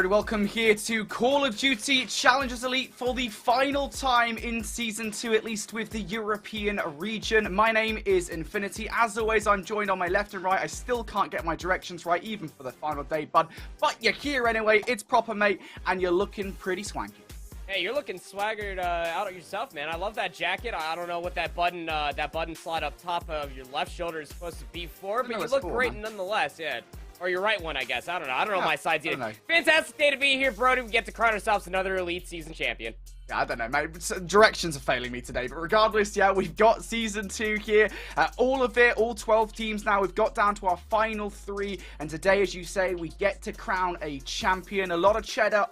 Welcome here to Call of Duty Challengers Elite for the final time in Season 2, at least with the European region. My name is Infinity. As always, I'm joined on my left and right. I still can't get my directions right, even for the final day, bud. But you're here anyway. It's proper, mate, and you're looking pretty swanky. Hey, you're looking swaggered out yourself, man. I love that jacket. I don't know what that button slot up top of your left shoulder is supposed to be for, but you look great nonetheless, yeah. Or your right one, I guess. I don't know my sides either. Fantastic day to be here, Brody. We get to crown ourselves another Elite Season champion. Yeah, I don't know, mate. Directions are failing me today. But regardless, yeah, we've got Season 2 here. All of it, all 12 teams now. We've got down to our final 3. And today, as you say, we get to crown a champion. A lot of cheddar.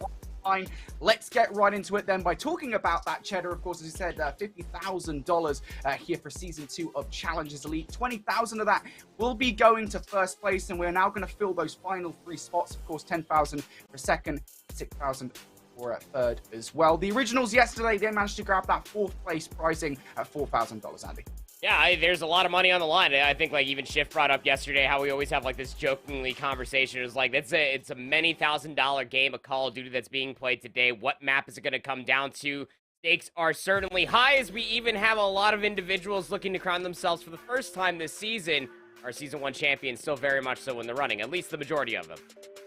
Let's get right into it then by talking about that cheddar. Of course, as you said, $50,000 here for Season 2 of Challengers Elite. 20,000 of that will be going to first place, and we're now going to fill those final 3 spots. Of course, 10,000 for second, 6,000 for third as well. The Originals yesterday, they managed to grab that 4th place pricing at $4,000, Andy. Yeah, there's a lot of money on the line. I think, like, even Shift brought up yesterday how we always have, like, this jokingly conversation. It was like, it's a many $1,000 game of Call of Duty that's being played today. What map is it going to come down to? Stakes are certainly high, as we even have a lot of individuals looking to crown themselves for the first time this season. Our Season 1 champions still very much so in the running, at least the majority of them.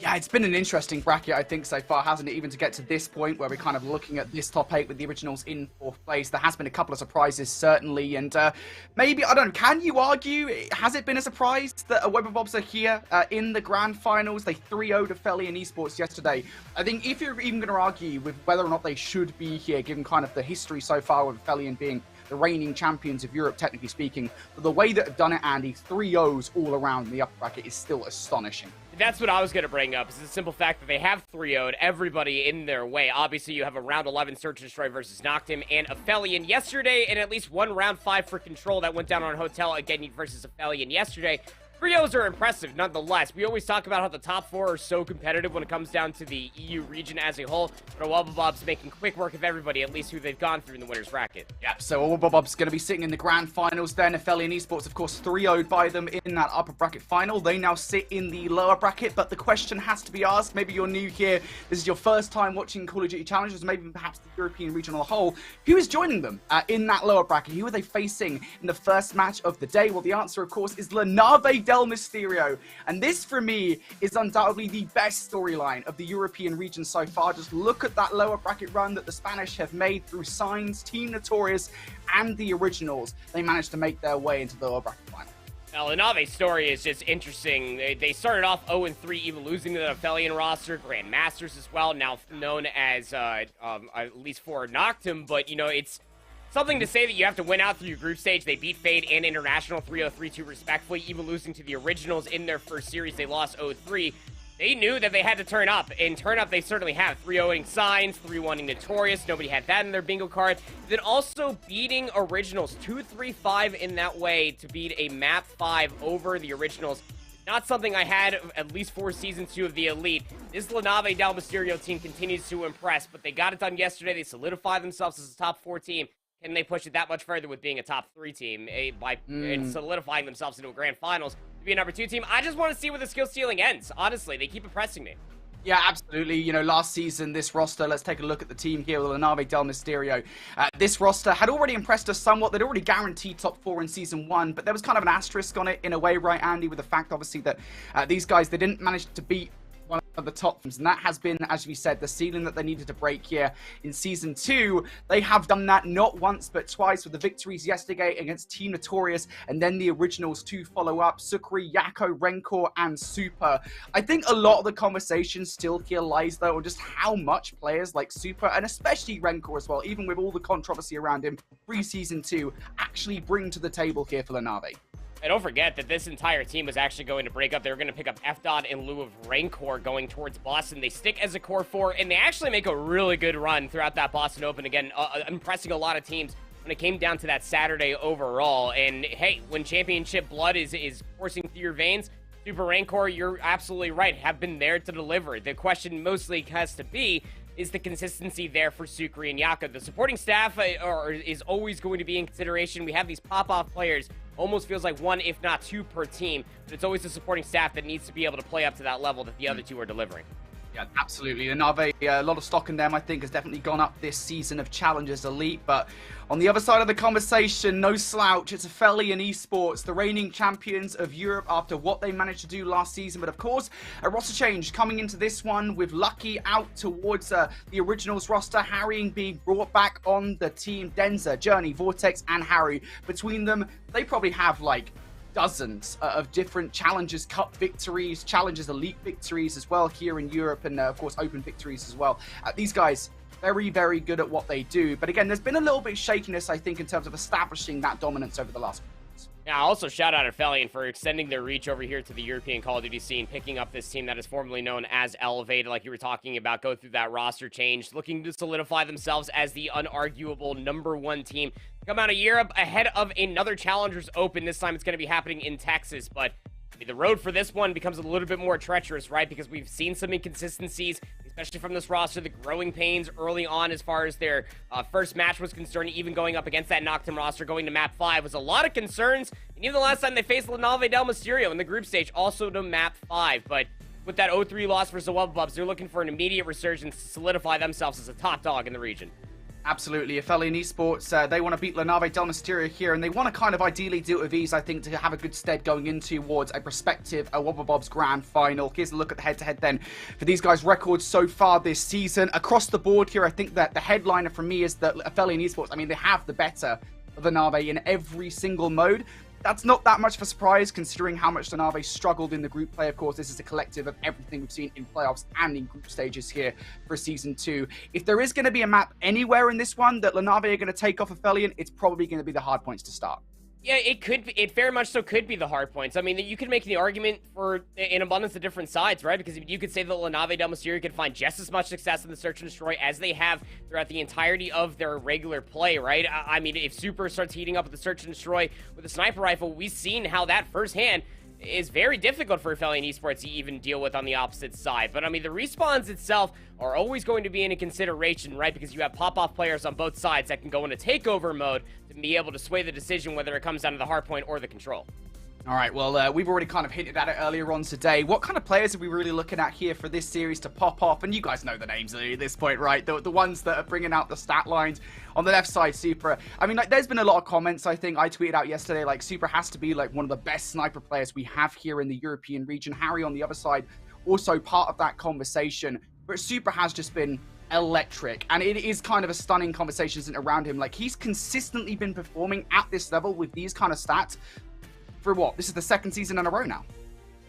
Yeah, it's been an interesting bracket, I think, so far, hasn't it? Even to get to this point where we're kind of looking at this top 8 with the Originals in 4th place. There has been a couple of surprises, certainly. And maybe, I don't know, can you argue, has it been a surprise that Webberbobs are here in the grand finals? They 3-0'd Aphelion Esports yesterday. I think if you're even going to argue with whether or not they should be here, given kind of the history so far with Aphelion being the reigning champions of Europe, technically speaking, but the way that have done it, Andy, 3-0s all around in the upper bracket is still astonishing. That's what I was going to bring up, is the simple fact that they have 3-0'd everybody in their way. Obviously, you have a round 11 Search and Destroy versus Noctim and Aphelion yesterday, and at least one round 5 for Control that went down on Hotel again versus Aphelion yesterday. 3-0s are impressive, nonetheless. We always talk about how the top 4 are so competitive when it comes down to the EU region as a whole, but Webberbobs making quick work of everybody, at least who they've gone through in the winner's bracket. Yeah, so Webberbobs going to be sitting in the grand finals then. Aphelion Esports, of course, 3-0'd by them in that upper bracket final. They now sit in the lower bracket, but the question has to be asked. Maybe you're new here. This is your first time watching Call of Duty Challengers, maybe perhaps the European region on the whole. Who is joining them in that lower bracket? Who are they facing in the first match of the day? Well, the answer, of course, is La Nave del Mysterio. And this, for me, is undoubtedly the best storyline of the European region so far. Just look at that lower bracket run that the Spanish have made through Signs, Team Notorious, and the Originals. They managed to make their way into the lower bracket final. Now, the Nave story is just interesting. They started off 0-3, even losing to the Aphelion roster, Grandmasters as well, now known as, at least for Noctim, but, you know, it's something to say that you have to win out through your group stage. They beat Fade and International 3-0, 3-2 respectfully, even losing to the Originals in their first series. They lost 0-3. They knew that they had to turn up, and turn up they certainly have. 3-0ing Signs, 3-1ing Notorious. Nobody had that in their bingo card. Then also beating Originals 2-3-5 in that way to beat a map 5 over the Originals. Not something I had at least for Season 2 of the Elite. This La Nave del Mysterio team continues to impress, but they got it done yesterday. They solidified themselves as a top 4 team. Can they push it that much further with being a top 3 team by solidifying themselves into a grand finals to be a number 2 team? I just want to see where the skill ceiling ends. Honestly, they keep impressing me. Yeah, absolutely. You know, last season, this roster, let's take a look at the team here with La Nave del Mysterio. This roster had already impressed us somewhat. They'd already guaranteed top 4 in Season 1, but there was kind of an asterisk on it in a way, right, Andy, with the fact, obviously, that these guys, they didn't manage to beat one of the top teams, and that has been, as we said, the ceiling that they needed to break here in Season 2. They have done that not once but twice with the victories yesterday against Team Notorious and then the Originals to follow up, Sukri, Yako, Rencor, and Super. I think a lot of the conversation still here lies, though, on just how much players like Super, and especially Rencor as well, even with all the controversy around him pre-Season 2, actually bring to the table here for La Nave. And don't forget that this entire team was actually going to break up. They were going to pick up FDOT in lieu of Rancor going towards Boston. They stick as a core 4, and they actually make a really good run throughout that Boston Open. Again, impressing a lot of teams when it came down to that Saturday overall. And, hey, when championship blood is coursing through your veins, Super Rancor, you're absolutely right, have been there to deliver. The question mostly has to be, is the consistency there for Sukri and Yaka? The supporting staff is always going to be in consideration. We have these pop-off players. Almost feels like 1, if not 2 per team. But it's always the supporting staff that needs to be able to play up to that level that the other 2 are delivering. Yeah, absolutely. The Nave, a lot of stock in them, I think, has definitely gone up this season of Challengers Elite. But on the other side of the conversation, no slouch. It's Aphelion Esports, the reigning champions of Europe after what they managed to do last season. But of course, a roster change coming into this one with Lucky out towards the Originals roster, Harry being brought back on the team. Denza, Journey, Vortex, and Harry. Between them, they probably have like dozens of different Challengers Cup victories, Challengers Elite victories as well here in Europe, and of course Open victories as well. These guys, very, very good at what they do. But again, there's been a little bit of shakiness, I think, in terms of establishing that dominance over the last months. Yeah, also shout out Aphelion for extending their reach over here to the European Call of Duty scene, picking up this team that is formerly known as Elevated, like you were talking about, go through that roster change, looking to solidify themselves as the unarguable #1 team. Come out of Europe ahead of another Challengers Open. This time it's going to be happening in Texas, but the road for this one becomes a little bit more treacherous, right? Because we've seen some inconsistencies, especially from this roster, the growing pains early on as far as their first match was concerned, even going up against that Noctem roster, going to map 5 was a lot of concerns. And even the last time they faced La Nave del Mysterio in the group stage, also to map 5. But with that 0-3 loss versus the Wubba they're looking for an immediate resurgence to solidify themselves as a top dog in the region. Absolutely. Aphelion Esports, they want to beat La Nave del Mysterio here, and they want to kind of ideally do it with ease, I think, to have a good stead going in towards a prospective Wubba Grand Final. Here's a look at the head-to-head then for these guys' records so far this season. Across the board here, I think that the headliner for me is that Aphelion Esports, I mean, they have the better of the Nave in every single mode. That's not that much of a surprise, considering how much the Nave struggled in the group play. Of course, this is a collective of everything we've seen in playoffs and in group stages here for Season 2. If there is going to be a map anywhere in this one that La Nave are going to take off Aphelion, it's probably going to be the hard points to start. Yeah, it could be. It very much so could be the hard points. I mean, you could make the argument for an abundance of different sides, right? Because you could say that La Nave del Mysterio could find just as much success in the Search and Destroy as they have throughout the entirety of their regular play, right? I mean, if Super starts heating up with the Search and Destroy with a sniper rifle, we've seen how that firsthand is very difficult for Aphelion Esports to even deal with on the opposite side. But I mean, the respawns itself are always going to be in consideration, right? Because you have pop-off players on both sides that can go into takeover mode to be able to sway the decision whether it comes down to the hardpoint or the control. All right, well, we've already kind of hinted at it earlier on today. What kind of players are we really looking at here for this series to pop off? And you guys know the names at this point, right? The ones that are bringing out the stat lines. On the left side, Super. I mean, like, there's been a lot of comments, I think. I tweeted out yesterday, like, Super has to be, like, one of the best sniper players we have here in the European region. Harry on the other side, also part of that conversation. But Super has just been electric, and it is kind of a stunning conversation around him. Like, he's consistently been performing at this level with these kind of stats for what? This is the second season in a row now.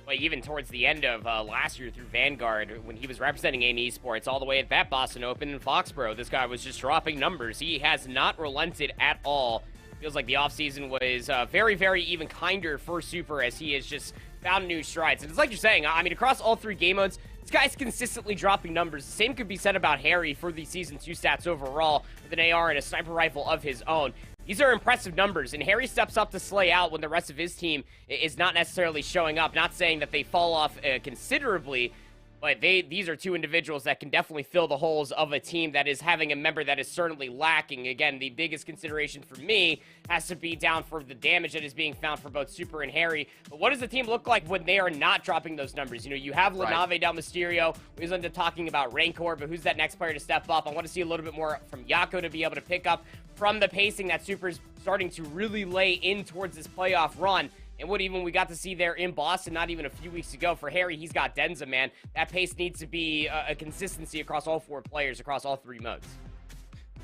Well, even towards the end of last year through Vanguard, when he was representing AIM Esports all the way at that Boston Open in Foxborough, this guy was just dropping numbers. He has not relented at all. Feels like the offseason was very, very even kinder for Super as he has just found new strides. And it's like you're saying, I mean, across all 3 game modes, this guy's consistently dropping numbers. The same could be said about Harry for the Season 2 stats overall, with an AR and a sniper rifle of his own. These are impressive numbers, and Harry steps up to slay out when the rest of his team is not necessarily showing up. Not saying that they fall off considerably, but these are 2 individuals that can definitely fill the holes of a team that is having a member that is certainly lacking. Again, the biggest consideration for me has to be down for the damage that is being found for both Super and Harry. But what does the team look like when they are not dropping those numbers? You know, you have La Nave del Mysterio. We was into talking about Rancor, but who's that next player to step up? I want to see a little bit more from Yako to be able to pick up from the pacing that Super's starting to really lay in towards this playoff run. And what even we got to see there in Boston not even a few weeks ago. For Harry, he's got Denza, man. That pace needs to be a consistency across all 4 players, across all 3 modes.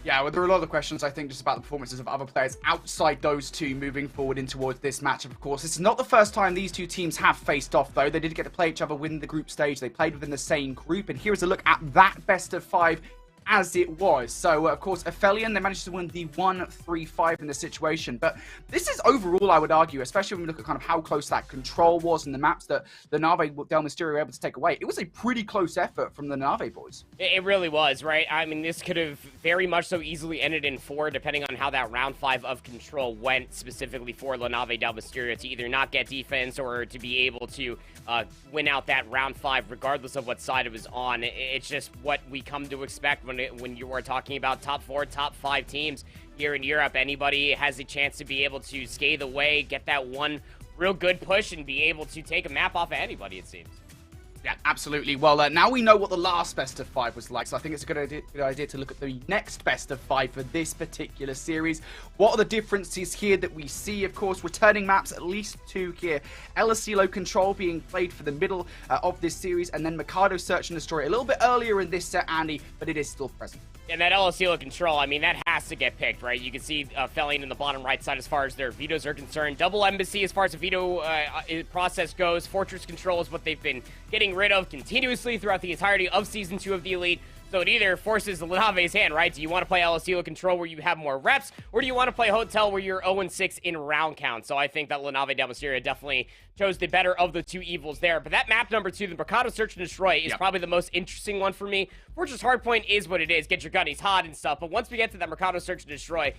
Yeah, well, there are a lot of questions, I think, just about the performances of other players outside those 2 moving forward in towards this matchup, of course. This is not the first time these 2 teams have faced off, though. They did get to play each other within the group stage. They played within the same group, and here's a look at that best of 5 as it was. So, of course, Aphelion, they managed to win the 1-3-5 in the situation. But this is overall, I would argue, especially when we look at kind of how close that control was in the maps that the Nave del Mysterio were able to take away. It was a pretty close effort from the Nave boys. It really was, right? I mean, this could have very much so easily ended in 4, depending on how that round 5 of control went, specifically for La Nave del Mysterio to either not get defense or to be able to win out that round 5, regardless of what side it was on. It's just what we come to expect when you are talking about top 4, top 5 teams here in Europe. Anybody has a chance to be able to scathe away, get that one real good push, and be able to take a map off of anybody, it seems. Yeah, absolutely. Well, now we know what the last best of 5 was like, so I think it's a good idea to look at the next best of 5 for this particular series. What are the differences here that we see? Of course, returning maps, at least 2 here. El Asilo Control being played for the middle of this series, and then Mikado Search and Destroy a little bit earlier in this set, Andy, but it is still present. And that El Asilo Control, I mean, that has to get picked, right? You can see Fellion in the bottom right side as far as their vetoes are concerned. Double Embassy as far as the veto process goes. Fortress Control is what they've been getting rid of continuously throughout the entirety of Season 2 of the Elite. So it either forces Linave's hand, right? Do you want to play El Asilo Control where you have more reps, or do you want to play Hotel where you're 0-6 in round count? So I think that Linave Del Mysterio definitely chose the better of the 2 evils there. But that map number 2, the Mercado Search and Destroy, is probably the most interesting one for me. Fortress Hardpoint is what it is. Get your gunnies hot and stuff. But once we get to that Mercado Search and Destroy,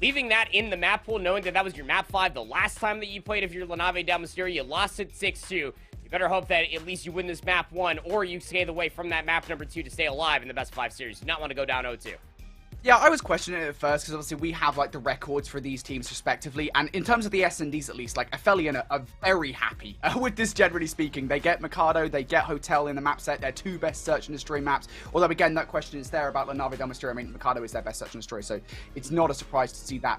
leaving that in the map pool, knowing that that was your map 5 the last time that you played, if you're Linave Del Mysterio, you lost it 6-2. Better hope that at least you win this map 1, or you stay away from that map number 2 to stay alive in the best 5 series. You do not want to go down 0-2. Yeah, I was questioning it at first because obviously we have like the records for these teams respectively, and in terms of the S&Ds at least, like Aphelion are very happy with this, generally speaking. They get Mikado, they get Hotel in the map set, their 2 best search and destroy maps. Although again, that question is there about Linave Del Mysterio. I mean, Mikado is their best search and destroy, so it's not a surprise to see that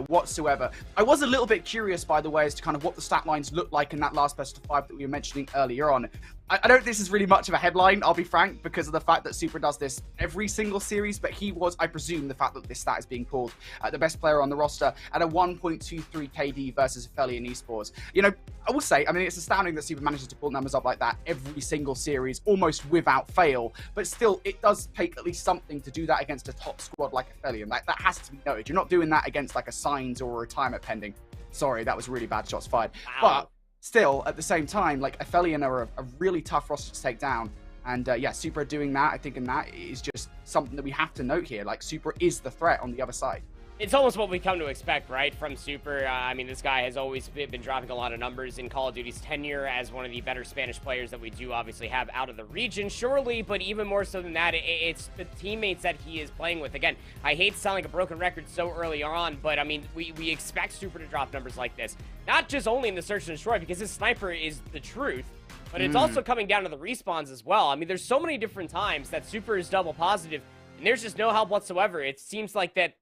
whatsoever. I was a little bit curious, by the way, as to kind of what the stat lines looked like in that last best of 5 that we were mentioning earlier on. I don't think this is really much of a headline, I'll be frank, because of the fact that Super does this every single series, but he was, I presume, the fact that this stat is being pulled, the best player on the roster at a 1.23 KD versus Aphelion Esports. You know, I will say, I mean, it's astounding that Super manages to pull numbers up like that every single series, almost without fail, but still, it does take at least something to do that against a top squad like Aphelion. Like, that has to be noted. You're not doing that against, like, a Signs or a retirement pending. Sorry, that was really bad shots fired. Wow. But still, at the same time, like, Aphelion are a really tough roster to take down. And yeah, Super doing that, I think, and that is just something that we have to note here. Like, Super is the threat on the other side. It's almost what we come to expect, right, from Super. I mean, this guy has always been dropping a lot of numbers in Call of Duty's tenure as one of the better Spanish players that we do obviously have out of the region, surely, but even more so than that, it's the teammates that he is playing with. Again, I hate to sound like a broken record so early on, but I mean, we expect Super to drop numbers like this. Not just only in the Search and Destroy, because his sniper is the truth, but it's also coming down to the respawns as well. I mean, there's so many different times that Super is double positive, and there's just no help whatsoever. It seems like that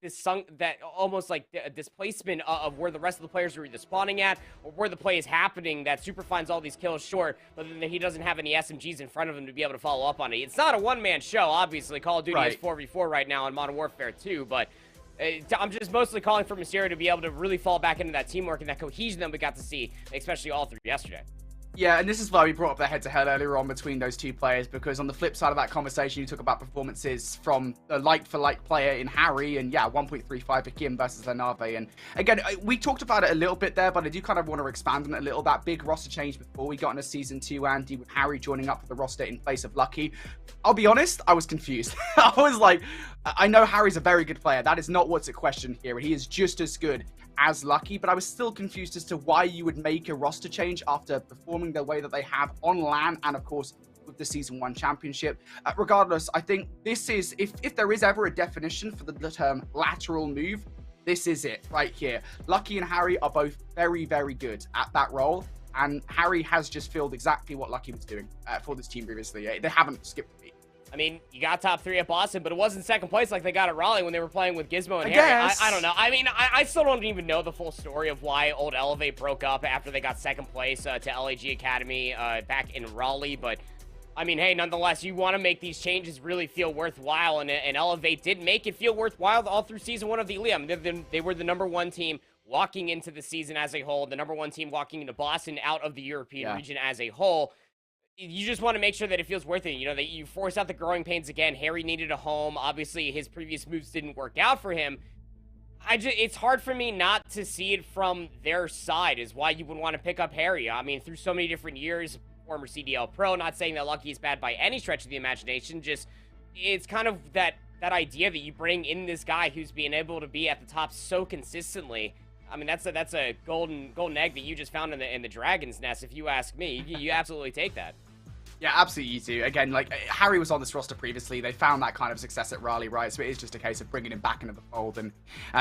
almost like a displacement of where the rest of the players are either spawning at or where the play is happening, that Super finds all these kills short, but then he doesn't have any SMGs in front of him to be able to follow up on it. It's not a one-man show, obviously. Call of Duty is 4v4 right now in Modern Warfare 2, but I'm just mostly calling for Mysterio to be able to really fall back into that teamwork and that cohesion that we got to see, especially all through yesterday. Yeah, and this is why we brought up the head-to-head earlier on between those 2 players, because on the flip side of that conversation, you talk about performances from a like-for-like player in Harry, and yeah, 1.35 for Kim versus Linave. And again, we talked about it a little bit there, but I do kind of want to expand on it a little. That big roster change before we got into Season 2, Andy, with Harry joining up with the roster in place of Lucky. I'll be honest, I was confused. I was like, I know Harry's a very good player. That is not what's at question here. He is just as good as Lucky, but I was still confused as to why you would make a roster change after performing the way that they have on LAN and, of course, with the Season 1 championship. Regardless, I think this is, if there is ever a definition for the term lateral move, this is it right here. Lucky and Harry are both very, very good at that role, and Harry has just filled exactly what Lucky was doing for this team previously. They haven't skipped a beat. I mean, you got top 3 at Boston, but it wasn't second place like they got at Raleigh when they were playing with Gizmo and Harry. I don't know. I mean, I still don't even know the full story of why Old Elevate broke up after they got second place to LAG Academy back in Raleigh. But, I mean, hey, nonetheless, you want to make these changes really feel worthwhile, and Elevate did make it feel worthwhile all through Season 1 of the Elite. I mean, they were the #1 team walking into the season as a whole, the #1 team walking into Boston out of the European region as a whole. You just want to make sure that it feels worth it. You know, that you force out the growing pains again. Harry needed a home. Obviously, his previous moves didn't work out for him. It's hard for me not to see it from their side, is why you would want to pick up Harry. I mean, through so many different years, former CDL pro, not saying that Lucky is bad by any stretch of the imagination, just it's kind of that idea that you bring in this guy who's being able to be at the top so consistently. I mean, that's a golden egg that you just found in the dragon's nest, if you ask me. You absolutely take that. Yeah, absolutely, you do. Again, like, Harry was on this roster previously. They found that kind of success at Raleigh, right? So it is just a case of bringing him back into the fold and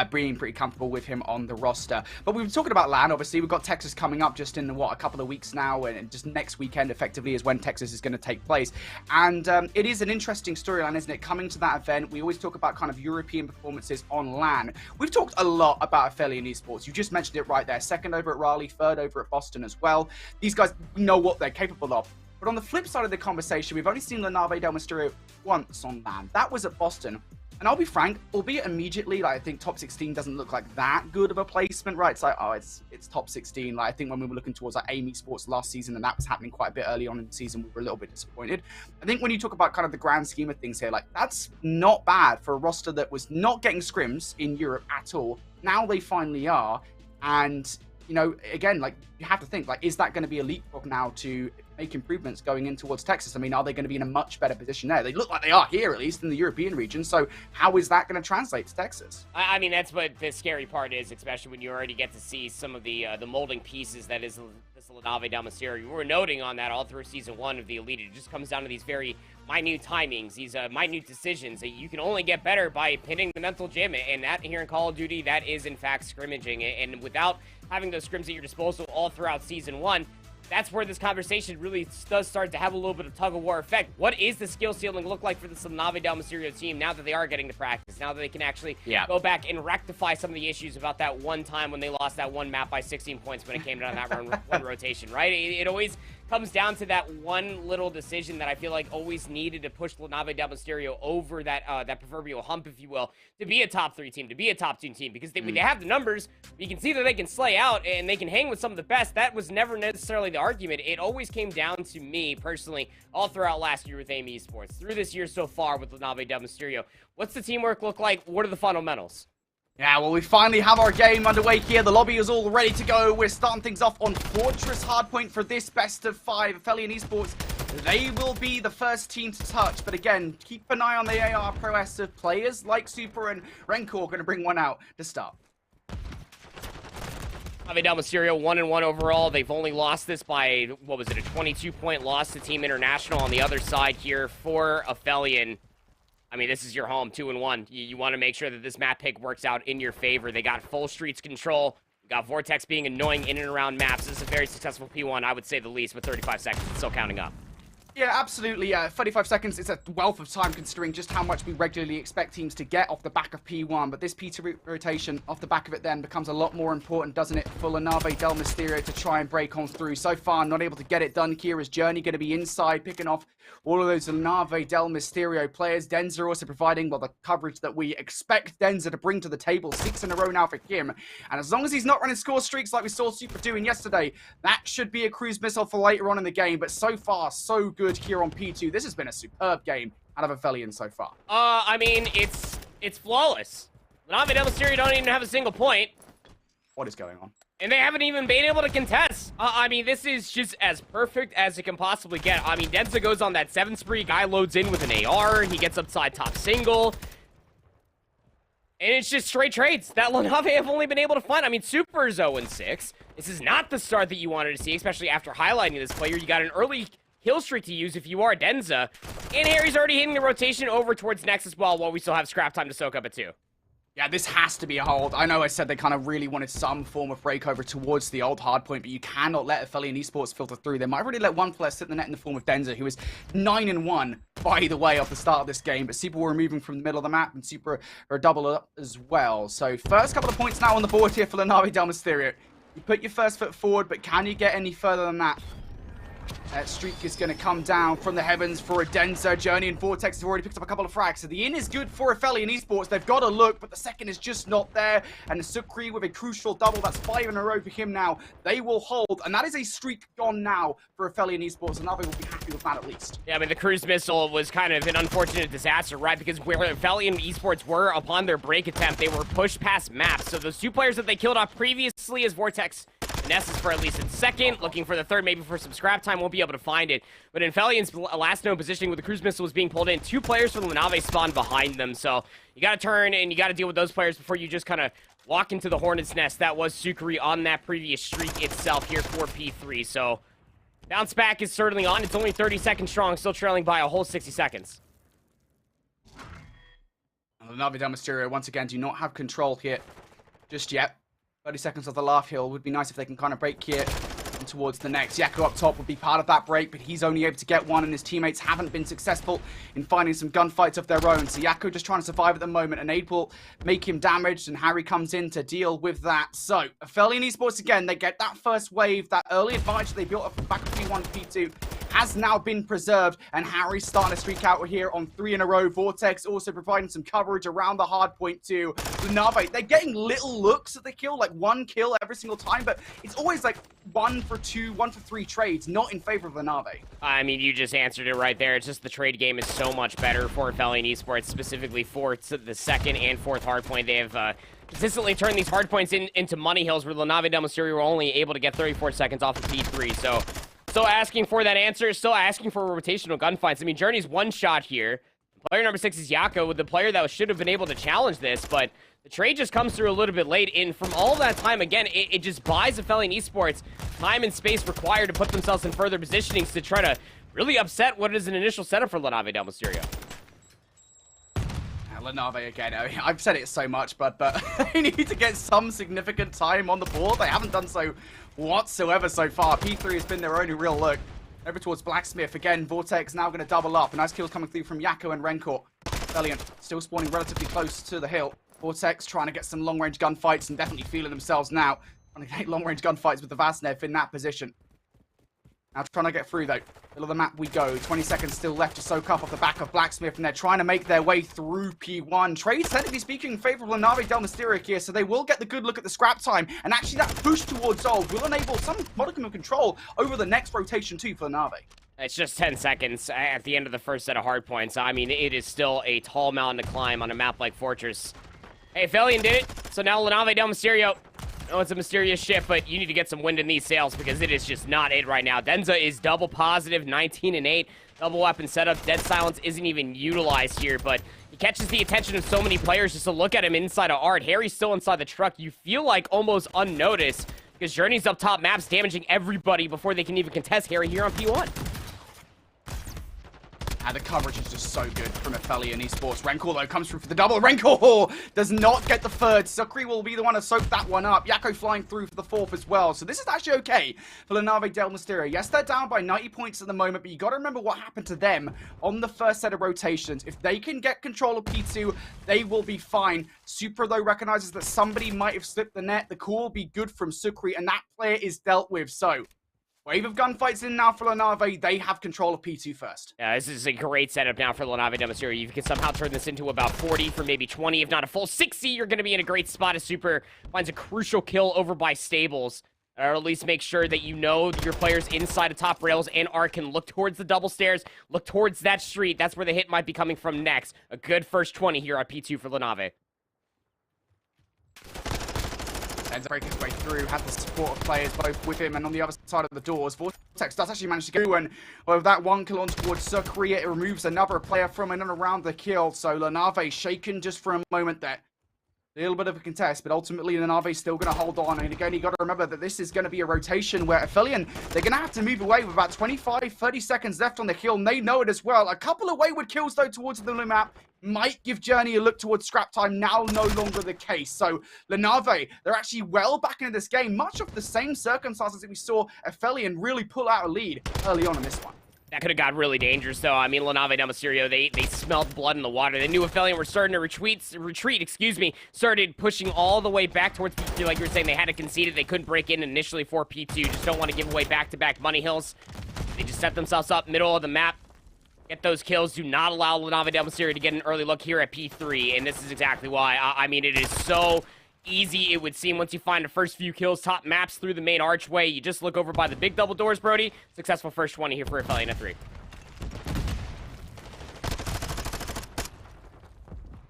being pretty comfortable with him on the roster. But we were talking about LAN, obviously. We've got Texas coming up just in, a couple of weeks now, and just next weekend, effectively, is when Texas is going to take place. And it is an interesting storyline, isn't it? Coming to that event, we always talk about kind of European performances on LAN. We've talked a lot about Aphelion Esports. You just mentioned it right there. Second over at Raleigh, third over at Boston as well. These guys know what they're capable of. But on the flip side of the conversation, we've only seen LaNave Del Mysterio once on LAN. That was at Boston. And I'll be frank, albeit immediately, like, I think top 16 doesn't look like that good of a placement, right? It's like, oh, it's top 16. Like, I think when we were looking towards like AIM Esports last season, and that was happening quite a bit early on in the season, we were a little bit disappointed. I think when you talk about kind of the grand scheme of things here, like, that's not bad for a roster that was not getting scrims in Europe at all. Now they finally are. And, you know, again, like, you have to think, like, is that going to be a leapfrog now to make improvements going in towards Texas? I mean, are they going to be in a much better position there? They look like they are here, at least in the European region. So how is that going to translate to Texas? I mean, that's what the scary part is, especially when you already get to see some of the molding pieces that is this LaNave Del Mysterio. We were noting on that all through Season 1 of the Elite. It just comes down to these very minute timings, these minute decisions that you can only get better by pinning the mental gym. And that here in Call of Duty, that is in fact scrimmaging. And without having those scrims at your disposal all throughout Season 1, that's where this conversation really does start to have a little bit of tug-of-war effect. What is the skill ceiling look like for the LaNave Del Mysterio team now that they are getting to practice, now that they can actually go back and rectify some of the issues about that one time when they lost that one map by 16 points when it came down that one rotation, right? It always comes down to that one little decision that I feel like always needed to push LaNave Del Mysterio over that that proverbial hump, if you will, to be a top 3 team, to be a top 2 team, because they have the numbers. You can see that they can slay out and they can hang with some of the best. That was never necessarily the argument. It always came down to me personally all throughout last year with AIM Esports, through this year so far with LaNave Del Mysterio. What's the teamwork look like? What are the fundamentals? Yeah, well, we finally have our game underway here. The lobby is all ready to go. We're starting things off on Fortress Hardpoint for this best of 5. Aphelion Esports, they will be the first team to touch. But again, keep an eye on the AR prowess of players like Super and Rencor going to bring one out to start. LaNave Del Mysterio 1-1 overall. They've only lost this by, what was it, a 22-point loss to Team International on the other side here for Aphelion. I mean, this is your home, 2-1. You want to make sure that this map pick works out in your favor. They got full streets control. You got Vortex being annoying in and around maps. This is a very successful P1, I would say the least, with 35 seconds. It's still counting up. Yeah, absolutely. 35 seconds is a wealth of time considering just how much we regularly expect teams to get off the back of P1. But this P2 rotation off the back of it then becomes a lot more important, doesn't it, for LaNave Del Mysterio to try and break on through. So far, not able to get it done here as Journey going to be inside, picking off all of those LaNave Del Mysterio players. Denza also providing, well, the coverage that we expect Denza to bring to the table. 6 in a row now for him. And as long as he's not running score streaks like we saw Super doing yesterday, that should be a cruise missile for later on in the game. But so far, so good here on P2. This has been a superb game out of Aphelion so far. I mean, it's flawless. LaNave Del Mysterio don't even have a single point. What is going on? And they haven't even been able to contest. I mean, this is just as perfect as it can possibly get. I mean, Denza goes on that 7 spree. Guy loads in with an AR. He gets upside top single. And it's just straight trades that LaNave have only been able to find. I mean, Super is 0-6. This is not the start that you wanted to see, especially after highlighting this player. You got an early kill streak to use if you are Denza. And Harry's already hitting the rotation over towards Nexus while we still have scrap time to soak up at 2. Yeah, this has to be a hold. I know I said they kind of really wanted some form of breakover towards the old hardpoint, but you cannot let Aphelion Esports filter through. They might already let one player sit in the net in the form of Denza, who is 9-1, by the way, off the start of this game. But Super were moving from the middle of the map, and Super are double up as well. So first couple of points now on the board here for LaNave Del Mysterio. You put your first foot forward, but can you get any further than that? That streak is going to come down from the heavens for a Denza. Journey and Vortex have already picked up a couple of frags. So the in is good for Aphelion Esports. They've got to look, but the second is just not there. And Sukri with a crucial double. That's 5 in a row for him now. They will hold. And that is a streak gone now for Aphelion Esports. And Navi will be happy with that at least. Yeah, I mean, the cruise missile was kind of an unfortunate disaster, right? Because where Aphelion Esports were upon their break attempt, they were pushed past maps. So those 2 players that they killed off previously as Vortex Nessus for at least a second, looking for the third, maybe for some scrap time, won't be able to find it. But in Aphelions' last known positioning, with the cruise missile was being pulled in, 2 players from LaNave spawned behind them. So you got to turn and you got to deal with those players before you just kind of walk into the Hornet's Nest. That was Sukri on that previous streak itself here for P3. So Bounce back is certainly on. It's only 30 seconds strong, still trailing by a whole 60 seconds. And the Na'Vi Del Mysterio, once again, do not have control here just yet. 30 seconds of the laugh hill would be nice if they can kind of break here and towards the next. Yakko up top would be part of that break, but he's only able to get one, and his teammates haven't been successful in finding some gunfights of their own. So Yakko just trying to survive at the moment, and Aid will make him damaged, and Harry comes in to deal with that. So, Aphelion Esports again, they get that first wave, that early advantage they built up from back of P1 to P2 has now been preserved, and Harry's starting to streak out here on 3 in a row. Vortex also providing some coverage around the hard point too. The Na'Vi, they're getting little looks at the kill, like 1 kill every single time, but it's always like 1 for 2, 1 for 3 trades, not in favor of the Na'Vi. I mean, you just answered it right there. It's just the trade game is so much better for Aphelion Esports, specifically for the second and fourth hardpoint. They have consistently turned these hardpoints into money hills, where the Na'Vi Del Mysterio were only able to get 34 seconds off of P3, so still asking for that answer, still asking for rotational gunfights. I mean, Journey's one shot here. Player number 6 is Yakko, with the player that should have been able to challenge this, but the trade just comes through a little bit late, and from all that time, again, it just buys Aphelion Esports time and space required to put themselves in further positionings to try to really upset what is an initial setup for LaNave Del Mysterio. LaNave again, I mean, I've said it so much, but they need to get some significant time on the board. They haven't done so whatsoever so far. P3 has been their only real look. Over towards Blacksmith. Again, Vortex now going to double up. A nice kills coming through from Yakko and Renkor. Aphelion still spawning relatively close to the hill. Vortex trying to get some long-range gunfights and definitely feeling themselves now. Trying to get long-range gunfights with the Vaznev in that position. Now trying to get through though. Middle of the map we go. 20 seconds still left to soak up off the back of Blacksmith, and they're trying to make their way through P1. Trades technically speaking in favor of LaNave Del Mysterio here, so they will get the good look at the scrap time, and actually that push towards Zol will enable some modicum of control over the next rotation too for LaNave. It's just 10 seconds at the end of the first set of hardpoints. I mean, it is still a tall mountain to climb on a map like Fortress. Hey, Aphelion did it, so now LaNave Del Mysterio. Oh, it's a mysterious shift, but you need to get some wind in these sails because it is just not it right now. Denza is double positive, 19 and 8. Double weapon setup. Dead Silence isn't even utilized here, but he catches the attention of so many players just to look at him inside of Art. Harry's still inside the truck. You feel like almost unnoticed because Journey's up top maps damaging everybody before they can even contest Harry here on P1. The coverage is just so good from Aphelion Esports. Renkor, though, comes through for the double. Renkor does not get the third. Sukri will be the one to soak that one up. Yakko flying through for the fourth as well. So this is actually okay for LaNave Del Mysterio. Yes, they're down by 90 points at the moment, but you got to remember what happened to them on the first set of rotations. If they can get control of P2, they will be fine. Supra, though, recognizes that somebody might have slipped the net. The call will be good from Sukri, and that player is dealt with. So wave of gunfights in now for LaNave. They have control of P2 first. Yeah, this is a great setup now for LaNave Del Mysterio. You can somehow turn this into about 40 for maybe 20, if not a full 60. You're going to be in a great spot as Super finds a crucial kill over by Stables. Or at least make sure that you know your players inside of top rails and Arc can look towards the double stairs, look towards that street. That's where the hit might be coming from next. A good first 20 here on P2 for LaNave. Ends up breaking his way through, had the support of players both with him and on the other side of the doors. Vortex does actually manage to go, and with that one kill on towards Sukri, it removes another player from in and around the kill. So LaNave shaken just for a moment there. A little bit of a contest, but ultimately LaNave's still going to hold on. And again, you got to remember that this is going to be a rotation where Aphelion, they're going to have to move away with about 25, 30 seconds left on the kill, and they know it as well. A couple of wayward kills, though, towards the map might give Journey a look towards scrap time, now no longer the case. So LaNave, they're actually well back into this game, much of the same circumstances that we saw Aphelion really pull out a lead early on in this one. That could have got really dangerous, though. I mean, LaNave Del Mysterio, they smelled blood in the water. They knew Aphelion were starting to retreat, started pushing all the way back towards P2. Like you were saying, they had to concede it. They couldn't break in initially for P2. Just don't want to give away back-to-back money hills. They just set themselves up middle of the map. Get those kills. Do not allow LaNave Del Mysterio to get an early look here at P3, and this is exactly why. I mean, it is so easy, it would seem, once you find the first few kills, top maps through the main archway. You just look over by the big double doors, Brody. Successful first 20 here for Aphelion at 3.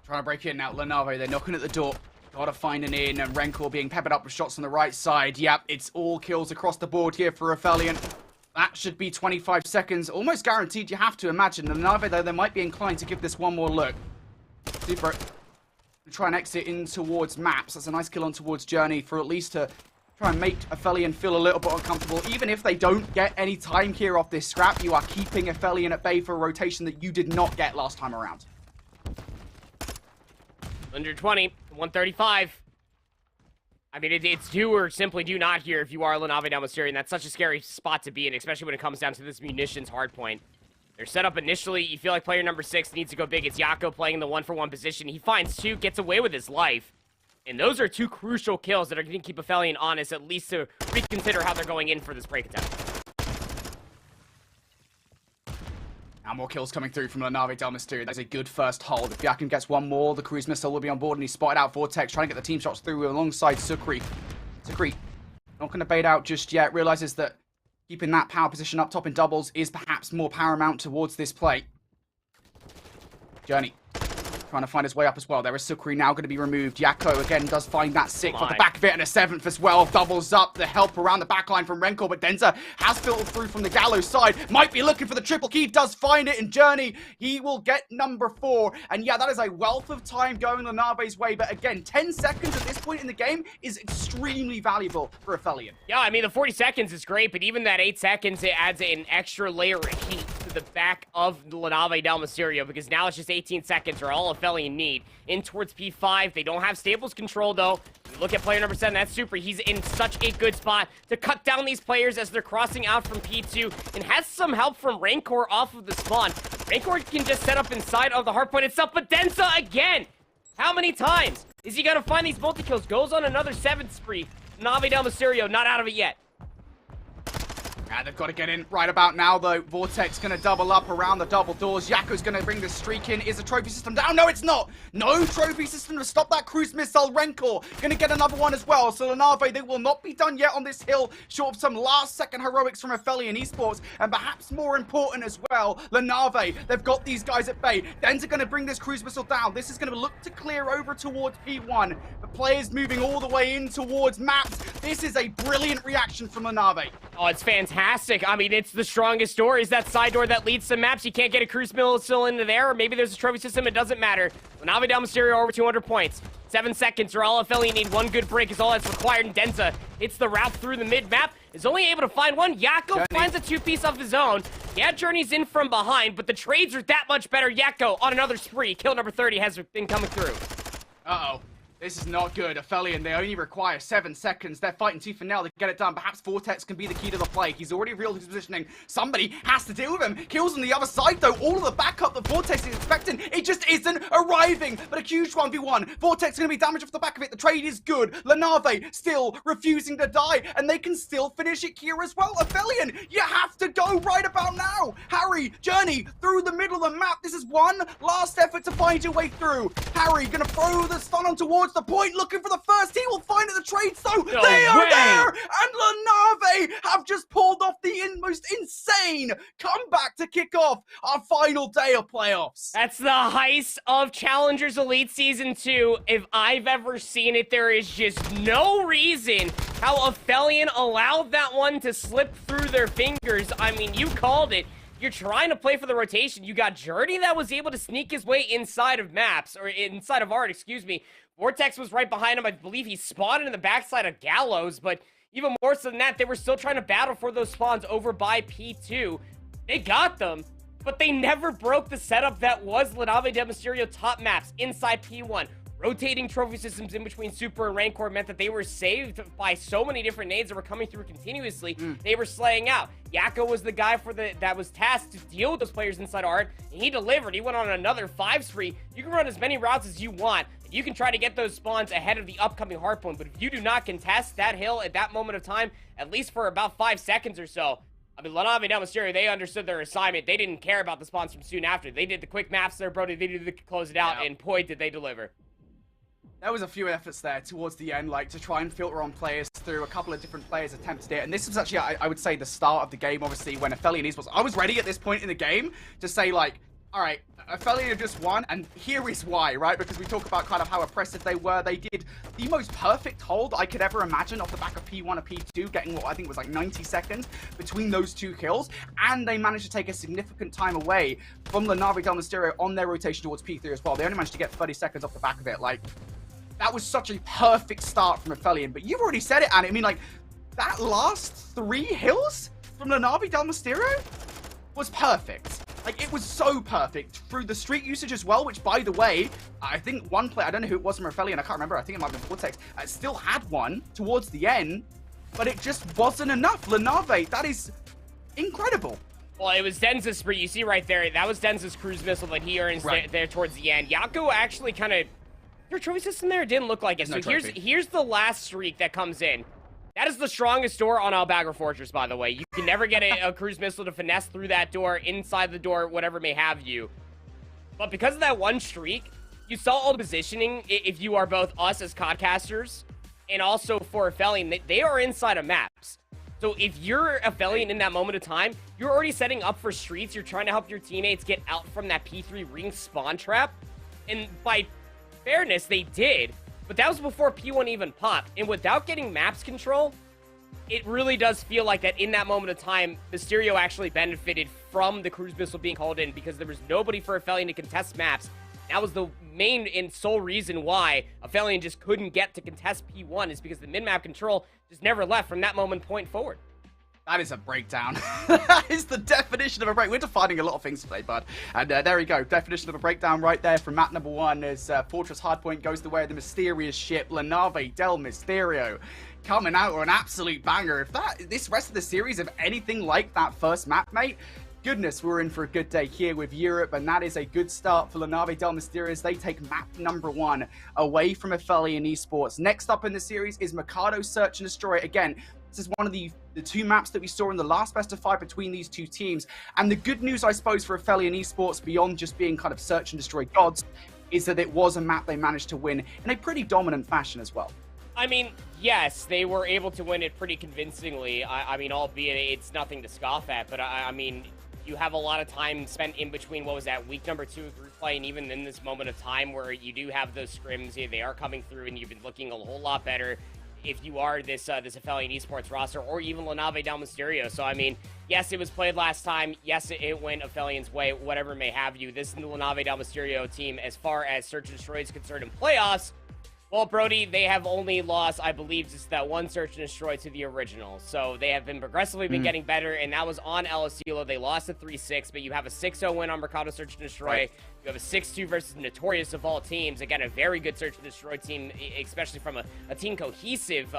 Trying to break in now, LaNave, they're knocking at the door. Gotta find an in, and Renkor being peppered up with shots on the right side. Yep, it's all kills across the board here for Aphelion. That should be 25 seconds. Almost guaranteed, you have to imagine. LaNave, though, they might be inclined to give this one more look. Super. Try and exit in towards maps. That's a nice kill on towards Journey for at least to try and make Aphelion feel a little bit uncomfortable. Even if they don't get any time here off this scrap, you are keeping Aphelion at bay for a rotation that you did not get last time around. 120, 135. I mean, it's do or simply do not here if you are LaNave Del Mysterio, and that's such a scary spot to be in, especially when it comes down to this munitions hardpoint. They're set up initially. You feel like player number 6 needs to go big. It's Jaco playing in the 1-for-1 position. He finds 2, gets away with his life. And those are 2 crucial kills that are going to keep Aphelion honest, at least to reconsider how they're going in for this break attempt. Now more kills coming through from LaNave Del Mysterio. That's a good first hold. If Yakin gets one more, the cruise missile will be on board, and he's spotted out Vortex, trying to get the team shots through alongside Sucre. Sucre, not going to bait out just yet. Realizes that keeping that power position up top in doubles is perhaps more paramount towards this play. Journey trying to find his way up as well. There is Sucre now going to be removed. Jaco again does find that 6th at the back of it, and a 7th as well. Doubles up the help around the backline from Rencor, but Denza has filtered through from the Gallows side. Might be looking for the triple key. Does find it in Journey. He will get number 4. And yeah, that is a wealth of time going LaNave's way. But again, 10 seconds at this point in the game is extremely valuable for Aphelion. Yeah, I mean, the 40 seconds is great, but even that 8 seconds, it adds an extra layer of heat to the back of LaNave Del Mysterio, because now it's just 18 seconds or all Aphelion need. In towards P5, they don't have Stables control though. You look at player number 7, that's Super. He's in such a good spot to cut down these players as they're crossing out from P2, and has some help from Rancor off of the spawn. Rancor can just set up inside of the hardpoint itself, but Denza again! How many times is he gonna find these multi-kills? Goes on another 7th spree. LaNave Del Mysterio not out of it yet. And they've got to get in right about now, though. Vortex going to double up around the double doors. Jaco's going to bring the streak in. Is the trophy system down? No, it's not. No trophy system to stop that cruise missile. Rencor going to get another one as well. So LaNave, they will not be done yet on this hill, short of some last-second heroics from Aphelion Esports. And perhaps more important as well, LaNave, they've got these guys at bay. Denza going to bring this cruise missile down. This is going to look to clear over towards P1. The players moving all the way in towards maps. This is a brilliant reaction from LaNave. Oh, it's fantastic. I mean, it's the strongest door. Is that side door that leads to maps? You can't get a cruise missile into there, or maybe there's a trophy system. It doesn't matter. LaNave Del Mysterio over 200 points. 7 seconds, or all Aphelion need. One good break is all that's required, and Denza hits the route through the mid-map. Is only able to find one. Jaco finds a 2-piece of his own. Yeah, Journey's in from behind, but the trades are that much better. Jaco on another spree. Kill number 30 has been coming through. Uh-oh. This is not good. Aphelion, they only require 7 seconds. They're fighting tooth and nail to get it done. Perhaps Vortex can be the key to the play. He's already revealed his positioning. Somebody has to deal with him. Kills on the other side, though. All of the backup that Vortex is expecting, it just isn't arriving. But a huge 1v1. Vortex is going to be damaged off the back of it. The trade is good. LaNave still refusing to die, and they can still finish it here as well. Aphelion, you have to go right about now. Harry, Journey, through the middle of the map. This is one last effort to find your way through. Harry going to throw the stun on towards the point, looking for the first. He will find it. The trade, so no they are way. there, and LaNave have just pulled off the most insane comeback to kick off our final day of playoffs. That's the heist of Challengers Elite Season 2. If I've ever seen it, there is just no reason how Aphelion allowed that one to slip through their fingers. I mean, you called it. You're trying to play for the rotation. You got Journey that was able to sneak his way inside of maps, or inside of Art, excuse me. Vortex was right behind him. I believe he spawned in the backside of Gallows, but even more so than that, they were still trying to battle for those spawns over by P2. They got them, but they never broke the setup that was LaNave Del Mysterio top maps inside P1. Rotating trophy systems in between Super and Rancor meant that they were saved by so many different nades that were coming through continuously. They were slaying out. Jaco was the guy that was tasked to deal with those players inside Art, and he delivered. He went on another 5 spree. You can run as many routes as you want. You can try to get those spawns ahead of the upcoming hardpoint, but if you do not contest that hill at that moment of time, at least for about 5 seconds or so, I mean, LaNave Del Mysterio, they understood their assignment. They didn't care about the spawns from soon after. They did the quick maps there, Brody. They did the close it out, and boy, did they deliver. There was a few efforts there towards the end, like to try and filter on players through. A couple of different players attempted it, and this was actually, I would say, the start of the game, obviously, when Aphelion Esports, I was ready at this point in the game to say, like, all right, Aphelion have just won, and here is why, right? Because we talk about kind of how oppressive they were. They did the most perfect hold I could ever imagine off the back of P1 and P2, getting what I think was like 90 seconds between those 2 kills, and they managed to take a significant time away from LaNave Del Mysterio on their rotation towards P3 as well. They only managed to get 30 seconds off the back of it. Like, that was such a perfect start from Aphelion. But you've already said it, Annie. I mean, like, that last 3 hills from the Na'Vi Del Mysterio was perfect. Like, it was so perfect through the streak usage as well, which, by the way, I think one player, I don't know who it was from Aphelion, I can't remember, I think it might have been Vortex, still had one towards the end, but it just wasn't enough. LaNave, that is incredible. Well, it was Denza's spree. You see right there, that was Denza's cruise missile that he earns there towards the end. Yako actually kind of, your trophy system there didn't look like it. So here's the last streak that comes in. That is the strongest door on Albagra Fortress, by the way. You can never get a cruise missile to finesse through that door, inside the door, whatever may have you. But because of that one streak, you saw all the positioning, if you are both us as codcasters and also for Aphelion, they are inside of maps. So if you're Aphelion in that moment of time, you're already setting up for streets. You're trying to help your teammates get out from that P3 ring spawn trap. And by fairness, they did. But that was before P1 even popped. And without getting maps control, it really does feel like that in that moment of time, Mysterio actually benefited from the cruise missile being called in because there was nobody for Aphelion to contest maps. That was the main and sole reason why Aphelion just couldn't get to contest P1 is because the min-map control just never left from that moment point forward. That is a breakdown. That is the definition of a break. We're defining a lot of things today, bud. And there we go. Definition of a breakdown right there from map number 1 as Fortress Hardpoint goes the way of the mysterious ship, LaNave Del Mysterio. Coming out with an absolute banger. If this rest of the series, if anything like that first map, mate, goodness, we're in for a good day here with Europe, and that is a good start for LaNave Del Mysterio as they take map number 1 away from Aphelion Esports. Next up in the series is Mikado Search and Destroy. Again, this is one of the 2 maps that we saw in the last best of 5 between these 2 teams. And the good news, I suppose, for Aphelion Esports, beyond just being kind of search and destroy gods, is that it was a map they managed to win in a pretty dominant fashion as well. I mean, yes, they were able to win it pretty convincingly. I mean, albeit it's nothing to scoff at, but I mean, you have a lot of time spent in between, what was that, week number 2 of group play, and even in this moment of time where you do have those scrims, they are coming through, and you've been looking a whole lot better if you are this Aphelion Esports roster, or even LaNave Del Mysterio. So, I mean, yes, it was played last time. Yes, it went Aphelion's way, whatever may have you. This is the LaNave Del Mysterio team as far as Search and Destroy is concerned in playoffs. Well, Brody, they have only lost, I believe, just that one Search and Destroy to the original. So they have been progressively getting better, and that was on El Estilo. They lost a 3-6, but you have a 6-0 win on Mercado Search and Destroy. Right. You have a 6-2 versus Notorious of all teams. Again, a very good Search and Destroy team, especially from a team cohesive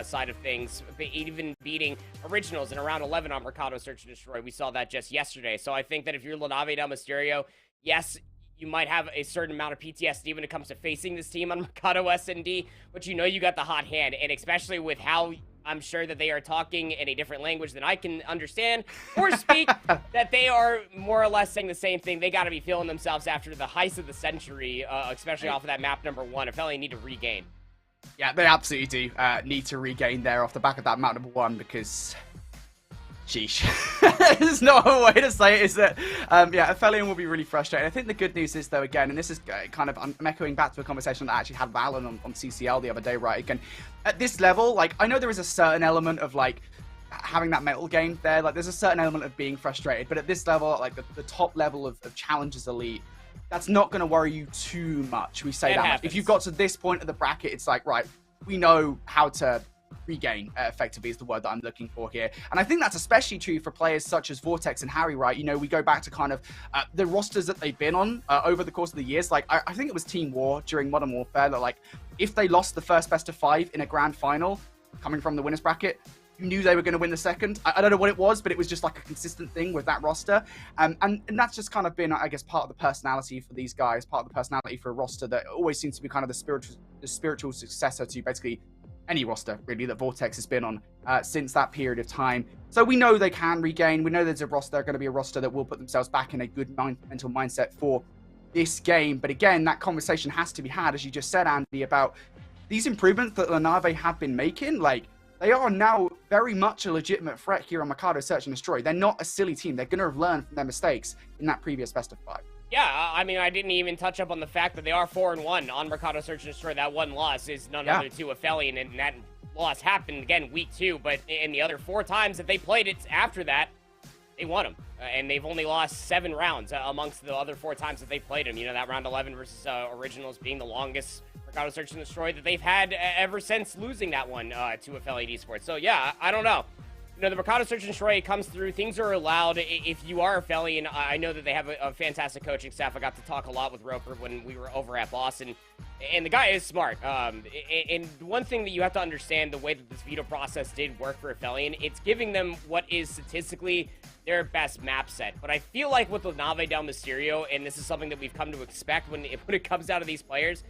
side of things, even beating Originals in around 11 on Mercado Search and Destroy. We saw that just yesterday. So I think that if you're LaNave Del Mysterio, yes, you might have a certain amount of PTSD when it comes to facing this team on Mercado S&D, but you know you got the hot hand, and especially with how I'm sure that they are talking in a different language than I can understand or speak, that they are more or less saying the same thing. They got to be feeling themselves after the heist of the century, especially off of that map number 1. If they need to regain. Yeah, they absolutely do need to regain there off the back of that map number 1 because... sheesh. There's no other way to say it, is that, yeah, Aphelion will be really frustrated. I think the good news is, though, again, and this is kind of, I'm echoing back to a conversation that I actually had with Alan on CCL the other day, right? Again, at this level, like, I know there is a certain element of, like, having that metal game there. Like, there's a certain element of being frustrated. But at this level, like, the top level of Challengers Elite, that's not going to worry you too much. We say that much. If you've got to this point of the bracket, it's like, right, we know how to regain, effectively, is the word that I'm looking for here. And I think that's especially true for players such as Vortex and Harry, right? You know, we go back to kind of the rosters that they've been on over the course of the years. Like, I think it was Team War during Modern Warfare that, like, if they lost the first best of 5 in a grand final, coming from the winners bracket, you knew they were going to win the second. I don't know what it was, but it was just like a consistent thing with that roster. And that's just kind of been, I guess, part of the personality for these guys, part of the personality for a roster that always seems to be kind of the spiritual successor to basically any roster, really, that Vortex has been on since that period of time. So we know they can regain. We know there's a roster, they're going to be a roster that will put themselves back in a good mental mindset for this game. But again, that conversation has to be had, as you just said, Andy, about these improvements that LaNave have been making. Like, they are now very much a legitimate threat here on Mikado Search and Destroy. They're not a silly team. They're going to have learned from their mistakes in that previous best of 5. Yeah, I mean, I didn't even touch up on the fact that they are 4-1 on Mercado Search and Destroy. That one loss is none other to Aphelion, and that loss happened again week 2. But in the other 4 times that they played it after that, they won them, and they've only lost 7 rounds amongst the other 4 times that they played them. You know, that round 11 versus Originals being the longest Mercado Search and Destroy that they've had ever since losing that one to Affiliate Esports. So yeah, I don't know. You know, the Mercado Search and Destroy comes through. Things are allowed. If you are a Affiliate, I know that they have a fantastic coaching staff. I got to talk a lot with Roper when we were over at Boston, and the guy is smart. And one thing that you have to understand, the way that this veto process did work for Affiliate, it's giving them what is statistically their best map set. But I feel like with the Nave Del Mysterio, and this is something that we've come to expect when it comes out of these players,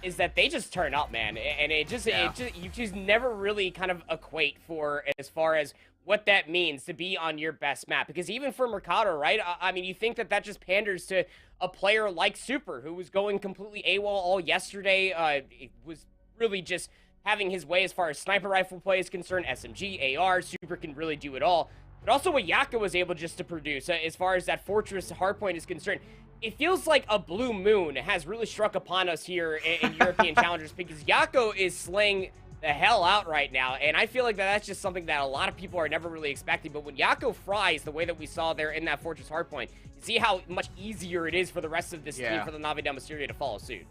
is that they just turn up, man. And you just never really kind of equate for as far as what that means to be on your best map. Because even for Mercado, right? I mean, you think that just panders to a player like Super, who was going completely AWOL all yesterday. It was really just having his way as far as sniper rifle play is concerned, SMG, AR, Super can really do it all. But also what Yaka was able just to produce as far as that Fortress hardpoint is concerned. It feels like a blue moon has really struck upon us here in European Challengers, because Yako is slaying the hell out right now, and I feel like that's just something that a lot of people are never really expecting. But when Yako fries the way that we saw there in that Fortress hardpoint, you see how much easier it is for the rest of this team, for the Nave Del Mysterio, to follow suit.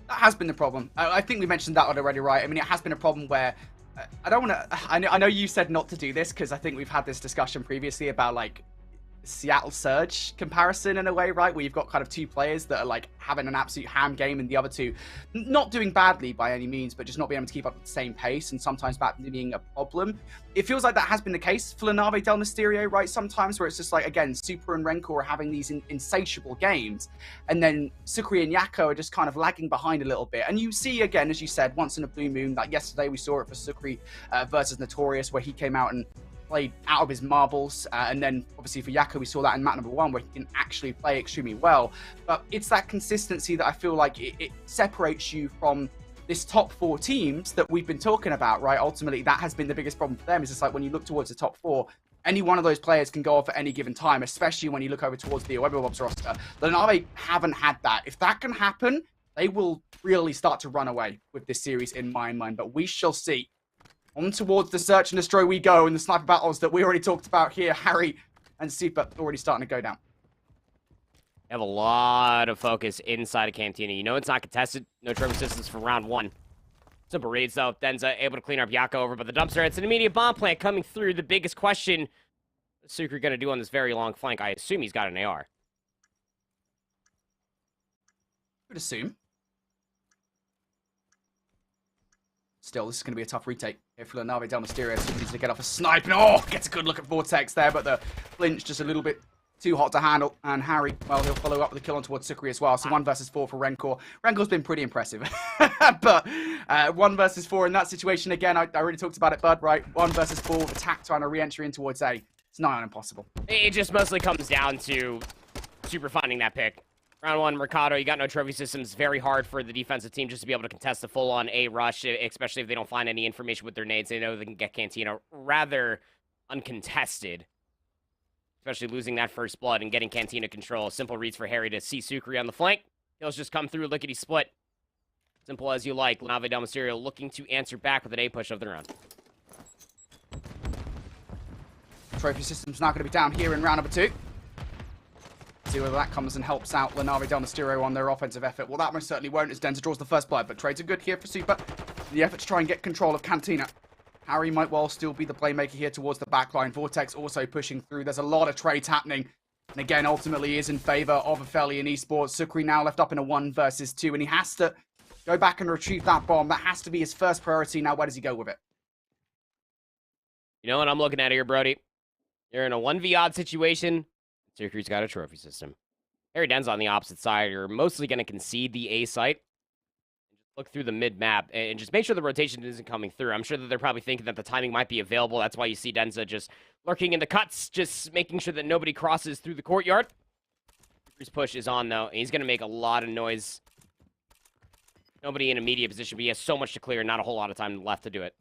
That has been the problem. I think we mentioned that already, right? I mean, it has been a problem where I don't want to. I know you said not to do this, because I think we've had this discussion previously about like Seattle Surge comparison in a way, right? Where you've got kind of two players that are like having an absolute ham game, and the other two not doing badly by any means, but just not being able to keep up at the same pace, and sometimes that being a problem. It feels like that has been the case for Nave Del Mysterio, right? Sometimes where it's just like, again, Super and Rencor are having these insatiable games, and then Sucre and Yako are just kind of lagging behind a little bit. And you see, again, as you said, once in a blue moon, like yesterday we saw it for Sucre versus Notorious, where he came out and played out of his marbles, and then obviously for Yako we saw that in map number 1 where he can actually play extremely well. But it's that consistency that I feel like it separates you from this top 4 teams that we've been talking about, right? Ultimately that has been the biggest problem for them. Is just like when you look towards the top 4, any one of those players can go off at any given time, especially when you look over towards the Webber roster. The Nave haven't had that. If that can happen, they will really start to run away with this series in my mind, but we shall see. On towards the Search and Destroy we go, and the sniper battles that we already talked about here. Harry and Super already starting to go down. They have a lot of focus inside of Cantina. You know it's not contested. No trophy systems for round 1. Simple reads, though. Denza able to clean up Yako over, but the dumpster, it's an immediate bomb plant coming through. The biggest question, what's Sucre going to do on this very long flank? I assume he's got an AR. I would assume. Still, this is going to be a tough retake here for Nave Del Mysterio. So he needs to get off a snipe. And oh, gets a good look at Vortex there, but the flinch just a little bit too hot to handle. And Harry, well, he'll follow up with a kill on towards Sucre as well. So 1 versus 4 for Rencor. Rencor's been pretty impressive. But 1 versus 4 in that situation, again, I already talked about it, Bud, right? 1 versus 4 with attack trying to re-entry in towards A. It's nigh on impossible. It just mostly comes down to Super finding that pick. Round 1, Mercado, you got no trophy systems. Very hard for the defensive team just to be able to contest the full-on A rush, especially if they don't find any information with their nades. They know they can get Cantina rather uncontested, especially losing that first blood and getting Cantina control. Simple reads for Harry to see Sucre on the flank. He'll just come through, lickety-split. Simple as you like. Nave Del Mysterio looking to answer back with an A push of the round. Trophy system's not going to be down here in round number 2. See whether that comes and helps out Nave Del Mysterio on their offensive effort. Well, that most certainly won't, as Denza draws the first blood, but trades are good here for Super. The effort to try and get control of Cantina. Harry might well still be the playmaker here towards the backline. Vortex also pushing through. There's a lot of trades happening. And again, ultimately is in favor of Aphelion Esports. Sucre now left up in a 1 versus 2, and he has to go back and retrieve that bomb. That has to be his first priority. Now, where does he go with it? You know what I'm looking at here, Brody? You're in a 1v odd situation. Sucre's got a trophy system. Harry Den's on the opposite side. You're mostly going to concede the A site. Look through the mid-map and just make sure the rotation isn't coming through. I'm sure that they're probably thinking that the timing might be available. That's why you see Denza just lurking in the cuts, just making sure that nobody crosses through the courtyard. His push is on, though, and he's going to make a lot of noise. Nobody in immediate position, but he has so much to clear, not a whole lot of time left to do it.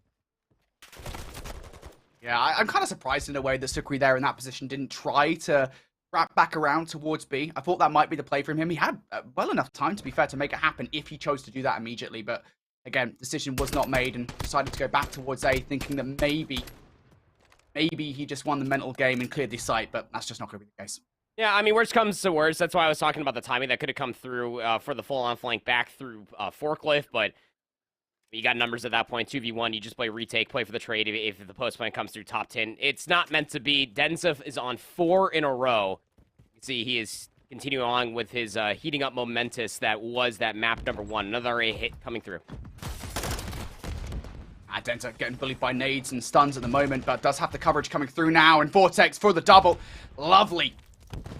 Yeah, I'm kind of surprised in a way that Sucre there in that position didn't try to wrap back around towards B. I thought that might be the play from him. He had well enough time, to be fair, to make it happen if he chose to do that immediately. But again, decision was not made and decided to go back towards A, thinking that maybe he just won the mental game and cleared the site. But that's just not going to be the case. Yeah, I mean, worst comes to worst. That's why I was talking about the timing that could have come through for the full-on flank back through Forklift, but you got numbers at that point. 2v1, you just play retake, play for the trade if the post plan comes through top 10. It's not meant to be. Denza is on 4 in a row. You can see he is continuing on with his heating up momentous that was that map number 1. Another A hit coming through. Denza getting bullied by nades and stuns at the moment, but does have the coverage coming through now, and Vortex for the double. Lovely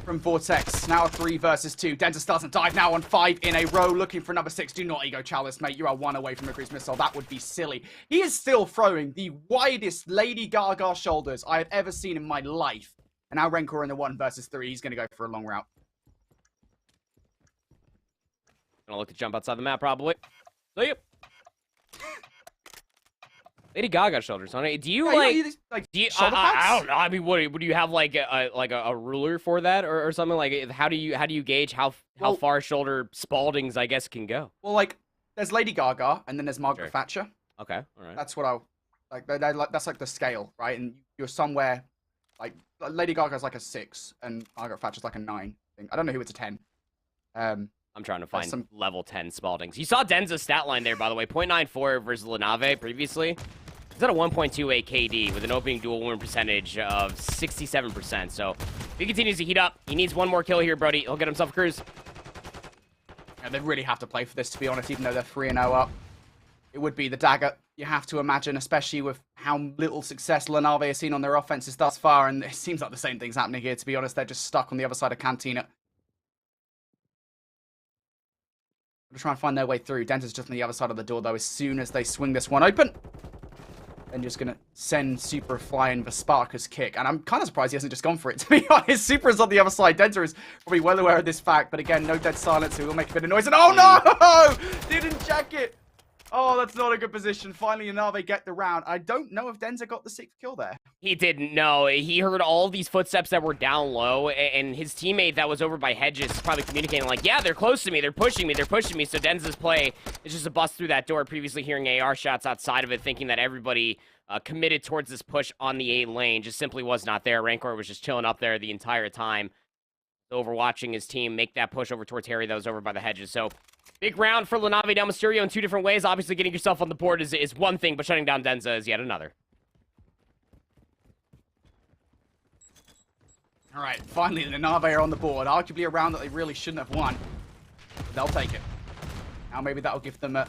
from Vortex. Now 3 versus 2. Denza doesn't dive now on 5 in a row, looking for number 6. Do not ego Chalice, mate. You are 1 away from a cruise missile. That would be silly. He is still throwing the widest Lady Gaga shoulders I have ever seen in my life. And now Rencor in the 1 versus 3. He's going to go for a long route. Gonna look to jump outside the map, probably. See you. Lady Gaga shoulders, huh? Do you do you, I don't know. I mean, what do you have like a ruler for that or something? Like how do you gauge how far shoulder Spaldings I guess can go? Well, like there's Lady Gaga and then there's Margaret Thatcher. Okay, all right. That's what I like. That's like the scale, right? And you're somewhere like Lady Gaga's like a 6 and Margaret Thatcher's like a 9. I don't know who it's a 10. I'm trying to find some level 10 Spaldings. You saw Denza's stat line there, by the way. 0.94 versus LaNave previously. He's at a 1.28 KD with an opening dual win percentage of 67%. So if he continues to heat up, he needs 1 more kill here, Brody. He'll get himself a cruise. Yeah, they really have to play for this, to be honest, even though they're 3-0 up. It would be the dagger, you have to imagine, especially with how little success LaNave has seen on their offenses thus far. And it seems like the same thing's happening here, to be honest. They're just stuck on the other side of Cantina. They're trying to find their way through. Denza's just on the other side of the door, though, as soon as they swing this one open. And just going to send Super flying the Sparker's kick. And I'm kind of surprised he hasn't just gone for it, to be honest. Super is on the other side. Denza is probably well aware of this fact. But again, no dead silence, so he will make a bit of noise. And oh no! Didn't check it. Oh, that's not a good position. Finally, now they get the round. I don't know if Denza got the 6th kill there. He didn't know. He heard all these footsteps that were down low, and his teammate that was over by Hedges is probably communicating like, yeah, they're close to me, they're pushing me. So Denza's play is just a bust through that door, previously hearing AR shots outside of it, thinking that everybody committed towards this push on the A lane just simply was not there. Rancor was just chilling up there the entire time, overwatching his team make that push over towards Harry that was over by the Hedges. So big round for LaNave Del Mysterio in 2 different ways. Obviously, getting yourself on the board is one thing, but shutting down Denza is yet another. All right, finally, LaNave are on the board. Arguably a round that they really shouldn't have won. But they'll take it. Now maybe that'll give them a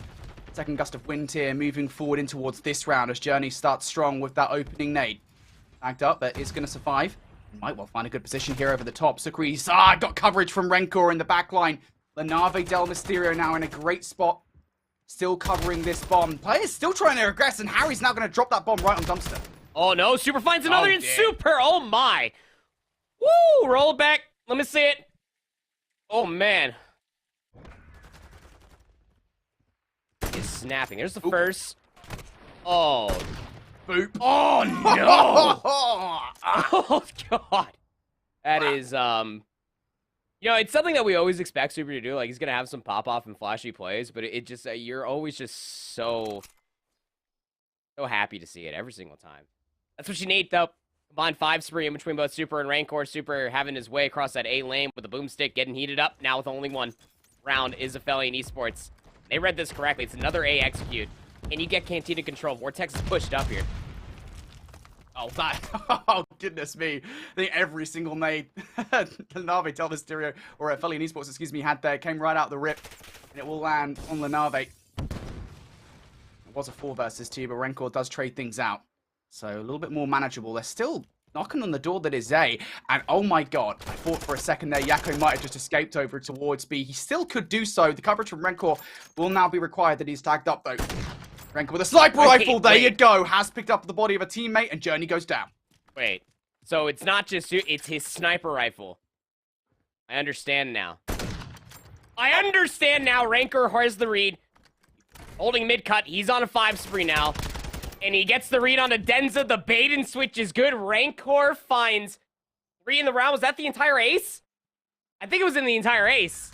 second gust of wind here, moving forward in towards this round as Journey starts strong with that opening nade. Backed up, but is going to survive. Might well find a good position here over the top. Sukrees, got coverage from Rencor in the back line. LaNave Del Mysterio now in a great spot. Still covering this bomb. Players still trying to regress, and Harry's now going to drop that bomb right on Dumpster. Oh no, Super finds another in Super. Oh my. Woo, roll it back. Let me see it. Oh man. He's snapping. There's the first. Oh. Boop. Oh no. Oh god. That is you know, it's something that we always expect Super to do. Like, he's going to have some pop-off and flashy plays, but it just, you're always just so happy to see it every single time. That's what you need, though. Combined 5 spree in between both Super and Rancor. Super having his way across that A lane with the boomstick, getting heated up. Now with only 1 round is Aphelion Esports. They read this correctly. It's another A execute. And you get Cantina control. Vortex is pushed up here. Oh, that. Oh, goodness me. I think every single nade LaNave Del Mysterio, or Aphelion Esports, excuse me, had there came right out the rip. And it will land on LaNave. It was a 4 versus 2, but Rencor does trade things out. So a little bit more manageable. They're still knocking on the door that is A. And oh my god, I thought for a second there Yakko might have just escaped over towards B. He still could do so. The coverage from Rencor will now be required that he's tagged up though. Rencor with a sniper rifle, there you go. Has picked up the body of a teammate and Journey goes down. Wait, so it's not just, it's his sniper rifle. I understand now. Rancor has the read. Holding mid-cut, he's on a 5 spree now. And he gets the read onto Denza. The bait and switch is good. Rancor finds 3 in the round. Was that the entire ace? I think it was in the entire ace.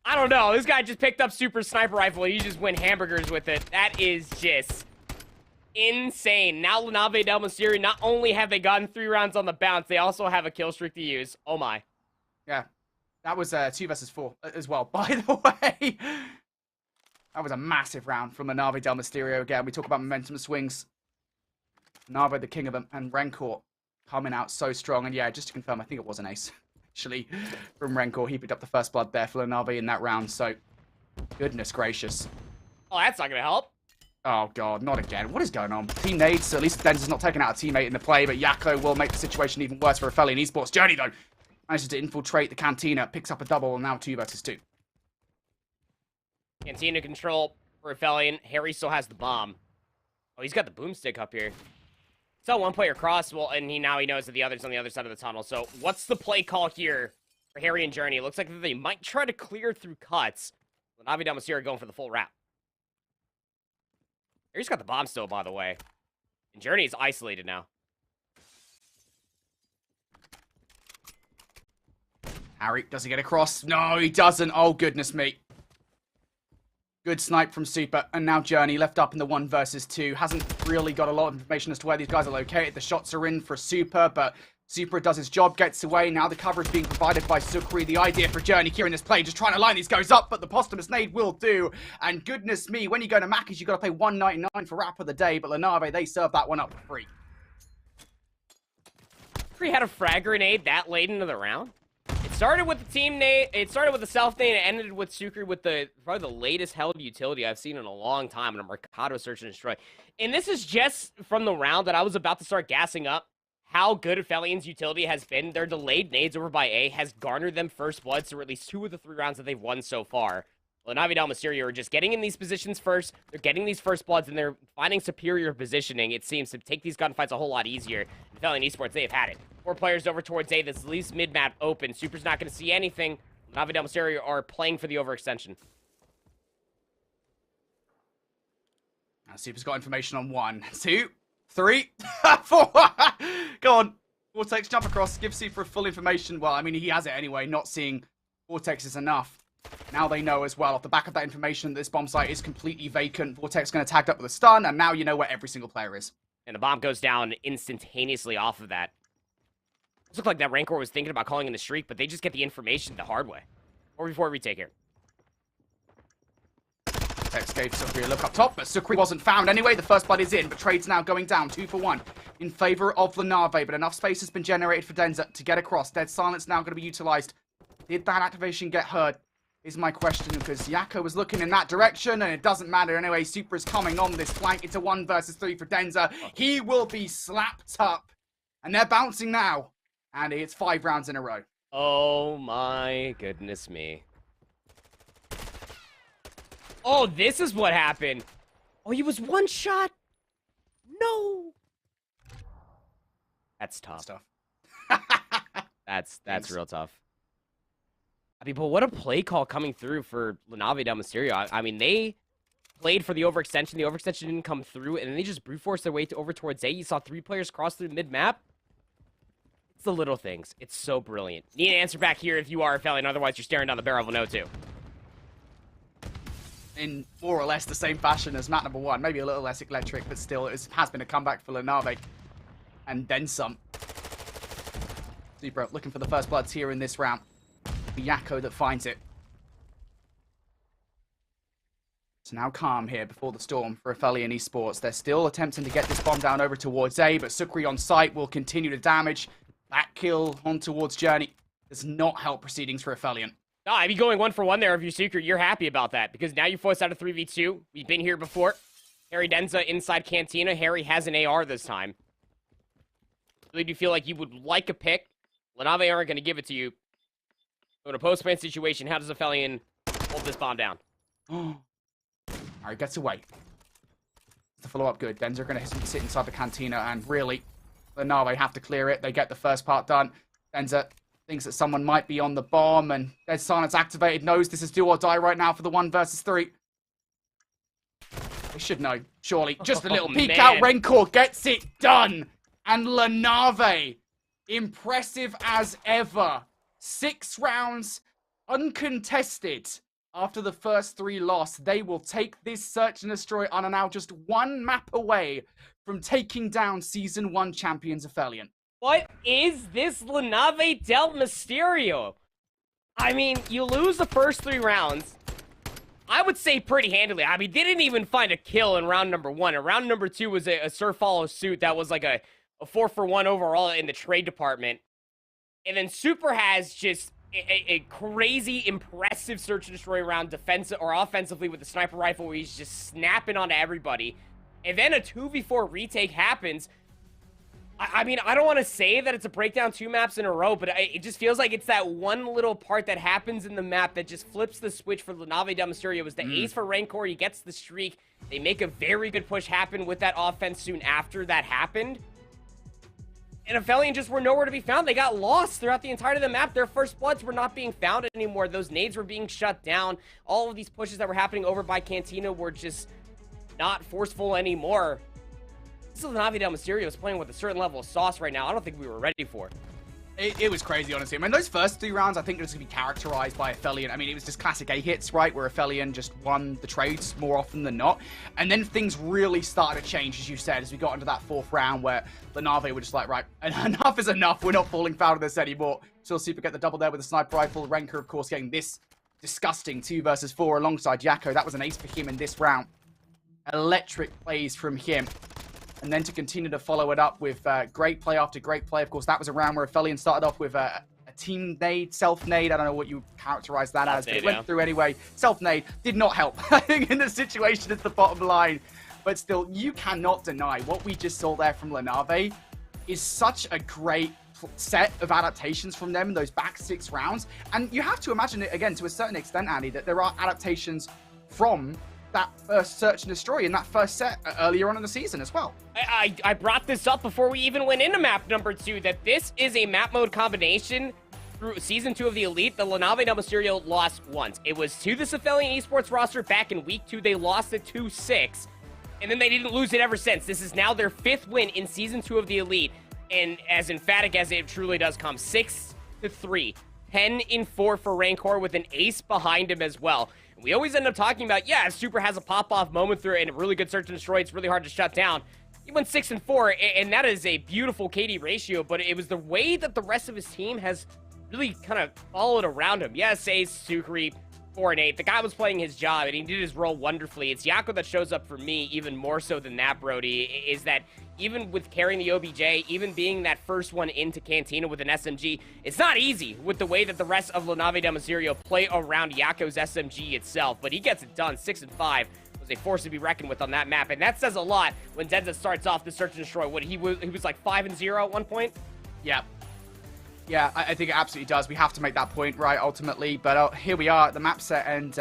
I don't know. This guy just picked up Super Sniper Rifle. You just win hamburgers with it. That is just insane. Now LaNave Del Mysterio, not only have they gotten 3 rounds on the bounce, they also have a kill streak to use. Oh my. Yeah. That was 2 versus 4 as well, by the way. That was a massive round from LaNave Del Mysterio again. We talk about momentum swings. Nave, the king of them, and Rencor coming out so strong. And yeah, just to confirm, I think it was an ace, actually, from Rencor. He picked up the first blood there for LaNave in that round, so goodness gracious. Oh, that's not going to help. Oh, God, not again. What is going on? Team nades, at least Denza's not taking out a teammate in the play, but Yakko will make the situation even worse for Aphelion Esports. Journey, though, manages to infiltrate the Cantina, picks up a double, and now 2 versus 2. Cantina control for Aphelion. Harry still has the bomb. Oh, he's got the boomstick up here. Saw one player cross, well, and now he knows that the other's on the other side of the tunnel. So what's the play call here for Harry and Journey? It looks like they might try to clear through cuts. LaNave Del Mysterio going for the full route. Harry's got the bomb still, by the way. And Journey is isolated now. Harry, does he get across? No, he doesn't. Oh, goodness me. Good snipe from Super, and now Journey left up in the 1 versus 2. Hasn't really got a lot of information as to where these guys are located. The shots are in for Super, but Super does his job, gets away. Now the cover is being provided by Sukri. The idea for Journey here in this play, just trying to line these guys up, but the posthumous nade will do. And goodness me, when you go to Mackies, you've got to pay $1.99 for wrap of the day, but LaNave, they serve that one up for free. Sukri had a frag grenade that late into the round. It started with the team nade, it started with the self nade, and it ended with Sukri with probably the latest held utility I've seen in a long time in a Mercado Search and Destroy. And this is just from the round that I was about to start gassing up how good Aphelion's utility has been. Their delayed nades over by A has garnered them first blood, so at least 2 of the 3 rounds that they've won so far. LaNave Del Mysterio are just getting in these positions first, they're getting these first bloods, and they're finding superior positioning, it seems, to take these gunfights a whole lot easier. Aphelion Esports, they have had it. 4 players over towards A, this leaves mid-map open. Super's not going to see anything. LaNave Del Mysterio are playing for the overextension. Now Super's got information on 1, 2, 3, 4. Go on. Vortex, jump across, give Super full information. Well, I mean, he has it anyway. Not seeing Vortex is enough. Now they know as well, off the back of that information, that this bomb site is completely vacant. Vortex going to tag up with a stun, and now you know where every single player is. And the bomb goes down instantaneously off of that. It looked like that Rancor was thinking about calling in the streak, but they just get the information the hard way. Or before retake here. Vortex gave Sukri a look up top, but Sukri wasn't found anyway. The first blood is in, but trade's now going down 2 for 1 in favor of LaNave, but enough space has been generated for Denza to get across. Dead Silence now going to be utilized. Did that activation get heard? Is my question, because Yakko was looking in that direction, and it doesn't matter anyway. Super is coming on this flank. It's a 1 versus 3 for Denza. He will be slapped up, and they're bouncing now, and it's 5 rounds in a row. Oh my goodness me. Oh, this is what happened. Oh, he was 1 shot. No. That's tough. That's real tough. I mean, but what a play call coming through for LaNave Del Mysterio. I mean, they played for the overextension. The overextension didn't come through, and then they just brute forced their way over towards A. You saw 3 players cross through mid-map. It's the little things. It's so brilliant. Need an answer back here if you are Aphelion, otherwise you're staring down the barrel of an O2. In more or less the same fashion as map number 1. Maybe a little less electric, but still, it has been a comeback for LaNave. And then some. Super looking for the first bloods here in this round. Yakko that finds it. It's now calm here before the storm for Aphelion Esports. They're still attempting to get this bomb down over towards A, but Sukri on site will continue to damage. That kill on towards Journey does not help proceedings for Aphelion. No, I'd be going 1 for 1 there if you're Secret. You're happy about that, because now you force out a 3v2. We've been here before. Harry Denza inside Cantina. Harry has an AR this time. Really do you feel like you would like a pick? LaNave aren't going to give it to you. So in a post-plan situation, how does Aphelion hold this bomb down? Harry gets away. The follow-up good. Denza are going to sit inside the Cantina, and really, LaNave have to clear it. They get the first part done. Denza thinks that someone might be on the bomb, and Dead Silence activated, knows this is do or die right now for the 1 versus 3. They should know, surely. Just a little peek out. Rencor gets it done. And LaNave, impressive as ever. 6 rounds, uncontested, after the first 3 loss, they will take this search and destroy and are now just 1 map away from taking down Season 1 champions Aphelion. What is this La Nave del Mysterio? I mean, you lose the first 3 rounds, I would say pretty handily. I mean, they didn't even find a kill in round number 1. And round number 2 was a Sir Follow Suit that was like a 4-for-1 overall in the trade department. And then Super has just a crazy, impressive search and destroy round defensive or offensively with the sniper rifle where he's just snapping onto everybody. And then a 2v4 retake happens. I mean, I don't want to say that it's a breakdown 2 maps in a row, but it just feels like it's that one little part that happens in the map that just flips the switch for La Nave del Mysterio. It was the ace for Rancor. He gets the streak. They make a very good push happen with that offense soon after that happened. And Aphelion just were nowhere to be found. They got lost throughout the entirety of the map. Their first bloods were not being found anymore. Those nades were being shut down. All of these pushes that were happening over by Cantina were just not forceful anymore. This La Nave del Mysterio is playing with a certain level of sauce right now. I don't think we were ready for. It was crazy, honestly. I mean, those first 3 rounds, I think, are just going to be characterized by Aphelion. I mean, it was just classic A-hits, right, where Aphelion just won the trades more often than not. And then things really started to change, as you said, as we got into that 4th round where La Nave were just like, right, enough is enough. We're not falling foul of this anymore. Still Super get the double there with the sniper rifle. Rancor, of course, getting this disgusting 2 versus 4 alongside Jaco. That was an ace for him in this round. Electric plays from him. And then to continue to follow it up with great play after great play. Of course, that was a round where Aphelion started off with a team nade, self-nade. I don't know what you characterize that as, but it went through anyway. Self-nade did not help, I think, in the situation is the bottom line. But still, you cannot deny what we just saw there from La Nave is such a great set of adaptations from them in those back 6 rounds. And you have to imagine it, again, to a certain extent, Andy, that there are adaptations from that first search and destroy in that first set earlier on in the season as well. I brought this up before we even went into map number 2, that this is a map mode combination through Season 2 of the Elite. The La Nave del Mysterio lost once. It was to this Aphelion Esports roster back in week 2. They lost it 2-6, and then they didn't lose it ever since. This is now their 5th win in Season 2 of the Elite, and as emphatic as it truly does come, 6-3. 10-4 for Rancor with an ace behind him as well. We always end up talking about, yeah, if Super has a pop-off moment through it and a really good search and destroy, it's really hard to shut down. He went 6-4, and that is a beautiful KD ratio, but it was the way that the rest of his team has really kind of followed around him. Yes, Ace, Sucre, 4-8. The guy was playing his job, and he did his role wonderfully. It's Jaco that shows up for me even more so than that, Brody, is that even with carrying the OBJ, even being that first one into Cantina with an SMG, it's not easy with the way that the rest of La Nave del Mysterio play around Jaco's SMG itself, but he gets it done. 6-5 was a force to be reckoned with on that map, and that says a lot when Denza starts off the search and destroy. What, he was like 5-0 at one point? Yeah. Yeah, I think it absolutely does. We have to make that point, right, ultimately, but here we are at the map set, and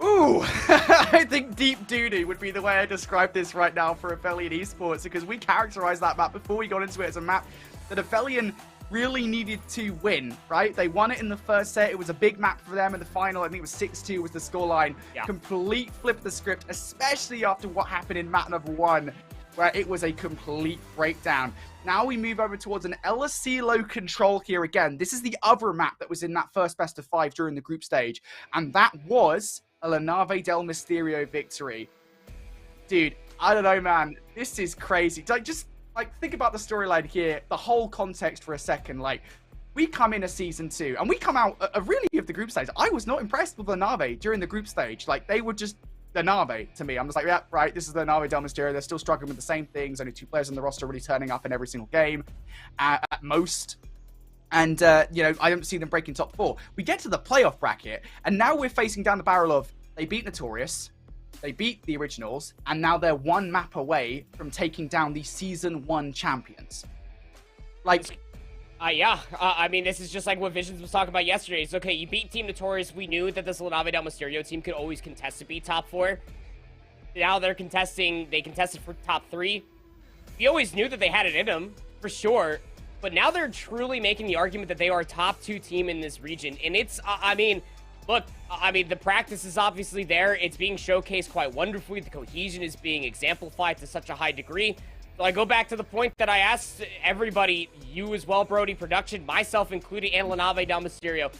ooh, I think deep doo-doo would be the way I describe this right now for Aphelion Esports, because we characterized that map before we got into it as a map that Aphelion really needed to win, right? They won it in the first set. It was a big map for them in the final. I think it was 6-2 was the scoreline. Yeah. Complete flip of the script, especially after what happened in map number 1, where it was a complete breakdown. Now we move over towards an LSC low control here again. This is the other map that was in that first best of 5 during the group stage, and that was a La Nave del Mysterio victory. Dude, I don't know, man. This is crazy. Just think about the storyline here, the whole context for a second. Like, we come in a Season 2, and we come out really of the group stage. I was not impressed with La Nave during the group stage. Like, they were just La Nave to me. I'm just like, yeah, right, this is La Nave del Mysterio. They're still struggling with the same things. Only 2 players on the roster really turning up in every single game at most. And, you know, I don't see them breaking top 4. We get to the playoff bracket, and now we're facing down the barrel of, they beat Notorious, they beat the Originals, and now they're 1 map away from taking down the Season 1 champions. Like, yeah. I mean, this is just like what Visions was talking about yesterday. It's okay, you beat Team Notorious. We knew that this La Nave del Mysterio team could always contest to be top 4. Now they're contesting, they contested for top 3. We always knew that they had it in them, for sure. But now they're truly making the argument that they are a top 2 team in this region. And it's, I mean, look, I mean, the practice is obviously there. It's being showcased quite wonderfully. The cohesion is being exemplified to such a high degree. So I go back to the point that I asked everybody, you as well, Brody, production, myself included, and La Nave del Mysterio.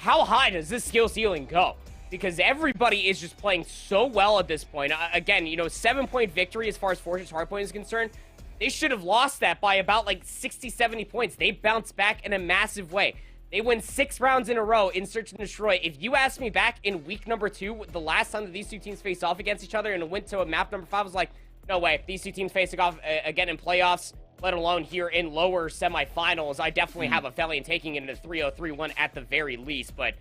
how high does this skill ceiling go? Because everybody is just playing so well at this point. Again, you know, 7-point victory as far as Fortress Hardpoint is concerned. They should have lost that by about like 60, 70 points. They bounced back in a massive way. They win 6 rounds in a row in Search and Destroy. If you asked me back in week number 2, the last time that these two teams faced off against each other and went to a map number 5, I was like, no way. These two teams facing off again in playoffs, let alone here in lower semifinals. I definitely have Aphelion taking it in a 3-0-3-1 at the very least. But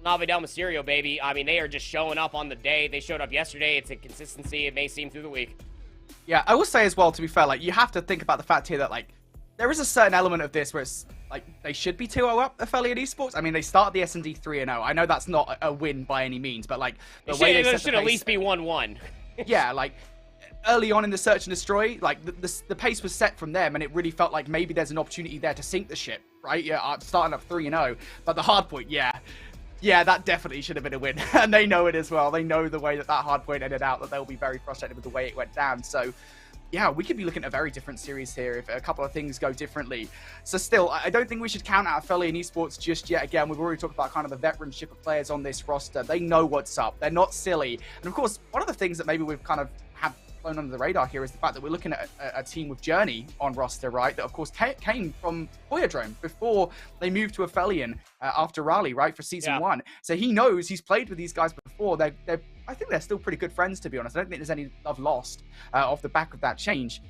Nave Del Mysterio, baby, I mean, they are just showing up on the day. They showed up yesterday. It's a consistency. It may seem through the week. Yeah, I will say as well, to be fair, like, you have to think about the fact here that, like, there is a certain element of this where it's, like, they should be 2-0 up, Aphelion Esports. I mean, they started the S&D 3-0. I know that's not a win by any means, but, like, the way they should at least be 1-1. Yeah, like, early on in the Search and Destroy, like, the pace was set from them, and it really felt like maybe there's an opportunity there to sink the ship, right? Yeah, starting up 3-0. But the hard point, yeah, that definitely should have been a win. And they know it as well. They know the way that hard point ended out, that they'll be very frustrated with the way it went down. So, yeah, we could be looking at a very different series here if a couple of things go differently. So still, I don't think we should count out Aphelion Esports just yet. Again, we've already talked about kind of the veteranship of players on this roster. They know what's up. They're not silly. And of course, one of the things that maybe we've kind of have flown under the radar here is the fact that we're looking at a team with Journey on roster, right? That, of course, came from Voyadrome before they moved to Aphelion after Raleigh, right, for Season 1. So he knows, he's played with these guys before. I think they're still pretty good friends, to be honest. I don't think there's any love lost off the back of that change.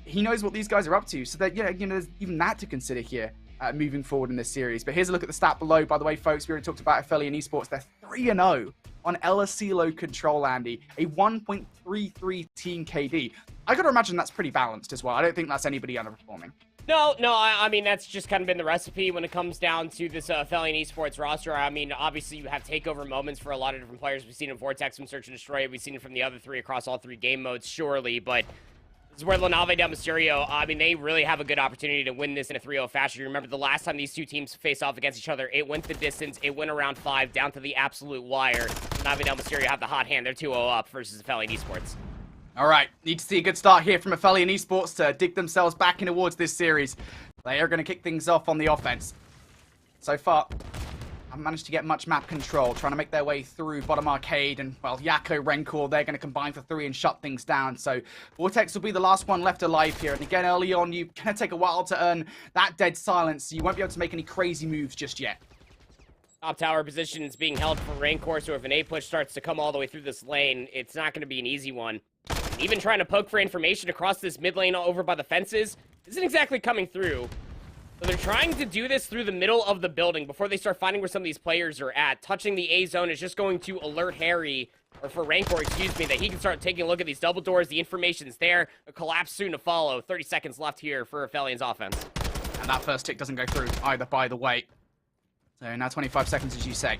He knows what these guys are up to. So that, you know, there's even that to consider here moving forward in this series. But here's a look at the stat below. By the way, folks, we already talked about Aphelion Esports. They're 3-0 on El Asilo Control, Andy. A 1.33 team KD. I got to imagine that's pretty balanced as well. I don't think that's anybody underperforming. No, I mean, that's just kind of been the recipe when it comes down to this Aphelion Esports roster. I mean, obviously, you have takeover moments for a lot of different players. We've seen it in Vortex from Search and Destroy. We've seen it from the other 3 across all 3 game modes, surely. But this is where La Nave Del Mysterio, I mean, they really have a good opportunity to win this in a 3-0 fashion. You remember the last time these two teams faced off against each other, it went the distance. It went around 5, down to the absolute wire. La Nave Del Mysterio have the hot hand. They're 2-0 up versus Aphelion Esports. All right, need to see a good start here from Aphelion Esports to dig themselves back in towards this series. They are going to kick things off on the offense. So far, haven't managed to get much map control, trying to make their way through bottom arcade, and, well, Yakko, Rencor, they're going to combine for 3 and shut things down. So Vortex will be the last one left alive here. And again, early on, you're going to take a while to earn that dead silence, so you won't be able to make any crazy moves just yet. Top tower position is being held for Rancor, so if an A-push starts to come all the way through this lane, it's not going to be an easy one. Even trying to poke for information across this mid lane over by the fences isn't exactly coming through. So they're trying to do this through the middle of the building before they start finding where some of these players are at. Touching the A zone is just going to alert Harry, or for Rancor, excuse me, that he can start taking a look at these double doors. The information's there. A collapse soon to follow. 30 seconds left here for Aphelion's offense. And that first tick doesn't go through either, by the way. So now 25 seconds, as you say.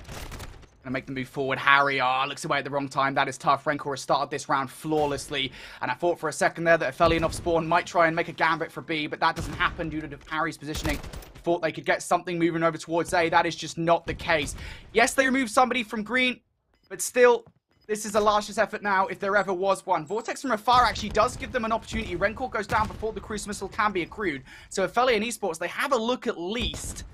Gonna make the move forward. Harry, looks away at the wrong time. That is tough. Rencor has started this round flawlessly. And I thought for a second there that Aphelion off spawn might try and make a gambit for B, but that doesn't happen due to Harry's positioning. Thought they could get something moving over towards A. That is just not the case. Yes, they removed somebody from green, but still, this is a last effort now, if there ever was one. Vortex from afar actually does give them an opportunity. Rencor goes down before the cruise missile can be accrued. So Aphelion Esports, they have a look at least.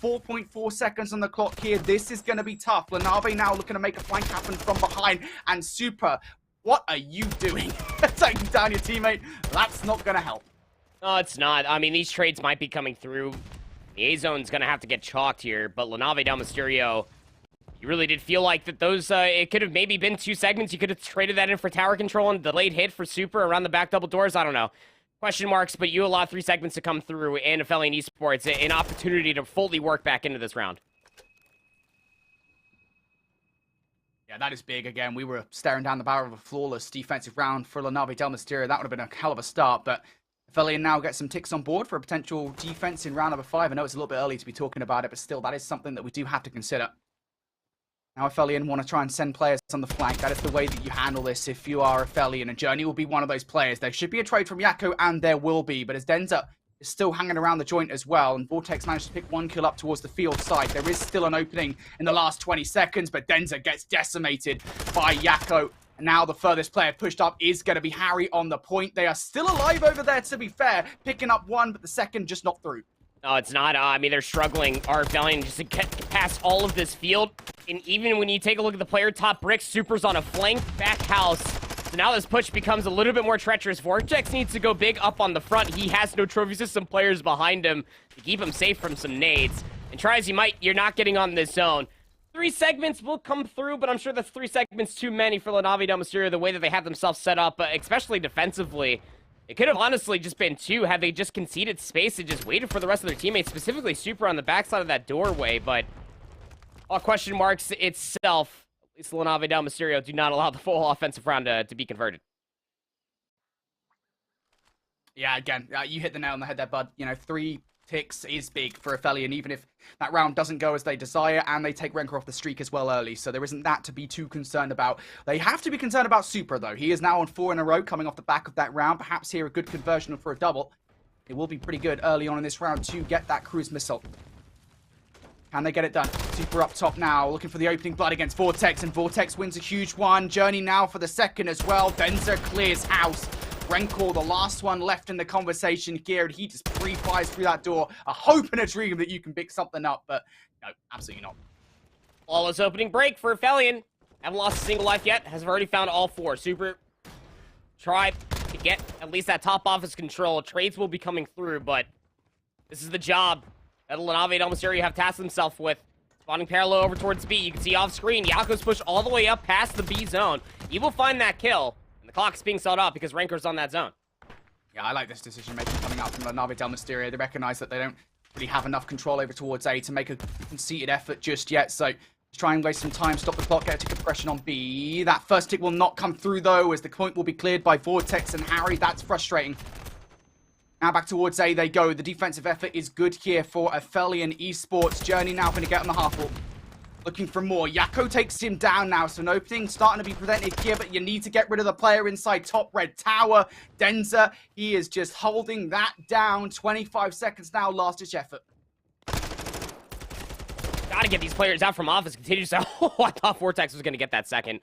4.4 seconds on the clock here. This is going to be tough. La Nave now looking to make a flank happen from behind. And Super, what are you doing? Taking down your teammate. That's not going to help. No, it's not. I mean, these trades might be coming through. The A-zone's going to have to get chalked here. But La Nave Del Mysterio, you really did feel like that those, it could have maybe been 2 segments. You could have traded that in for tower control and delayed hit for Super around the back double doors. I don't know. Question marks, but you allow 3 segments to come through in Aphelion Esports, an opportunity to fully work back into this round. Yeah, that is big. Again, we were staring down the barrel of a flawless defensive round for La Nave Del Mysterio. That would have been a hell of a start, but Aphelion now gets some ticks on board for a potential defense in round number 5. I know it's a little bit early to be talking about it, but still, that is something that we do have to consider. Now Aphelion want to try and send players on the flank. That is the way that you handle this if you are Aphelion. And Journey will be one of those players. There should be a trade from Yakko, and there will be. But as Denza is still hanging around the joint as well, and Vortex managed to pick 1 kill up towards the field side, there is still an opening in the last 20 seconds, but Denza gets decimated by Yakko. And now the furthest player pushed up is going to be Harry on the point. They are still alive over there, to be fair, picking up 1, but the second just not through. No, it's not. I mean, they're struggling, Valiant, just to get past all of this field. And even when you take a look at the player top bricks, Super's on a flank back house. So now this push becomes a little bit more treacherous. Vortex needs to go big up on the front. He has no trophy system players behind him to keep him safe from some nades. And try as you might, you're not getting on this zone. 3 segments will come through, but I'm sure that's 3 segments too many for LaNave Del Mysterio, the way that they have themselves set up, especially defensively. It could have honestly just been 2 had they just conceded space and just waited for the rest of their teammates, specifically Super on the backside of that doorway, but all question marks itself. At least LaNave Del Mysterio do not allow the full offensive round to be converted. Yeah, again, you hit the nail on the head there, bud. You know, 3 ticks is big for Aphelion, even if that round doesn't go as they desire, and they take Renkor off the streak as well early, so there isn't that to be too concerned about. They have to be concerned about Super, though. He is now on 4 in a row, coming off the back of that round. Perhaps here a good conversion for a double. It will be pretty good early on in this round to get that cruise missile. Can they get it done? Super up top now, looking for the opening blood against Vortex, and Vortex wins a huge one. Journey now for the second as well. Denza clears house. Renkor, the last one left in the conversation here, and he just free-fires through that door. A hope and a dream that you can pick something up, but no, absolutely not. Flawless opening break for Aphelion. Haven't lost a single life yet. Has already found all 4. Super try to get at least that top office control. Trades will be coming through, but this is the job that LaNave Del Mysterio have tasked themselves with. Spawning parallel over towards B. You can see off screen, Yako's pushed all the way up past the B zone. He will find that kill. The clock is being sold off because Renkor's on that zone. Yeah, I like this decision-making coming out from LaNave Del Mysterio. They recognize that they don't really have enough control over towards A to make a conceited effort just yet, so try and waste some time, stop the clock, get a tick of progression on B. That first tick will not come through, though, as the point will be cleared by Vortex and Harry. That's frustrating. Now back towards A they go. The defensive effort is good here for Aphelion Esports. Journey now going to get on the half wall. Looking for more. Yako takes him down now, so an opening starting to be presented here, but you need to get rid of the player inside top red tower. Denza, he is just holding that down. 25 seconds now, last-ditch effort. Gotta get these players out from office. Continues to... Oh, I thought Vortex was gonna get that second.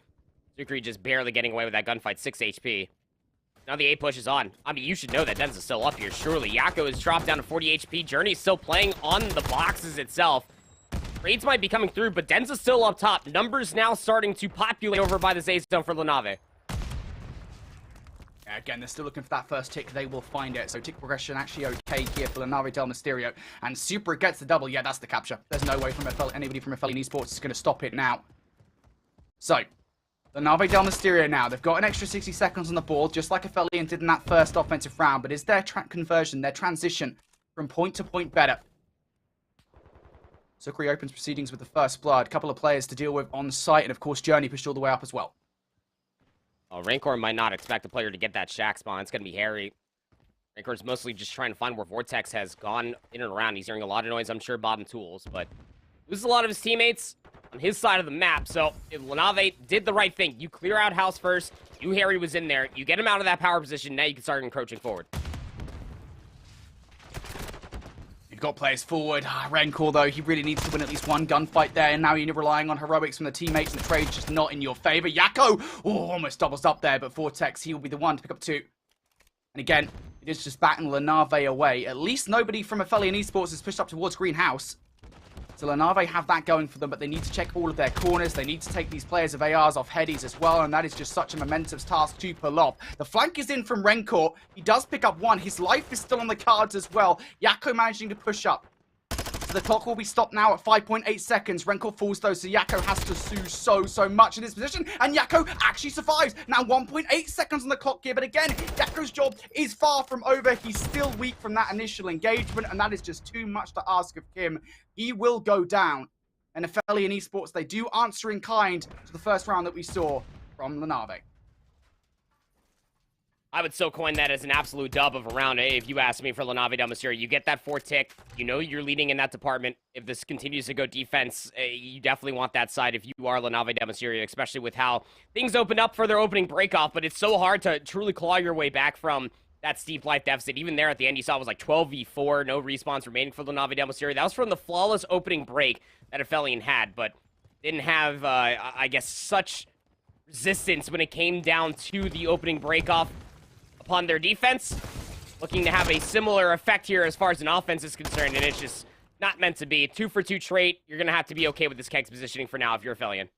Zukri just barely getting away with that gunfight. 6 HP. Now the A push is on. I mean, you should know that Denza's still up here, surely. Yako is dropped down to 40 HP. Journey's still playing on the boxes itself. Raids might be coming through, but Denza's still up top. Numbers now starting to populate over by the A zone for LaNave. Yeah, again, they're still looking for that first tick. They will find it. So tick progression actually okay here for LaNave Del Mysterio. And Super gets the double. Yeah, that's the capture. There's no way from anybody from Aphelion Esports is going to stop it now. So, LaNave Del Mysterio now. They've got an extra 60 seconds on the board, just like Aphelion did in that first offensive round. But is their conversion, their transition from point to point better? Zukri opens proceedings with the first blood. Couple of players to deal with on site, and of course Journey pushed all the way up as well. Oh, Renkor might not expect a player to get that shack spawn. It's going to be Harry. Renkor's mostly just trying to find where Vortex has gone in and around. He's hearing a lot of noise, I'm sure, bottom tools, but loses a lot of his teammates on his side of the map. So LaNave did the right thing. You clear out house first. You, Harry, was in there. You get him out of that power position. Now you can start encroaching forward. You've got players forward. Renkor, though, he really needs to win at least one gunfight there. And now you're relying on heroics from the teammates, and the trade's just not in your favor. Yako, almost doubles up there, but Vortex, he will be the one to pick up 2. And again, it is just batting LaNave away. At least nobody from Aphelion Esports has pushed up towards Greenhouse. So LaNave have that going for them, but they need to check all of their corners. They need to take these players of ARs off headies as well, and that is just such a momentous task to pull off. The flank is in from Renkor. He does pick up 1. His life is still on the cards as well. Yako managing to push up. So the clock will be stopped now at 5.8 seconds. Renkor falls though, so Yako has to sue so much in this position, and Yako actually survives. Now 1.8 seconds on the clock here, but again, Yako's job is far from over. He's still weak from that initial engagement, and that is just too much to ask of him. He will go down. And Aphelion Esports, they do answer in kind to the first round that we saw from LaNave. I would still coin that as an absolute dub of a round, if you ask me, for LaNave Del Mysterio. You get that 4 tick. You know you're leading in that department. If this continues to go defense, you definitely want that side if you are LaNave Del Mysterio, especially with how things open up for their opening breakoff. But it's so hard to truly claw your way back from that steep life deficit. Even there at the end, you saw it was like 12v4, no respawns remaining for LaNave Del Mysterio. That was from the flawless opening break that Aphelion had, but didn't have, I guess, such resistance when it came down to the opening breakoff. Upon their defense, looking to have a similar effect here as far as an offense is concerned, and it's just not meant to be. 2 for 2 trait. You're going to have to be okay with this Kegs positioning for now if you're a Fellion.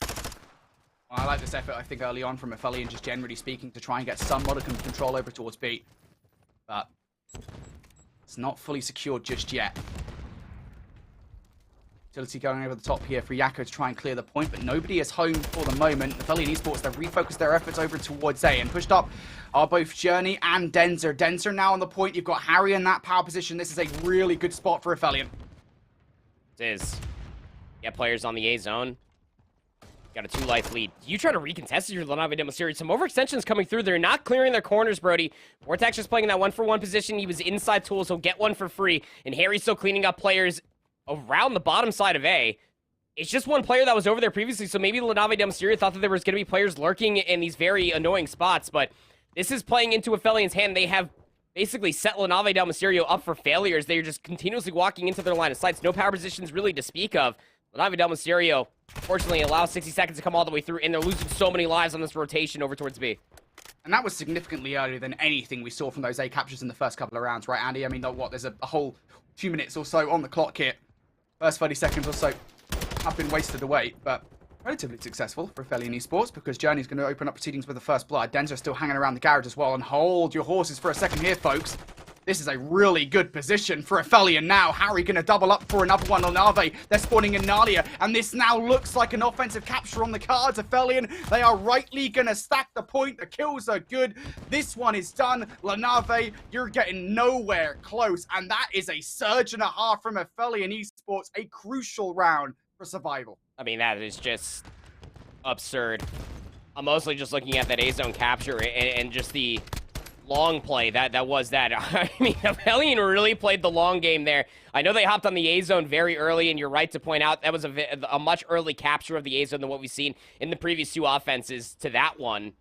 Well, I like this effort, I think, early on from Aphelion, just generally speaking, to try and get some modicum of control over towards B. But it's not fully secured just yet. Utility going over the top here for Yakko to try and clear the point, but nobody is home for the moment. Aphelion Esports, they've refocused their efforts over towards A, and pushed up are both Journey and Denzer. Denzer now on the point. You've got Harry in that power position. This is a really good spot for Aphelion. It is. Get players on the A zone. Got a 2-life lead. You try to recontest your La Nave Demo series. Some overextensions coming through. They're not clearing their corners, Brody. Vortex just playing in that 1-for-1 position. He was inside tools. He'll get one for free. And Harry's still cleaning up players around the bottom side of A. It's just one player that was over there previously, so maybe La Nave Demo series thought that there was going to be players lurking in these very annoying spots, but this is playing into Aphelion's hand. They have basically set La Nave Del Mysterio up for failures. They're just continuously walking into their line of sights. No power positions really to speak of. La Nave Del Mysterio, fortunately, allows 60 seconds to come all the way through, and they're losing so many lives on this rotation over towards B. And that was significantly earlier than anything we saw from those A captures in the first couple of rounds, right, Andy? I mean, what, there's a whole few minutes or so on the clock here. First 30 seconds or so have been wasted away, but relatively successful for Aphelion Esports because Journey's going to open up proceedings with the first blood. Denzer still hanging around the garage as well, and hold your horses for a second here, folks. This is a really good position for Aphelion now. Harry going to double up for another one on Nave. They're spawning in Nadia, and this now looks like an offensive capture on the cards. Aphelion, they are rightly going to stack the point. The kills are good. This one is done. Lanave, you're getting nowhere close, and that is a surge and a half from Aphelion Esports. A crucial round for survival. I mean, that is just absurd. I'm mostly just looking at that A-zone capture and just the long play that was that. I mean, Aphelion really played the long game there. I know they hopped on the A-zone very early, and you're right to point out that was a much early capture of the A-zone than what we've seen in the previous 2 offenses to that one.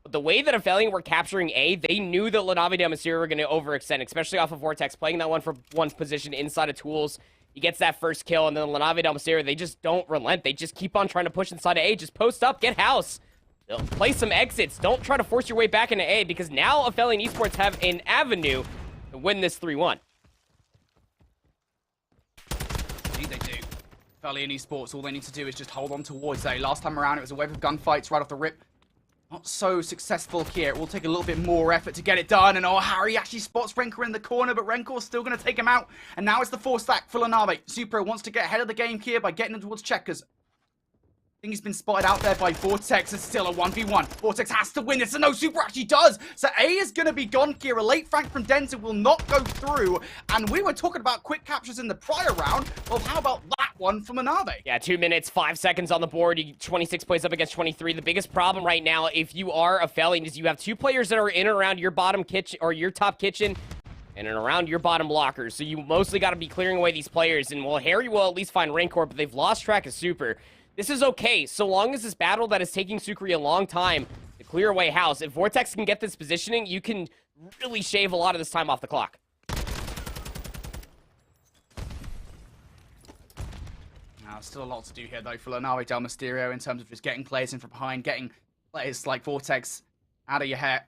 But the way that Aphelion were capturing A, they knew that La Nave Del Mysterio were going to overextend, especially off of Vortex, playing that 1-for-1 position inside of Tools. He gets that first kill, and then La Nave Del Mysterio, they just don't relent. They just keep on trying to push inside of A. Just post up, get house. They'll play some exits. Don't try to force your way back into A, because now Aphelion Esports have an avenue to win this 3-1. Indeed they do. Aphelion Esports, all they need to do is just hold on towards A. Last time around, it was a wave of gunfights right off the rip. Not so successful here. It will take a little bit more effort to get it done. And oh, Harry actually spots Renkor in the corner, but Renkor's still going to take him out. And now it's the 4-stack for Lanave. Supro wants to get ahead of the game here by getting him towards Checkers. I think he's been spotted out there by Vortex. It's still a 1v1. Vortex has to win this, and no, Super actually does. So A is going to be gone here. A late Frank from Denzer will not go through. And we were talking about quick captures in the prior round. Well, how about that one from Anave? Yeah, 2 minutes, 5 seconds on the board. 26 plays up against 23. The biggest problem right now, if you are Aphelion, is you have 2 players that are in and around your bottom kitchen, or your top kitchen, and around your bottom blockers. So you mostly got to be clearing away these players. And, well, Harry will at least find Renkor, but they've lost track of Super. This is okay, so long as this battle that is taking Sukri a long time to clear away house, if Vortex can get this positioning, you can really shave a lot of this time off the clock. Now, still a lot to do here, though, for Lanave Del Mysterio in terms of just getting players in from behind, getting players like Vortex out of your hair.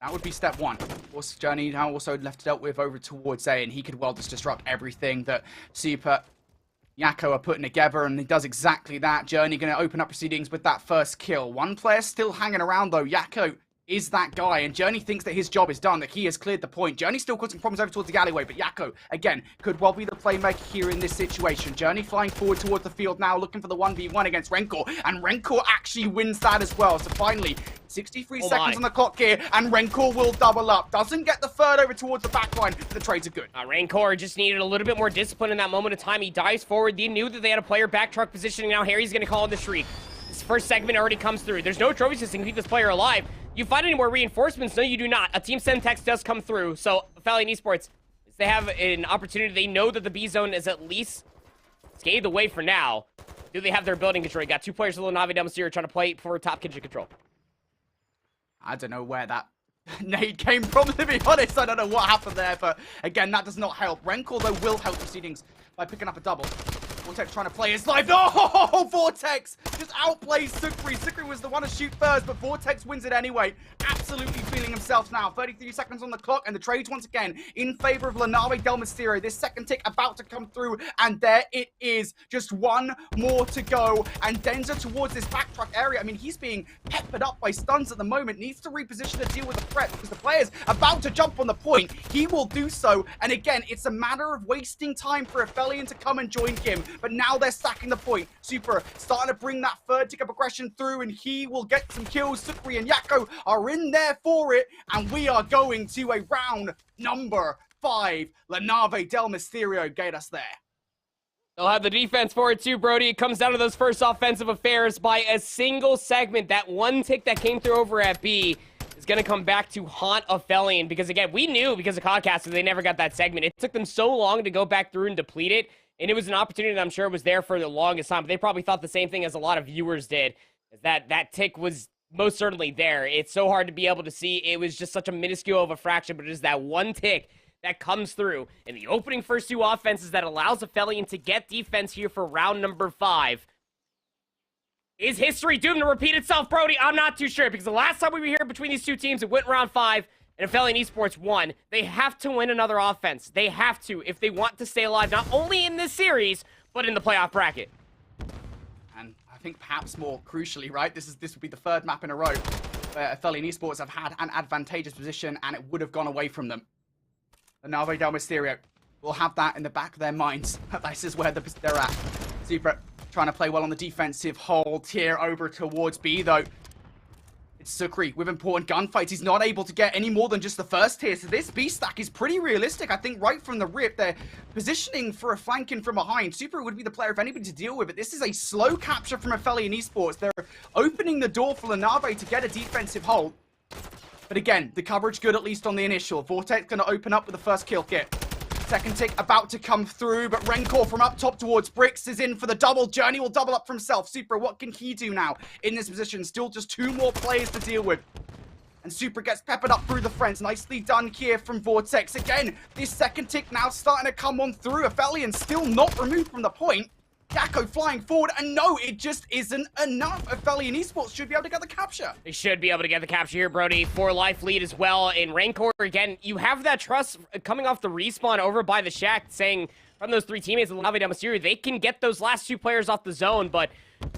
That would be step 1. Of course, Journey now also left dealt with over towards A, and he could well just disrupt everything that Super Yakko are putting together, and he does exactly that. Journey going to open up proceedings with that first kill. One player still hanging around, though. Yakko is that guy, and Journey thinks that his job is done, that he has cleared the point. Journey still causing problems over towards the alleyway, but Yakko, again, could well be the playmaker here in this situation. Journey flying forward towards the field now, looking for the 1v1 against Renkor, and Renkor actually wins that as well. So finally, 63 seconds on the clock here, and Renkor will double up. Doesn't get the third over towards the back line, but the trades are good. Renkor just needed a little bit more discipline in that moment of time. He dives forward. They knew that they had a player backtrack positioning. Now Harry's going to call in the shriek. This first segment already comes through. There's no trophy system to keep this player alive. You find any more reinforcements? No, you do not. A team send text does come through. So, Aphelion Esports, they have an opportunity. They know that the B zone is at least scathed away for now. Do they have their building control? You got 2 players with Lanave Del Mysterio trying to play for top kitchen control. I don't know where that nade came from, to be honest. I don't know what happened there, but again, that does not help. Renkor, though, will help proceedings by picking up a double. Vortex trying to play his life. Oh, Vortex just outplays Sucre. Sucre was the one to shoot first, but Vortex wins it anyway. Absolutely feeling himself now. 33 seconds on the clock, and the trades once again in favor of LaNave Del Mysterio. This second tick about to come through, and there it is. Just one more to go, and Denza towards this backtrack area. I mean, he's being peppered up by stuns at the moment. Needs to reposition to deal with the threat because the player's about to jump on the point. He will do so, and again, it's a matter of wasting time for Aphelion to come and join him. But now they're stacking the point. Super starting to bring that third tick of progression through, and he will get some kills. Sucre and Yakko are in there for it, and we are going to a round number 5. LaNave Del Mysterio get us there. They'll have the defense for it too, Brody. It comes down to those first offensive affairs by a single segment. That one tick that came through over at B is going to come back to haunt Aphelion, because again, we knew because of Codcaster they never got that segment. It took them so long to go back through and deplete it, and it was an opportunity that I'm sure was there for the longest time, but they probably thought the same thing as a lot of viewers did, is that tick was most certainly there. It's so hard to be able to see. It was just such a minuscule of a fraction, but it is that one tick that comes through in the opening first 2 offenses that allows Aphelion to get defense here for round number 5. Is history doomed to repeat itself, Brody? I'm not too sure, because the last time we were here between these two teams, it went round 5, and Aphelion Esports won. They have to win another offense. They have to if they want to stay alive, not only in this series, but in the playoff bracket. And I think perhaps more crucially, right, this would be the 3rd map in a row where Aphelion Esports have had an advantageous position, and it would have gone away from them. LaNave Del Mysterio will have that in the back of their minds. This is where they're at. Super trying to play well on the defensive hold here over towards B, though. It's Sucre with important gunfights. He's not able to get any more than just the first tier, so this B stack is pretty realistic. I think right from the rip, they're positioning for a flanking from behind. Super would be the player if anybody to deal with it. This is a slow capture from Aphelion Esports. They're opening the door for LaNave to get a defensive hold. But again, the coverage good, at least on the initial. Vortex going to open up with the first kill kit. Second tick about to come through, but Rencor from up top towards Bricks is in for the double. Journey will double up for himself. Super, what can he do now in this position? Still just 2 more players to deal with. And Super gets peppered up through the friends. Nicely done here from Vortex. Again, this second tick now starting to come on through. Aphelion still not removed from the point. Yakko flying forward, and no, it just isn't enough. Aphelion Esports should be able to get the capture. They should be able to get the capture here, Brody. 4-life lead as well. In Rancor, again, you have that trust coming off the respawn over by the shack, saying from those 3 teammates of LaNave Del Mysterio, they can get those last 2 players off the zone, but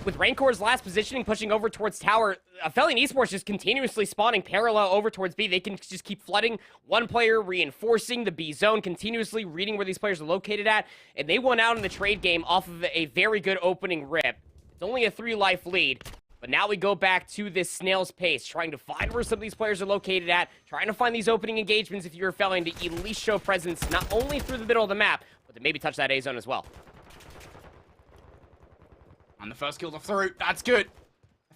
with Rancor's last positioning pushing over towards tower, Aphelion Esports just continuously spawning parallel over towards B. They can just keep flooding one player, reinforcing the B zone, continuously reading where these players are located at, and they won out in the trade game off of a very good opening rip. It's only a 3-life lead, but now we go back to this snail's pace, trying to find where some of these players are located at, trying to find these opening engagements if you're Aphelion to at least show presence not only through the middle of the map, but to maybe touch that A zone as well. And the first kills are through. That's good.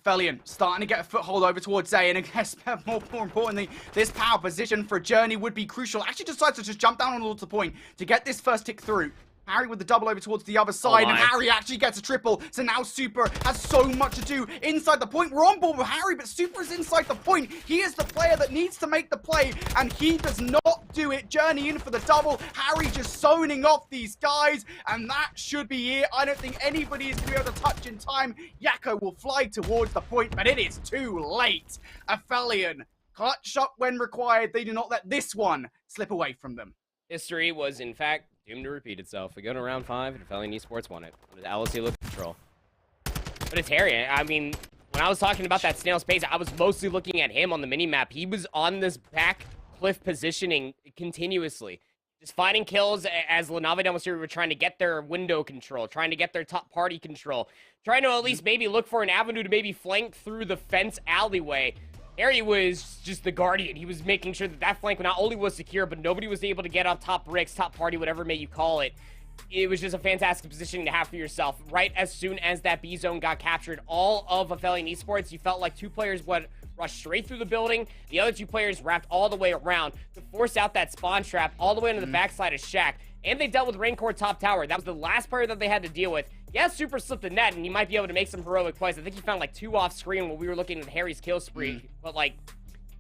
Aphelion starting to get a foothold over towards A, and I guess more importantly, this power position for Journey would be crucial. Actually decides to just jump down on the point to get this first tick through. Harry with the double over towards the other side, and Harry actually gets a triple. So now Super has so much to do inside the point. We're on board with Harry, but Super is inside the point. He is the player that needs to make the play, and he does not do it. Journey in for the double. Harry just zoning off these guys, and that should be it. I don't think anybody is going to be able to touch in time. Yakko will fly towards the point, but it is too late. Aphelion, clutch shot when required. They do not let this one slip away from them. History was, in fact, doomed to repeat itself. We go to round 5, and Aphelion Esports won it. With LSC look control. But it's Harry. I mean, when I was talking about that snail's pace, I was mostly looking at him on the minimap. He was on this back cliff positioning continuously. Just finding kills as LaNave Del Mysterio were trying to get their window control, trying to get their top party control, trying to at least maybe look for an avenue to maybe flank through the fence alleyway. Harry was just the guardian. He was making sure that that flank not only was secure, but nobody was able to get up top bricks, top party, whatever may you call it. It was just a fantastic positioning to have for yourself. Right as soon as that B zone got captured, all of Aphelion Esports, you felt like 2 players would rush straight through the building. The other 2 players wrapped all the way around to force out that spawn trap all the way into the backside of Shack. And they dealt with Rancor top tower. That was the last player that they had to deal with. Yeah, Super slipped the net, and he might be able to make some heroic plays. I think he found like 2 off screen when we were looking at Harry's kill spree. But like,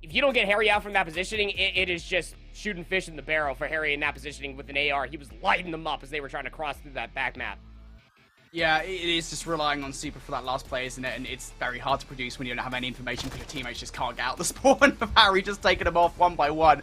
if you don't get Harry out from that positioning, it is just shooting fish in the barrel for Harry in that positioning with an AR. He was lighting them up as they were trying to cross through that back map. Yeah, it is just relying on Super for that last play, isn't it? And it's very hard to produce when you don't have any information because your teammates just can't get out the spawn of Harry just taking them off one by one.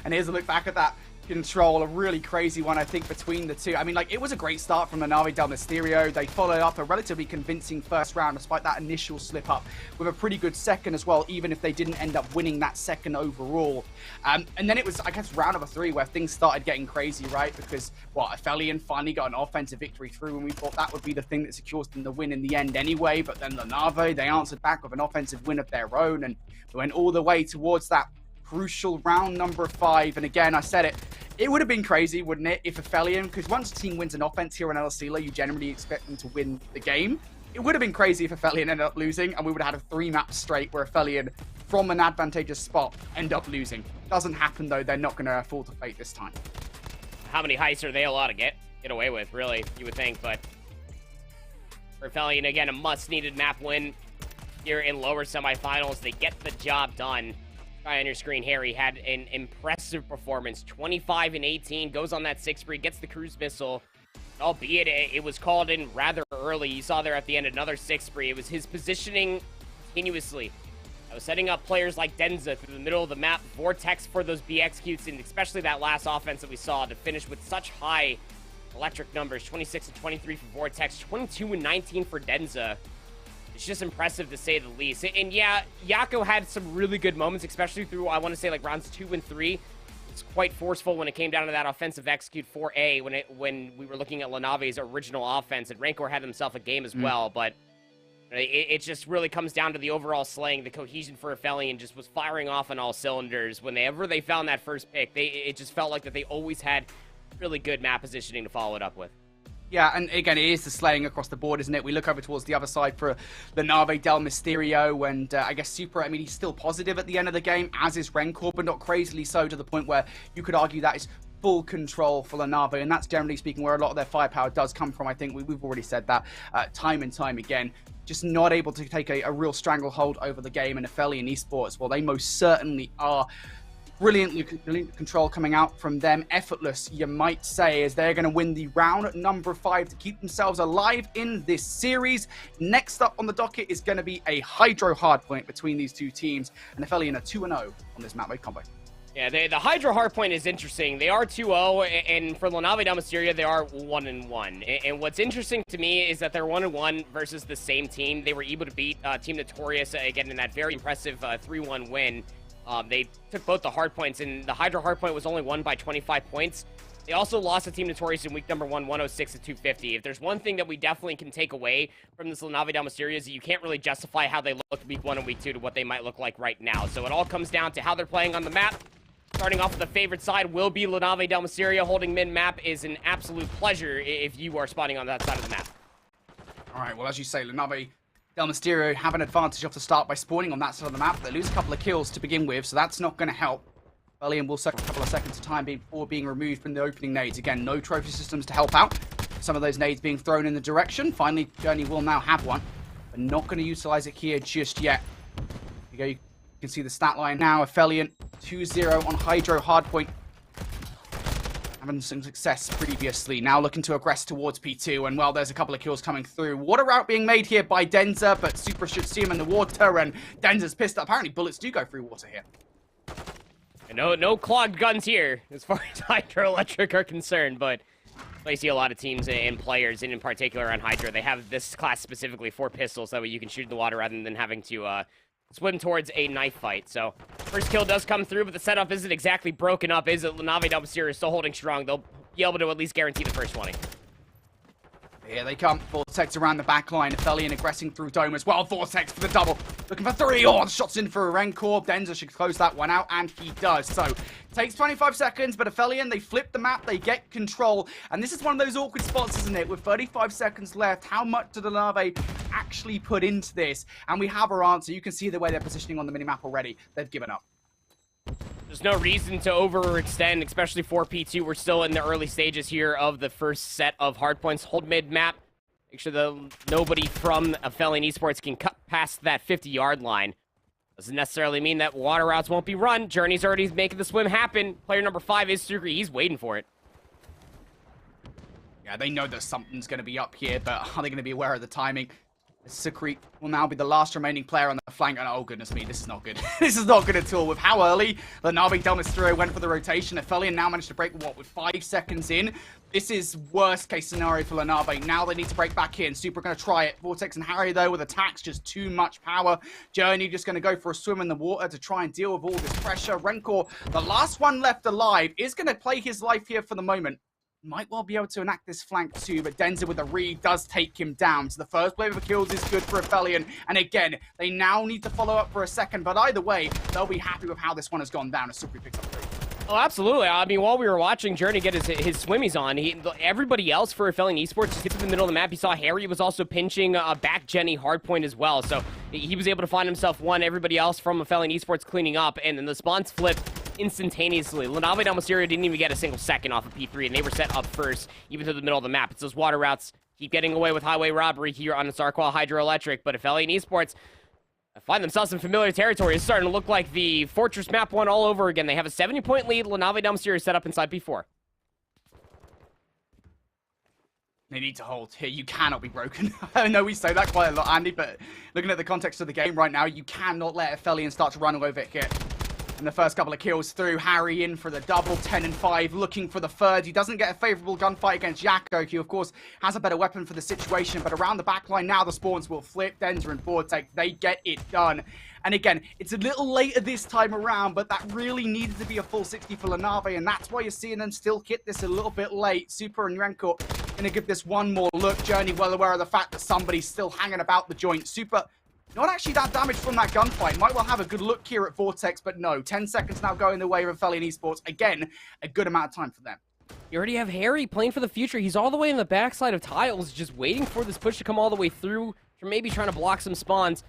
And here's a look back at that control, a really crazy one, I think, between the two. I mean, like, it was a great start from the Na'Vi Del Mysterio. They followed up a relatively convincing first round, despite that initial slip-up, with a pretty good second as well, even if they didn't end up winning that second overall. And then it was, I guess, round number 3 where things started getting crazy, right? Because, well, Aphelion finally got an offensive victory through, and we thought that would be the thing that secures them the win in the end anyway. But then the Na'Vi, they answered back with an offensive win of their own, and they went all the way towards that crucial round number 5. And again, I said it would have been crazy, wouldn't it, if Aphelion, because once a team wins an offense here in LSELA, you generally expect them to win the game. It would have been crazy if Aphelion ended up losing, and we would have had a 3 maps straight where Aphelion, from an advantageous spot, end up losing. Doesn't happen, though. They're not going to fall to fate this time. How many heists are they allowed to get away with, really, you would think, but for Aphelion, again, a must-needed map win here in lower semifinals. They get the job done. Guy on your screen, Harry, had an impressive performance. 25 and 18, goes on that 6 spree, gets the cruise missile. Albeit it was called in rather early. You saw there at the end another 6 spree. It was his positioning continuously. I was setting up players like Denza through the middle of the map, Vortex for those B executes, and especially that last offense that we saw to finish with such high electric numbers. 26 and 23 for Vortex, 22 and 19 for Denza. It's just impressive to say the least. And yeah, Yako had some really good moments, especially through, I want to say, like rounds 2 and 3. It's quite forceful when it came down to that offensive execute 4A when we were looking at LaNave's original offense, and Rancor had himself a game as well, but it just really comes down to the overall slaying. The cohesion for Aphelion just was firing off on all cylinders. Whenever they found that first pick, it just felt like that they always had really good map positioning to follow it up with. Yeah, and again, it is the slaying across the board, isn't it? We look over towards the other side for the Na'Vi Del Mysterio, and I guess Super, I mean, he's still positive at the end of the game, as is Rencor, but not crazily so, to the point where you could argue that is full control for the Na'Vi, and that's generally speaking where a lot of their firepower does come from. I think we've already said that time and time again. Just not able to take a real stranglehold over the game, and Aphelion Esports, well, they most certainly are. Brilliant control coming out from them. Effortless, you might say, as they're going to win the round number 5 to keep themselves alive in this series. Next up on the docket is going to be a Hydro hardpoint between these two teams, and Aphelion are 2-0 on this map weight combo. Yeah, the Hydro hardpoint is interesting. They are 2-0, and for LaNavi Del Mysterio, they are 1-1. And what's interesting to me is that they're 1-1 versus the same team. They were able to beat Team Notorious, again, in that very impressive 3-1 win. They took both the hardpoints, and the Hydro hardpoint was only won by 25 points. They also lost to Team Notorious in week number 1, 106 to 250. If there's one thing that we definitely can take away from this LaNavi Del Mysterio is that you can't really justify how they looked week 1 and week 2 to what they might look like right now. So it all comes down to how they're playing on the map. Starting off with the favorite side will be LaNavi Del Mysterio. Holding mid-map is an absolute pleasure if you are spawning on that side of the map. All right, well, as you say, LaNavi Del Mysterio have an advantage off the start by spawning on that side of the map. They lose a couple of kills to begin with, so that's not going to help. Aphelion will take a couple of seconds of time before being removed from the opening nades. Again, no trophy systems to help out. Some of those nades being thrown in the direction. Finally, Journey will now have one, but not going to utilize it here just yet. Here you go. You can see the stat line now. Aphelion 2-0 on Hydro hardpoint. Having some success previously. Now looking to aggress towards P2. And, well, there's a couple of kills coming through. Water route being made here by Denza, but Super should see him in the water. And Denza's pissed up. Apparently, bullets do go through water here. No clogged guns here, as far as Hydroelectric are concerned, but I see a lot of teams and players, and in particular on Hydro, they have this class specifically for pistols, that way you can shoot in the water rather than having to swim towards a knife fight. So, first kill does come through, but the setup isn't exactly broken up, is it? LaNavi Del Mysterio is still holding strong. They'll be able to at least guarantee the first 20. Here they come. Vortex around the back line. Aphelion aggressing through Dome as well. Vortex for the double. Looking for 3. Oh, the shot's in for a Rencor. Denza should close that one out, and he does. So, takes 25 seconds, but Aphelion, they flip the map. They get control. And this is one of those awkward spots, isn't it? With 35 seconds left, how much did LaNavi actually put into this? And we have our answer. You can see the way they're positioning on the minimap already. They've given up. There's no reason to overextend, especially for P2. We're still in the early stages here of the first set of hardpoints. Hold mid-map. Make sure that nobody from Aphelion Esports can cut past that 50-yard line. Doesn't necessarily mean that water routes won't be run. Journey's already making the swim happen. Player number 5 is Sugri. He's waiting for it. Yeah, they know that something's going to be up here, but are they going to be aware of the timing? Sucre will now be the last remaining player on the flank, and oh goodness me, this is not good. This is not good at all. With how early the Na'Vi Del Mysterio went for the rotation, Aphelion now managed to break, what, with 5 seconds in? This is worst case scenario for LaNave. Now they need to break back in. Super going to try it. Vortex and Harry, though, with attacks, just too much power. Journey just going to go for a swim in the water to try and deal with all this pressure. Rencor, the last one left alive, is going to play his life here for the moment. Might well be able to enact this flank too, but Denza with a read does take him down. So the first wave of kills is good for Aphelion. And again, they now need to follow up for a second, but either way, they'll be happy with how this one has gone down as Sucre picks up 3. Oh, absolutely. I mean, while we were watching Journey get his swimmies on, everybody else for Aphelion Esports just gets to the middle of the map. You saw Harry was also pinching back Jenny hardpoint as well. So he was able to find himself one. Everybody else from Aphelion Esports cleaning up, and then the spawns flipped instantaneously. LaNave Del Mysterio didn't even get a single second off of P3, and they were set up first, even to the middle of the map. It's those water routes. Keep getting away with highway robbery here on Sarqual Hydroelectric, but Aphelion Esports find themselves in familiar territory. It's starting to look like the Fortress map 1 all over again. They have a 70-point lead. LaNave Del Mysterio set up inside P4. They need to hold here. You cannot be broken. I know we say that quite a lot, Andy, but looking at the context of the game right now, you cannot let Aphelion start to run over here. And the first couple of kills through, Harry in for the double, 10 and 5, looking for the third. He doesn't get a favorable gunfight against Yakko, who of course has a better weapon for the situation, but around the backline now the spawns will flip. Denza and Vortex, they get it done. And again, it's a little later this time around, but that really needed to be a full 60 for LaNave, and that's why you're seeing them still hit this a little bit late. Super and Rencor gonna give this one more look. Journey well aware of the fact that somebody's still hanging about the joint. Super not actually that damage from that gunfight. Might well have a good look here at Vortex, but no. 10 seconds now going the way of Aphelion Esports. Again, a good amount of time for them. You already have Harry playing for the future. He's all the way in the backside of tiles, just waiting for this push to come all the way through, or maybe trying to block some spawns.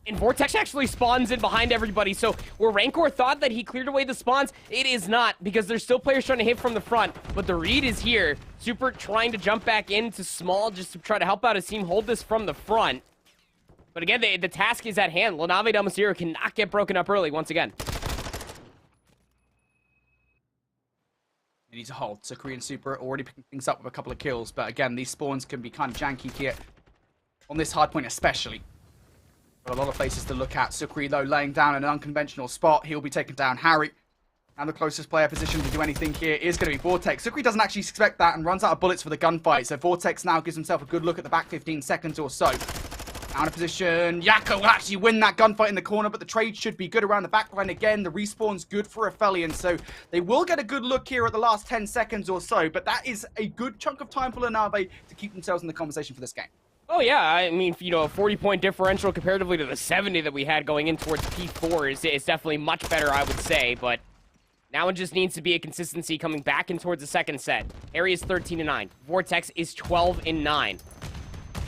And Vortex actually spawns in behind everybody, so where Rancor thought that he cleared away the spawns, it is not, because there's still players trying to hit from the front, but the read is here. Super trying to jump back into small just to try to help out his team hold this from the front. But again, the task is at hand. LaNave Del Mysterio cannot get broken up early once again. They need to hold. So Korean Super already picking things up with a couple of kills, but again, these spawns can be kind of janky here. On this hard point especially. Got a lot of places to look at. Sucre, though, laying down in an unconventional spot. He'll be taking down Harry. And the closest player position to do anything here is going to be Vortex. Sucre doesn't actually expect that and runs out of bullets for the gunfight. So Vortex now gives himself a good look at the back 15 seconds or so. Out of position. Yakko will actually win that gunfight in the corner, but the trade should be good around the backline again. The respawn's good for Aphelion, so they will get a good look here at the last 10 seconds or so, but that is a good chunk of time for LaNave to keep themselves in the conversation for this game. Oh, yeah. I mean, you know, a 40-point differential comparatively to the 70 that we had going in towards P4 is definitely much better, I would say, but now it just needs to be a consistency coming back in towards the second set. Harry is 13-9. Vortex is 12-9.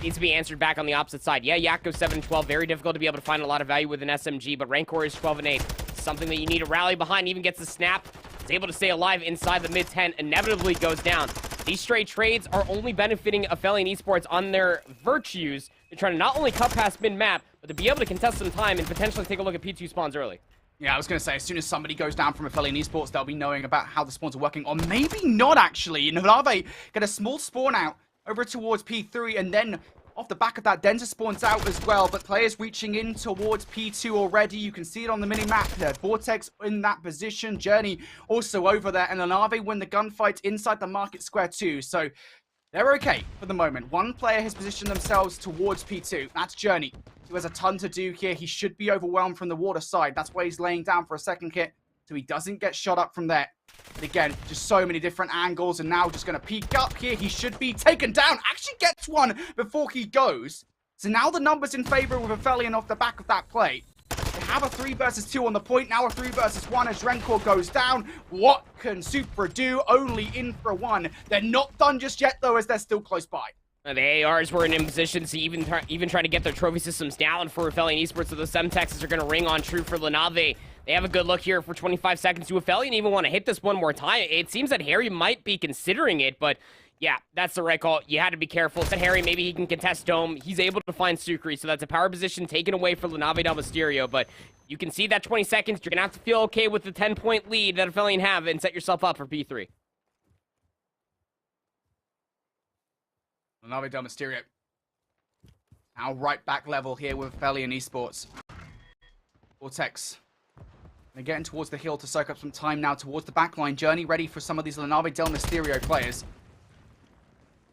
Needs to be answered back on the opposite side. Yeah, Yakko's 7-12. Very difficult to be able to find a lot of value with an SMG, but Rancor is 12-8. Something that you need to rally behind. Even gets the snap. Is able to stay alive inside the mid-10. Inevitably goes down. These straight trades are only benefiting Aphelion Esports on their virtues. They're trying to not only cut past mid-map, but to be able to contest some time and potentially take a look at P2 spawns early. Yeah, I was going to say, as soon as somebody goes down from Aphelion Esports, they'll be knowing about how the spawns are working. Or maybe not, actually. You know, LaNave get a small spawn out over towards P3, and then off the back of that, Denza spawns out as well, but players reaching in towards P2 already. You can see it on the mini-map there. Vortex in that position. Journey also over there, and LaNave win the gunfight inside the market square too. So they're okay for the moment. One player has positioned themselves towards P2. That's Journey, who has a ton to do here. He should be overwhelmed from the water side. That's why he's laying down for a second hit, so he doesn't get shot up from there. But again, just so many different angles, and now just going to peek up here. He should be taken down. Actually gets one before he goes. So now the numbers in favor with Aphelion off the back of that play. They have a 3 versus 2 on the point. Now a 3 versus 1 as Rencor goes down. What can Supra do? Only in for 1. They're not done just yet, though, as they're still close by. The ARs were in position to even try to get their trophy systems down for Aphelion Esports, so the Semtexes are going to ring on true for LaNave. They have a good look here for 25 seconds. Do Aphelion even want to hit this one more time? It seems that Harry might be considering it, but yeah, that's the right call. You had to be careful. Said Harry, maybe he can contest Dome. He's able to find Sucre, so that's a power position taken away for LaNave Del Mysterio, but you can see that 20 seconds. You're going to have to feel okay with the 10-point lead that Aphelion have and set yourself up for P3. LaNave Del Mysterio. Now right back level here with Aphelion Esports. Vortex. They're getting towards the hill to soak up some time now towards the backline. Journey ready for some of these LaNave Del Mysterio players.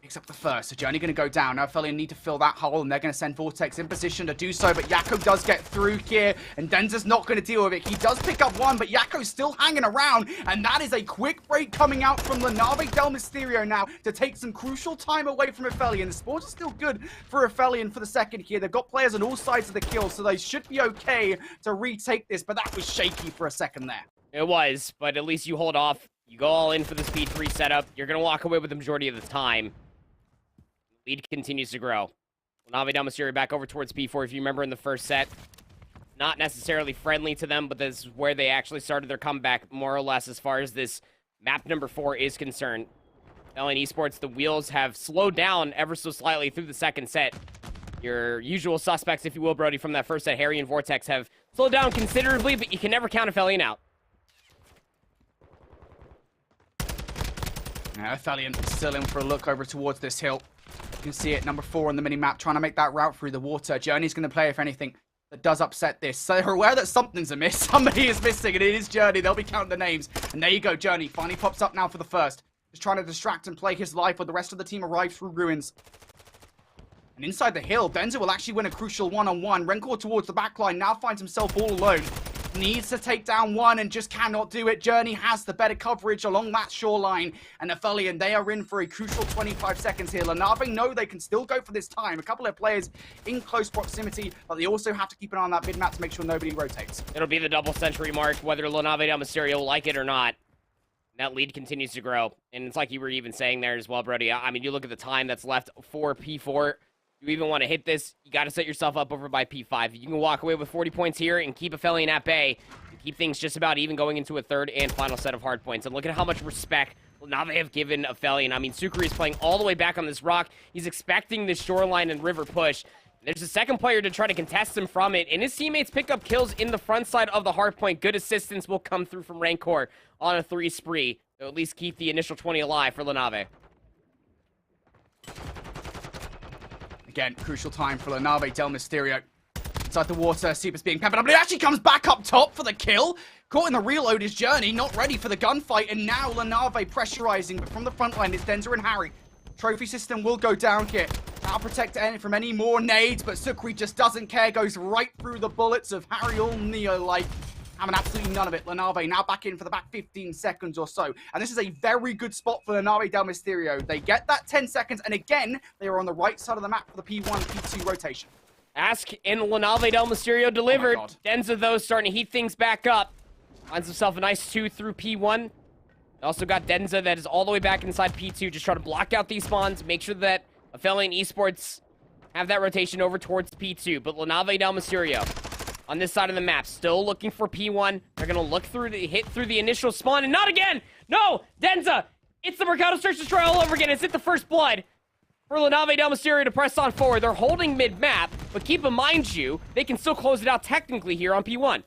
Picks up the first, so Journey going to go down. Now Aphelion need to fill that hole, and they're going to send Vortex in position to do so, but Yakko does get through here, and Denza's not going to deal with it. He does pick up one, but Yakko's still hanging around, and that is a quick break coming out from LaNave Del Mysterio now to take some crucial time away from Aphelion. The spawns are still good for Aphelion for the second here. They've got players on all sides of the kill, so they should be okay to retake this, but that was shaky for a second there. It was, but at least you hold off. You go all in for the speed 3 setup. You're going to walk away with the majority of the time. Lead continues to grow. LaNave Del Mysterio back over towards P4. If you remember in the first set, not necessarily friendly to them, but this is where they actually started their comeback, more or less, as far as this map number 4 is concerned. Aphelion Esports, the wheels have slowed down ever so slightly through the second set. Your usual suspects, if you will, Brody, from that first set, Harry and Vortex, have slowed down considerably, but you can never count Aphelion out. Now Aphelion still in for a look over towards this hill. You can see it, number 4 on the mini-map, trying to make that route through the water. Journey's going to play, if anything, that does upset this. So they're aware that something's amiss. Somebody is missing, and it is Journey. They'll be counting the names. And there you go, Journey finally pops up now for the first. Just trying to distract and play his life while the rest of the team arrive through ruins. And inside the hill, Denza will actually win a crucial one-on-one. Rencor towards the backline now finds himself all alone. Needs to take down one and just cannot do it. Journey has the better coverage along that shoreline. And Aphelion, they are in for a crucial 25 seconds here. LaNave know they can still go for this time. A couple of players in close proximity, but they also have to keep an eye on that mid-map to make sure nobody rotates. It'll be the double century mark, whether LaNave Del Mysterio will like it or not. That lead continues to grow. And it's like you were even saying there as well, Brody. I mean, you look at the time that's left for P4. You even want to hit this, you got to set yourself up over by P5. You can walk away with 40 points here and keep Aphelion at bay. And keep things just about even going into a third and final set of hard points. And look at how much respect now they have given Aphelion. I mean, Sucre is playing all the way back on this rock. He's expecting this shoreline and river push. There's a second player to try to contest him from it, and his teammates pick up kills in the front side of the hard point. Good assistance will come through from Rancor on a 3 spree. They'll at least keep the initial 20 alive for LaNave. Again, crucial time for LaNave Del Mysterio. Inside the water, Super's being peppered up, but he actually comes back up top for the kill. Caught in the reload is Journey, not ready for the gunfight, and now LaNave pressurizing, but from the front line, it's Denza and Harry. Trophy system will go down here. Now protect from any more nades, but Sucre just doesn't care, goes right through the bullets of Harry, all Neo-like. Having absolutely none of it. LaNave now back in for the back 15 seconds or so. And this is a very good spot for LaNave Del Mysterio. They get that 10 seconds, and again, they are on the right side of the map for the P1, P2 rotation. Ask and LaNave Del Mysterio delivered. Oh Denza, though, starting to heat things back up. Finds himself a nice 2 through P1. Also got Denza that is all the way back inside P2. Just trying to block out these spawns. Make sure that Aphelion Esports have that rotation over towards P2. But LaNave Del Mysterio on this side of the map, still looking for P1. They're going to look through the hit through the initial spawn, and not again! No! Denza! It's the Mercado Search Destroy all over again. It's hit the first blood for LaNave Del Mysterio to press on forward. They're holding mid-map, but keep in mind, they can still close it out technically here on P1.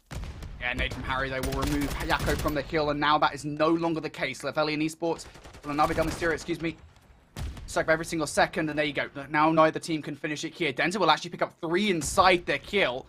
Yeah, nade from Harry, they will remove Yakko from the kill, and now that is no longer the case. Aphelion Esports, LaNave Del Mysterio, excuse me, suck every single second, and there you go. Now neither team can finish it here. Denza will actually pick up 3 inside their kill.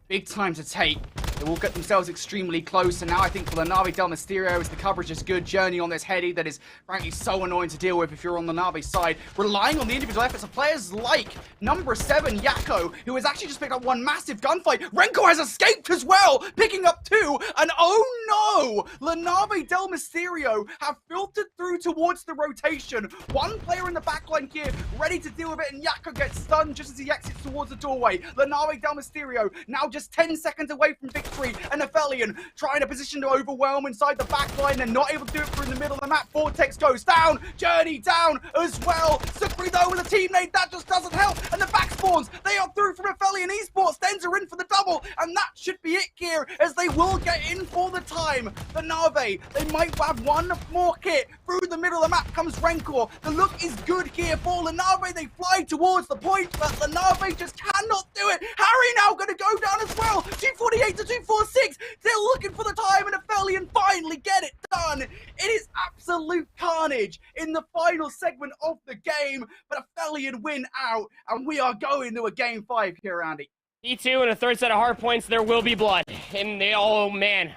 Big time to take. They will get themselves extremely close, and now I think for LaNave Del Mysterio, as the coverage is good, Journey on this heady that is frankly so annoying to deal with if you're on the Navi side, relying on the individual efforts of players like number 7, Yakko, who has actually just picked up 1 massive gunfight. Renko has escaped as well, picking up 2, and oh no! LaNave Del Mysterio have filtered through towards the rotation. 1 player in the backline here, ready to deal with it, and Yakko gets stunned just as he exits towards the doorway. LaNave Del Mysterio now just 10 seconds away from victory, and Aphelion trying to position to overwhelm inside the backline and not able to do it through the middle of the map. Vortex goes down, Journey down as well. Sucre though with a teammate, that just doesn't help, and the back spawns, they are through from Aphelion Esports. Denza in for the double, and that should be it here, as they will get in for the time. The Nave, they might have 1 more kit. Through the middle of the map comes Rancor. The look is good here for LaNave. They fly towards the point, but LaNave just cannot do it. Harry now going to go down as well. 248 to 246. They're looking for the time, and Aphelion finally get it done. It is absolute carnage in the final segment of the game, but Aphelion win out, and we are going to a game 5 here, Andy. P2 and a third set of hard points, there will be blood. And oh man,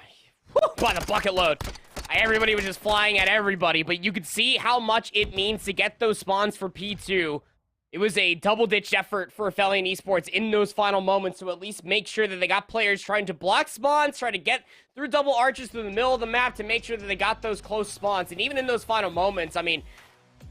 by the bucket load. Everybody was just flying at everybody, but you could see how much it means to get those spawns for P2. It was a double-ditch effort for Aphelion Esports in those final moments to at least make sure that they got players trying to block spawns, trying to get through double arches through the middle of the map to make sure that they got those close spawns. And even in those final moments, I mean,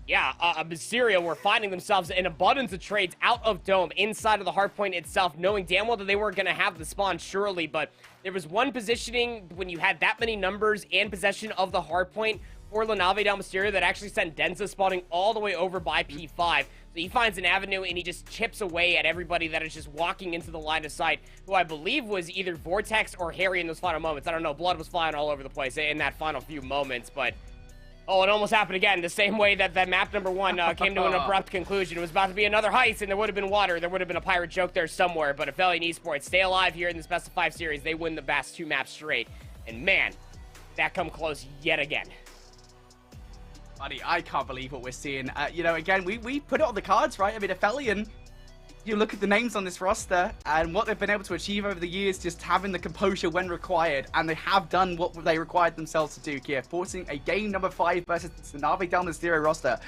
yeah, Mysterio were finding themselves in abundance of trades out of Dome, inside of the hardpoint itself, knowing damn well that they weren't going to have the spawn, surely, but there was one positioning when you had that many numbers and possession of the hardpoint for La Nave del Mysterio that actually sent Denza spawning all the way over by P5. So he finds an avenue and he just chips away at everybody that is just walking into the line of sight, who I believe was either Vortex or Harry in those final moments. I don't know, blood was flying all over the place in that final few moments, but oh, it almost happened again, the same way that map number 1 came to an abrupt conclusion. It was about to be another heist, and there would have been water. There would have been a pirate joke there somewhere, but Aphelion Esports stay alive here in this best of 5 series. They win the best 2 maps straight, and man, that come close yet again. Buddy, I can't believe what we're seeing. You know, again, we put it on the cards, right? I mean, Aphelion, you look at the names on this roster and what they've been able to achieve over the years, just having the composure when required, and they have done what they required themselves to do here, forcing a game number 5 versus the Nave del Mysterio roster.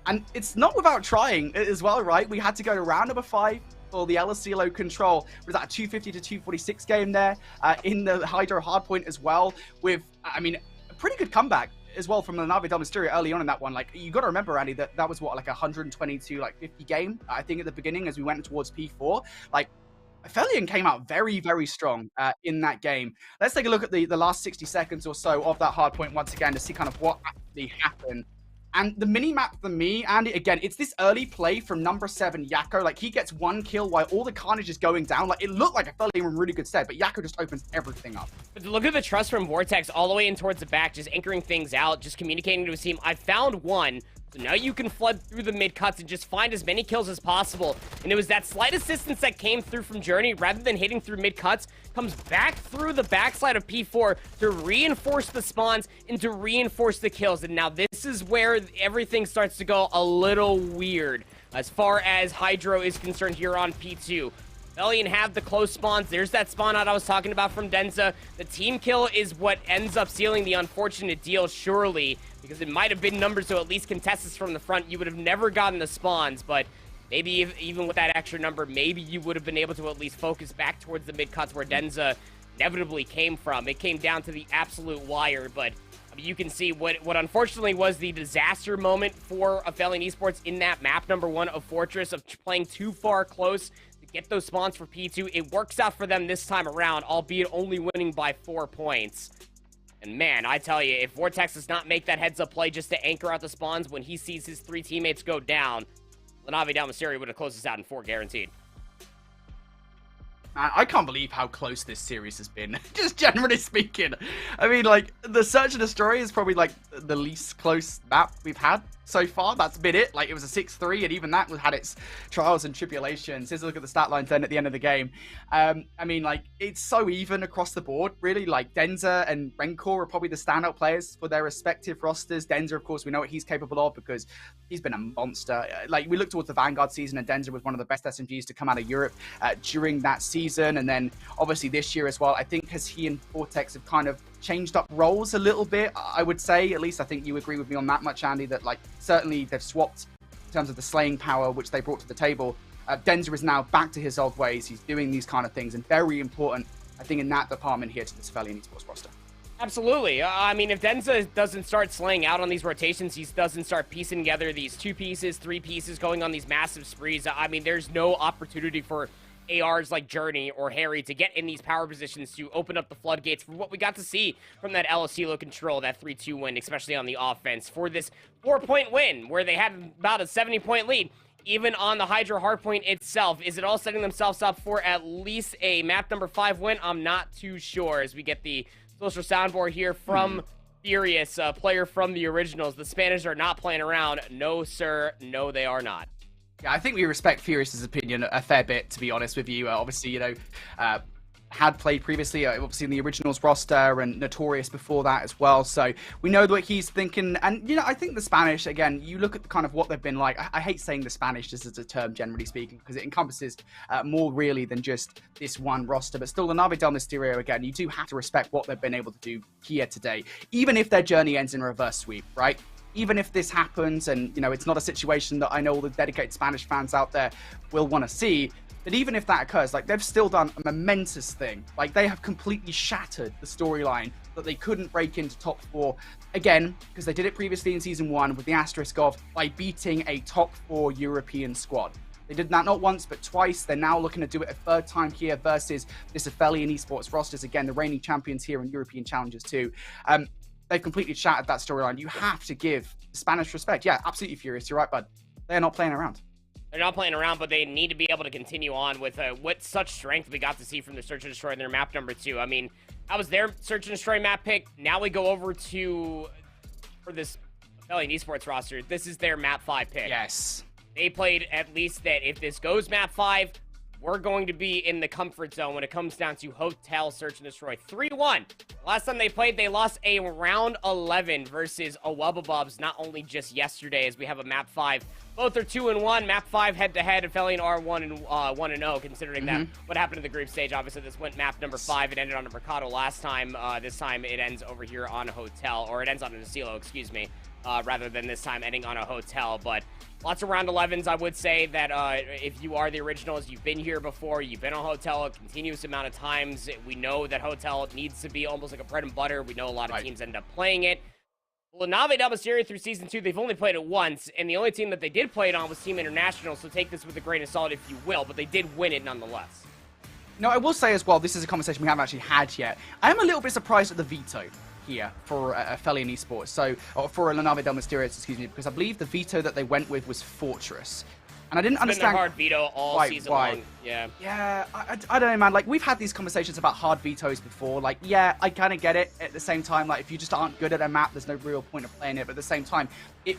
And it's not without trying as well, right? We had to go to round number 5 for the LSCLO control. Was that a 250 to 246 game there in the Hydro hardpoint as well, with, I mean, a pretty good comeback as well from the Nave del Mysterio early on in that one. Like, you got to remember, Andy, that was what, like 120 to like 50 game, I think, at the beginning as we went towards P4. Like, Aphelion came out very, very strong in that game. Let's take a look at the last 60 seconds or so of that hard point once again to see kind of what actually happened. And the mini-map for me, Andy, again, it's this early play from number 7, Yakko. Like, he gets 1 kill while all the carnage is going down. Like, it looked like Aphelion were in really good stead, but Yakko just opens everything up. But look at the trust from Vortex all the way in towards the back, just anchoring things out, just communicating to his team. I found one. So now you can flood through the mid-cuts and just find as many kills as possible. And it was that slight assistance that came through from Journey, rather than hitting through mid-cuts, comes back through the backside of P4 to reinforce the spawns and to reinforce the kills. And now this is where everything starts to go a little weird as far as Hydro is concerned here on P2. Aphelion have the close spawns. There's that spawn out I was talking about from Denza. The team kill is what ends up sealing the unfortunate deal, surely, because it might have been numbers to at least contest us from the front. You would have never gotten the spawns, but maybe even with that extra number, maybe you would have been able to at least focus back towards the mid-cuts where Denza inevitably came from. It came down to the absolute wire, but I mean, you can see what unfortunately was the disaster moment for Aphelion Esports in that map number 1 of Fortress, of playing too far close to get those spawns for P2. It works out for them this time around, albeit only winning by 4 points. And man, I tell you, if Vortex does not make that heads-up play just to anchor out the spawns when he sees his 3 teammates go down, La Nave del Mysterio would have closed this out in 4 guaranteed. Man, I can't believe how close this series has been, just generally speaking. I mean, like, the Search and Destroy is probably, like, the least close map we've had so far. That's been it. Like, it was a 6-3, and even that had its trials and tribulations. Here's a look at the stat lines then at the end of the game. I mean, like, it's so even across the board, really. Like, Denza and Rencor are probably the standout players for their respective rosters. Denza, of course, we know what he's capable of because he's been a monster. Like, we look towards the Vanguard season, and Denza was one of the best SMGs to come out of Europe during that season. And then obviously this year as well, I think as he and Vortex have kind of changed up roles a little bit, I would say. At least I think you agree with me on that much, Andy, that like certainly they've swapped in terms of the slaying power which they brought to the table. Denza is now back to his old ways. He's doing these kind of things, and very important, I think, in that department here to this Aphelion Esports roster. Absolutely. I mean, if Denza doesn't start slaying out on these rotations, he doesn't start piecing together these 2 pieces, 3 pieces, going on these massive sprees, I mean, there's no opportunity for ARs like Journey or Harry to get in these power positions to open up the floodgates for what we got to see from that LSCLO control, that 3-2 win, especially on the offense, for this 4-point win where they had about a 70-point lead. Even on the Hydra hardpoint itself, is it all setting themselves up for at least a map number 5 win? I'm not too sure, as we get the social soundboard here from Furious, player from the originals. The Spanish are not playing around. No, sir. No, they are not. Yeah, I think we respect Furious's opinion a fair bit, to be honest with you. Obviously, you know, had played previously, obviously in the Originals roster and Notorious before that as well. So we know what he's thinking. And, you know, I think the Spanish, again, you look at kind of what they've been like. I hate saying the Spanish just as a term, generally speaking, because it encompasses more really than just this one roster. But still, the Nave Del Mysterio, again, you do have to respect what they've been able to do here today, even if their journey ends in a reverse sweep, right? Even if this happens and, you know, it's not a situation that I know all the dedicated Spanish fans out there will want to see, but even if that occurs, like, they've still done a momentous thing. Like, they have completely shattered the storyline that they couldn't break into top 4 again, because they did it previously in Season 1 with the asterisk of by beating a top 4 European squad. They did that not once, but twice. They're now looking to do it a third time here versus this Aphelion Esports rosters. Again, the reigning champions here in European Challenges too. They've completely shattered that storyline. You have to give Spanish respect. Yeah, absolutely furious. You're right, bud. They're not playing around. They're not playing around, but they need to be able to continue on with what such strength we got to see from the Search and Destroy in their map number 2. I mean, that was their Search and Destroy map pick. Now we go over to, for this Aphelion Esports roster, this is their map 5 pick. Yes. They played at least that if this goes map 5, we're going to be in the comfort zone when it comes down to Hotel Search and Destroy. 3-1. Last time they played, they lost a round 11 versus Awebabubs, not only just yesterday, as we have a map 5. Both are 2-1. Map 5 head-to-head. Aphelion are 1-0, considering that what happened in the group stage. Obviously, this went map number 5. It ended on a Mercado last time. This time, it ends over here on a Hotel, or it ends on an Asilo, excuse me, rather than this time ending on a Hotel. But lots of round 11s. I would say that if you are the Originals, you've been here before, you've been on Hotel a continuous amount of times. We know that Hotel needs to be almost like a bread and butter. We know a lot of teams end up playing it. Well, Nave Del Mysterio through Season 2, they've only played it once, and the only team that they did play it on was Team International, so take this with a grain of salt if you will, but they did win it nonetheless. No, I will say as well, this is a conversation we haven't actually had yet. I am a little bit surprised at the veto here for Aphelion Esports, or for Nave Del Mysterio, excuse me, because I believe the veto that they went with was Fortress. And I didn't understand. It's been a hard veto all season long. Yeah. Yeah, I don't know, man. Like, we've had these conversations about hard vetoes before. Like, yeah, I kind of get it. At the same time, like, if you just aren't good at a map, there's no real point of playing it. But at the same time, it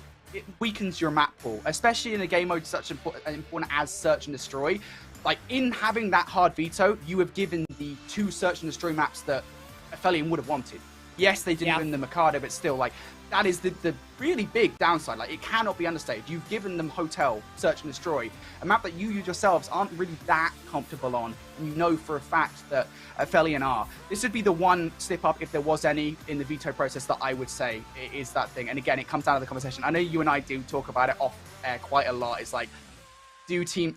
weakens your map pool, especially in a game mode such important as Search and Destroy. Like, in having that hard veto, you have given the 2 Search and Destroy maps that Aphelion would have wanted. Yes, they didn't win the Mercado, but still, like, that is the really big downside. Like, it cannot be understated. You've given them Hotel, Search and Destroy, a map that you yourselves aren't really that comfortable on, and you know for a fact that Aphelion are. This would be the one slip up, if there was any, in the veto process that I would say is that thing. And again, it comes down to the conversation. I know you and I do talk about it off air quite a lot. It's like,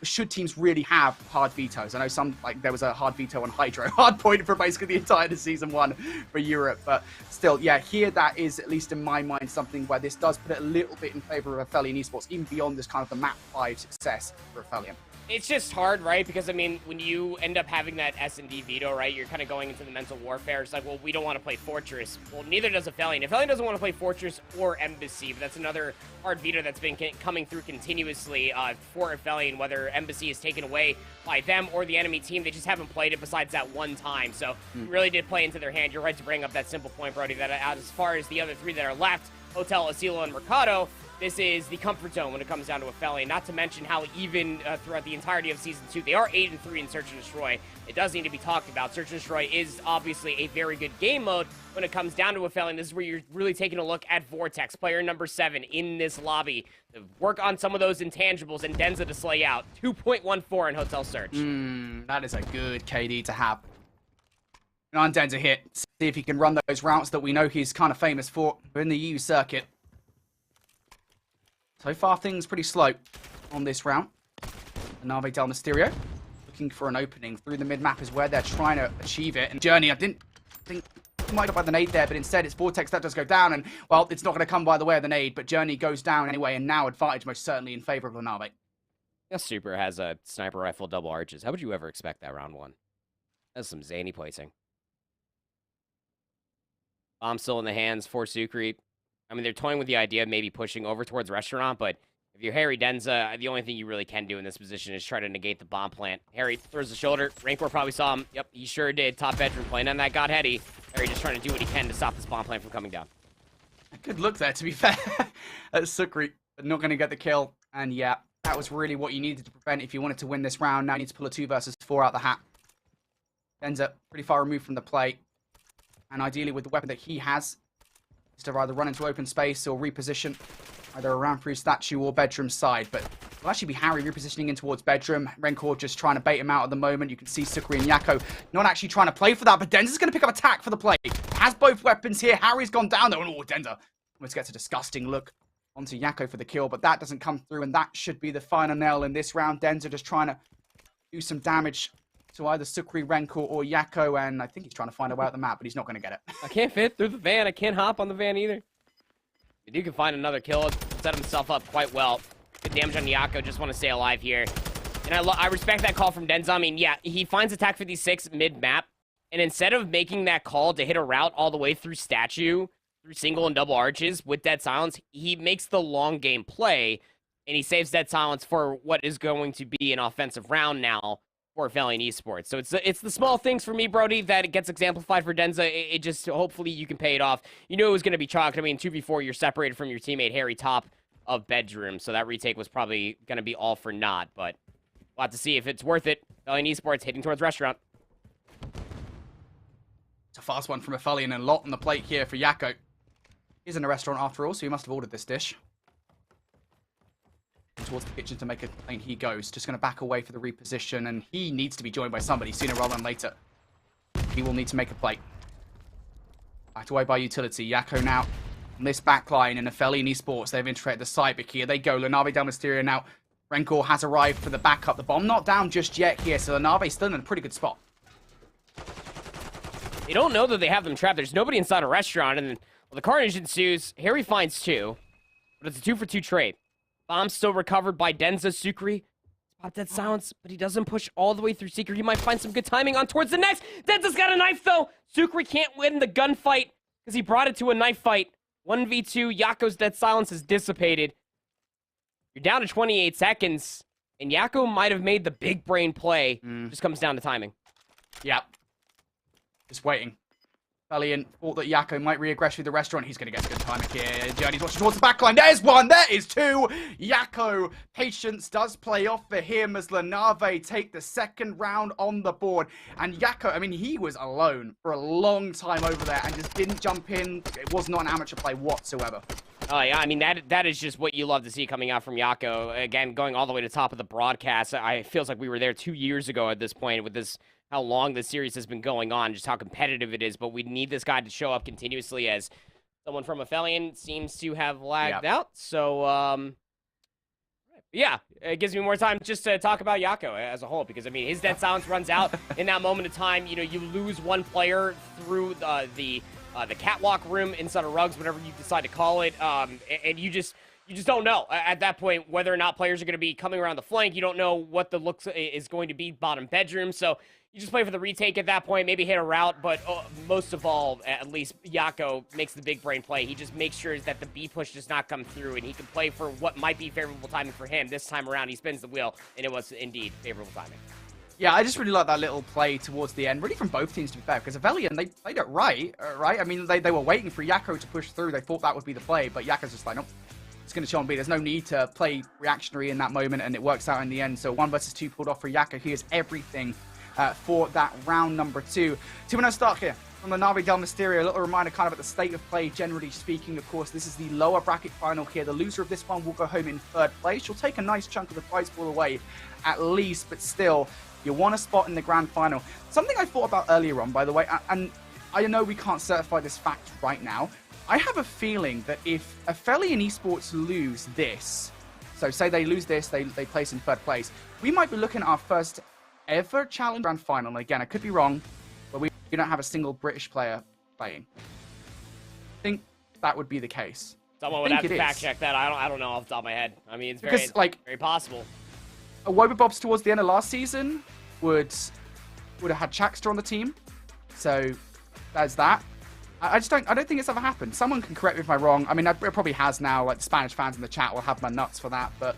should teams really have hard vetoes? I know some, like, there was a hard veto on Hydro, hard point for basically the entire Season 1 for Europe, but still, yeah, here that is, at least in my mind, something where this does put it a little bit in favor of Aphelion Esports, even beyond this kind of the map 5 success for Aphelion. It's just hard, right? Because, I mean, when you end up having that S&D veto, right, you're kind of going into the mental warfare. It's like, well, we don't want to play Fortress. Well, neither does Aphelion. Aphelion doesn't want to play Fortress or Embassy, but that's another hard veto that's been coming through continuously for Aphelion, whether Embassy is taken away by them or the enemy team. They just haven't played it besides that one time. So it really did play into their hand. You're right to bring up that simple point, Brody, that as far as the other 3 that are left, Hotel, Asilo, and Mercado, this is the comfort zone when it comes down to Aphelion. Not to mention how even throughout the entirety of Season 2, they are 8-3 in Search and Destroy. It does need to be talked about. Search and Destroy is obviously a very good game mode when it comes down to Aphelion. This is where you're really taking a look at Vortex, player number 7 in this lobby. To work on some of those intangibles and Denza to slay out. 2.14 in Hotel Search. That is a good KD to have. On Denza hit. See if he can run those routes that we know he's kind of famous for in the EU circuit. So far, things pretty slow on this round. Nave Del Mysterio looking for an opening through the mid-map is where they're trying to achieve it. And Journey, I didn't think he might have by the nade there, but instead it's Vortex that does go down. And, well, it's not going to come by the way of the nade, but Journey goes down anyway, and now advantage most certainly in favor of Nave. Yeah, Super has a sniper rifle double arches. How would you ever expect that round 1? That's some zany placing. Bomb still in the hands for Sucre. I mean, they're toying with the idea of maybe pushing over towards Restaurant, but if you're Harry Denza, the only thing you really can do in this position is try to negate the bomb plant. Harry throws the shoulder. Rancor probably saw him. Yep, he sure did. Top bedroom playing on that God Heady. Harry just trying to do what he can to stop this bomb plant from coming down. Good look there, to be fair. Sucre not going to get the kill. And yeah, that was really what you needed to prevent if you wanted to win this round. Now you need to pull a 2 versus 4 out the hat. Denza pretty far removed from the plate. And ideally with the weapon that he has, is to either run into open space or reposition either around through statue or bedroom side. But it'll actually be Harry repositioning in towards bedroom. Rencor just trying to bait him out at the moment. You can see Sucre and Yakko not actually trying to play for that, but Denza's going to pick up attack for the play. Has both weapons here. Harry's gone down though. Oh, Denza almost gets a disgusting look onto Yakko for the kill, but that doesn't come through, and that should be the final nail in this round. Denza just trying to do some damage to either Sucre, Rencor, or Yakko, and I think he's trying to find a way out the map, but he's not going to get it. I can't fit through the van. I can't hop on the van either. If you can find another kill, set himself up quite well. Good damage on Yakko. Just want to stay alive here. And I respect that call from Denza. I mean, yeah, he finds attack 56 mid-map, and instead of making that call to hit a route all the way through statue, through single and double arches with Dead Silence, he makes the long game play, and he saves Dead Silence for what is going to be an offensive round now for Valiant Esports. So it's the small things for me, Brody, that it gets exemplified for Denza. It just, hopefully you can pay it off. You knew it was going to be chalked. I mean, 2v4, you're separated from your teammate Harry top of bedroom, so that retake was probably going to be all for naught, but we'll have to see if it's worth it. Valiant Esports heading towards restaurant. It's a fast one from Aphelion and a lot on the plate here for Yakko. He's in a restaurant after all, so he must have ordered this dish. Towards the kitchen to make a plane he goes. Just going to back away for the reposition, and he needs to be joined by somebody sooner rather than later. He will need to make a plate. Backed away by utility. Yakko now on this backline, and Aphelion Esports, they've infiltrated the site, but here they go. LaNave Del Mysterio now. Rencor has arrived for the backup. The bomb not down just yet here, so LaNave's still in a pretty good spot. They don't know that they have them trapped. There's nobody inside a restaurant, and well, the carnage ensues. Harry finds two, but it's a 2-for-2 trade. Bomb still recovered by Denza. Sucre spot Dead Silence, but he doesn't push all the way through Secret. He might find some good timing on towards the next. Denza's got a knife, though. Sucre can't win the gunfight because he brought it to a knife fight. 1v2, Yakko's Dead Silence is dissipated. You're down to 28 seconds, and Yakko might have made the big brain play. Just comes down to timing. Yep. Just waiting. Aphelion thought that Yakko might re-aggress through the restaurant. He's going to get a good timing here. Journey's watching towards the backline. There's one. There is two. Yakko. Patience does play off for him as LaNave take the second round on the board. And Yakko, I mean, he was alone for a long time over there and just didn't jump in. It was not an amateur play whatsoever. Oh, yeah, I mean, that is just what you love to see coming out from Yakko. Again, going all the way to the top of the broadcast. It feels like we were there 2 years ago at this point with this, how long this series has been going on, just how competitive it is. But we need this guy to show up continuously, as someone from Aphelion seems to have lagged out. So, yeah, it gives me more time just to talk about Yakko as a whole, because, I mean, his Dead Silence runs out in that moment of time. You know, you lose one player through the catwalk room inside of Rugs, whatever you decide to call it, and you just don't know at that point whether or not players are going to be coming around the flank. You don't know what the looks is going to be bottom bedroom, so you just play for the retake at that point, maybe hit a route, but most of all, at least Yakko makes the big brain play. He just makes sure that the B push does not come through, and he can play for what might be favorable timing for him. This time around, he spins the wheel, and it was indeed favorable timing. Yeah, I just really like that little play towards the end, really from both teams, to be fair, because Aphelion, they played it right? I mean, they were waiting for Yakko to push through. They thought that would be the play, but Yakko's just like, nope, it's going to chill and be. There's no need to play reactionary in that moment, and it works out in the end. So 1 versus 2 pulled off for Yakko. He is everything for that round number 2. 2-0 start here from LaNave Del Mysterio. A little reminder kind of at the state of play, generally speaking. Of course, this is the lower bracket final here. The loser of this one will go home in 3rd place. You'll take a nice chunk of the prize pool away, at least, but still, you want a spot in the grand final. Something I thought about earlier on, by the way, and I know we can't certify this fact right now. I have a feeling that if Aphelion Esports lose this, so say they lose this, they place in 3rd place, we might be looking at our first ever challenge grand final. And again, I could be wrong, but we don't have a single British player playing. I think that would be the case. Someone would have to fact check that. I don't know off the top of my head. I mean, it's because, very possible. Wobebobs towards the end of last season would have had Chaxter on the team, so there's that. I don't think it's ever happened. Someone can correct me if I'm wrong. I mean, it probably has now. Like, the Spanish fans in the chat will have my nuts for that, but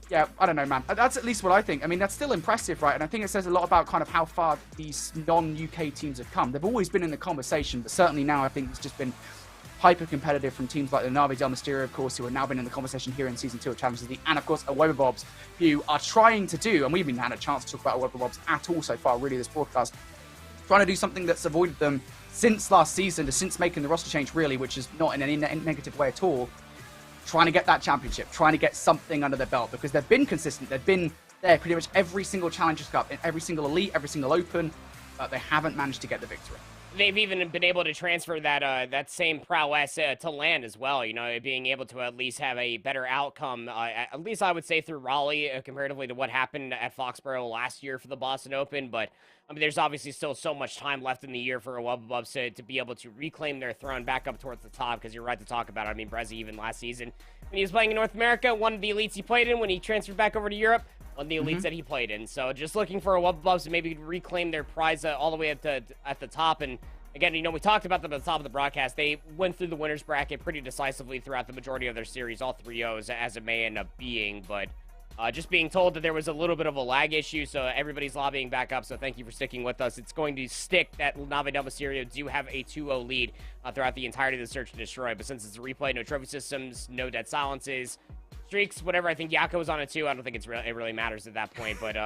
yeah, I don't know, man. That's at least what I think. I mean, that's still impressive, right? And I think it says a lot about kind of how far these non-UK teams have come. They've always been in the conversation, but certainly now I think it's just been hyper competitive from teams like the Na'Vi Del Mysterio, of course, who have now been in the conversation here in Season 2 of Challengers Elite, and of course, Awebabobs, who are trying to do, and we haven't had a chance to talk about Awebabobs at all so far, really, this broadcast, trying to do something that's avoided them since last season, since making the roster change, really, which is not in any negative way at all, trying to get that championship, trying to get something under their belt, because they've been consistent, they've been there pretty much every single Challengers Cup, in every single Elite, every single Open, but they haven't managed to get the victory. They've even been able to transfer that same prowess to land as well, you know, being able to at least have a better outcome, at least I would say through Raleigh, comparatively to what happened at Foxborough last year for the Boston Open. But, I mean, there's obviously still so much time left in the year for Awebabobs to be able to reclaim their throne back up towards the top, because you're right to talk about it. I mean, Brezzy even last season, when he was playing in North America, one of the elites he played in when he transferred back over to Europe, one of the elites that he played in. So just looking for Awebabobs to maybe reclaim their prize all the way at the top. And again, you know, we talked about them at the top of the broadcast. They went through the winner's bracket pretty decisively throughout the majority of their series, all 3-0s, as it may end up being. But just being told that there was a little bit of a lag issue, so everybody's lobbying back up. So thank you for sticking with us. It's going to stick that Na'Vi Del Mysterio do have a 2-0 lead throughout the entirety of the Search and Destroy. But since it's a replay, no trophy systems, no dead silences, streaks, whatever. I think Yako was on it too. I don't think it really matters at that point. But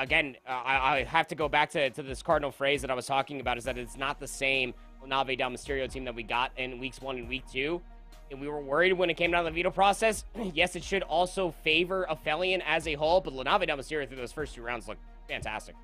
again, I have to go back to this cardinal phrase that I was talking about, is that it's not the same Na'Vi Del Mysterio team that we got in weeks 1 and week 2. And we were worried when it came down to the veto process. Yes, it should also favor Aphelion as a whole, but Na'Vi Del Mysterio through those first 2 rounds looked fantastic.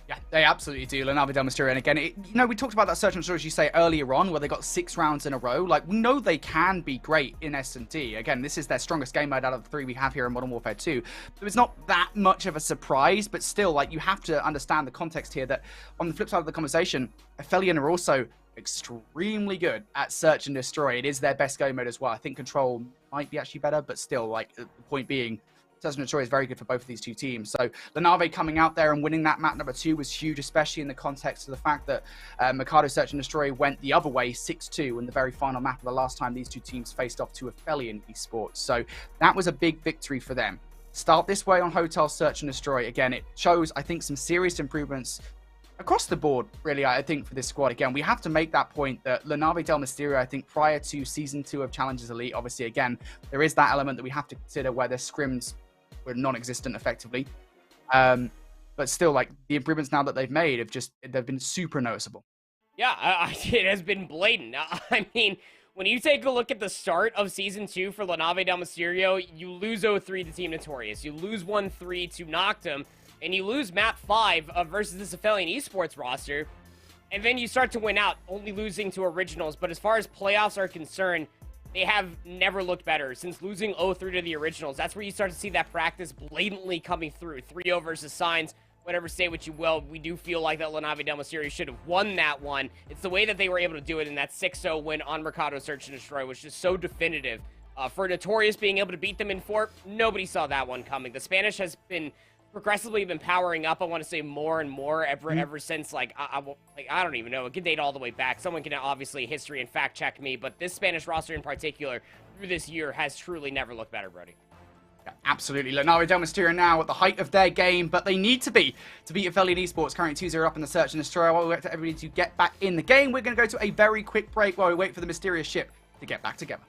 Yeah, they absolutely do. Na'Vi Del Mysterio. And again, you know, we talked about that Search and Destroy, as you say, earlier on, where they got 6 rounds in a row. Like, we know they can be great in S&D. Again, this is their strongest game mode out of the 3 we have here in Modern Warfare 2. So it's not that much of a surprise, but still, like, you have to understand the context here that on the flip side of the conversation, Aphelion are also extremely good at Search and Destroy. It is their best game mode as well. I think Control might be actually better, but still, like, the point being, Search and Destroy is very good for both of these 2 teams. So the Na'Vi coming out there and winning that map number 2 was huge, especially in the context of the fact that Mikado Search and Destroy went the other way, 6-2, in the very final map of the last time these 2 teams faced off to Aphelion Esports. So that was a big victory for them. Start this way on Hotel Search and Destroy. Again, it shows, I think, some serious improvements across the board, really, I think, for this squad. Again, we have to make that point that Na'Vi Del Mysterio, I think, prior to Season 2 of Challengers Elite, obviously, again, there is that element that we have to consider where their scrims were non-existent effectively. But still, like, the improvements now that they've made they've been super noticeable. Yeah, it has been blatant. I mean, when you take a look at the start of Season 2 for Na'Vi Del Mysterio, you lose 0-3 to Team Notorious. You lose 1-3 to Noctum. And you lose map 5 versus this Aphelion Esports roster. And then you start to win out, only losing to Originals. But as far as playoffs are concerned, they have never looked better since losing 0-3 to the Originals. That's where you start to see that practice blatantly coming through. 3-0 versus Signs. Whatever, say what you will, we do feel like that Na'Vi Del Mysterio should have won that one. It's the way that they were able to do it in that 6-0 win on Mercado Search and Destroy, which is so definitive. For Notorious being able to beat them in 4, nobody saw that one coming. The Spanish has been progressively been powering up, I want to say, more and more ever since, like, I don't even know. It can date all the way back. Someone can obviously history and fact check me, but this Spanish roster in particular through this year has truly never looked better, Brody. Yeah, absolutely. Na'Vi Del Mysterio now at the height of their game, but they need to beat Aphelion Esports, currently 2-0 up in the Search and Destroy. While we wait for everybody to get back in the game, we're going to go to a very quick break while we wait for the mysterious ship to get back together.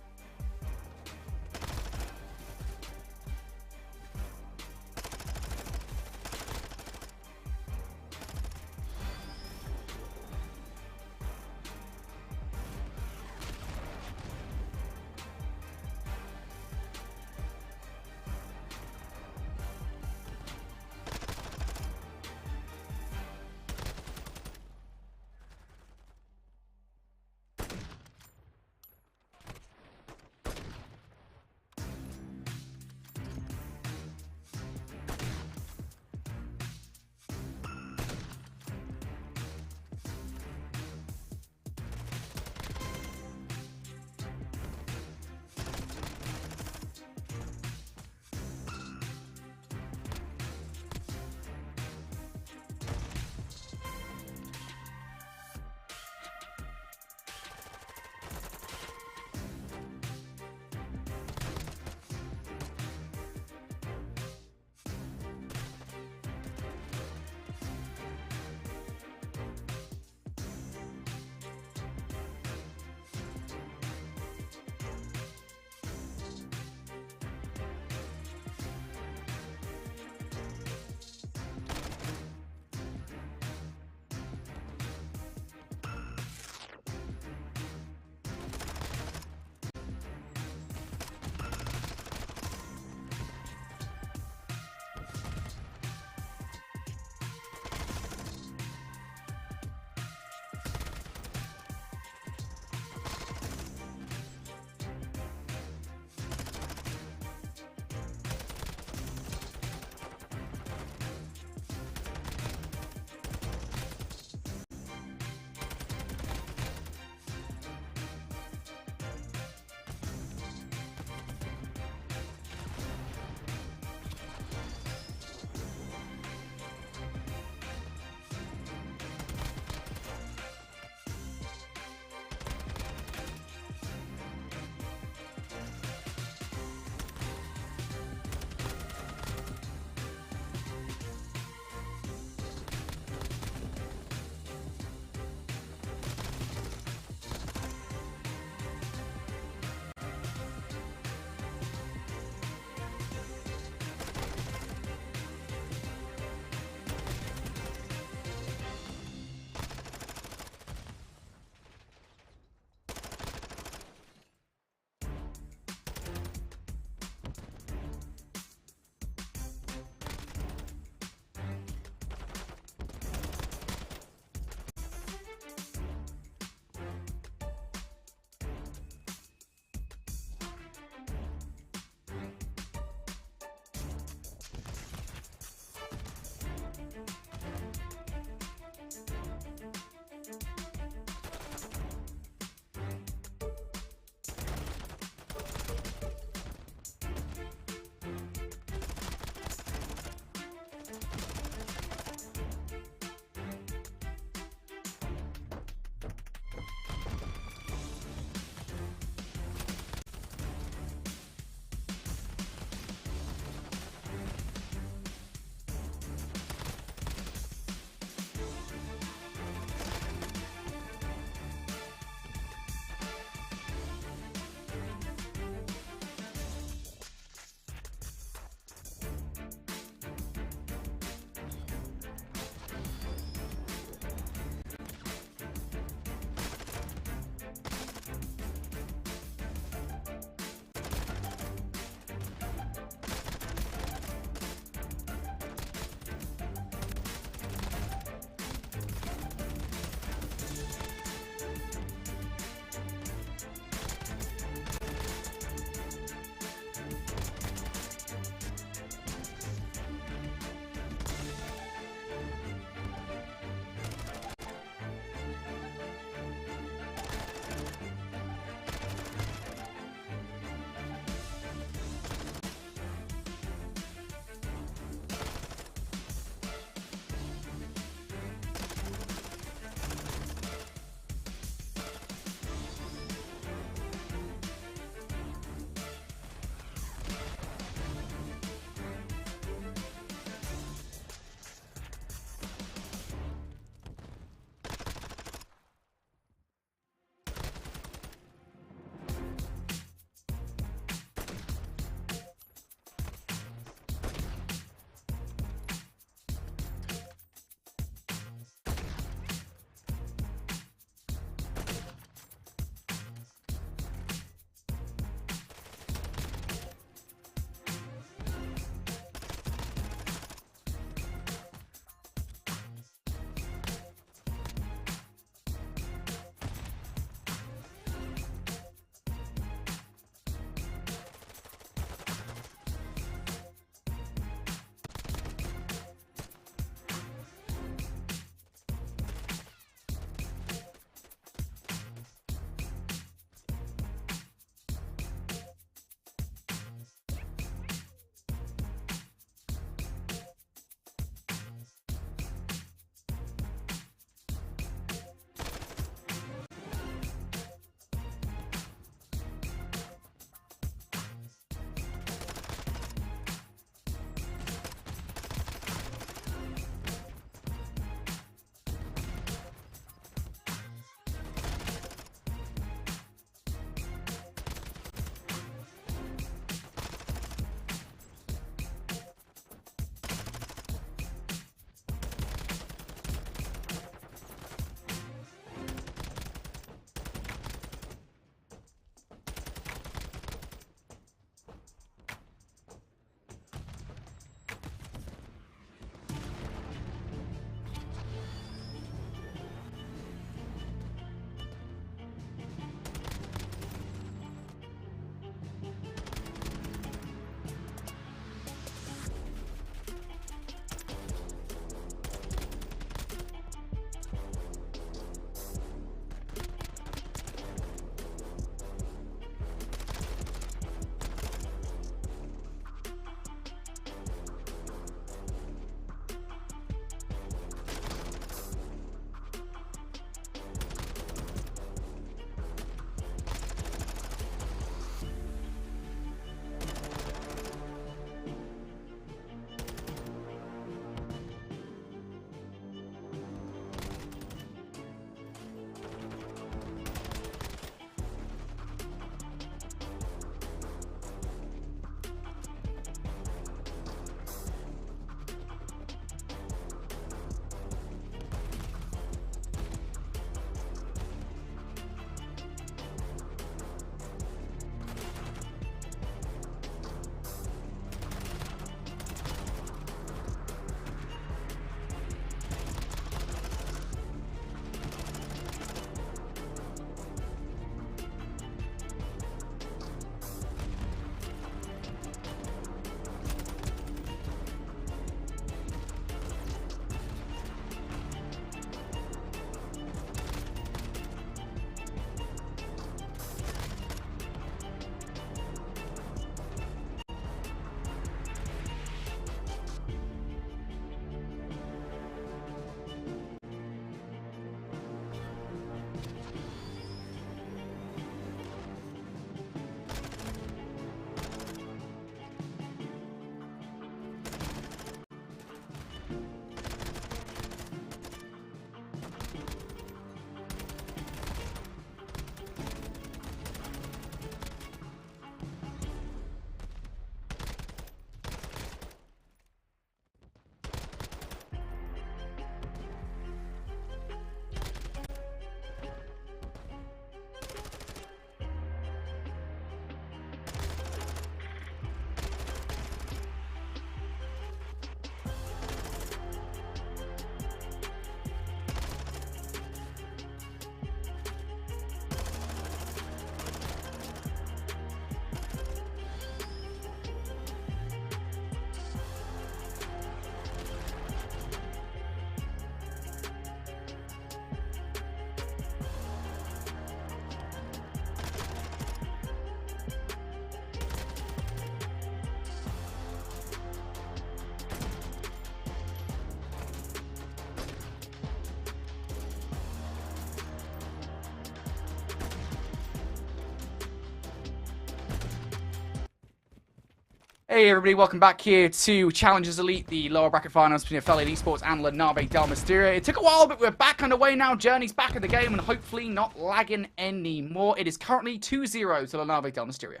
Hey everybody, welcome back here to Challengers Elite, the lower bracket finals between Aphelion Esports and LaNave Del Mysterio. It took a while, but we're back underway now. Journey's back in the game and hopefully not lagging anymore. It is currently 2-0 to LaNave Del Mysterio.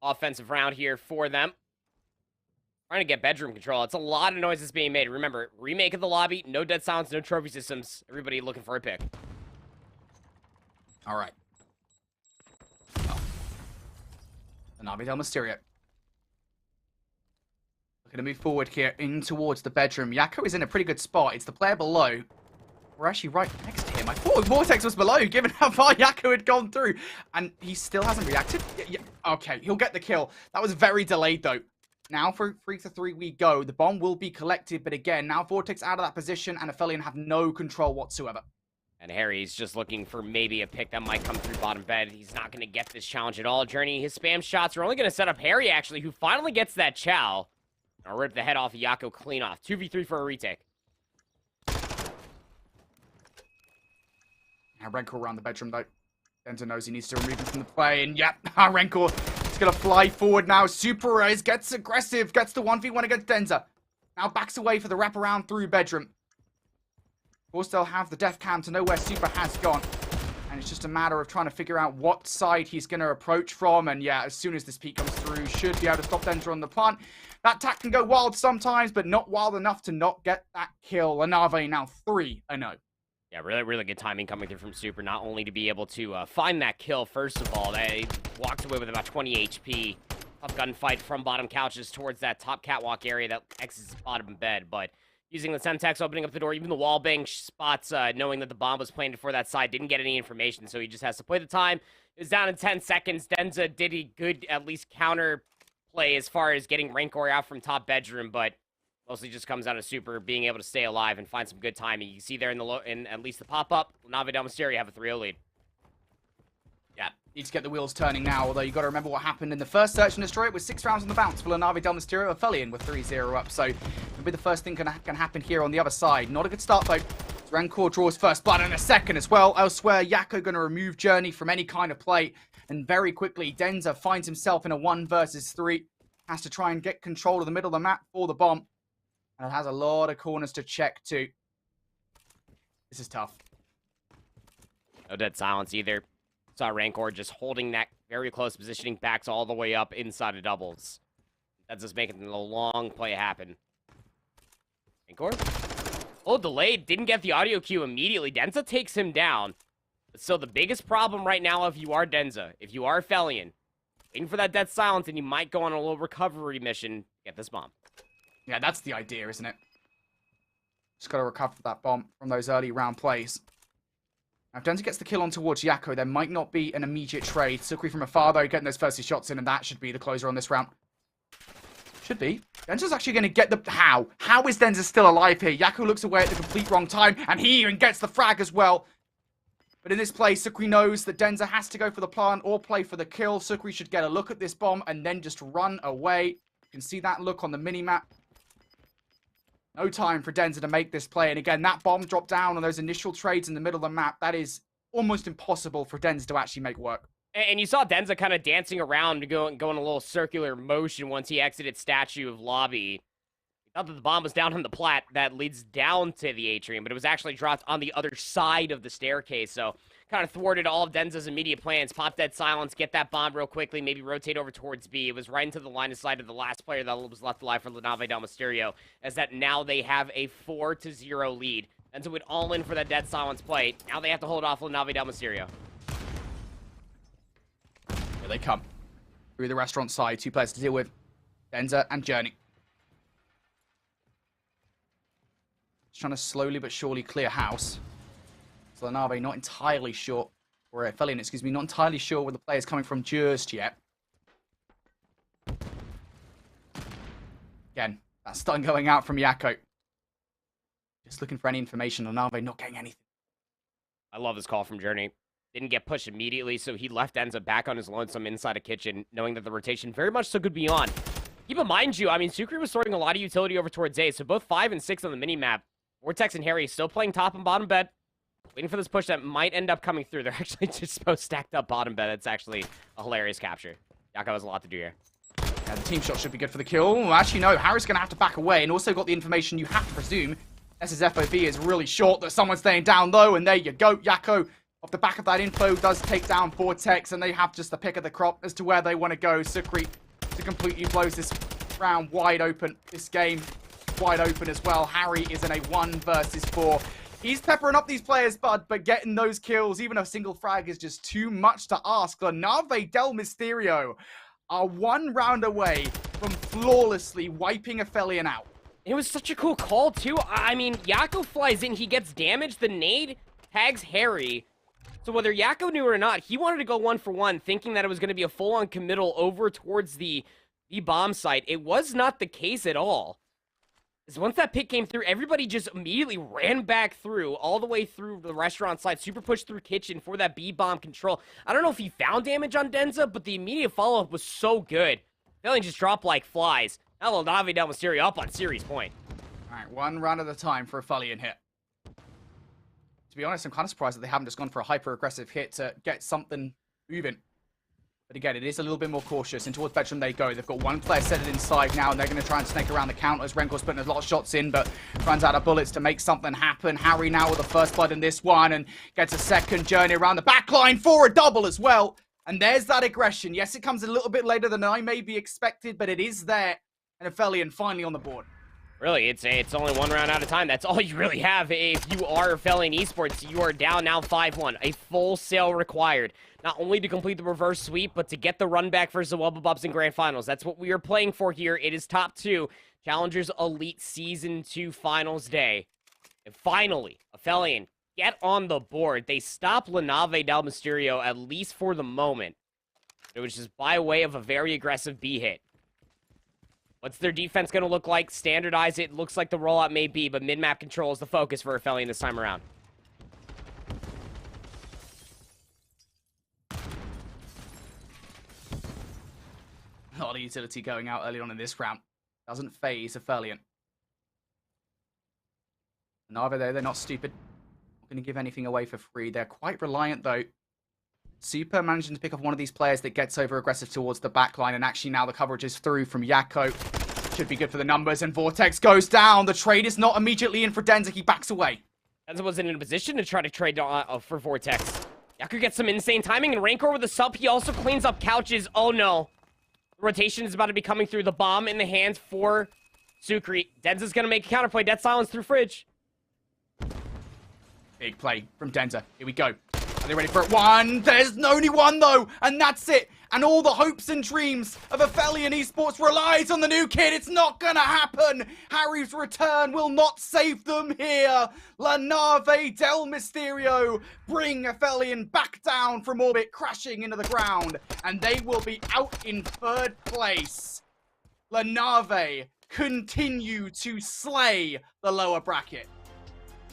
Offensive round here for them. Trying to get bedroom control. It's a lot of noise that's being made. Remember, remake of the lobby, no dead silence, no trophy systems. Everybody looking for a pick. All right. LaNave Del Mysterio. Looking to move forward here in towards the bedroom. Yakko is in a pretty good spot. It's the player below. We're actually right next to him. I thought Vortex was below, given how far Yakko had gone through. And he still hasn't reacted. Yeah. Okay, he'll get the kill. That was very delayed, though. Now for 3-3 we go. The bomb will be collected, but again, now Vortex out of that position, and Aphelion have no control whatsoever. And Harry's just looking for maybe a pick that might come through bottom bed. He's not going to get this challenge at all. Journey, his spam shots are only going to set up Harry, actually, who finally gets that chow. I'll rip the head off of Yakko clean off. 2v3 for a retake. Now Renkor around the bedroom, though. Denza knows he needs to remove him from the play, and yep, Renkor is going to fly forward now. Super Res gets aggressive, gets the 1v1 against Denza. Now backs away for the wraparound through bedroom. Of course, they'll have the death cam to know where Super has gone. And it's just a matter of trying to figure out what side he's going to approach from. And yeah, as soon as this peek comes through, should be able to stop Denza on the plant. That tack can go wild sometimes, but not wild enough to not get that kill. LaNave now 3-0. Yeah, really good timing coming through from Super. Not only to be able to find that kill, first of all, they walked away with about 20 HP. Tough gunfight from bottom couches towards that top catwalk area that exits bottom bed, but using the Semtex, opening up the door, even the wall bang spots, knowing that the bomb was planted for that side, didn't get any information, so he just has to play the time. It was down in 10 seconds. Denza did a good, at least, counter play as far as getting Renkor out from top bedroom, but mostly just comes out of Super being able to stay alive and find some good timing. You can see there in at least the pop-up, LaNave Del Mysterio have a 3-0 lead. Yeah, need to get the wheels turning now, although you've got to remember what happened in the first Search and Destroy. It was 6 rounds on the bounce for LaNave Del Mysterio. Aphelion with 3-0 up, so it'll be the first thing can happen here on the other side. Not a good start, though. Renkor draws first blood in a second as well. Elsewhere, Yakko going to remove Journey from any kind of play, and very quickly, Denza finds himself in a 1 versus 3. Has to try and get control of the middle of the map for the bomb, and it has a lot of corners to check, too. This is tough. No dead silence either. Saw Renkor just holding that very close positioning, backs all the way up inside of doubles. That's just making the long play happen. Renkor? Oh, delayed. Didn't get the audio cue immediately. Denza takes him down. So the biggest problem right now, if you are Denza, if you are Aphelion, waiting for that dead silence, and you might go on a little recovery mission, get this bomb. Yeah, that's the idea, isn't it? Just got to recover that bomb from those early round plays. Now, if Denza gets the kill on towards Yakko, there might not be an immediate trade. Sukri from afar, though, getting those first 2 shots in, and that should be the closer on this round. Should be. Denza's actually going to get the... How? How is Denza still alive here? Yakko looks away at the complete wrong time, and he even gets the frag as well. But in this play, Sukri knows that Denza has to go for the plant or play for the kill. Sukri should get a look at this bomb and then just run away. You can see that look on the minimap. No time for Denza to make this play. And again, that bomb dropped down on those initial trades in the middle of the map. That is almost impossible for Denza to actually make work. And you saw Denza kind of dancing around, going a little circular motion once he exited Statue of Lobby. He thought that the bomb was down on the plat that leads down to the atrium, but it was actually dropped on the other side of the staircase. So kind of thwarted all of Denza's immediate plans. Pop dead silence, get that bomb real quickly, maybe rotate over towards B. It was right into the line of sight of the last player that was left alive for LaNave Del Mysterio, as that now they have a 4-0 lead. Denza went all in for that dead silence play. Now they have to hold off LaNave Del Mysterio. Here they come. Through the restaurant side, 2 players to deal with. Denza and Journey. Just trying to slowly but surely clear house. So LaNave not entirely sure, or Aphelion, excuse me, not entirely sure where the player's coming from just yet. Again, that stun going out from Yakko. Just looking for any information. LaNave not getting anything. I love this call from Journey. Didn't get pushed immediately, so he left Denza back on his lonesome inside a kitchen, knowing that the rotation very much so could be on. Keep in mind, I mean, Sukri was throwing a lot of utility over towards A, so both 5 and 6 on the minimap. Vortex and Harry still playing top and bottom bed. Waiting for this push that might end up coming through. They're actually just both stacked up bottom bed. It's actually a hilarious capture. Yako has a lot to do here. Yeah, the team shot should be good for the kill. Well, actually, no. Harry's going to have to back away, and also got the information you have to presume. S's FOV is really short, that someone's staying down low, and there you go. Yako, off the back of that info, does take down Vortex, and they have just the pick of the crop as to where they want to go. Sucre to completely blows this round wide open. This game wide open as well. Harry is in a 1 versus 4. He's peppering up these players, bud, but getting those kills, even a single frag, is just too much to ask. LaNave Del Mysterio are 1 round away from flawlessly wiping Aphelion out. It was such a cool call, too. I mean, Yako flies in, he gets damaged, the nade tags Harry. So whether Yako knew or not, he wanted to go 1 for 1, thinking that it was going to be a full-on committal over towards the bomb site. It was not the case at all. Once that pick came through, everybody just immediately ran back through, all the way through the restaurant side, super push through kitchen for that B-bomb control. I don't know if he found damage on Denza, but the immediate follow-up was so good. Aphelion just dropped like flies. Now LaNave Del Mysterio up on series point. All right, 1 round at a time for Aphelion hit. To be honest, I'm kind of surprised that they haven't just gone for a hyper-aggressive hit to get something moving. But again, it is a little bit more cautious, and towards Bedroom they go. They've got 1 player set it inside now, and they're going to try and snake around the counters. Renkor's putting a lot of shots in, but runs out of bullets to make something happen. Harry now with the first blood in this one, and gets a second journey around the back line for a double as well. And there's that aggression. Yes, it comes a little bit later than I maybe expected, but it is there. And Aphelion finally on the board. Really, it's only 1 round at a time. That's all you really have. If you are Aphelion Esports, you are down now 5-1. A full sale required. Not only to complete the reverse sweep, but to get the run back for Zawubabubs in Grand Finals. That's what we are playing for here. It is top 2. Challengers Elite Season 2 Finals Day. And finally, Aphelion get on the board. They stop LaNave Del Mysterio, at least for the moment. It was just by way of a very aggressive B hit. What's their defense going to look like? Standardize it. Looks like the rollout may be, but mid-map control is the focus for Aphelion this time around. A lot of utility going out early on in this round. Doesn't phase Aphelion. Neither though, they're not stupid. Not going to give anything away for free. They're quite reliant though. Super managing to pick off one of these players that gets over aggressive towards the backline, and actually now the coverage is through from Yako. Should be good for the numbers, and Vortex goes down. The trade is not immediately in for Denza. He backs away. Denza wasn't in a position to try to trade for Vortex. Yako gets some insane timing, and Rancor with a sub. He also cleans up couches. Oh no. Rotation is about to be coming through. The bomb in the hands for Sucre. Denza's going to make a counterplay. Dead silence through Fridge. Big play from Denza. Here we go. Are they ready for it? 1. There's only 1 though, and that's it. And all the hopes and dreams of Aphelion Esports relies on the new kid. It's not gonna happen. Harry's return will not save them here. LaNave Del Mysterio bring Aphelion back down from orbit, crashing into the ground, and they will be out in 3rd place. LaNave continue to slay the lower bracket.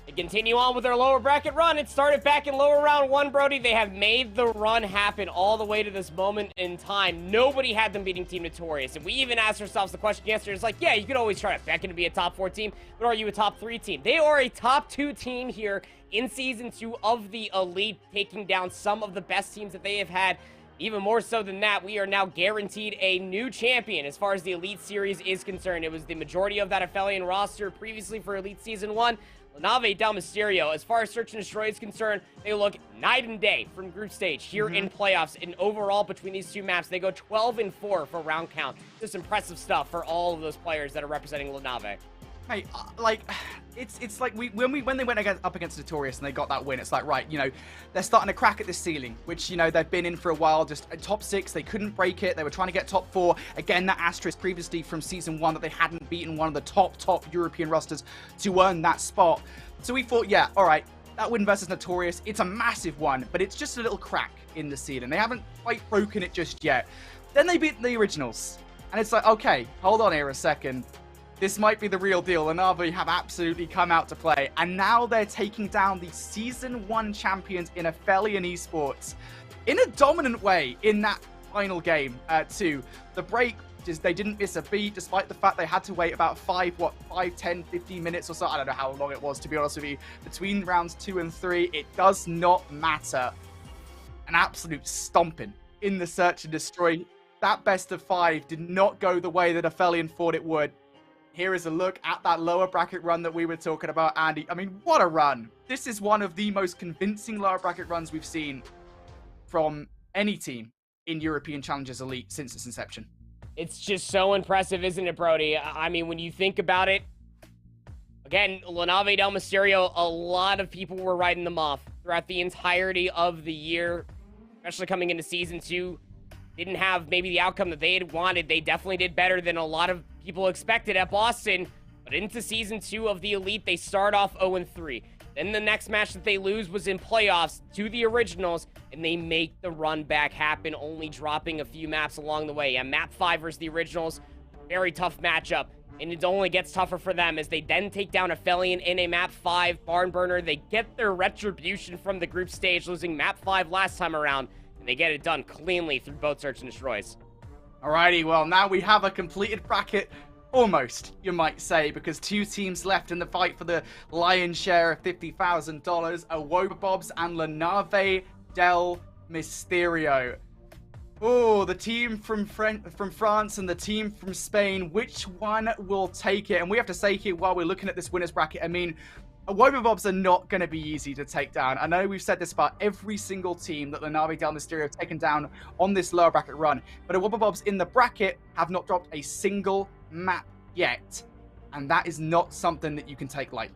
They continue on with their lower bracket run. It started back in lower round 1, Brody. They have made the run happen all the way to this moment in time. Nobody had them beating Team Notorious. And we even asked ourselves the question yesterday. It's like, yeah, you could always try to beckon to be a top 4 team, but are you a top 3 team? They are a top 2 team here in Season 2 of the Elite, taking down some of the best teams that they have had. Even more so than that, we are now guaranteed a new champion as far as the Elite Series is concerned. It was the majority of that Aphelion roster previously for Elite Season 1. LaNave Del Mysterio, as far as Search and Destroy is concerned, they look night and day from group stage here in playoffs. And overall, between these 2 maps, they go 12-4 for round count. Just impressive stuff for all of those players that are representing LaNave. Hey, like, it's like when they went up against Notorious and they got that win, it's like, right, you know, they're starting to crack at this ceiling, which, you know, they've been in for a while, just top 6, they couldn't break it, they were trying to get top 4. Again, that asterisk previously from Season 1 that they hadn't beaten one of the top European rosters to earn that spot. So we thought, yeah, all right, that win versus Notorious, it's a massive one, but it's just a little crack in the ceiling. They haven't quite broken it just yet. Then they beat the Originals, and it's like, okay, hold on here a second. This might be the real deal. LaNave have absolutely come out to play. And now they're taking down the Season 1 champions in Aphelion Esports in a dominant way in that final game, too. The break, they didn't miss a beat, despite the fact they had to wait about 5, 10, 15 minutes or so. I don't know how long it was, to be honest with you. Between rounds 2 and 3, it does not matter. An absolute stomping in the Search and Destroy that best of 5 did not go the way that Aphelion thought it would. Here is a look at that lower bracket run that we were talking about, Andy. I mean, what a run. This is one of the most convincing lower bracket runs we've seen from any team in European Challengers Elite since its inception. It's just so impressive, isn't it, Brody? I mean, when you think about it, again, La Nave del Mysterio, a lot of people were writing them off throughout the entirety of the year, especially coming into Season 2. Didn't have maybe the outcome that they had wanted. They definitely did better than a lot of people expected at Boston. But into Season 2 of the Elite, they start off 0-3. Then the next match that they lose was in playoffs to the Originals, and they make the run back happen, only dropping a few maps along the way. Yeah, map 5 versus the Originals, very tough matchup. And it only gets tougher for them as they then take down Aphelion in a map 5 barn burner. They get their retribution from the group stage, losing map 5 last time around. They get it done cleanly through both Search and Destroys. Alrighty, well, now we have a completed bracket, almost, you might say, because 2 teams left in the fight for the lion's share of $50,000, Awobabobs and La Nave del Mysterio. Oh, the team from France and the team from Spain, which one will take it? And we have to say here, while we're looking at this winner's bracket, I mean, Awobabobs are not going to be easy to take down. I know we've said this about every single team that La Nave del Mysterio have taken down on this lower bracket run, but Awobabobs in the bracket have not dropped a single map yet, and that is not something that you can take lightly.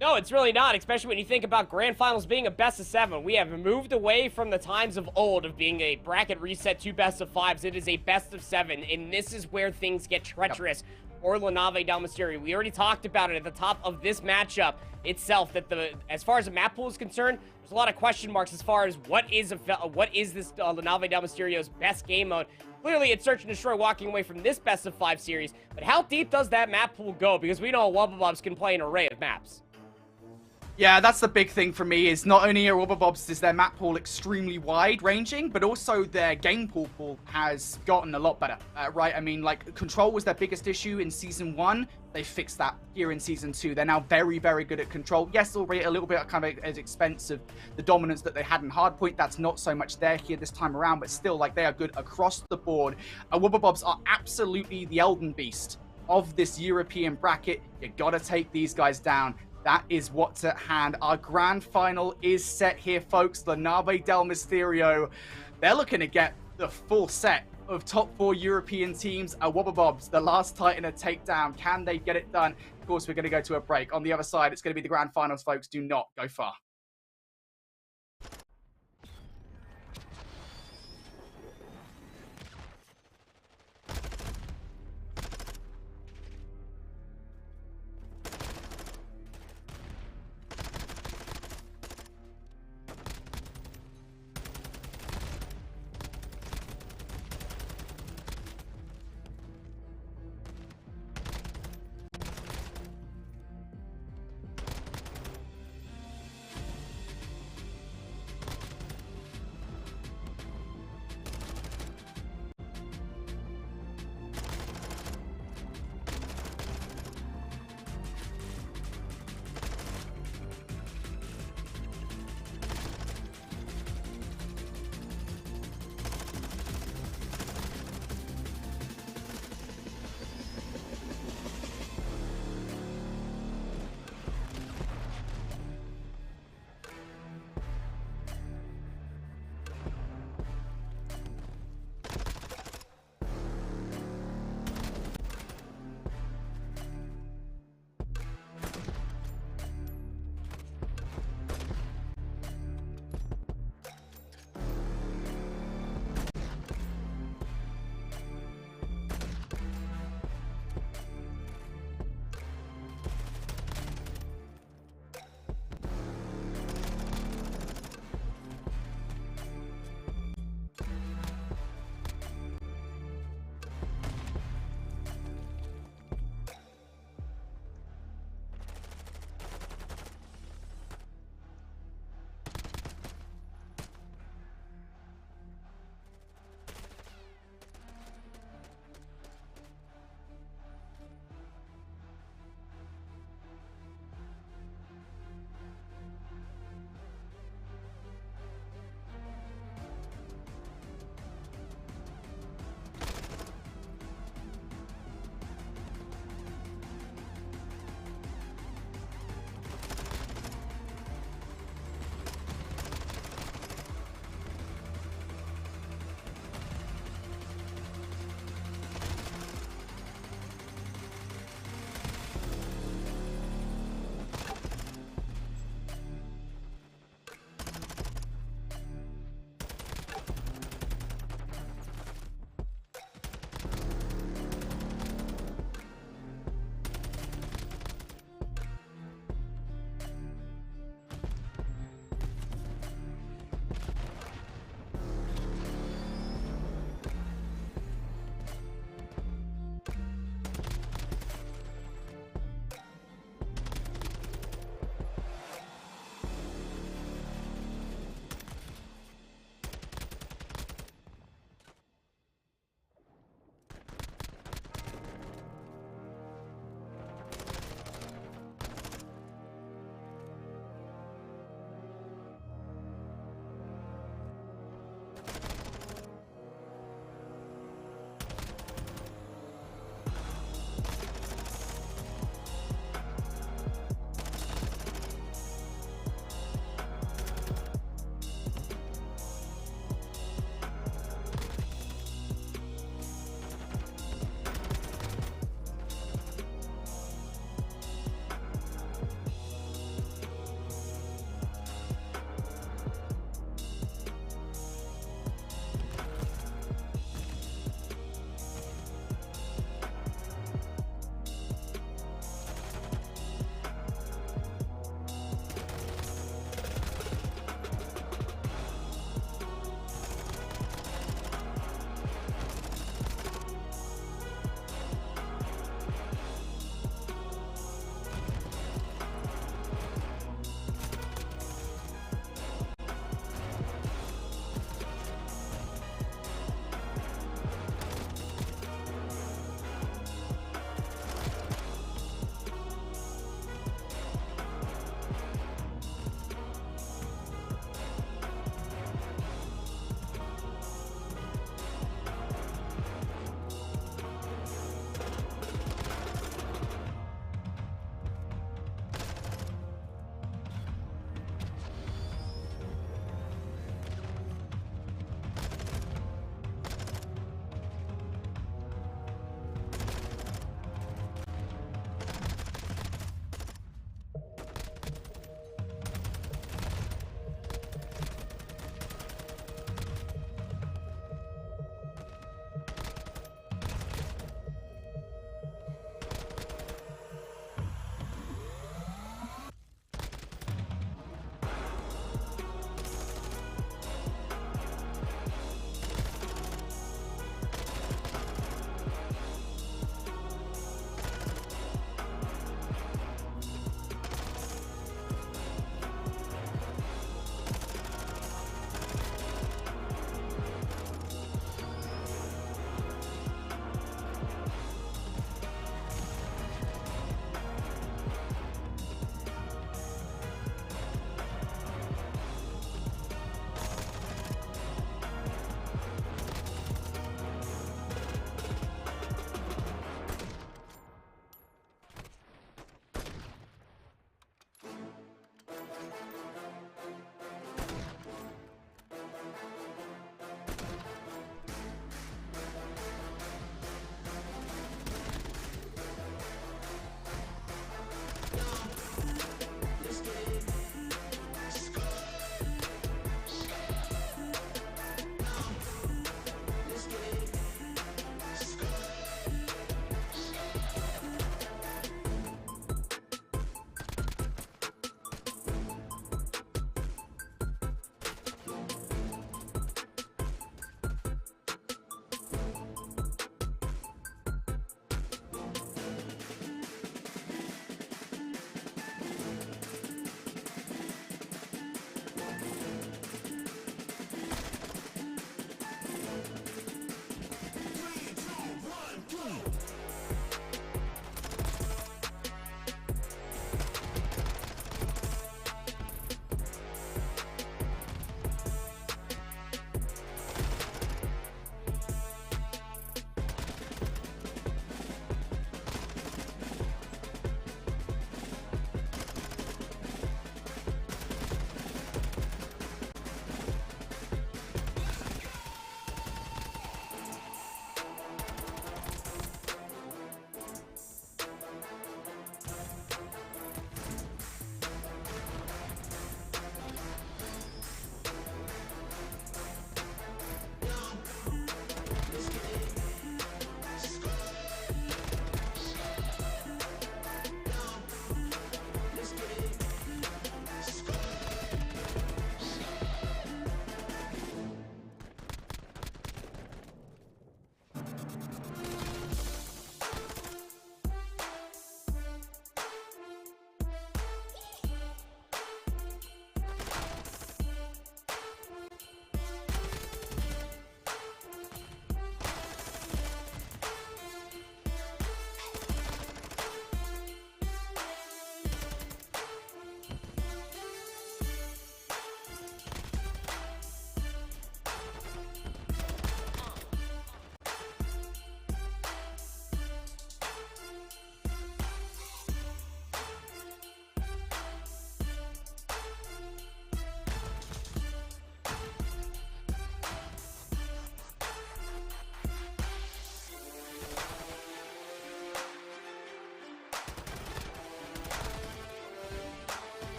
No, it's really not, especially when you think about Grand Finals being a best of 7. We have moved away from the times of old of being a bracket reset to best of 5s. It is a best of 7, and this is where things get treacherous. Yep. Or La Nave del Mysterio. We already talked about it at the top of this matchup itself, that as far as the map pool is concerned, there's a lot of question marks as far as what is this La Nave del Mysterio's best game mode. Clearly, it's Search and Destroy walking away from this best of 5 series, but how deep does that map pool go? Because we know Awobabobs can play an array of maps. Yeah, that's the big thing for me, is not only are Awobabobs is their map pool extremely wide-ranging, but also their game pool has gotten a lot better, right? I mean, like, control was their biggest issue in Season 1. They fixed that here in Season 2. They're now very, very good at control. Yes, albeit a little bit kind of at expense of the dominance that they had in Hardpoint. That's not so much there here this time around, but still, like, they are good across the board. Awobabobs are absolutely the Elden Beast of this European bracket. You gotta take these guys down. That is what's at hand. Our grand final is set here, folks. La Nave del Mysterio. They're looking to get the full set of top 4 European teams. Awobabobs, the last Titan to take down. Can they get it done? Of course, we're going to go to a break. On the other side, it's going to be the grand finals, folks. Do not go far.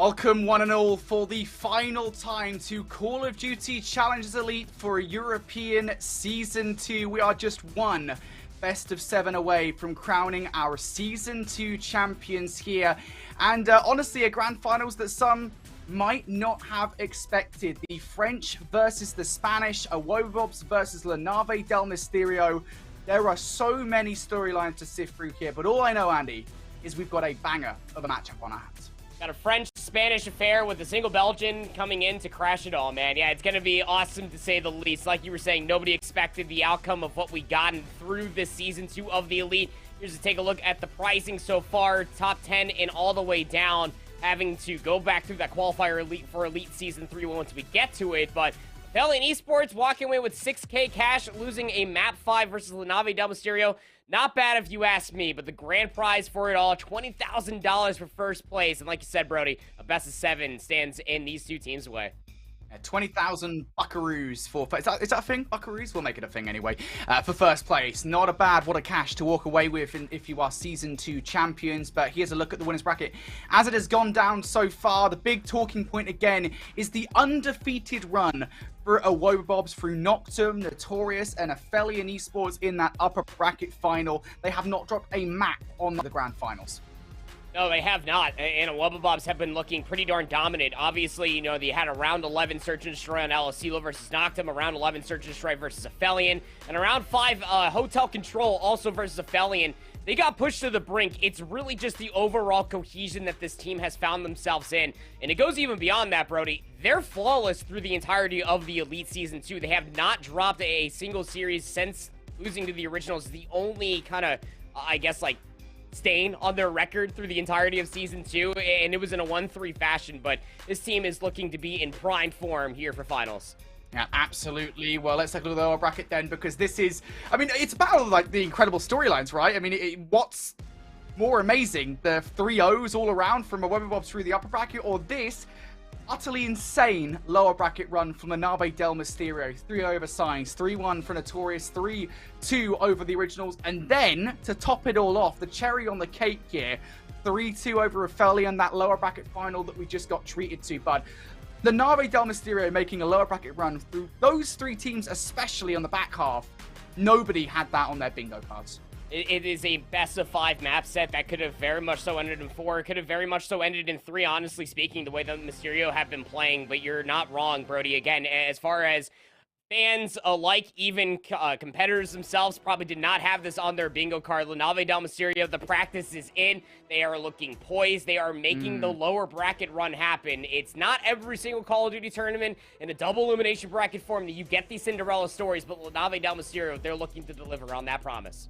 Welcome one and all for the final time to Call of Duty Challengers Elite for European Season 2. We are just one best of 7 away from crowning our Season 2 champions here. And honestly, a grand finals that some might not have expected. The French versus the Spanish, Awobabobs versus La Nave del Misterio. There are so many storylines to sift through here, but all I know, Andy, is we've got a banger of a matchup on our hands. Got a French-Spanish affair with a single Belgian coming in to crash it all, man. Yeah, it's going to be awesome to say the least. Like you were saying, nobody expected the outcome of what we gotten through this Season 2 of the Elite. Here's to take a look at the pricing so far. Top 10 and all the way down. Having to go back through that qualifier Elite for Elite Season 3 once we get to it. But Valiant Esports walking away with 6K cash, losing a Map 5 versus La Nave del Misterio. Not bad if you ask me, but the grand prize for it all, $20,000 for first place. And like you said, Brody, a best of 7 stands in these two teams' way. 20,000 buckaroos for... Is that a thing? Buckaroos? We'll make it a thing anyway. For first place. Not a bad what a cash to walk away with if you are Season 2 champions. But here's a look at the winners bracket. As it has gone down so far, the big talking point again is the undefeated run for Awobabobs through Noctum, Notorious, and Aphelion Esports in that upper bracket final. They have not dropped a map on the grand finals. No, they have not, and Awobabobs have been looking pretty darn dominant. Obviously, you know, they had a round 11 Search and Destroy on Alocilo versus Noctum, a round 11 Search and Destroy versus Aphelion, and a round 5 Hotel Control also versus Aphelion. They got pushed to the brink. It's really just the overall cohesion that this team has found themselves in. And it goes even beyond that, Brody. They're flawless through the entirety of the Elite Season 2. They have not dropped a single series since losing to the Originals. The only kind of, I guess, like, stain on their record through the entirety of Season 2. And it was in a 1-3 fashion. But this team is looking to be in prime form here for finals. Yeah, absolutely. Well, let's take a look at the lower bracket then, because this is, I mean, it's about like the incredible storylines, right? I mean, what's more amazing, the 3-0s all around from Awobabobs through the upper bracket, or this utterly insane lower bracket run from the Nave del Misterio? 3-0 over Signs, 3-1 for Notorious, 3-2 over the Originals, and then to top it all off, the cherry on the cake here, 3-2 over Aphelion, that lower bracket final that we just got treated to, bud. The Nave del Misterio making a lower bracket run through those 3 teams, especially on the back half. Nobody had that on their bingo cards. It is a best of 5 map set that could have very much so ended in 4. It could have very much so ended in 3, honestly speaking, the way that Mysterio have been playing. But you're not wrong, Brody. Again, as far as fans alike, even competitors themselves probably did not have this on their bingo card. La Nave del Misterio, the practice is in. They are looking poised. They are making the lower bracket run happen. It's not every single Call of Duty tournament in a double elimination bracket form that you get these Cinderella stories, but La Nave del Misterio, they're looking to deliver on that promise.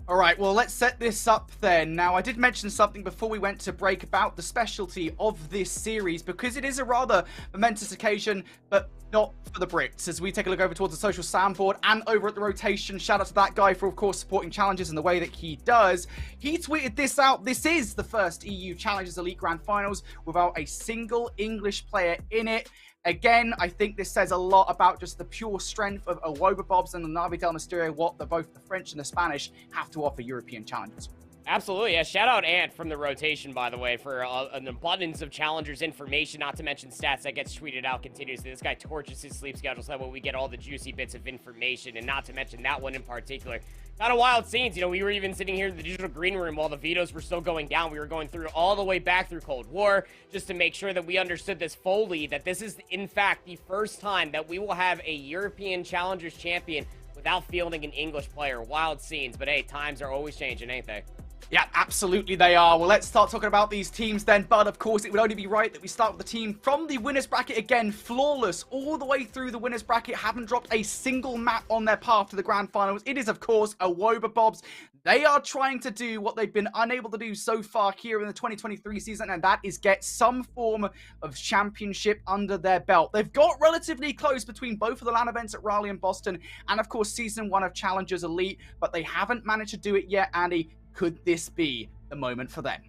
All right, well, let's set this up then. Now, I did mention something before we went to break about the specialty of this series, because it is a rather momentous occasion, but not for the Brits. As we take a look over towards the social soundboard and over at the rotation, shout out to that guy for, of course, supporting challenges in the way that he does. He tweeted this out. This is the first EU Challengers Elite Grand Finals without a single English player in it. Again, I think this says a lot about just the pure strength of Awobabobs and the Nave del Misterio, what both the French and the Spanish have to offer European challengers. Absolutely. Yeah, shout out Ant from the rotation, by the way, for an abundance of challengers information, not to mention stats that gets tweeted out continuously. This guy torches his sleep schedule so that way we get all the juicy bits of information, and not to mention that one in particular. Kind of wild scenes. You know, we were even sitting here in the digital green room while the vetoes were still going down. We were going through all the way back through Cold War just to make sure that we understood this fully, that this is, in fact, the first time that we will have a European Challengers champion without fielding an English player. Wild scenes, but hey, times are always changing, ain't they? Yeah, absolutely they are. Well, let's start talking about these teams then, but of course it would only be right that we start with the team from the winners bracket. Again, flawless all the way through the winners bracket, haven't dropped a single map on their path to the grand finals. It is, of course, Awobabobs. They are trying to do what they've been unable to do so far here in the 2023 season, and that is get some form of championship under their belt. They've got relatively close between both of the LAN events at Raleigh and Boston, and of course Season 1 of Challengers Elite, but they haven't managed to do it yet, Andy. Could this be the moment for them?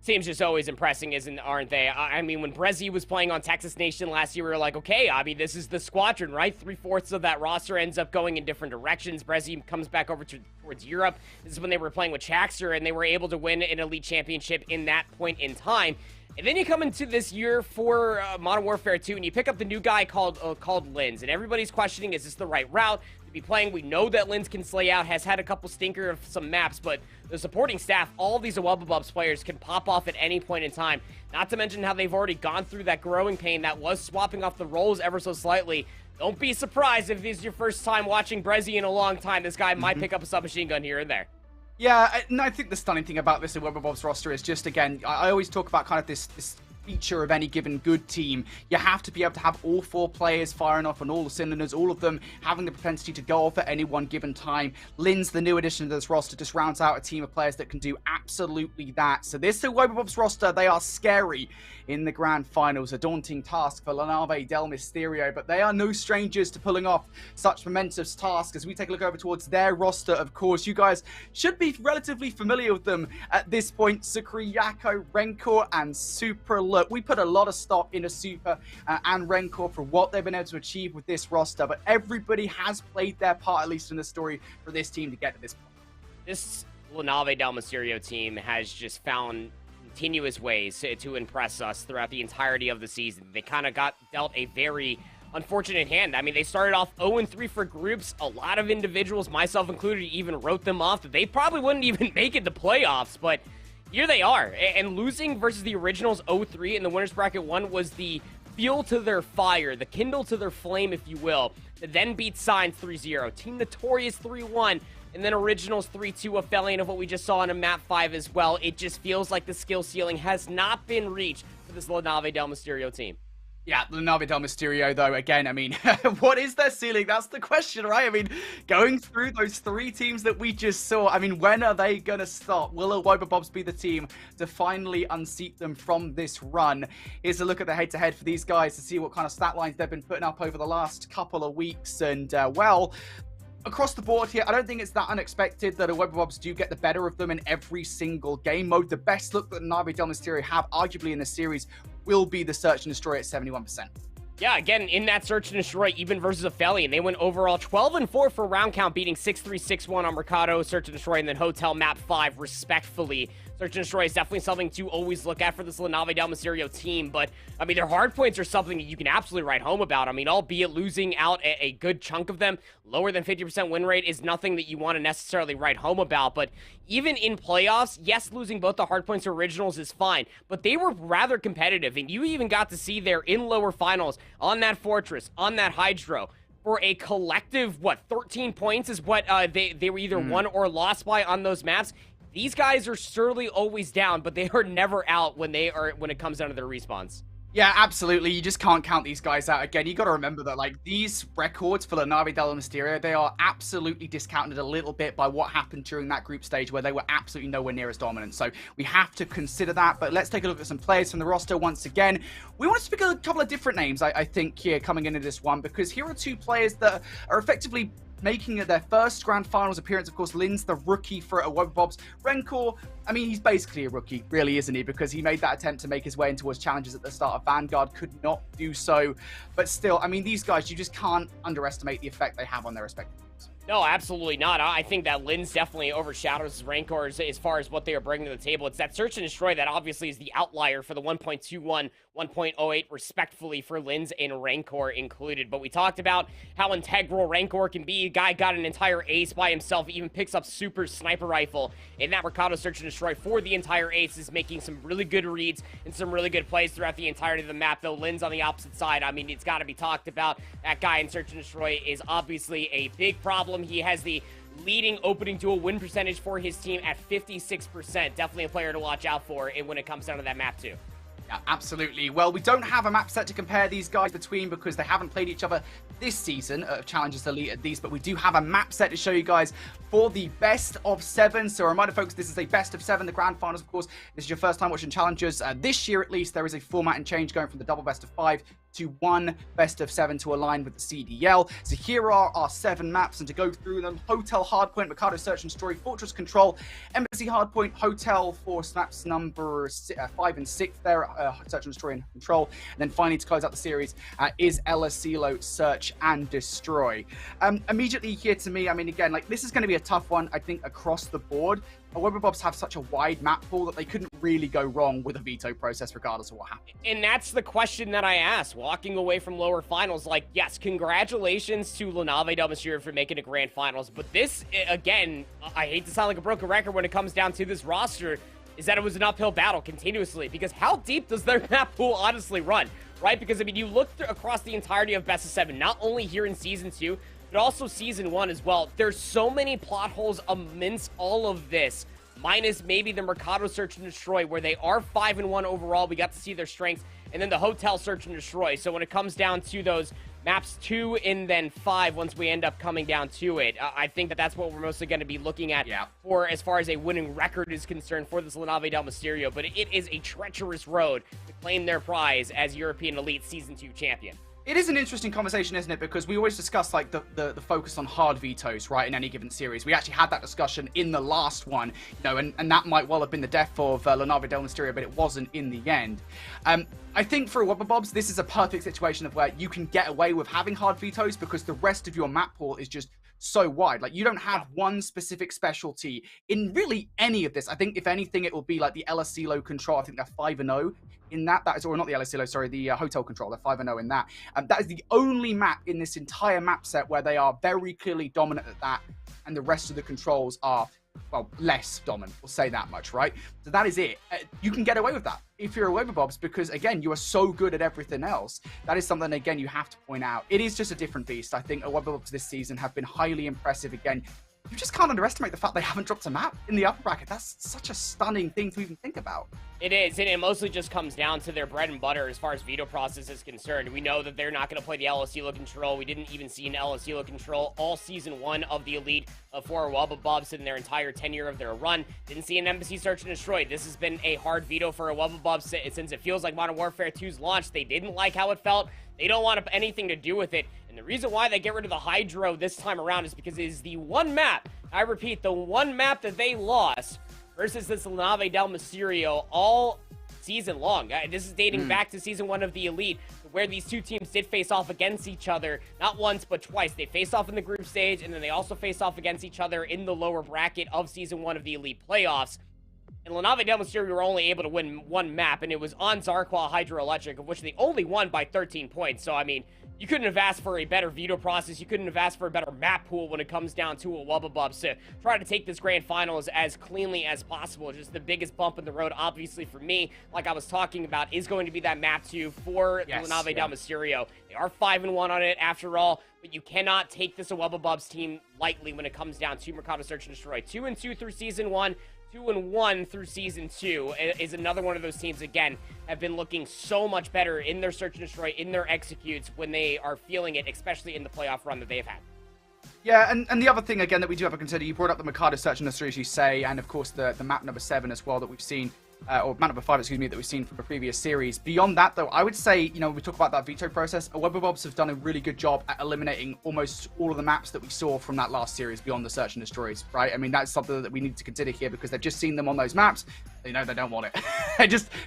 Teams just always impressing, aren't they? I mean, when Brezzy was playing on Texas Nation last year, we were like, okay, I mean, this is the squadron, right? 3/4 of that roster ends up going in different directions. Brezzy comes back over towards Europe. This is when they were playing with Chaxer, and they were able to win an Elite Championship in that point in time. And then you come into this year for Modern Warfare 2, and you pick up the new guy called Linz, and everybody's questioning, is this the right route to be playing? We know that Linz can slay out, has had a couple stinker of some maps, but the supporting staff, all of these Awebabubs players can pop off at any point in time. Not to mention how they've already gone through that growing pain that was swapping off the roles ever so slightly. Don't be surprised if this is your first time watching Brezzy in a long time. This guy might pick up a submachine gun here and there. Yeah, and I think the stunning thing about this Awebabubs roster is just, again, I always talk about kind of this feature of any given good team. You have to be able to have all 4 players firing off on all the cylinders, all of them having the propensity to go off at any one given time. Linz, the new addition to this roster, just rounds out a team of players that can do absolutely that. So this Awebabubs roster, they are scary in the grand finals. A daunting task for LaNave Del Mysterio, but they are no strangers to pulling off such momentous tasks. As we take a look over towards their roster, of course, you guys should be relatively familiar with them at this point. Sucre, Yako, Rencor, and Super. Look, we put a lot of stock into Super and Rencor for what they've been able to achieve with this roster, but everybody has played their part, at least in the story, for this team to get to this point. This LaNave Del Mysterio team has just found continuous ways to impress us throughout the entirety of the season. They kind of got dealt a very unfortunate hand. I mean, they started off 0-3 for groups. A lot of individuals, myself included, even wrote them off that they probably wouldn't even make it to playoffs, but here they are. And losing versus the Originals 0-3 in the Winners Bracket 1 was the fuel to their fire, the kindle to their flame, if you will. Then beat Signs 3-0, Team Notorious 3-1, and then Originals 3-2, a Aphelion of what we just saw in a Map 5 as well. It just feels like the skill ceiling has not been reached for this LaNave Del Mysterio team. Yeah, LaNave Del Mysterio, though, again, I mean, what is their ceiling? That's the question, right? I mean, going through those 3 teams that we just saw, I mean, when are they going to stop? Will Awebabubs be the team to finally unseat them from this run? Here's a look at the head-to-head for these guys to see what kind of stat lines they've been putting up over the last couple of weeks. And, well, across the board here, I don't think it's that unexpected that Awebabubs do get the better of them in every single game mode. The best look that LaNave Del Mysterio have, arguably in this series, will be the Search and Destroy at 71%. Yeah, again, in that Search and Destroy, even versus Aphelion, they went overall 12-4 for round count, beating 6-3, 6-1 on Mercado, Search and Destroy, and then Hotel Map 5, respectfully. Search and Destroy is definitely something to always look at for this LaNave Del Mysterio team, but, I mean, their hard points are something that you can absolutely write home about. I mean, albeit losing out a good chunk of them, lower than 50% win rate is nothing that you want to necessarily write home about, but even in playoffs, yes, losing both the hard points to Originals is fine, but they were rather competitive, and you even got to see their in lower finals on that Fortress, on that Hydro, for a collective, 13 points is what they were either won or lost by on those maps. These guys are surely always down, but they are never out when it comes down to their respawns. Yeah, absolutely. You just can't count these guys out. Again, you got to remember that, like, these records for LaNave Del Mysterio, they are absolutely discounted a little bit by what happened during that group stage where they were absolutely nowhere near as dominant. So we have to consider that. But let's take a look at some players from the roster once again. We want to speak a couple of different names, I think, here coming into this one, because here are 2 players that are effectively making it their first grand finals appearance. Of course, Linz, the rookie for Awebabubs. Rencor, I mean, he's basically a rookie, really, isn't he? Because he made that attempt to make his way in towards challenges at the start of Vanguard, could not do so. But still, I mean, these guys, you just can't underestimate the effect they have on their respective teams. No, absolutely not. I think that Linz definitely overshadows Rancor as far as what they are bringing to the table. It's that Search and Destroy that obviously is the outlier for the 1.21, 1.08, respectfully, for Linz and Rancor included. But we talked about how integral Rancor can be. A guy got an entire ace by himself, even picks up Super Sniper Rifle in that Mercado Search and Destroy for the entire ace, is making some really good reads and some really good plays throughout the entirety of the map. Though Linz on the opposite side, I mean, it's got to be talked about. That guy in Search and Destroy is obviously a big problem. He has the leading opening duel win percentage for his team at 56%. Definitely a player to watch out for when it comes down to that map too. Yeah, absolutely. Well, we don't have a map set to compare these guys between because they haven't played each other this season of Challengers Elite at least, but we do have a map set to show you guys for the best of 7. So a reminder, folks, this is a best of 7, the grand finals, of course. This is your first time watching Challengers. This year, at least, there is a formatting change going from the double best of 5 to 1 best of 7 to align with the CDL. So here are our 7 maps, and to go through them: Hotel Hardpoint, Mercado Search and Destroy, Fortress Control, Embassy Hardpoint, Hotel for maps number 5 and 6 there, Search and Destroy and Control. And then finally, to close out the series, is El Asilo, Search and Destroy. Immediately here to me, I mean, again, like, this is going to be a tough one, I think, across the board. Webber have such a wide map pool that they couldn't really go wrong with a veto process regardless of what happened. And that's the question that I asked, walking away from lower finals. Like, yes, congratulations to LaNave Del Mysterio for making a grand finals. But this, again, I hate to sound like a broken record when it comes down to this roster, is that it was an uphill battle continuously. Because how deep does their map pool honestly run, right? Because, I mean, you look across the entirety of Best of 7, not only here in Season 2, but also Season 1 as well. There's so many plot holes amidst all of this, minus maybe the Mercado Search and Destroy, where they are 5-1 overall. We got to see their strengths, and then the Hotel Search and Destroy. So when it comes down to those maps 2 and then 5, once we end up coming down to it, I think that that's what we're mostly going to be looking at for as far as a winning record is concerned for this LaNave Del Mysterio. But it is a treacherous road to claim their prize as European Elite Season 2 champion. It is an interesting conversation, isn't it? Because we always discuss like the focus on hard vetoes, right, in any given series. We actually had that discussion in the last one, you know, and that might well have been the death of LaNave Del Mysterio, but it wasn't in the end. I think for Webber, this is a perfect situation of where you can get away with having hard vetoes because the rest of your map pool is just so wide. Like, you don't have one specific specialty in really any of this. I think if anything, it will be like the LSCLO control. I think they're 5-0 in that. That is, or not the LSCLO, sorry, the hotel control. They're 5-0 in that. That is the only map in this entire map set where they are very clearly dominant at that, and the rest of the controls are, well, less dominant. We'll say that much, right? So that is it. You can get away with that if you're a Webber, because again, you are so good at everything else. That is something, again, you have to point out. It is just a different beast. I think Webber this season have been highly impressive. Again, you just can't underestimate the fact they haven't dropped a map in the upper bracket. That's such a stunning thing to even think about. It is, and it mostly just comes down to their bread and butter as far as veto process is concerned. We know that they're not going to play the LSCLO control. We didn't even see an LSCLO control all Season 1 of the Elite for Webber in their entire tenure of their run. Didn't see an Embassy Search and Destroy. This has been a hard veto for a Webber since it feels like Modern Warfare 2's launch. They didn't like how it felt. They don't want anything to do with it. And the reason why they get rid of the Hydro this time around is because it is the one map, I repeat, the one map that they lost versus this LaNave Del Mysterio all season long. This is dating back to Season 1 of the Elite, where these two teams did face off against each other, not once, but twice. They faced off in the group stage, and then they also faced off against each other in the lower bracket of Season 1 of the Elite playoffs. And LaNave Del Mysterio were only able to win one map, and it was on Zarqwa Hydroelectric, of which they only won by 13 points. So, I mean, you couldn't have asked for a better veto process. You couldn't have asked for a better map pool when it comes down to a Wubba Bubs to try to take this grand finals as cleanly as possible. Just the biggest bump in the road, obviously, for me, like I was talking about, is going to be that map 2 for LaNave Del Mysterio. They are 5-1 on it after all, but you cannot take this Wubba Bubs team lightly when it comes down to Mercado Search and Destroy. 2-2 through Season 1. 2-1 through Season 2 is another one of those teams, again, have been looking so much better in their Search and Destroy, in their executes, when they are feeling it, especially in the playoff run that they've had. Yeah, and the other thing, again, that we do have to consider, you brought up the Mercado Search and Destroy, as you say, and of course the map number 7 as well that we've seen, or map number 5, excuse me, that we've seen from the previous series. Beyond that, though, I would say, you know, when we talk about that veto process, Webber have done a really good job at eliminating almost all of the maps that we saw from that last series beyond the Search and Destroys, right? I mean, that's something that we need to consider here because they've just seen them on those maps. They know they don't want it.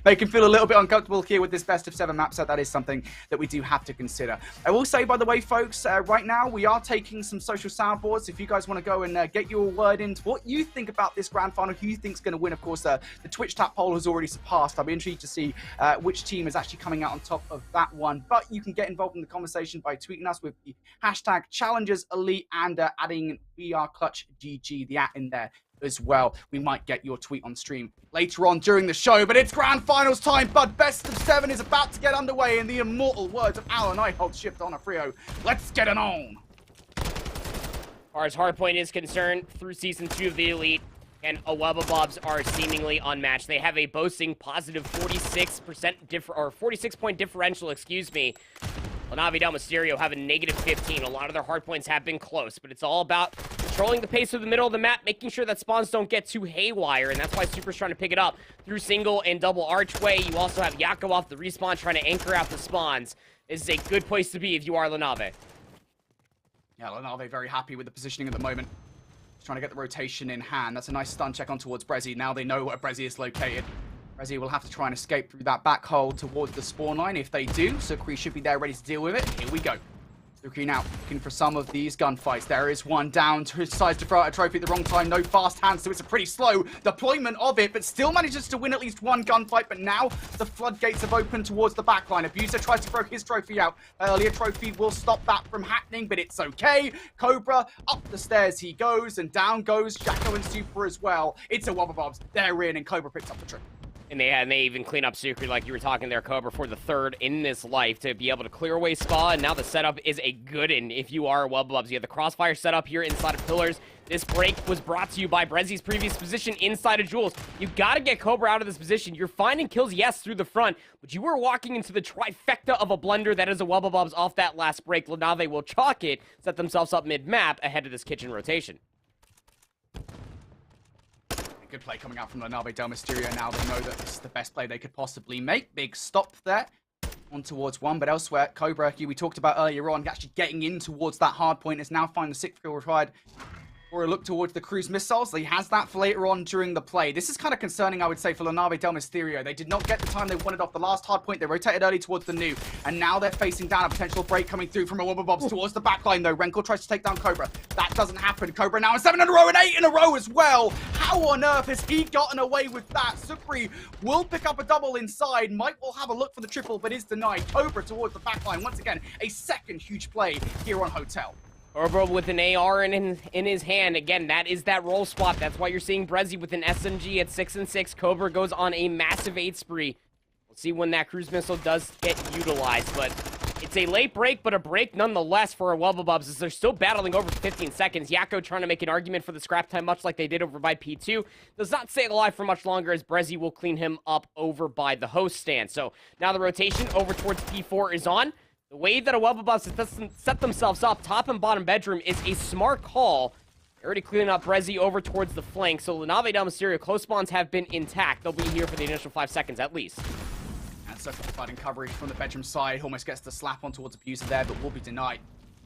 They can feel a little bit uncomfortable here with this best of 7 map set. That is something that we do have to consider. I will say, by the way, folks, right now we are taking some social soundboards. If you guys want to go and get your word into what you think about this grand final, who you think is going to win. Of course, the Twitch tap poll has already surpassed. I'll be intrigued to see which team is actually coming out on top of that one. But you can get involved in the conversation by tweeting us with the hashtag #ChallengersElite and adding WeAreClutchGG, the @ in there as well. We might get your tweet on stream later on during the show, but it's grand finals time. But best of 7 is about to get underway in the immortal words of Alan. I hold shift on a Frio. Let's get it on. As far as Hardpoint is concerned, through Season 2 of the Elite, and Wubba Bubs are seemingly unmatched. They have a boasting positive 46-point differential, excuse me. LaNave Del Mysterio have a negative 15. A lot of their hardpoints have been close, but it's all about controlling the pace of the middle of the map, making sure that spawns don't get too haywire, and that's why Super's trying to pick it up through single and double archway. You also have Yakov off the respawn trying to anchor out the spawns. This is a good place to be if you are LaNave. Yeah, LaNave very happy with the positioning at the moment. Just trying to get the rotation in hand. That's a nice stun check on towards Brezzy. Now they know where Brezzy is located. Brezzy will have to try and escape through that back hole towards the spawn line. If they do, Sukri should be there ready to deal with it. Here we go. Looking out, looking for some of these gunfights. There is one down, decides to throw out a trophy at the wrong time. No fast hands, so it's a pretty slow deployment of it, but still manages to win at least one gunfight. But now the floodgates have opened towards the backline. Abuser tries to throw his trophy out. Earlier trophy will stop that from happening, but it's okay. Cobra, up the stairs he goes, and down goes Jacko and Super as well. It's a Wobbabobs. They're in, and Cobra picks up the trophy. And they even clean up Sucre, like you were talking there, Cobra, for the third in this life to be able to clear away Spa. And now the setup is a good one if you are Wobbabobs. You have the crossfire setup here inside of Pillars. This break was brought to you by Brezzy's previous position inside of Jules. You got to get Cobra out of this position. You're finding kills, yes, through the front, but you are walking into the trifecta of a blunder that is a Wobbabobs off that last break. Lenave will chalk it, set themselves up mid-map ahead of this kitchen rotation. Good play coming out from Lenave Del Mysterio. Now they know that this is the best play they could possibly make. Big stop there. On towards one, but elsewhere, Cobra, we talked about earlier on, actually getting in towards that hard point, is now finding the 6th kill required for a look towards the cruise missiles. He has that for later on during the play. This is kind of concerning, I would say, for Lenave Del Mysterio. They did not get the time they wanted off the last hard point. They rotated early towards the new, and now they're facing down a potential break coming through from a Wobbabobs towards the backline, though. Renkor tries to take down Cobra. That doesn't happen. Cobra now in 7 in a row and 8 in a row as well. How on earth has he gotten away with that? Supri will pick up a double inside. Mike will have a look for the triple, but is denied. Cobra towards the backline. Once again, a second huge play here on Hotel. Cobra with an AR in his hand. Again, that is that roll spot. That's why you're seeing Brezzy with an SMG at 6 and 6. Cobra goes on a massive 8 spree. We'll see when that cruise missile does get utilized, but it's a late break, but a break nonetheless for our Wobbabobs as they're still battling over 15 seconds. Yakko trying to make an argument for the scrap time, much like they did over by P2. Does not stay alive for much longer as Brezzy will clean him up over by the host stand. So now the rotation over towards P4 is on. The way that a Wobbabobs set themselves up, top and bottom bedroom, is a smart call. They're already cleaning up Brezzy over towards the flank, so Lenave Del Mysterio close spawns have been intact. They'll be here for the initial 5 seconds at least. And so fighting coverage from the bedroom side. Almost gets the slap on towards Abuser there, but will be denied.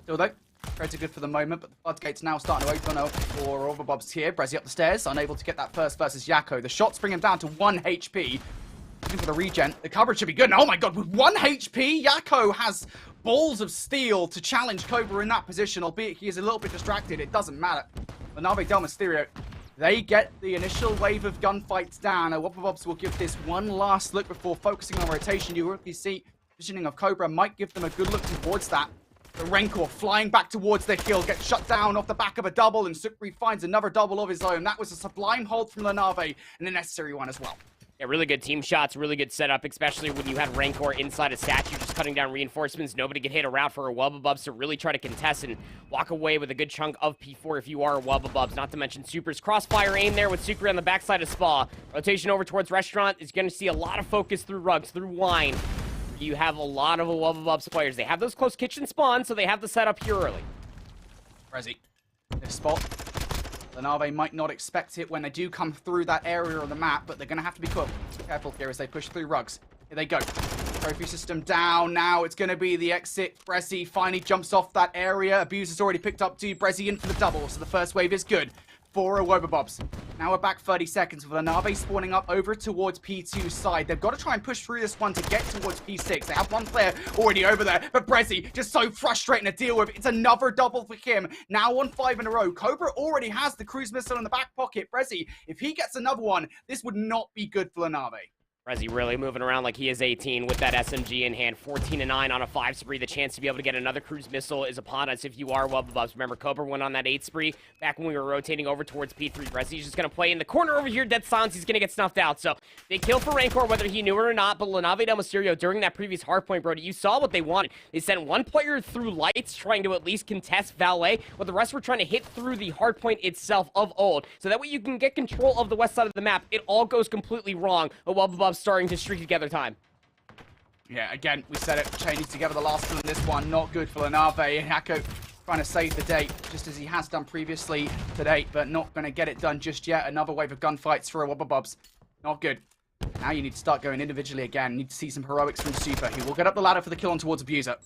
Still though, very good for the moment, but the floodgates now starting to open up for Wobbabobs here. Brezzy up the stairs, unable to get that first versus Yakko. The shots bring him down to 1 HP. Looking for the regen. The coverage should be good. And oh my god, with 1 HP, Yakko has balls of steel to challenge Cobra in that position, albeit he is a little bit distracted. It doesn't matter. Lenave Del Mysterio, they get the initial wave of gunfights down. Wobbabobs will give this one last look before focusing on rotation. You already see positioning of Cobra might give them a good look towards that. The Renkor flying back towards the kill, gets shut down off the back of a double, and Supri finds another double of his own. That was a sublime hold from Lenave, and a necessary one as well. Yeah, really good team shots, really good setup, especially when you had Renkor inside a statue just cutting down reinforcements. Nobody could hit a route for a Wobbabobs to really try to contest and walk away with a good chunk of P4 if you are a Wobbabobs. Not to mention Super's crossfire aim there with Sucre on the backside of Spa. Rotation over towards Restaurant is going to see a lot of focus through rugs, through wine. You have a lot of Wobbabobs players. They have those close kitchen spawns, so they have the setup here early. Brezzy, this spot. Lenave might not expect it when they do come through that area of the map, but they're going to have to be careful here as they push through rugs. Here they go. Trophy system down. Now it's going to be the exit. Brezzy finally jumps off that area. Abuser's already picked up 2. Brezzy in for the double, so the first wave is good for a Wobbabobs. Now we're back 30 seconds with Lenave spawning up over towards P2's side. They've got to try and push through this one to get towards P6. They have one player already over there, but Brezzy just so frustrating to deal with. It's another double for him. Now on 5 in a row. Cobra already has the cruise missile in the back pocket. Brezzy, if he gets another one, this would not be good for Lenave. Brezzy really moving around like he is 18 with that SMG in hand. 14-9 on a 5 spree. The chance to be able to get another cruise missile is upon us if you are Wobbabobs. Remember, Cobra went on that 8 spree back when we were rotating over towards P3. Brezzy's just going to play in the corner over here. Dead silence. He's going to get snuffed out. So, big kill for Renkor, whether he knew it or not. But Lenave Del Mysterio, during that previous hardpoint, Brody, you saw what they wanted. They sent one player through lights trying to at least contest Valet, while the rest were trying to hit through the hardpoint itself of old. So that way you can get control of the west side of the map. It all goes completely wrong. A Wobbabobs starting to streak together time. Yeah, again, we said it, chaining together the last one. This one, not good for Lenave. Yakko trying to save the day, just as he has done previously to date, but not going to get it done just yet. Another wave of gunfights for a Wobbabobs. Not good. Now you need to start going individually again. You need to see some heroics from Super. He will get up the ladder for the kill on towards Abuser.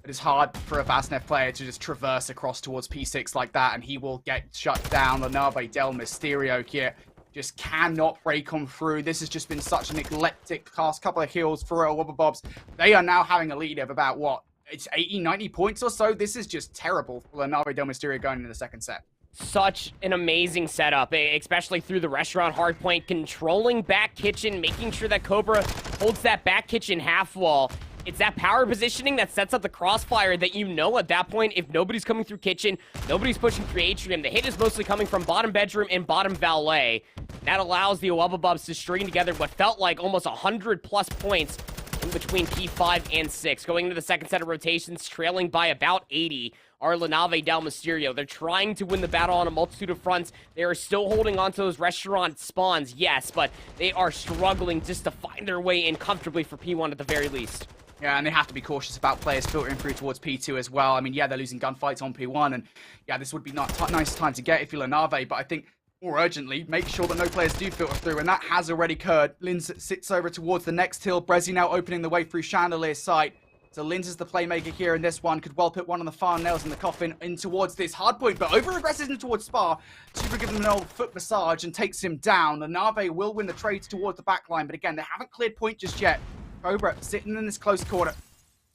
It is hard for a Vaznev player to just traverse across towards P6 like that, and he will get shut down. Lenave Del Mysterio here just cannot break on through. This has just been such an eclectic past couple of kills for Wobbabobs. They are now having a lead of about, what, It's 80, 90 points or so. This is just terrible for La Nave Del Mysterio going into the second set. Such an amazing setup, especially through the restaurant hardpoint, controlling back kitchen, making sure that Cobra holds that back kitchen half wall. It's that power positioning that sets up the crossfire that you know at that point, if nobody's coming through kitchen, nobody's pushing through atrium, the hit is mostly coming from bottom bedroom and bottom valet. That allows the Owubba to string together what felt like almost 100+ points in between P5 and 6. Going into the second set of rotations, trailing by about 80, are La Nave Del Mysterio. They're trying to win the battle on a multitude of fronts. They are still holding on to those restaurant spawns, yes, but they are struggling just to find their way in comfortably for P1 at the very least. Yeah, and they have to be cautious about players filtering through towards P2 as well. I mean, yeah, they're losing gunfights on P1, and yeah, this would be nice time to get if you're La Nave, but I think more urgently, make sure that no players do filter through, and that has already occurred. Linz sits over towards the next hill. Brezzy now opening the way through Chandelier's site. So Linz is the playmaker here in this one. Could well put one of the far nails in the coffin in towards this hardpoint, but over-aggresses in towards Spa. Super gives him an old foot massage and takes him down. The Nave will win the trades towards the back line, but again, they haven't cleared point just yet. Cobra sitting in this close corner.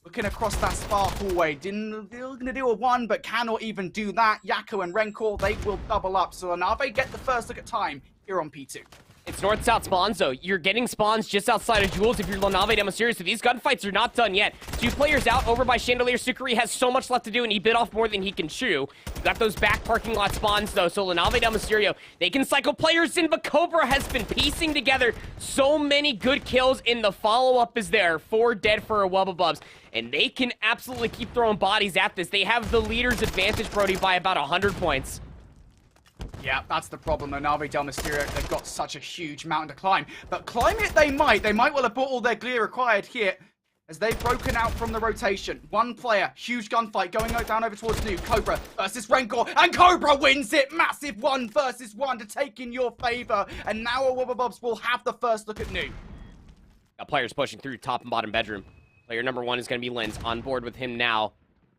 Looking across that Spa hallway, gonna do a one, but cannot even do that. Yakko and Rencor, they will double up. So Nave get the first look at time here on P2. It's north-south spawns, though. You're getting spawns just outside of Jules if you're La Nave Del Mysterio, so these gunfights are not done yet. 2 players out over by Chandelier. Sucre has so much left to do, and he bit off more than he can chew. You got those back parking lot spawns, though, so La Nave Del Mysterio, they can cycle players in, but Cobra has been piecing together so many good kills, and the follow-up is there. 4 dead for Owubba, and they can absolutely keep throwing bodies at this. They have the leader's advantage, Brody, by about 100 points. Yeah, that's the problem. The Nave Del Mysterio, they've got such a huge mountain to climb. But climb it they might. They might well have bought all their gear required here as they've broken out from the rotation. 1 player, huge gunfight going down over towards Nuke. Cobra versus Rencor, and Cobra wins it! Massive 1 versus 1 to take in your favor. And now Owubba will have the first look at Nuke. Got players pushing through top and bottom bedroom. Player number 1 is going to be Linz. On board with him now.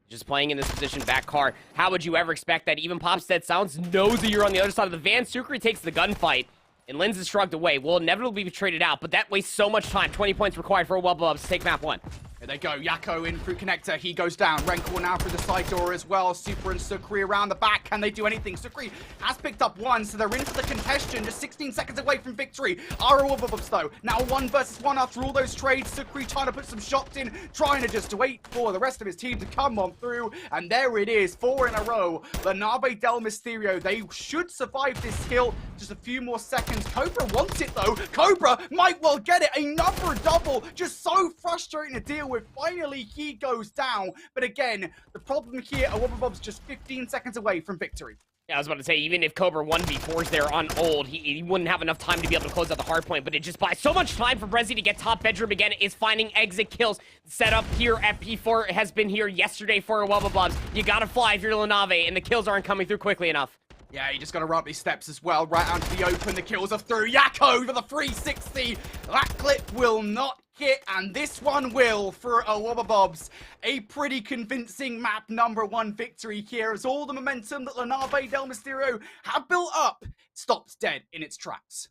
Just playing in this position, back car. How would you ever expect that? Even Popstead Sounds knows that you're on the other side of the van. Sucre takes the gunfight, and Linz is shrugged away. Will inevitably be traded out, but that wastes so much time. 20 points required for Owubba to take map 1. Here they go. Yakko in through connector. He goes down. Rencor now through the side door as well. Super and Sucre around the back. Can they do anything? Sucre has picked up 1, so they're in for the contention. Just 16 seconds away from victory. Owubba though. Now 1 versus 1 after all those trades. Sucre trying to put some shots in. Trying to just wait for the rest of his team to come on through. And there it is. 4 in a row. The Nave Del Mysterio. They should survive this kill. Just a few more seconds. Cobra wants it though. Cobra might well get it. Another double. Just so frustrating to deal with. Finally, he goes down. But again, the problem here, Owubba's just 15 seconds away from victory. Yeah, I was about to say, even if Cobra 1v4s there on old, he wouldn't have enough time to be able to close out the hard point, but it just buys so much time for Brezzy to get top bedroom again, is finding exit kills. Set up here at P4 has been here yesterday for Owubba. You gotta fly if you're La Nave, and the kills aren't coming through quickly enough. Yeah, you just got to run up these steps as well. Right onto the open. The kills are through. Yakko for the 360. That clip will not hit, and this one will for Owubba. A pretty convincing map number 1 victory here as all the momentum that La Nave Del Mysterio have built up stops dead in its tracks.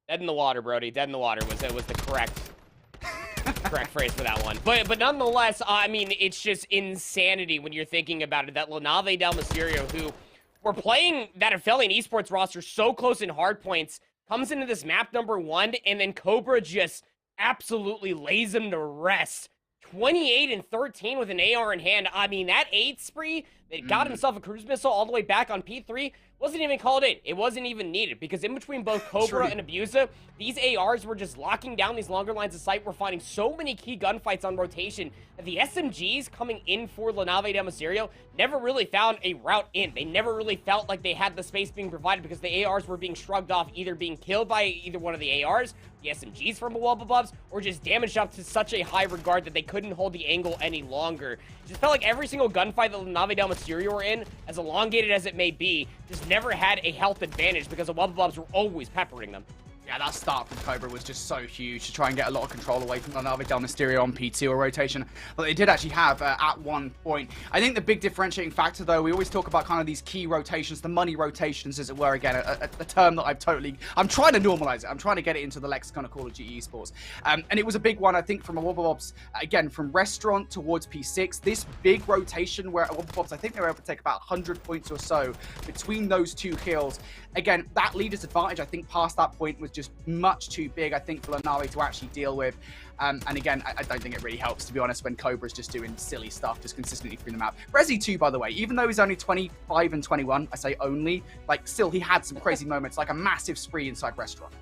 Dead in the water, Brody. Dead in the water was the correct phrase for that one. But nonetheless, I mean, it's just insanity when you're thinking about it that La Nave Del Mysterio, who we're playing that Aphelion Esports roster so close in hardpoints, comes into this map number 1, and then Cobra just absolutely lays them to rest. 28 and 13 with an AR in hand. I mean, that 8 spree that got himself a cruise missile all the way back on P3 wasn't even called in. It wasn't even needed because in between both Cobra and Abusa, these ARs were just locking down these longer lines of sight. We're finding so many key gunfights on rotation that the SMGs coming in for La Nave Del Mysterio never really found a route in. They never really felt like they had the space being provided because the ARs were being shrugged off, either being killed by either one of the ARs, the SMGs from Owubba, or just damaged up to such a high regard that they couldn't hold the angle any longer. It just felt like every single gunfight that La Nave Del Mysterio were in, as elongated as it may be, just never had a health advantage because Owubba were always peppering them. Yeah, that start from Cobra was just so huge to try and get a lot of control away from La Nave del Mysterio on P2 or rotation. But they did actually have at one point. I think the big differentiating factor, though, we always talk about kind of these key rotations, the money rotations, as it were. Again, a term that I'm trying to normalize it. I'm trying to get it into the lexicon of Call of Duty Esports. And it was a big one, I think, from a Wobbabobs, again, from Restaurant towards P6. This big rotation where Wobbabobs, I think they were able to take about 100 points or so between those two kills. Again, that leader's advantage, I think, past that point was just much too big, I think, for La Nave to actually deal with. And again, I don't think it really helps, to be honest, when Cobra's just doing silly stuff just consistently through the map. Rezi too, by the way, even though he's only 25 and 21, I say only, like, still, he had some crazy moments, like a massive spree inside Restaurant.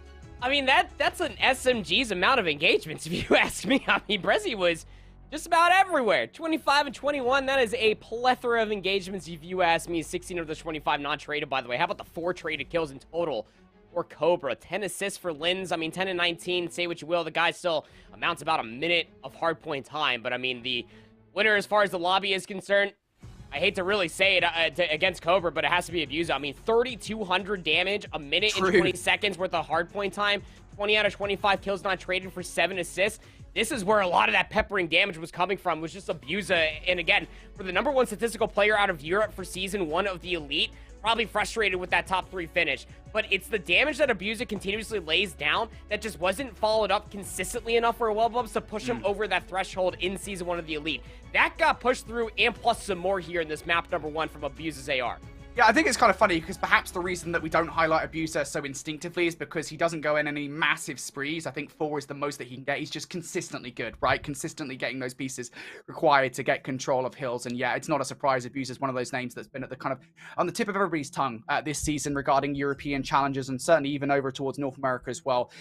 I mean, that's an SMG's amount of engagements, if you ask me. I mean, Brezzy was just about everywhere. 25 and 21, that is a plethora of engagements, if you ask me. 16 of the 25 non-traded, by the way. How about the 4 traded kills in total for Cobra? 10 assists for Linz. I mean, 10 and 19, say what you will. The guy still amounts about a minute of hardpoint time. But, I mean, the winner as far as the lobby is concerned, I hate to really say it against Cobra, but it has to be abused. I mean, 3,200 damage, a minute and 20 seconds worth of hardpoint time, 20 out of 25 kills not traded for 7 assists. This is where a lot of that peppering damage was coming from, was just Abusa. And again, for the #1 statistical player out of Europe for Season 1 of the Elite, probably frustrated with that top 3 finish. But it's the damage that Abusa continuously lays down that just wasn't followed up consistently enough for Wobbabobs to push him over that threshold in Season 1 of the Elite. That got pushed through, and plus some more here in this map #1 from Abusa's AR. Yeah, I think it's kind of funny because perhaps the reason that we don't highlight Abuser so instinctively is because he doesn't go in any massive sprees. I think 4 is the most that he can get. He's just consistently good, right? Consistently getting those pieces required to get control of hills. And yeah, it's not a surprise. Abuser's one of those names that's been at the kind of on the tip of everybody's tongue this season regarding European challenges and certainly even over towards North America as well.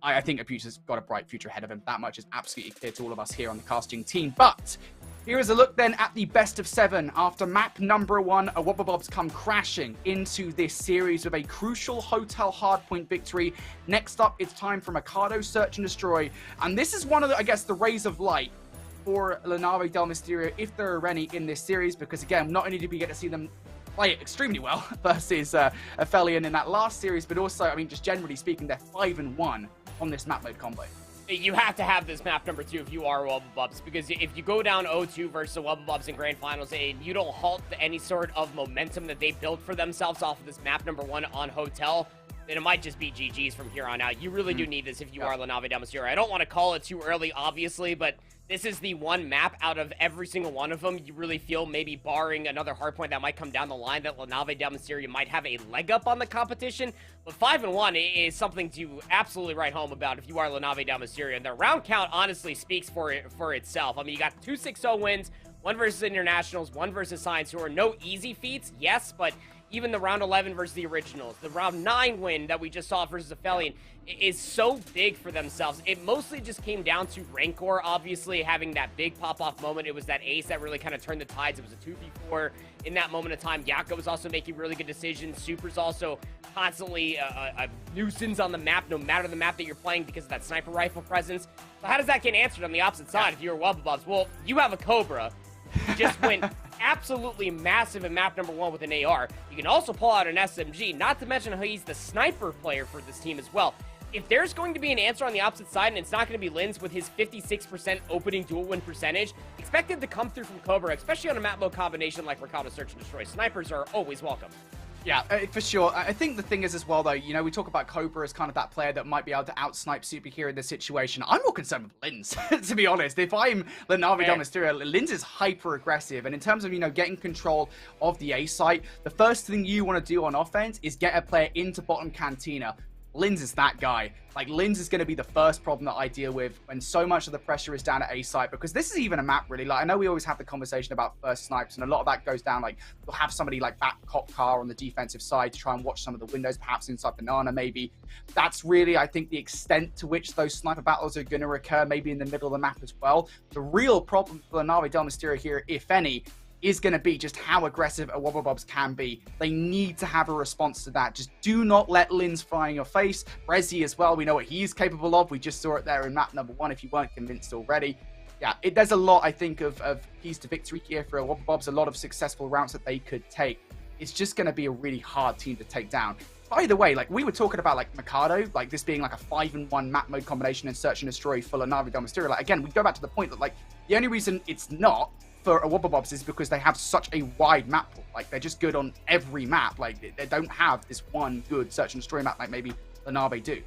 I think Abuser's got a bright future ahead of him. That much is absolutely clear to all of us here on the casting team. But here is a look then at the best of 7. After map #1, Wobbabobs come crashing into this series with a crucial Hotel Hardpoint victory. Next up, it's time for Mikado Search and Destroy. And this is one of the, I guess, the rays of light for La Nave del Mysterio, if there are any in this series, because again, not only did we get to see them play it extremely well versus Aphelion in that last series, but also, I mean, just generally speaking, they're 5-1 on this map mode combo. You have to have this map #2 if you are Wobbabobs, because if you go down 0-2 versus the Wobbabobs in Grand Finals and you don't halt any sort of momentum that they built for themselves off of this map #1 on Hotel, then it might just be GG's from here on out. You really do need this if you are La Nave del Mysterio. I don't want to call it too early, obviously, but this is the one map out of every single one of them you really feel, maybe barring another hardpoint that might come down the line, that La Nave del Mysterio might have a leg up on the competition. But 5-1 is something to absolutely write home about if you are La Nave del Mysterio. And their round count honestly speaks for itself. I mean, you got 2 6-0 wins, 1 versus Internationals, 1 versus Science, who are no easy feats, yes, but even the round 11 versus the Originals, the round 9 win that we just saw versus Aphelion is so big for themselves. It mostly just came down to Rancor, obviously, having that big pop-off moment. It was that ace that really kind of turned the tides. It was a 2v4 in that moment of time. Yaka was also making really good decisions. Super's also constantly a nuisance on the map, no matter the map that you're playing, because of that sniper rifle presence. So how does that get answered on the opposite side if you're Wobbabobs? Well, you have a Cobra. You just went absolutely massive in map #1 with an AR. You can also pull out an SMG, not to mention how he's the sniper player for this team as well. If there's going to be an answer on the opposite side, and it's not going to be Linz with his 56% opening dual win percentage, expected to come through from Cobra, especially on a map mode combination like Mikado Search and Destroy. Snipers are always welcome. Yeah, for sure. I think the thing is as well, though, you know, we talk about Cobra as kind of that player that might be able to out-snipe Super here in this situation. I'm more concerned with Linz, to be honest. If I'm La Nave del Mysterio, Linz is hyper-aggressive. And in terms of, you know, getting control of the A site, the first thing you want to do on offense is get a player into bottom cantina. Linz is that guy. Like, Linz is going to be the first problem that I deal with when so much of the pressure is down at A site, because this is even a map, really. Like, I know we always have the conversation about first snipes, and a lot of that goes down, like, you'll have somebody like back cop car on the defensive side to try and watch some of the windows, perhaps inside banana, maybe. That's really, I think, the extent to which those sniper battles are going to occur, maybe in the middle of the map as well. The real problem for La Nave del Mysterio here, if any, is going to be just how aggressive a Wobbabobs can be. They need to have a response to that. Just do not let Linz fly in your face. Rezi as well, we know what he's capable of. We just saw it there in map #1 if you weren't convinced already. Yeah, there's a lot, I think, of keys to victory here for Wobbabobs, a lot of successful rounds that they could take. It's just going to be a really hard team to take down. By the way, like, we were talking about, like, Mikado, like, this being, like, a 5-in-1 map mode combination in Search and Destroy full of Na'Vi Del Mysterio. Like, again, we go back to the point that, like, the only reason it's not for a Wobbabobs is because they have such a wide map pool. Like, they're just good on every map. Like, they don't have this one good Search and Destroy map like maybe the Na'Vi do.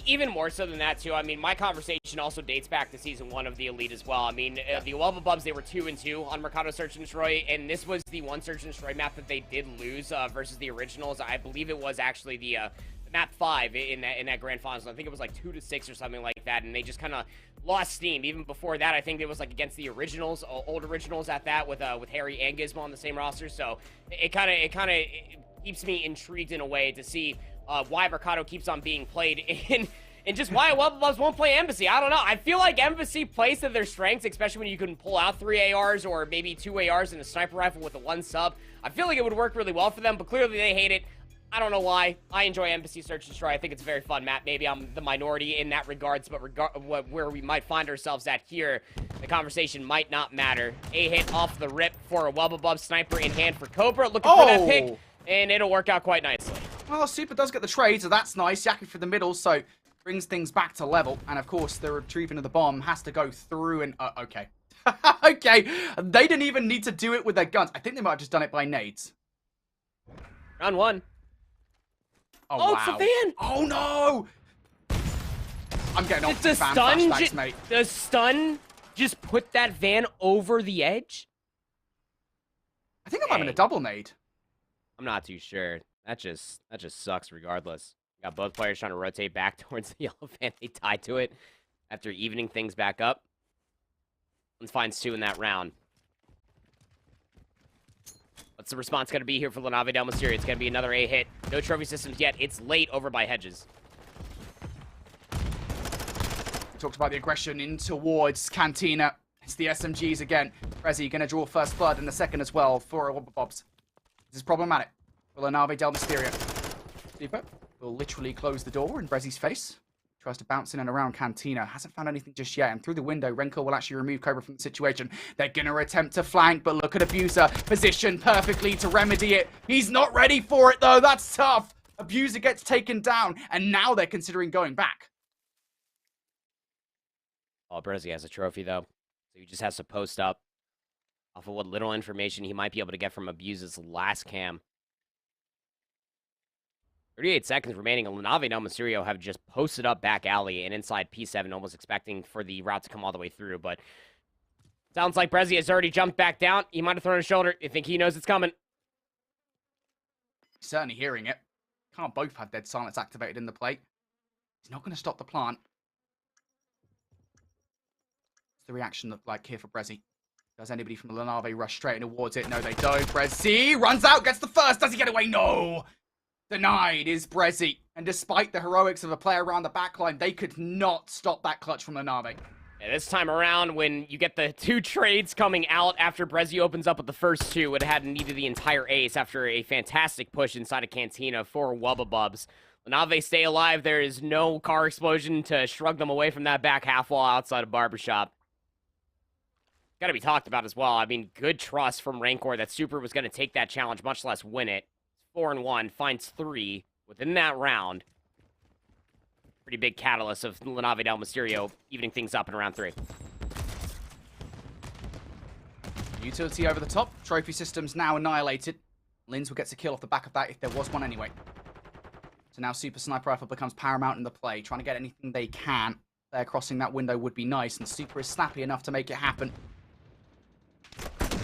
Even more so than that, too. I mean, my conversation also dates back to Season 1 of the Elite as well. I mean, the Wobbabobs, they were 2-2 on Mercado Search and Destroy, and this was the one Search and Destroy map that they did lose versus the originals. I believe it was actually the map 5 in that grand finals. I think it was like 2-6 or something like that, and they just kind of lost steam. Even before that, I think it was like against the originals, old originals at that, with Harry and Gizmo on the same roster. So it kind of keeps me intrigued in a way to see why Mercado keeps on being played and just why Wobbabobs won't play Embassy. I don't know. I feel like Embassy plays to their strengths, especially when you can pull out 3 ARs or maybe 2 ARs and a sniper rifle with a 1 sub. I feel like it would work really well for them, but clearly they hate it. I don't know why. I enjoy Embassy Search and Destroy. I think it's a very fun map. Maybe I'm the minority in that regards, but where we might find ourselves at here, the conversation might not matter. A hit off the rip for a Wubbabob sniper in hand for Cobra. Looking for that pick, and it'll work out quite nicely. Well, Super does get the trade, so that's nice. Yaki for the middle, so brings things back to level. And of course, the retrieving of the bomb has to go through and... okay. Okay. They didn't even need to do it with their guns. I think they might have just done it by nades. Round 1. Oh, wow. It's a van! Oh, no! I'm getting off the fan stun, flashbacks, mate. The stun just put that van over the edge? I think I'm having a double nade. I'm not too sure. That just sucks regardless. Got both players trying to rotate back towards the yellow van. They tied to it after evening things back up. Let's find Stu in that round. What's the response going to be here for Na'Vi Del Mysterio? It's going to be another A hit. No trophy systems yet. It's late over by Hedges. Talked about the aggression in towards Cantina. It's the SMGs again. Prezi going to draw first blood in the second as well for Wobbabobs. This is problematic for Na'Vi Del Mysterio. Super will literally close the door in Brezi's face. Tries to bounce in and around Cantina. Hasn't found anything just yet. And through the window, Renko will actually remove Cobra from the situation. They're going to attempt to flank, but look at Abuser. Positioned perfectly to remedy it. He's not ready for it, though. That's tough. Abuser gets taken down, and now they're considering going back. Oh, Brezi has a trophy, though. So he just has to post up off of what little information he might be able to get from Abuser's last cam. 38 seconds remaining, and Na'Vi Del Mysterio have just posted up back alley and inside P7, almost expecting for the route to come all the way through, but sounds like Brezi has already jumped back down. He might have thrown his shoulder. You think he knows it's coming? Certainly hearing it. Can't both have dead silence activated in the plate. He's not going to stop the plant. What's the reaction look like here for Brezi? Does anybody from the Na'Vi rush straight towards it? No, they don't. Brezi runs out, gets the first. Does he get away? No! Denied is Brezi. And despite the heroics of a player around the backline, they could not stop that clutch from the Na'Vi. Yeah, this time around, when you get the 2 trades coming out after Brezi opens up with the first 2, it had needed the entire ace after a fantastic push inside of Cantina for Wubbabobs. The Na'Vi stay alive. There is no car explosion to shrug them away from that back half wall outside of Barbershop. Got to be talked about as well. I mean, good trust from Rancor that Super was going to take that challenge, much less win it. 4-1, finds 3 within that round. Pretty big catalyst of Na'Vi Del Mysterio evening things up in round 3. Utility over the top. Trophy systems now annihilated. Linz will get a kill off the back of that if there was one anyway. So now Super Sniper Rifle becomes paramount in the play. Trying to get anything they can. There, crossing that window would be nice, and Super is snappy enough to make it happen.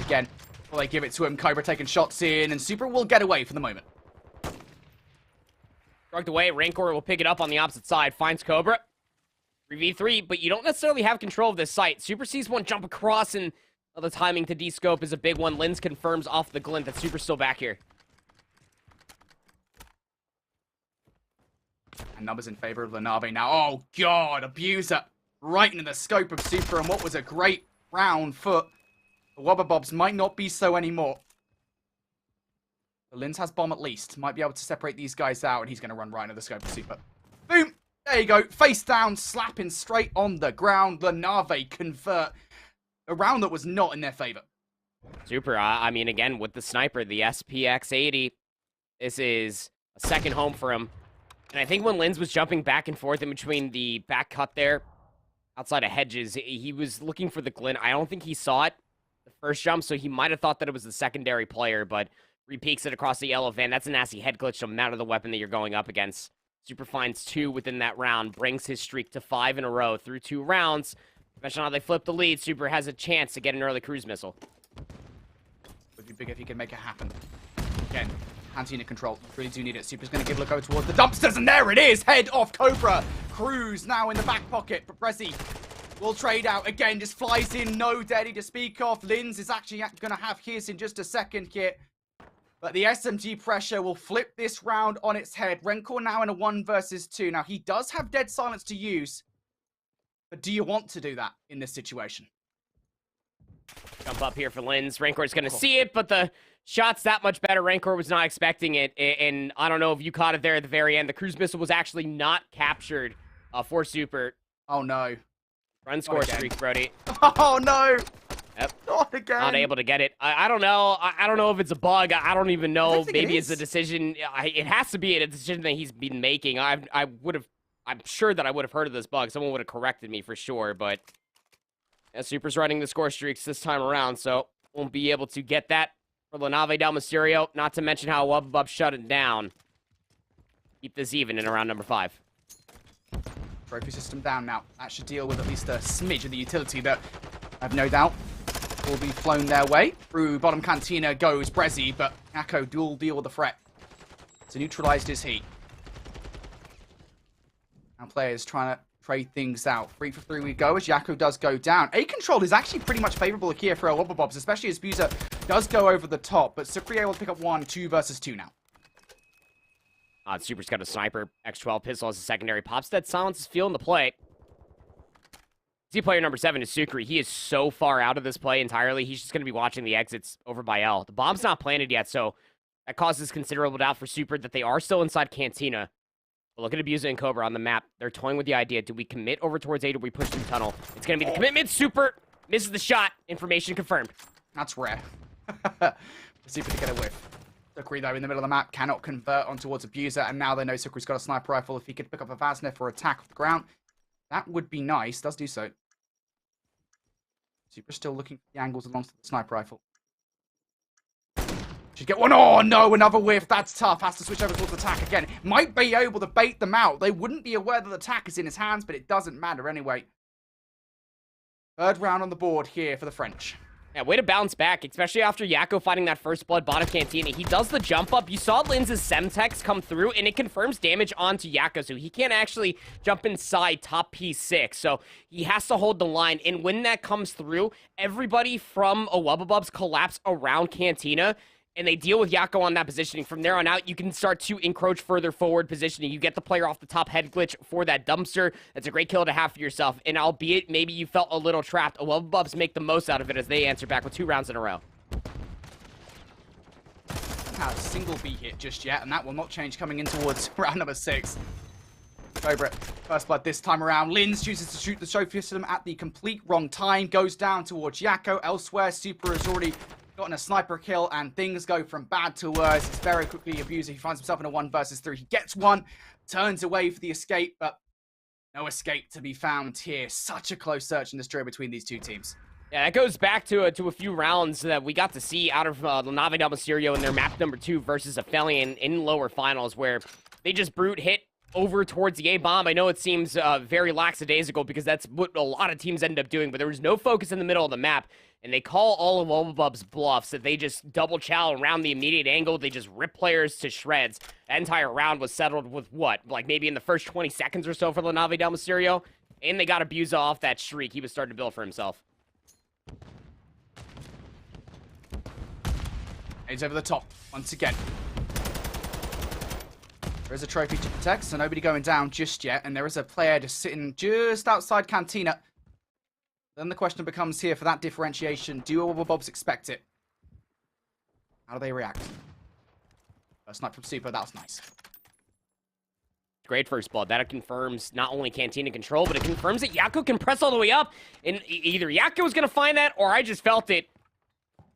Again, will they give it to him? Cobra taking shots in, and Super will get away for the moment. Drugged away, Rancor will pick it up on the opposite side, finds Cobra. 3v3, but you don't necessarily have control of this site. Super sees one jump across, and the timing to descope is a big one. Linz confirms off the glint that Super's still back here. And numbers in favor of Na'Vi now. Oh, God, Abuser right into the scope of Super, and what was a great round for the Wubbabobs might not be so anymore. But Linz has bomb at least. Might be able to separate these guys out, and he's going to run right into the scope of Super. Boom! There you go. Face down, slapping straight on the ground. The Na'Vi convert a round that was not in their favor. Super, I mean, again, with the sniper, the SPX-80, this is a second home for him. And I think when Linz was jumping back and forth in between the back cut there, outside of hedges, he was looking for the glint. I don't think he saw it the first jump, so he might have thought that it was the secondary player, but repeaks it across the yellow van. That's a nasty head glitch no matter the weapon that you're going up against. Super finds 2 within that round, brings his streak to 5 in a row through 2 rounds. Especially how they flip the lead, Super has a chance to get an early cruise missile. Would be big if he could make it happen. Again, Cantina control. Really do need it. Super's going to give a look over towards the dumpsters, and there it is! Head off Cobra. Cruz now in the back pocket, but Brezzy will trade out again. Just flies in, no Daddy to speak of. Linz is actually going to have his in just a second here. But the SMG pressure will flip this round on its head. Rencor now in a 1 versus 2. Now, he does have Dead Silence to use. But do you want to do that in this situation? Jump up here for Linz. Rancor's going to see it, but the shot's that much better. Rancor was not expecting it. And I don't know if you caught it there at the very end. The cruise missile was actually not captured for Super. Oh, no. Run score streak, Brody. Oh, no. Yep. Not again. Not able to get it. I don't know. I don't know if it's a bug. I don't even know. Maybe it's a decision. It has to be a decision that he's been making. I'm sure that I would have heard of this bug. Someone would have corrected me for sure. But yeah, Super's running the score streaks this time around, so won't be able to get that for La Nave del Mysterio. Not to mention how Wubbabub shut it down. Keep this even in around number 5. Trophy system down now. That should deal with at least a smidge of the utility that I have no doubt will be flown their way. Through bottom cantina goes Brezzy, but Yakko will deal with the threat to neutralize his heat. Now players trying to trade things out. 3 for 3 we go as Yakko does go down. A control is actually pretty much favorable here for Wubbabubs, especially as Buser does go over the top, but Sucre will pick up 1, 2 versus 2 now. Super's got a sniper, X12 pistol as a secondary. Pops Dead Silence is feeling the play. See player number 7 is Sucre. He is so far out of this play entirely. He's just going to be watching the exits over by L. The bomb's not planted yet, so that causes considerable doubt for Super that they are still inside Cantina. But look at Abusa and Cobra on the map. They're toying with the idea. Do we commit over towards A or do we push through tunnel? It's going to be the commitment. Super misses the shot. Information confirmed. That's rare. Super to get a whiff. Sucre, though, in the middle of the map, cannot convert on towards Abuser, and now they know Sucre's got a sniper rifle. If he could pick up a Vaznev for attack off the ground, that would be nice. Does do so. Super still looking for the angles along to the sniper rifle. Should get one. Oh, no, another whiff. That's tough. Has to switch over towards attack again. Might be able to bait them out. They wouldn't be aware that the attack is in his hands, but it doesn't matter anyway. 3rd round on the board here for the French. Yeah, way to bounce back, especially after Yakko fighting that first blood bottom Cantina. He does the jump up. You saw Linz's Semtex come through, and it confirms damage onto Yakko, so he can't actually jump inside top P6. So he has to hold the line, and when that comes through, everybody from Wubbabubs collapse around Cantina, and they deal with Yakko on that positioning. From there on out, you can start to encroach further forward positioning. You get the player off the top head glitch for that dumpster. That's a great kill to have for yourself. And albeit maybe you felt a little trapped, Wubbabubs make the most out of it as they answer back with 2 rounds in a row. Not a single B hit just yet, and that will not change coming in towards round number 6. Over it. First blood this time around. Linz chooses to shoot the trophy system at the complete wrong time. Goes down towards Yakko. Elsewhere, Super has already gotten a sniper kill, and things go from bad to worse. It's very quickly Abuser. He finds himself in a 1 versus 3. He gets one, turns away for the escape, but no escape to be found here. Such a close search and destroy between these two teams. Yeah, that goes back to a few rounds that we got to see out of La Nave del Mysterio in their map number 2 versus Aphelion in lower finals, where they just brute hit over towards the A-bomb. I know it seems very lackadaisical because that's what a lot of teams end up doing, but there was no focus in the middle of the map. And they call all of Wubbabub's bluffs that they just double chow around the immediate angle. They just rip players to shreds. That entire round was settled with what? Like maybe in the first 20 seconds or so for La Nave del Mysterio. And they got Abusa off that shriek. He was starting to build for himself. He's over the top once again. There is a trophy to protect, so nobody going down just yet. And there is a player just sitting just outside Cantina. Then the question becomes here for that differentiation. Do Wubbabubs expect it? How do they react? First snipe from Super, that was nice. Great first blood. That confirms not only Cantina control, but it confirms that Yakko can press all the way up. And either Yakko was going to find that, or I just felt it.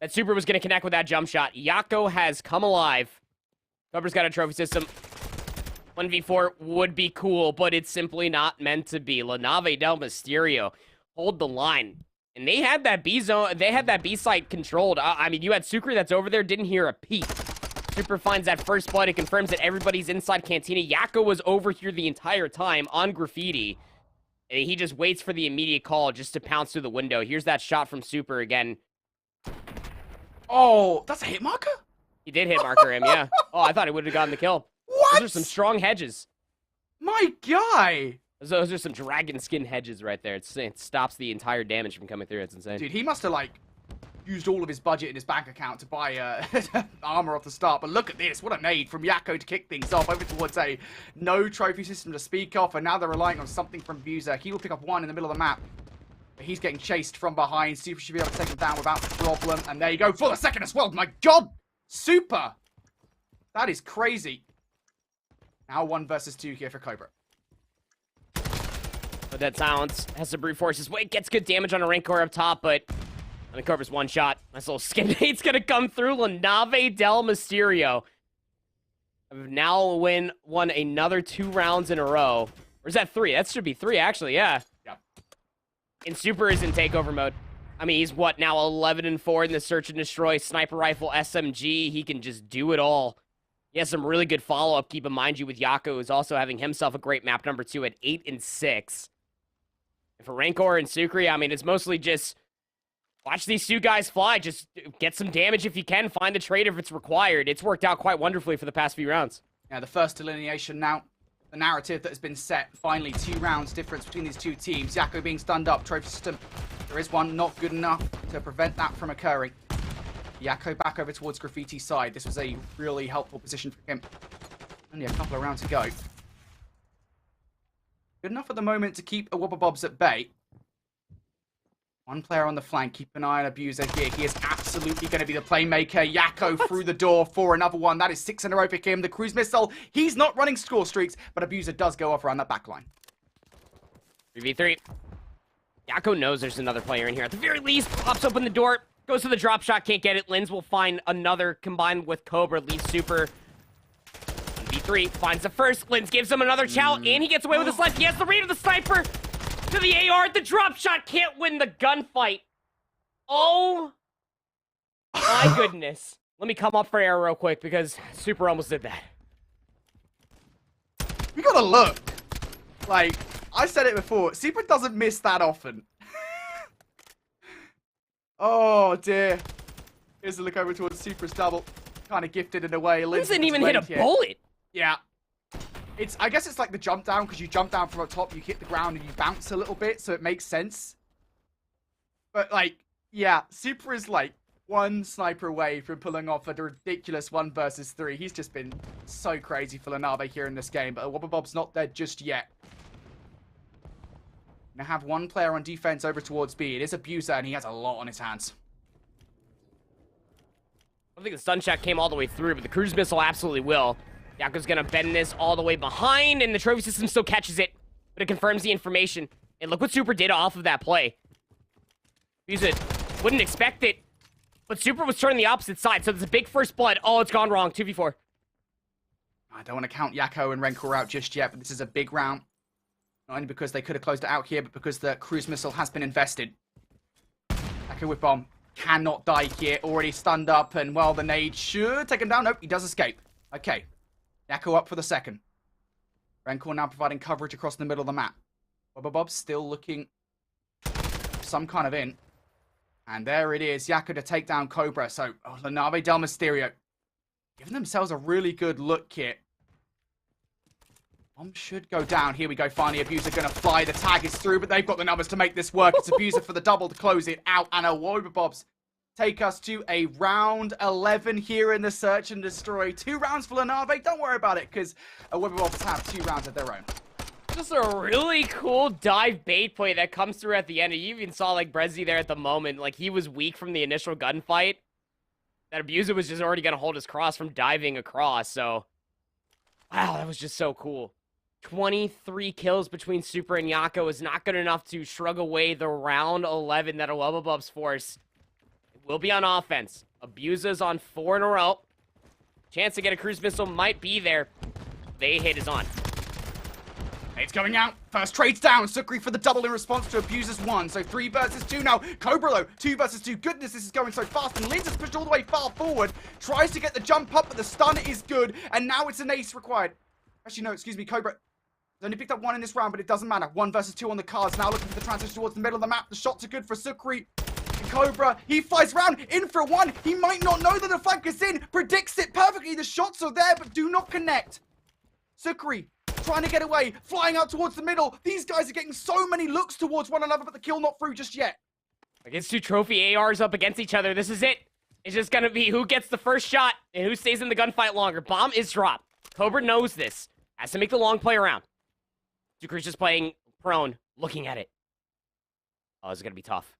That Super was going to connect with that jump shot. Yakko has come alive. Cobra's got a trophy system. 1v4 would be cool, but it's simply not meant to be. La Nave del Mysterio hold the line. And they had that B zone, they had that B site controlled. I mean, you had Sucre that's over there, didn't hear a peep. Super finds that first blood. It confirms that everybody's inside Cantina. Yakko was over here the entire time on Graffiti. And he just waits for the immediate call just to pounce through the window. Here's that shot from Super again. Oh, that's a hit marker? He did hit marker him, yeah. Oh, I thought he would have gotten the kill. What? Those are some strong hedges. My guy. Those are some dragon skin hedges right there. It stops the entire damage from coming through. It's insane. Dude, he must have, like, used all of his budget in his bank account to buy armor off the start. But look at this. What a nade from Yakko to kick things off over towards a no trophy system to speak of. And now they're relying on something from Buser. He will pick up one in the middle of the map. But he's getting chased from behind. Super should be able to take him down without problem. And there you go. For the second as well. My God. Super. That is crazy. Now 1 versus 2 here for Cobra. But that silence has to brute force his way. Gets good damage on a Rancor up top, but I mean, Cobra's one shot. Nice little skin nade's gonna come through. La Nave del Mysterio have now won another 2 rounds in a row. Or is that 3? That should be 3, actually, yeah. Yep. And Super is in takeover mode. I mean, he's what, now 11-4 in the Search and Destroy Sniper Rifle SMG. He can just do it all. He has some really good follow-up. Keep in mind you with Yakko, who's also having himself a great map number 2 at 8-6. And for Rancor and Sucre, I mean, it's mostly just watch these 2 guys fly. Just get some damage if you can. Find the trade if it's required. It's worked out quite wonderfully for the past few rounds. Yeah, the first delineation now. The narrative that has been set. Finally, 2 rounds difference between these 2 teams. Yakko being stunned up. Trophy system. There is one not good enough to prevent that from occurring. Yakko back over towards Graffiti's side. This was a really helpful position for him. Only a couple of rounds to go. Good enough at the moment to keep a Wobbabobs at bay. 1 player on the flank. Keep an eye on Abuser here. He is absolutely going to be the playmaker. Yakko through the door for another one. That is 6 in a row for him. The cruise missile. He's not running score streaks, but Abuser does go off around that back line. 3v3. Yakko knows there's another player in here. At the very least, pops open the door. Goes to the drop shot, can't get it. Lins will find another combined with Cobra. Leaves Super. 1v3 finds the first. Lins gives him another chow, and he gets away with his life. He has the read of the sniper to the AR. The drop shot can't win the gunfight. Oh my goodness. Let me come up for air real quick because Super almost did that. You gotta look. Like, I said it before. Super doesn't miss that often. Oh dear. Here's a look over towards Supra's double. Kind of gifted in a way. He didn't even hit a bullet. Yeah. I guess it's like the jump down, because you jump down from up top, you hit the ground, and you bounce a little bit, so it makes sense. But, like, yeah, Super is, like, 1 sniper away from pulling off a ridiculous 1 versus 3. He's just been so crazy for La Nave here in this game, but Wobbabob's not there just yet. Now have 1 player on defense over towards B. It is Abuser, and he has a lot on his hands. I don't think the stun check came all the way through, but the cruise missile absolutely will. Yakko's gonna bend this all the way behind, and the trophy system still catches it, but it confirms the information. And look what Super did off of that play. Abuser wouldn't expect it, but Super was turning the opposite side, so there's a big first blood. Oh, it's gone wrong. 2v4. I don't want to count Yakko and Rancor out just yet, but this is a big round. Not only because they could have closed it out here, but because the cruise missile has been invested. Yakko with bomb. Cannot die here. Already stunned up, and, well, the nade should take him down. Nope, he does escape. Okay. Yakko up for the second. Rancor now providing coverage across the middle of the map. Wobbabob's still looking for some kind of in. And there it is. Yakko to take down Cobra. So, La Nave del Mysterio giving themselves a really good look here. Bomb should go down. Here we go. Finally, Abuser going to fly. The tag is through, but they've got the numbers to make this work. It's Abuser for the double to close it out. And a Wobbabobs take us to a round 11 here in the Search and Destroy. 2 rounds for La Nave. Don't worry about it, because Wobbabobs have 2 rounds of their own. Just a really cool dive bait play that comes through at the end. You even saw, like, Brezzy there at the moment. Like, he was weak from the initial gunfight. That Abuser was just already going to hold his cross from diving across, so... Wow, that was just so cool. 23 kills between Super and Yakko is not good enough to shrug away the round 11 that Wobbabobs force. It will be on offense. Abuser's on 4 in a row. Chance to get a cruise missile might be there. they hit is on. It's going out. First trade's down. Sucre for the double in response to Abuser's 1. So 3 versus 2 now. Cobra though, 2 versus 2. Goodness, this is going so fast. And Linz is pushed all the way far forward. Tries to get the jump up, but the stun is good. And now it's an ace required. Actually, no, excuse me. Cobra has only picked up 1 in this round, but it doesn't matter. 1 versus 2 on the cards. Now looking for the transition towards the middle of the map. The shots are good for Sucre. Cobra, he flies around, in for 1. He might not know that the flank is in. Predicts it perfectly. The shots are there, but do not connect. Sucre trying to get away, flying out towards the middle. These guys are getting so many looks towards one another, but the kill not through just yet. Against 2 trophy ARs up against each other, this is it. It's just gonna be who gets the first shot and who stays in the gunfight longer. Bomb is dropped. Cobra knows this. Has to make the long play around. Sucre's just playing prone, looking at it. Oh, this is gonna be tough.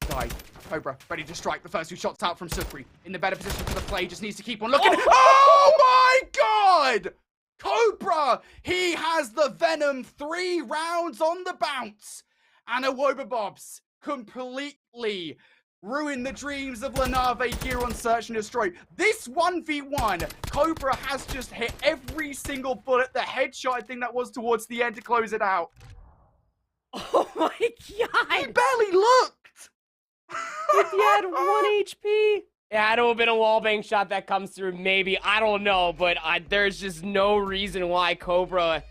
Died. Cobra ready to strike. The first 2 shots out from Sucre. In the better position for the play, just needs to keep on looking. Oh my god! Cobra! He has the Venom. 3 rounds on the bounce. And Awobabobs completely ruined the dreams of LaNave here on Search and Destroy. This 1v1, Cobra has just hit every single bullet. The headshot thing that was towards the end to close it out. Oh my god! He barely looked! If you had 1 HP, it had to have been a wallbang shot that comes through, maybe. I don't know, but there's just no reason why Cobra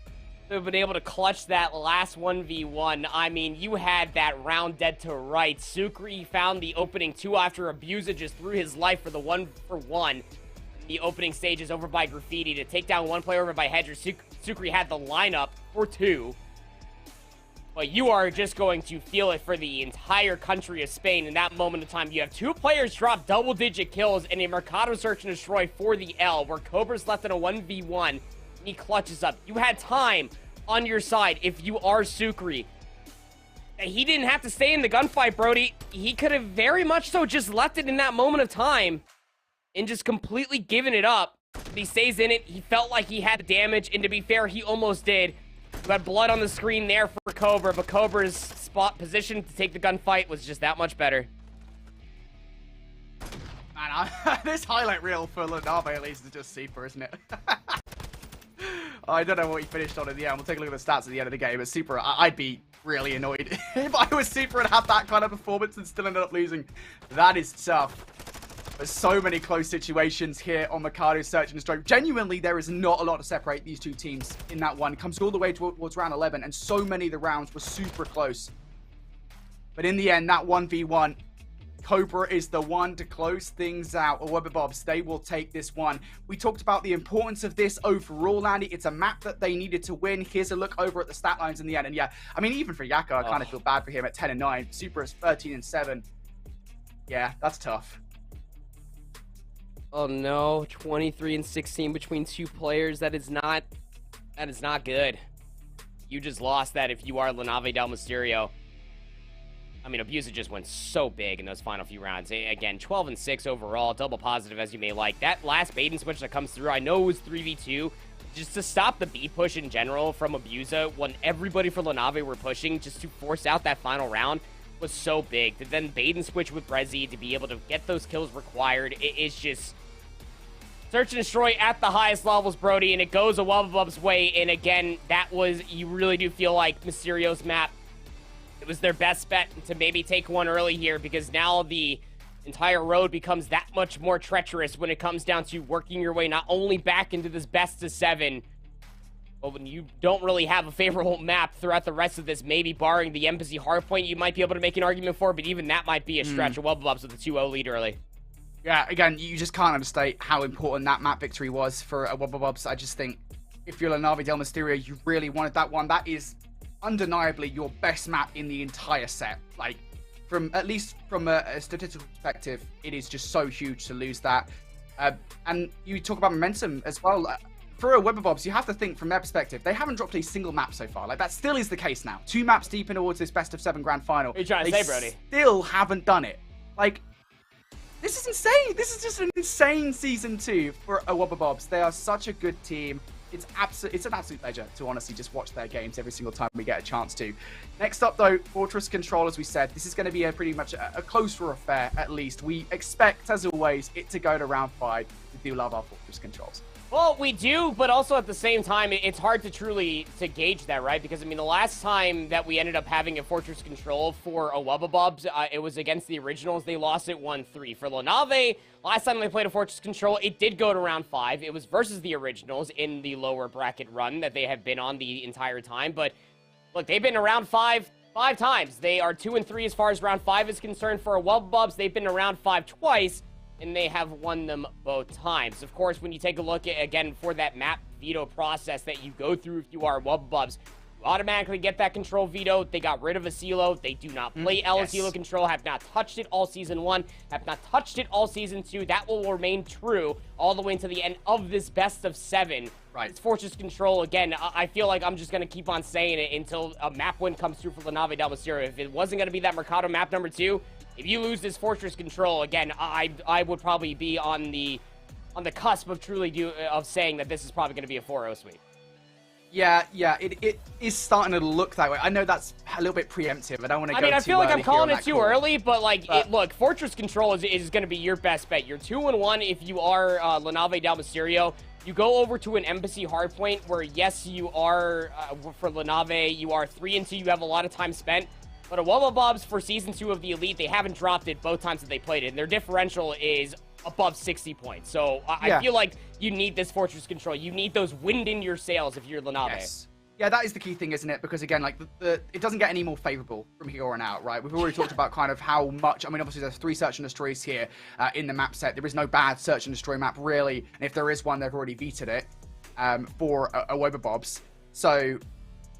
would have been able to clutch that last 1v1. I mean, you had that round dead to right. Sucre found the opening 2 after Abuser just threw his life for the 1-for-1. The opening stage is over by Graffiti to take down 1 player over by Hedger. Sucre had the lineup for 2. But you are just going to feel it for the entire country of Spain in that moment of time. You have 2 players drop double-digit kills and a Mercado Search and Destroy for the L, where Cobra's left in a 1v1, and he clutches up. You had time on your side if you are Sucre. He didn't have to stay in the gunfight, Brody. He could have very much so just left it in that moment of time and just completely given it up. But he stays in it. He felt like he had the damage, and to be fair, he almost did. You had blood on the screen there for Cobra, but Cobra's spot position to take the gunfight was just that much better. Man, this highlight reel for LaNave at least is just super, isn't it? I don't know what he finished on in the end. We'll take a look at the stats at the end of the game. But Super, I'd be really annoyed if I was Super and had that kind of performance and still ended up losing. That is tough. There's so many close situations here on Mercado Search and Destroy. Genuinely, there is not a lot to separate these 2 teams in that one. It comes all the way towards round 11, and so many of the rounds were super close. But in the end, that 1v1, Cobra is the one to close things out. Awobabobs, they will take this one. We talked about the importance of this overall, Andy. It's a map that they needed to win. Here's a look over at the stat lines in the end. And yeah, I mean, even for Yaka, I kind of feel bad for him at 10-9. Super is 13-7. Yeah, that's tough. Oh no, 23-16 between 2 players. That is not good. You just lost that if you are LaNave Del Mysterio. I mean, Abuser just went so big in those final few rounds. Again, 12-6 overall, double positive as you may like. That last bait and switch that comes through, I know it was 3v2. Just to stop the B push in general from Abuser when everybody for LaNave were pushing, just to force out that final round was so big. To then bait and switch with Brezzy to be able to get those kills required, it's just search and destroy at the highest levels, Brody, and it goes Awobabob's way. And again, that was, you really do feel like Mysterio's map, it was their best bet to maybe take one early here, because now the entire road becomes that much more treacherous when it comes down to working your way not only back into this best of 7, but when you don't really have a favorable map throughout the rest of this, maybe barring the Embassy hardpoint, you might be able to make an argument for, but even that might be a stretch. Awobabobs with a 2-0 lead early. Yeah, again, you just can't understate how important that map victory was for Awobabobs. I just think if you're LaNave Del Mysterio, you really wanted that one. That is undeniably your best map in the entire set. Like, at least from a statistical perspective, it is just so huge to lose that. And you talk about momentum as well. For Awobabobs, you have to think from their perspective, they haven't dropped a single map so far. Like, that still is the case now. 2 maps deep in towards this best of 7 grand final. What are you trying to say, Brody? Still haven't done it. Like, this is insane. This is just an insane season 2 for Awobabobs. They are such a good team. It's an absolute pleasure to honestly just watch their games every single time we get a chance to. Next up, though, Fortress Control, as we said, this is going to be pretty much a closer affair, at least. We expect, as always, it to go to round 5. We do love our Fortress Controls. Well, we do, but also at the same time, it's hard to truly gauge that, right? Because, I mean, the last time that we ended up having a Fortress Control for a Wubbabobs, it was against the Originals. They lost it 1-3. For LaNave, last time they played a Fortress Control, it did go to round 5. It was versus the Originals in the lower bracket run that they have been on the entire time. But, look, they've been around 5 times. They are 2-3 as far as round 5 is concerned. For a Wubbabobs, they've been around 5 twice, and they have won them both times. Of course, when you take a look at, again, for that map veto process that you go through if you are Wubbabobs, you automatically get that control veto. They got rid of Asilo. They do not play Asilo control, have not touched it all season 1, have not touched it all season 2. That will remain true all the way into the end of this best of 7. Right. It's Fortress Control. Again, I feel like I'm just going to keep on saying it until a map win comes through for LaNave Del Mysterio. If it wasn't going to be that Mercado map number 2, if you lose this Fortress Control, again, I would probably be on the cusp of of saying that this is probably going to be a 4-0 sweep. Yeah, it is starting to look that way. I know that's a little bit preemptive. I don't want to go too I feel like I'm calling it too early, but look, Fortress Control is going to be your best bet. You're 2-1 if you are LaNave Del Mysterio. You go over to an Embassy Hardpoint where, yes, you are, for LaNave, you are 3-2. You have a lot of time spent. But a Wubbabobs for Season 2 of the Elite, they haven't dropped it both times that they played it. And their differential is above 60 points. So I feel like you need this Fortress Control. You need those wind in your sails if you're LaNave. Yes. Yeah, that is the key thing, isn't it? Because, again, like, it doesn't get any more favorable from here on out, right? We've already talked about kind of how much... I mean, obviously, there's 3 Search and Destroys here in the map set. There is no bad Search and Destroy map, really. And if there is one, they've already vetoed it for a Wubbabobs. So...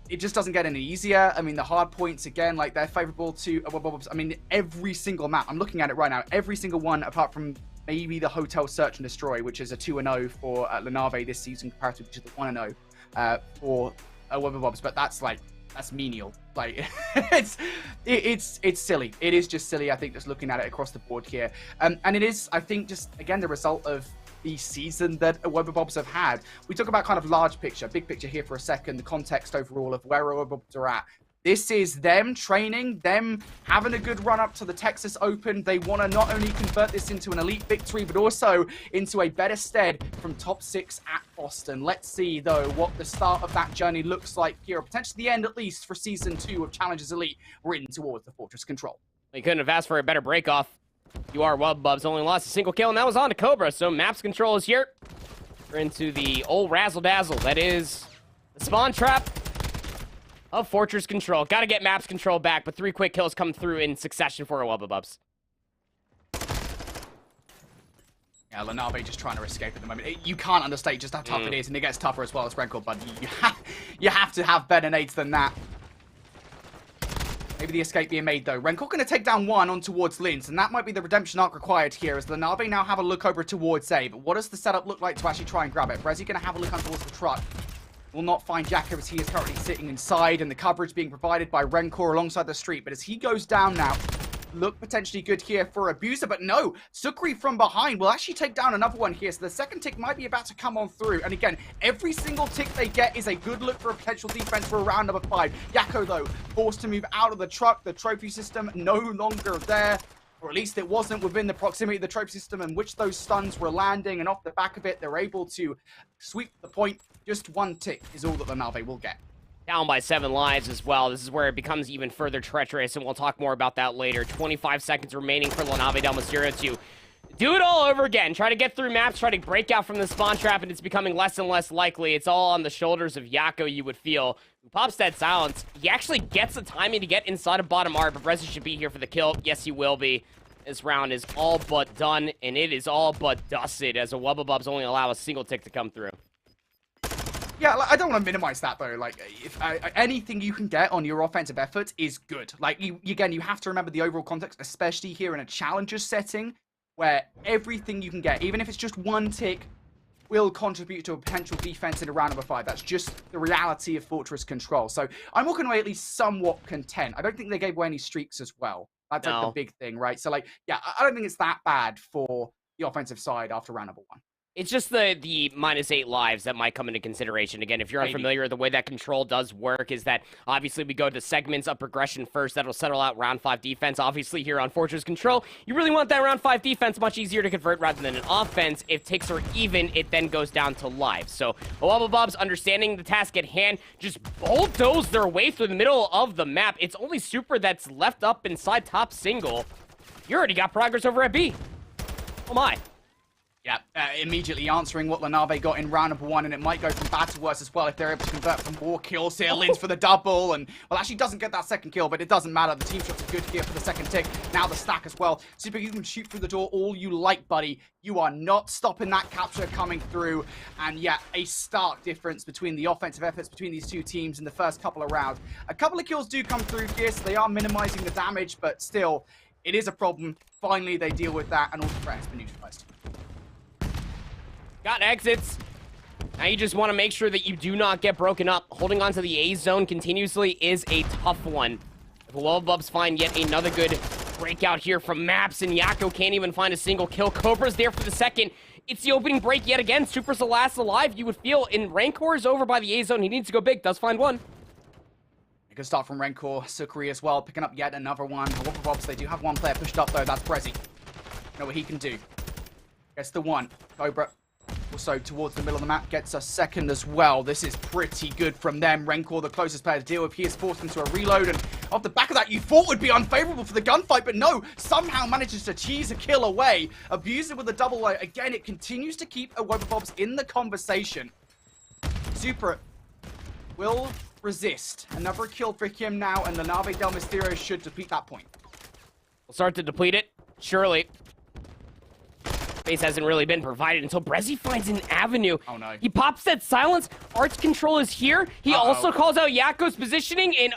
it just doesn't get any easier. I mean, the hard points, again, like, they're favorable to Wubbabobs. I mean, every single map, I'm looking at it right now, every single one, apart from maybe the Hotel Search and Destroy, which is a 2-0 for LaNave this season, comparatively to the 1-0 for Wubbabobs. But that's menial. Like, it's silly. It is just silly, I think, just looking at it across the board here. And it is, I think, just, again, the result of the season that Wubbabobs have had. We talk about kind of large picture, big picture here for a second, the context overall of where Wubbabobs are at. This is them training, them having a good run up to the Texas Open. They want to not only convert this into an elite victory, but also into a better stead from top 6 at Boston. Let's see, though, what the start of that journey looks like here, or potentially the end, at least, for Season 2 of Challengers Elite, written towards the Fortress Control. They couldn't have asked for a better break-off. You are Wubbabobs, only lost a single kill, and that was on to Cobra. So Maps Control is here. We're into the old razzle-dazzle. That is the spawn trap of Fortress Control. Got to get Maps Control back, but 3 quick kills come through in succession for a Wubbabobs. Yeah, LaNave just trying to escape at the moment. You can't understate just how tough it is, and it gets tougher as well as Rencor, but you have to have better nades than that. Maybe the escape being made, though. Rencor going to take down 1 on towards Linz, and that might be the redemption arc required here, as LaNave now have a look over towards A. But what does the setup look like to actually try and grab it? Brezzy going to have a look on towards the truck. Will not find Jacko as he is currently sitting inside, and the coverage being provided by Rencor alongside the street. But as he goes down now, look potentially good here for Abuser, but no, Sukri from behind will actually take down another one here, so the second tick might be about to come on through. And again, every single tick they get is a good look for a potential defense for round number 5. Yakko, though, forced to move out of the truck. The trophy system no longer there, or at least it wasn't within the proximity of the trophy system in which those stuns were landing, and off the back of it, they're able to sweep the point. Just 1 tick is all that LaNave will get. Down by 7 lives as well. This is where it becomes even further treacherous, and we'll talk more about that later. 25 seconds remaining for LaNave Del Mysterio to do it all over again. Try to get through maps, try to break out from the spawn trap, and it's becoming less and less likely. It's all on the shoulders of Yakko, you would feel. Pops that silence. He actually gets the timing to get inside of bottom art, but Brezzy should be here for the kill. Yes, he will be. This round is all but done, and it is all but dusted, as a Wubbabobs only allow a single tick to come through. Yeah, like, I don't want to minimize that, though. Like, if anything you can get on your offensive effort is good. Like, again, you have to remember the overall context, especially here in a challenger setting, where everything you can get, even if it's just 1 tick, will contribute to a potential defense in a round number 5. That's just the reality of Fortress Control. So I'm walking away at least somewhat content. I don't think they gave away any streaks as well. That's like the big thing, right? So, like, yeah, I don't think it's that bad for the offensive side after round number 1. It's just the -8 lives that might come into consideration. Again, if you're unfamiliar, the way that control does work is that obviously we go to segments of progression first. That'll settle out round 5 defense. Obviously here on Fortress Control, you really want that round 5 defense much easier to convert rather than an offense. If ticks are even, it then goes down to lives. So Wubblebobs, understanding the task at hand, just bulldoze their way through the middle of the map. It's only Super that's left up inside top single. You already got progress over at B. Oh my. Yeah, immediately answering what LaNave got in round number 1, and it might go from bad to worse as well if they're able to convert from more kills here. Linz for the double, and, well, actually doesn't get that second kill, but it doesn't matter. The team shot's a good here for the second tick. Now the stack as well. Super, you can shoot through the door all you like, buddy. You are not stopping that capture coming through. And yeah, a stark difference between the offensive efforts between these two teams in the first couple of rounds. A couple of kills do come through here, so they are minimizing the damage, but still, it is a problem. Finally, they deal with that, and all the threat has been neutralized. Got exits. Now you just want to make sure that you do not get broken up. Holding on to the A zone continuously is a tough one. If Wubblebobs find yet another good breakout here from Maps, and Yakko can't even find a single kill. Cobra's there for the second. It's the opening break yet again. Super's the last alive, you would feel. And Rancor is over by the A zone. He needs to go big. Does find one. A good start from Rancor. Sukri as well, picking up yet another one. Wubblebobs, they do have one player pushed up though. That's Brezzy. You know what he can do. Gets the one. Cobra. Also towards the middle of the map, gets a second as well. This is pretty good from them. Rancor, the closest player to deal with. He is forced into a reload, and off the back of that, you thought would be unfavorable for the gunfight, but no, somehow manages to cheese a kill away. Abuser with a double load. Again, it continues to keep Wubblebobs in the conversation. Super will resist. Another kill for him now, and the LaNave Del Mysterio should deplete that point. We'll start to deplete it, surely. Space hasn't really been provided until Brezzy finds an avenue. Oh no. He pops that silence. Arts control is here. He also calls out Yakko's positioning, and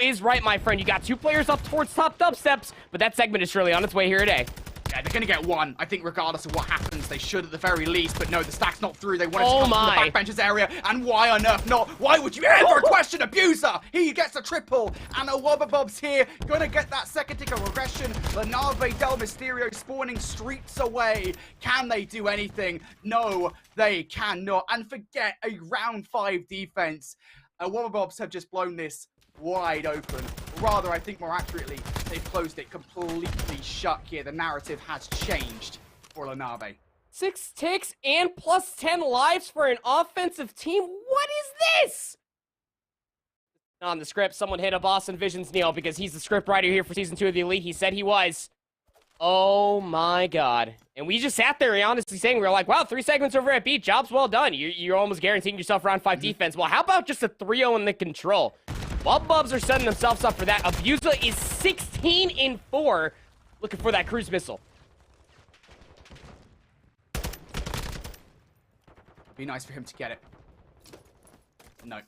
is right, my friend. You got 2 players up towards top dubsteps, but that segment is surely on its way here today. Yeah, they're going to get one. I think regardless of what happens, they should at the very least. But no, the stack's not through. They wanted to come from the backbenches area. And why on earth not? Why would you ever question Abuser? He gets a triple. And Wubblebobs here. Going to get that second tick of regression. LaNave Del Mysterio spawning streets away. Can they do anything? No, they cannot. And forget a round 5 defense. Wubblebobs have just blown this wide open. Rather, I think more accurately, they've closed it completely shut here. The narrative has changed for LaNave. 6 ticks and plus 10 lives for an offensive team? What is this? On the script, someone hit up Austin Visions Neil because he's the script writer here for Season 2 of The Elite. He said he was. Oh my god. And we just sat there honestly saying, we were like, wow, 3 segments over at B, job's well done. You're almost guaranteeing yourself round 5 defense. Well, how about just a 3-0 in the control? Wubblebobs are setting themselves up for that. Abuser is 16-4, looking for that cruise missile. Be nice for him to get it. No.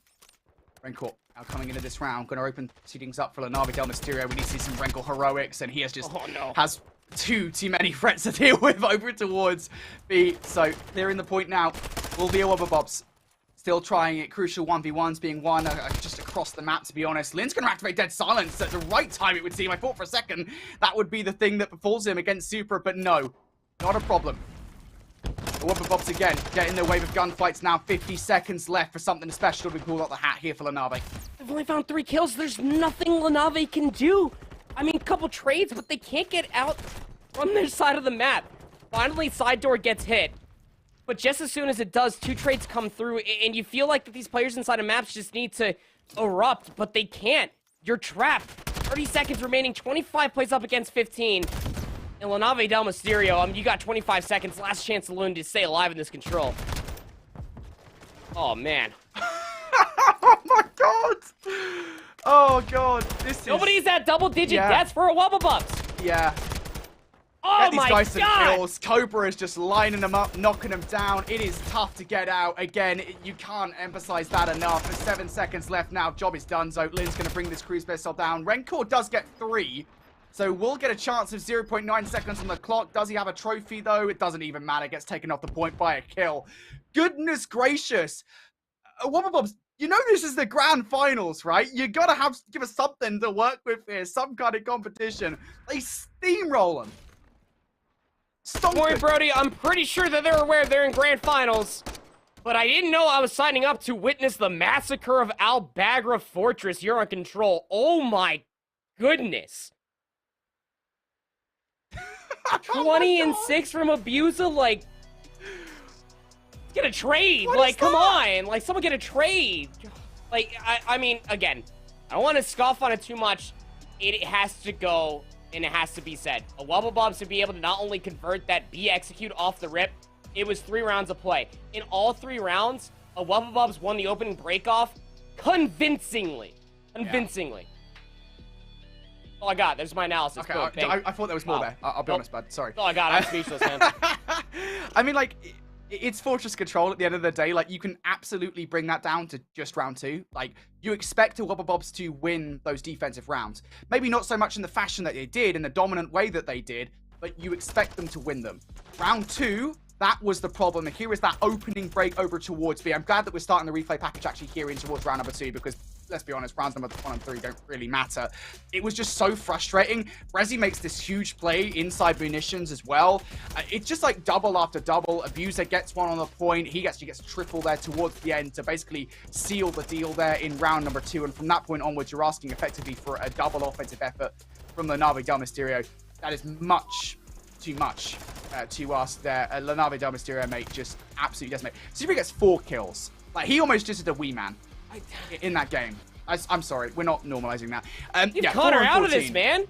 Rancor now coming into this round, going to open seedings up for LaNave Del Mysterio. We need to see some Rancor heroics, and he has just has too many threats to deal with over towards B. So they're in the point now. Will be a Wubblebobs. Still trying it. Crucial 1v1s being won just across the map, to be honest. Lin's going to activate Dead Silence at the right time, it would seem. I thought for a second that would be the thing that befalls him against Super, but no. Not a problem. The Wubblebobs again, getting their wave of gunfights now. 50 seconds left for something special to be pulled out the hat here for LaNave. They've only found 3 kills. There's nothing LaNave can do. I mean, a couple trades, but they can't get out from their side of the map. Finally, side door gets hit. But just as soon as it does, 2 trades come through, and you feel like that these players inside of maps just need to erupt, but they can't. You're trapped. 30 seconds remaining, 25 plays up against 15. And LaNave Del Mysterio, I mean, you got 25 seconds, last chance saloon to stay alive in this control. Oh, man. Oh, my God. Oh, God. Nobody's at double-digit deaths for a Wubblebobs. Yeah. Oh Get my these guys some god! kills. Cobra is just lining them up, knocking them down. It is tough to get out. Again, you can't emphasize that enough. There's 7 seconds left now. Job is done. So Lin's going to bring this cruise missile down. Rancor does get 3. So we'll get a chance of 0.9 seconds on the clock. Does he have a trophy, though? It doesn't even matter. Gets taken off the point by a kill. Goodness gracious. Wubblebobs, you know this is the grand finals, right? You got to give us something to work with here. Some kind of competition. They steamroll them. Morning, Brody, I'm pretty sure that they're aware they're in grand finals, but I didn't know I was signing up to witness the massacre of Al Bagra Fortress here on Control. Oh my goodness. 20 and 6 from Abusa, like, get a trade. Like, come on. Like, someone get a trade. Like, I mean, again, I don't want to scoff on it too much. It has to go, and it has to be said. A Wubblebobs to be able to not only convert that B execute off the rip, it was 3 rounds of play. In all 3 rounds, a Wubblebobs won the opening breakoff convincingly. Convincingly. All I got. There's my analysis. Okay, I thought there was more there. I'll be honest, bud. Sorry. All I got. I'm speechless, man. I mean, like, it's Fortress Control at the end of the day. Like, you can absolutely bring that down to just round 2. Like, you expect the Wubblebobs to win those defensive rounds. Maybe not so much in the fashion that they did, in the dominant way that they did, but you expect them to win them. Round 2, that was the problem. And here is that opening break over towards B. I'm glad that we're starting the replay package actually here in towards round number 2, because let's be honest, rounds number 1 and 3 don't really matter. It was just so frustrating. Rezi makes this huge play inside munitions as well. It's just like double after double. Abuser gets one on the point. He actually gets triple there towards the end to basically seal the deal there in round number 2. And from that point onwards, you're asking effectively for a double offensive effort from the LaNave Del Mysterio. That is much too much to ask there. LaNave Del Mysterio, mate, just absolutely decimate. Super gets 4 kills. Like, he almost just did a wee man in that game. I'm sorry, we're not normalizing that. You've caught her out of this, man.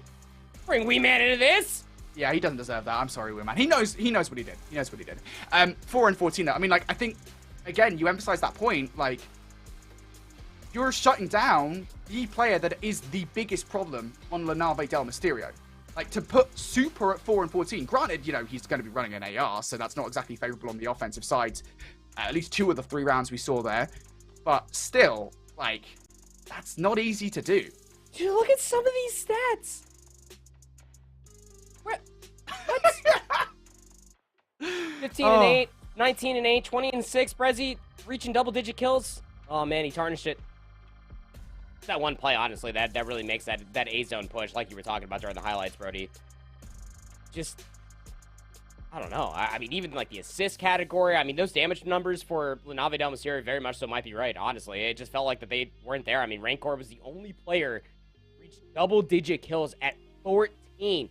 Bring Wee Man into this. Yeah, he doesn't deserve that. I'm sorry, Wee Man. He knows what he did. He knows what he did. 4 and 14 though. I mean, like, I think again, you emphasize that point. Like, you're shutting down the player that is the biggest problem on LaNave Del Mysterio. Like, to put Super at 4 and 14. Granted, you know, he's going to be running an AR, so that's not exactly favorable on the offensive side. At least 2 of the 3 rounds we saw there. But still, like, that's not easy to do. Dude, look at some of these stats. What? 15 and 8, 19 and 8, 20 and 6. Brezzy reaching double-digit kills. Oh man, he tarnished it. That one play, honestly, that really makes that A-zone push, like you were talking about during the highlights, Brody. Just, I don't know. I mean, even like the assist category, I mean, those damage numbers for LaNave Del Mysterio very much so might be right, honestly. It just felt like that they weren't there. I mean, Rancor was the only player who reached double-digit kills at 14.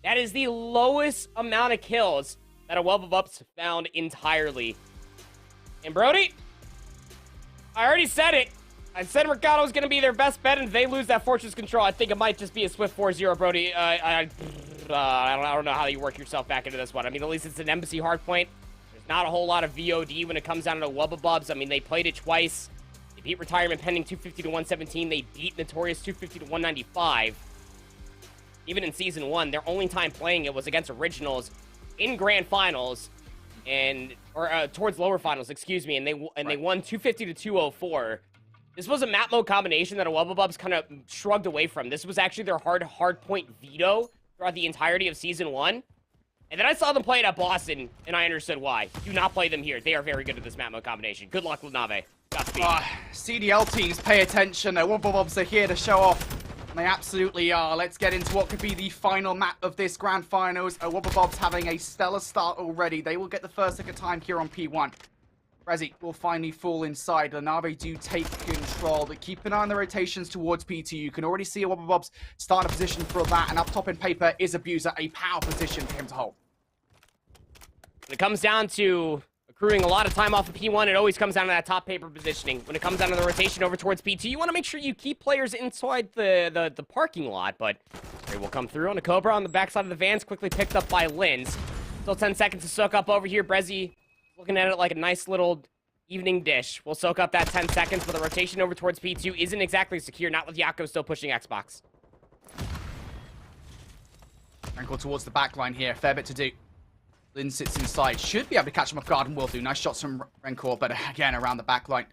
That is the lowest amount of kills that a Wubblebobs found entirely. And Brody, I already said it. I said Mercado was going to be their best bet, and if they lose that Fortress Control, I think it might just be a swift 4-0, Brody. I don't know how you work yourself back into this one. I mean, at least it's an Embassy hardpoint. There's not a whole lot of VOD when it comes down to Wubblebobs. I mean, they played it twice. They beat Retirement Pending 250 to 117. They beat Notorious 250 to 195. Even in Season 1, their only time playing it was against Originals in Grand Finals, or towards lower finals, excuse me, and they won 250 to 204. This was a map mode combination that a Wubblebobs kind of shrugged away from. This was actually their hard point veto throughout the entirety of Season 1. And then I saw them play it at Boston, and I understood why. Do not play them here. They are very good at this map mode combination. Good luck with Nave. Godspeed. CDL teams, pay attention. The Wubblebobs are here to show off. And they absolutely are. Let's get into what could be the final map of this Grand Finals. Wubblebobs having a stellar start already. They will get the first look at time here on P1. Rezi will finally fall inside. LaNave do take control, but keep an eye on the rotations towards P2. You can already see a Wubblebobs starting a position for that, and up top in paper is Abuser, a power position for him to hold. When it comes down to accruing a lot of time off of P1, it always comes down to that top paper positioning. When it comes down to the rotation over towards P2, you want to make sure you keep players inside the parking lot, but they will come through on a Cobra on the backside of the Vans, quickly picked up by Linz. Still 10 seconds to soak up over here. Brezzy looking at it like a nice little evening dish. We'll soak up that 10 seconds, but the rotation over towards P2 isn't exactly secure, not with Yako still pushing Xbox. Rancor towards the back line here. Fair bit to do. Lynn sits inside. Should be able to catch him off guard and will do. Nice shots from Rancor, but again, around the back line.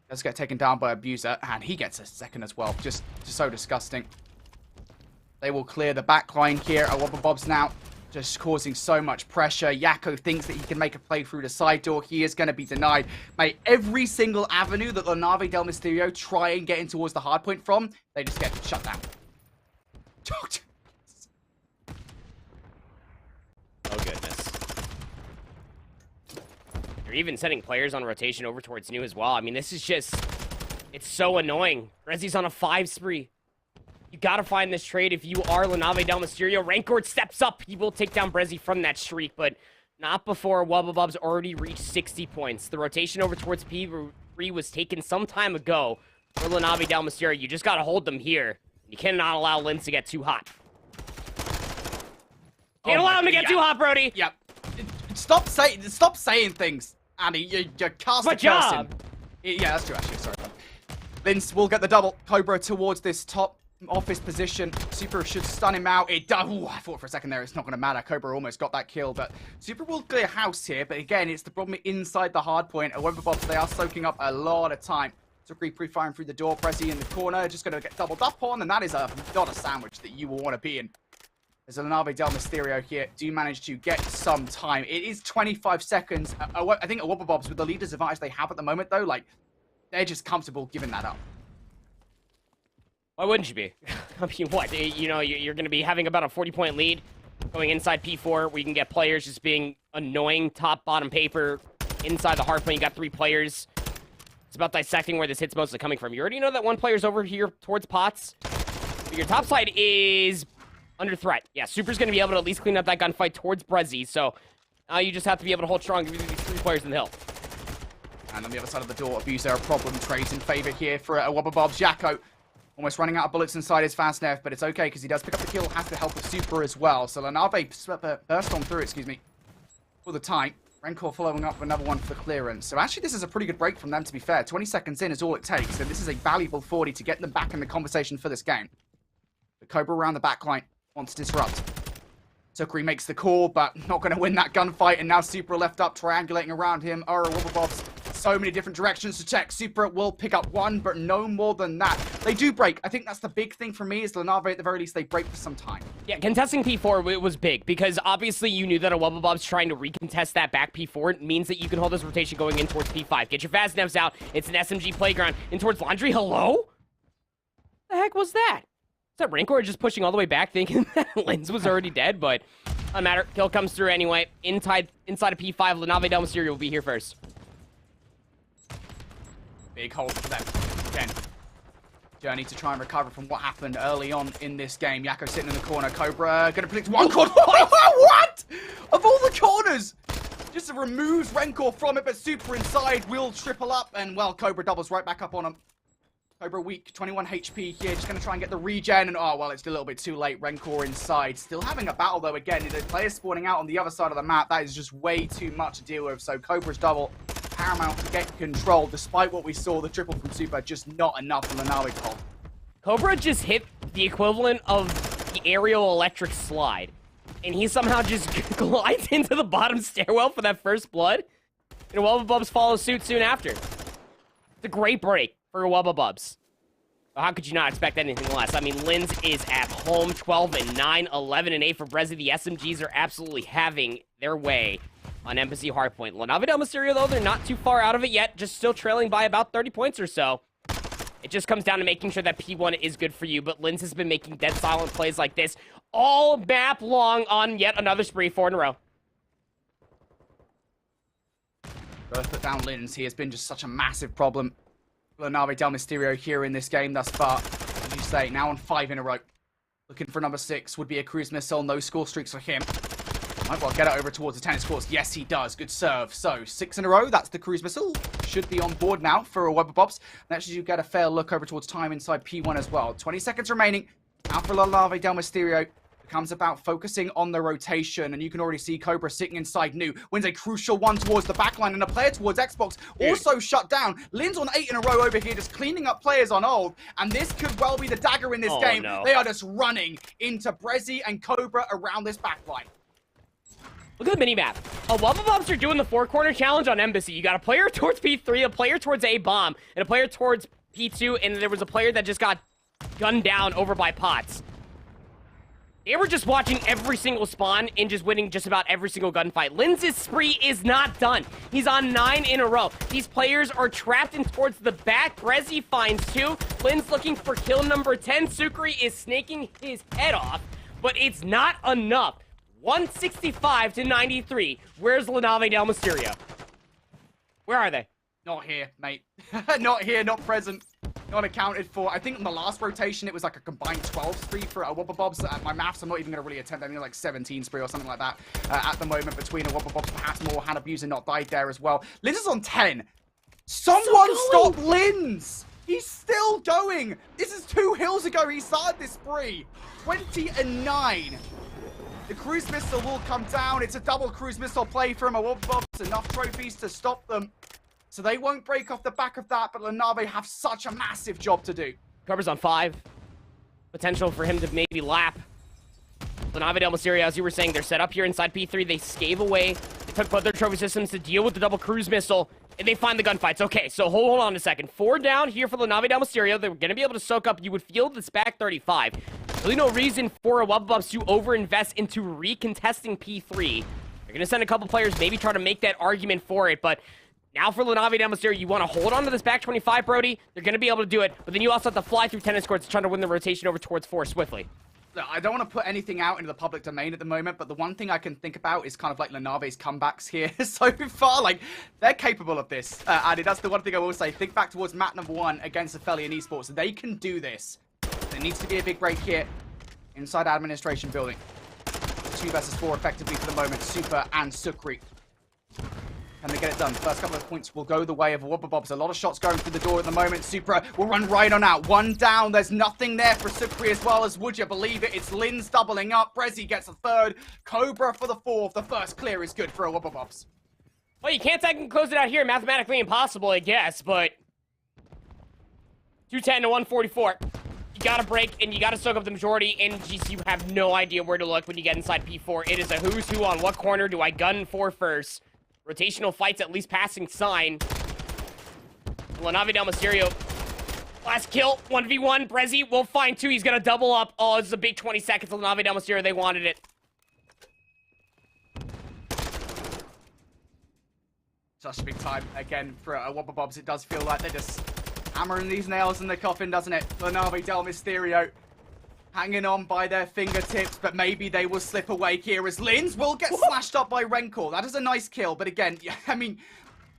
Does get taken down by Abuser, and he gets a second as well. Just so disgusting. They will clear the back line here. Wubblebobs now just causing so much pressure. Yako thinks that he can make a play through the side door. He is going to be denied. Mate, every single avenue that LaNave Del Mysterio try and get in towards the hardpoint from, they just get shut down. They're even sending players on rotation over towards New as well. I mean, this is just... It's so annoying. Rezzy's on a 5 spree. You gotta find this trade if you are LaNave Del Mysterio. Rancor steps up. He will take down Brezzy from that streak, but not before Wubbabubs already reached 60 points. The rotation over towards P3 was taken some time ago for LaNave Del Mysterio. You just gotta hold them here. You cannot allow Linz to get too hot. Can't allow him to get too hot, Brody. Yep. Stop saying things, Andy. You're casting. My job. Yeah, that's true, actually. Sorry. Linz will get the double. Cobra towards this top office position. Super should stun him out. It does. Ooh, I thought for a second there it's not going to matter. Cobra almost got that kill, but Super will clear house here. But again, it's the problem inside the hard point. Wubbabubs, they are soaking up a lot of time. Sukri pre-firing through the door. Brezzy in the corner, just going to get doubled up on, and that is not a sandwich that you will want to be in. As LaNave Del Mysterio here do manage to get some time. It is 25 seconds. I think Wubbabubs, with the leaders advantage they have at the moment, though, like, they're just comfortable giving that up. Why wouldn't you be? I mean, what? You know, you're going to be having about a 40-point lead going inside P4. We can get players just being annoying top, bottom paper. Inside the hard point, you got 3 players. It's about dissecting where this hit's mostly coming from. You already know that one player's over here towards pots. But your top side is under threat. Yeah, Super's going to be able to at least clean up that gunfight towards Brezzy. So now you just have to be able to hold strong. Give these 3 players in the hill. And on the other side of the door, Abuse there, a problem. Trades in favor here for Wubbabubs. Jacko almost running out of bullets inside his fast nerf, but it's okay because he does pick up the kill. Has to help with Super as well. So LaNave burst on through, excuse me, for the time. Rancor following up with another one for clearance. So actually, this is a pretty good break from them, to be fair. 20 seconds in is all it takes, and this is a valuable 40 to get them back in the conversation for this game. The Cobra around the backline wants to disrupt. Sukri makes the call, but not going to win that gunfight, and now Super left up, triangulating around him. Wubbabubs, so many different directions to check. Super will pick up one, but no more than that. They do break. I think that's the big thing for me, is LaNave, at the very least, they break for some time. Yeah, contesting P4 was big, because obviously you knew that a Wubbabubs trying to recontest that back P4 means that you can hold this rotation going in towards P5. Get your fast nevs out. It's an SMG playground. In towards Laundry. Hello? The heck was that? Is that Rancor just pushing all the way back thinking that Linz was already dead? But no matter. Kill comes through anyway. Inside of P5, LaNave Del Mysterio will be here first. Big hold for them. Again, Journey to try and recover from what happened early on in this game. Yakko sitting in the corner. Cobra going to predict one corner. What? Of all the corners! Just removes Rancor from it, but Super inside will triple up. And, well, Cobra doubles right back up on him. Cobra weak, 21 HP here. Just going to try and get the regen. And, oh, well, it's a little bit too late. Rancor inside. Still having a battle, though, again. The players spawning out on the other side of the map. That is just way too much to deal with. So Cobra's double. Paramount to get control, despite what we saw, the triple from Super, just not enough for LaNave to hold. Cobra just hit the equivalent of the aerial electric slide, and he somehow just glides into the bottom stairwell for that first blood, and Wubbabubs follows suit soon after. It's a great break for Wubbabubs. How could you not expect anything less? I mean, Linz is at home, 12-9, 11-8 for Brezzy. The SMGs are absolutely having their way on Embassy Hardpoint. LaNave Del Mysterio, though, they're not too far out of it yet, just still trailing by about 30 points or so. It just comes down to making sure that P1 is good for you, but Linz has been making dead silent plays like this all map long on yet another spree, 4 in a row. Both put down Linz. He has been just such a massive problem. LaNave Del Mysterio here in this game thus far. As you say, now on 5 in a row. Looking for number 6 would be a cruise missile. No score streaks for him. Might well get it over towards the tennis courts. Yes, he does. Good serve. So, 6 in a row. That's the cruise missile. Should be on board now for a Wubbabubs. And actually, you get a fair look over towards time inside P1 as well. 20 seconds remaining. Now for LaNave Del Mysterio. Becomes about focusing on the rotation. And you can already see Cobra sitting inside New. Wins a crucial one towards the backline. And a player towards Xbox also shut down. Linz on 8 in a row over here, just cleaning up players on ult. And this could well be the dagger in this game. No. They are just running into Brezzy and Cobra around this backline. Look at the mini-map. Wubbabubs are doing the 4-corner challenge on Embassy. You got a player towards P3, a player towards A-bomb, and a player towards P2, and there was a player that just got gunned down over by pots. They were just watching every single spawn and just winning just about every single gunfight. Linz's spree is not done. He's on 9 in a row. These players are trapped in towards the back. Brezzy finds 2. Linz looking for kill number 10. Sukri is snaking his head off, but it's not enough. 165-93. Where's LaNave Del Mysterio? Where are they? Not here, mate. Not here, not present. Not accounted for. I think in the last rotation, it was like a combined 12 spree for Awubabobs. My maths, I'm not even going to really attempt. I think like 17 spree or something like that at the moment between Awubabobs. Perhaps more. Hannah Abuser not died there as well. Linz is on 10. Someone stop Linz! He's still going. This is 2 hills ago. He started this spree. 20-9. The cruise missile will come down. It's a double cruise missile play from Awubabobs. Enough trophies to stop them. So they won't break off the back of that, but LaNave have such a massive job to do. Cobra's on 5. Potential for him to maybe lap. LaNave Del Mysterio, as you were saying, they're set up here inside P3. They scave away. They took both their trophy systems to deal with the double cruise missile, and they find the gunfights. Okay, so hold on a second. 4 down here for LaNave Del Mysterio. They're going to be able to soak up, you would feel, this back 35. Really no reason for Awubabobs to overinvest into recontesting P3. They're going to send a couple players, maybe try to make that argument for it, but now for LaNave Del Mysterio, you want to hold on to this back 25, Brody. They're going to be able to do it, but then you also have to fly through tennis courts trying to win the rotation over towards 4 swiftly. Look, I don't want to put anything out into the public domain at the moment, but the one thing I can think about is kind of like LaNave's comebacks here so far. Like, they're capable of this, Addy. That's the one thing I will say. Think back towards map number 1 against Aphelion Esports. They can do this. There needs to be a big break here inside administration building. 2 versus 4 effectively for the moment. Super and Sukri. Can they get it done? First couple of points will go the way of Awubabobs. A lot of shots going through the door at the moment. Supra will run right on out. 1 down. There's nothing there for Sukri as well as would you believe it. It's Linz doubling up. Brezzy gets a 3rd. Cobra for the 4th. The first clear is good for Awubabobs. Well, you can't technically close it out here. Mathematically impossible, I guess, but 210 to 144. You gotta break, and you gotta soak up the majority, and you have no idea where to look when you get inside P4. It is a who's who on what corner do I gun for first. Rotational fights, at least passing sign. LaNave Del Mysterio. Last kill, 1v1. Brezzy will find 2. He's gonna double up. Oh, this is a big 20 seconds. LaNave Del Mysterio, they wanted it. Such a big time again for Awubabobs. It does feel like they're just hammering these nails in the coffin, doesn't it? LaNave Del Mysterio hanging on by their fingertips, but maybe they will slip away here as Linz will get slashed up by Renkor. That is a nice kill, but again, I mean,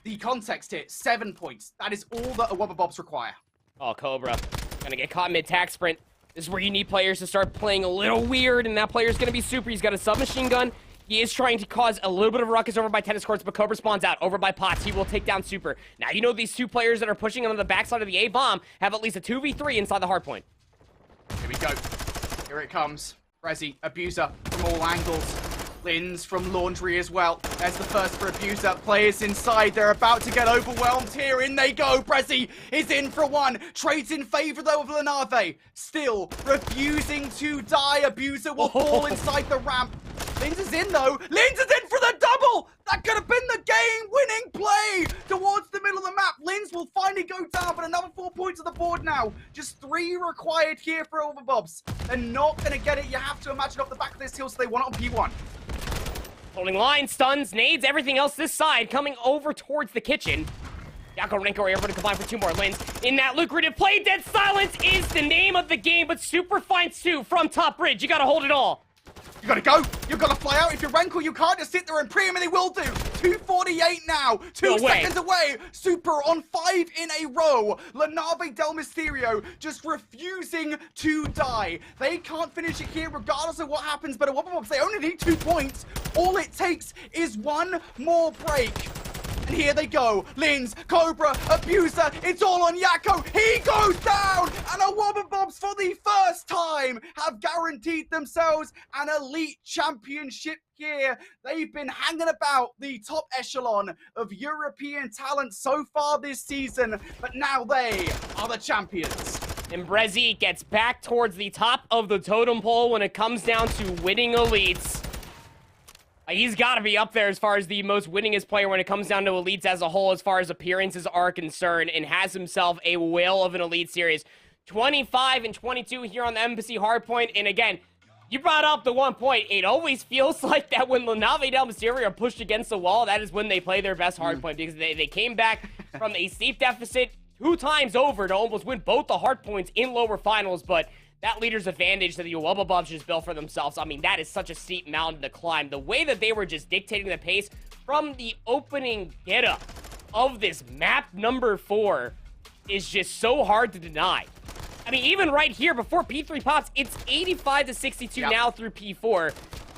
the context here, 7 points. That is all that Awubabobs require. Oh, Cobra. Gonna get caught mid-tack sprint. This is where you need players to start playing a little weird, and that player's gonna be Super. He's got a submachine gun. He is trying to cause a little bit of a ruckus over by tennis courts, but Cobra spawns out over by Potts. He will take down Super. Now, you know these 2 players that are pushing on the backside of the A-bomb have at least a 2v3 inside the hardpoint. Here we go. Here it comes. Brezzy, Abuser from all angles. Linz from Laundry as well. There's the first for Abuser. Players inside. They're about to get overwhelmed here. In they go. Brezzy is in for 1. Trades in favor, though, of LaNave. Still refusing to die. Abuser will fall inside the ramp. Linz is in, though. Linz is in for the double! That could have been the game-winning play towards the middle of the map. Linz will finally go down, but another 4 points on the board now. Just 3 required here for Awubabobs. They're not going to get it. You have to imagine off the back of this hill, so they want it on P1. Holding line, stuns, nades, everything else this side coming over towards the kitchen. Jaco and Renkor are able to combine for 2 more. Linz in that lucrative play. Dead Silence is the name of the game, but Super finds 2 from top bridge. You got to hold it all. You gotta go. You gotta fly out. If you're Renkor, you can't just sit there and pre him, and they will do. 2:48 now. 2 seconds away. Super on 5 in a row. LaNave Del Mysterio just refusing to die. They can't finish it here regardless of what happens, but Awubabobs, they only need 2 points. All it takes is 1 more break. And here they go. Linz, Cobra, Abuser. It's all on Jaco. He goes down. And Awubabobs, for the first time, have guaranteed themselves an elite championship here. They've been hanging about the top echelon of European talent so far this season. But now they are the champions. And Brezzy gets back towards the top of the totem pole when it comes down to winning elites. He's got to be up there as far as the most winningest player when it comes down to elites as a whole, as far as appearances are concerned, and has himself a whale of an elite series. 25 and 22 here on the Embassy Hardpoint, and again, you brought up the 1 point. It always feels like that when LaNave Del Mysterio are pushed against the wall, that is when they play their best hardpoint, because they came back from a steep deficit 2 times over to almost win both the hardpoints in lower finals, but that leader's advantage that the Awubabobs just built for themselves, I mean, that is such a steep mountain to climb. The way that they were just dictating the pace from the opening get-up of this map number 4 is just so hard to deny. I mean, even right here, before P3 pops, it's 85 to 62 now through P4.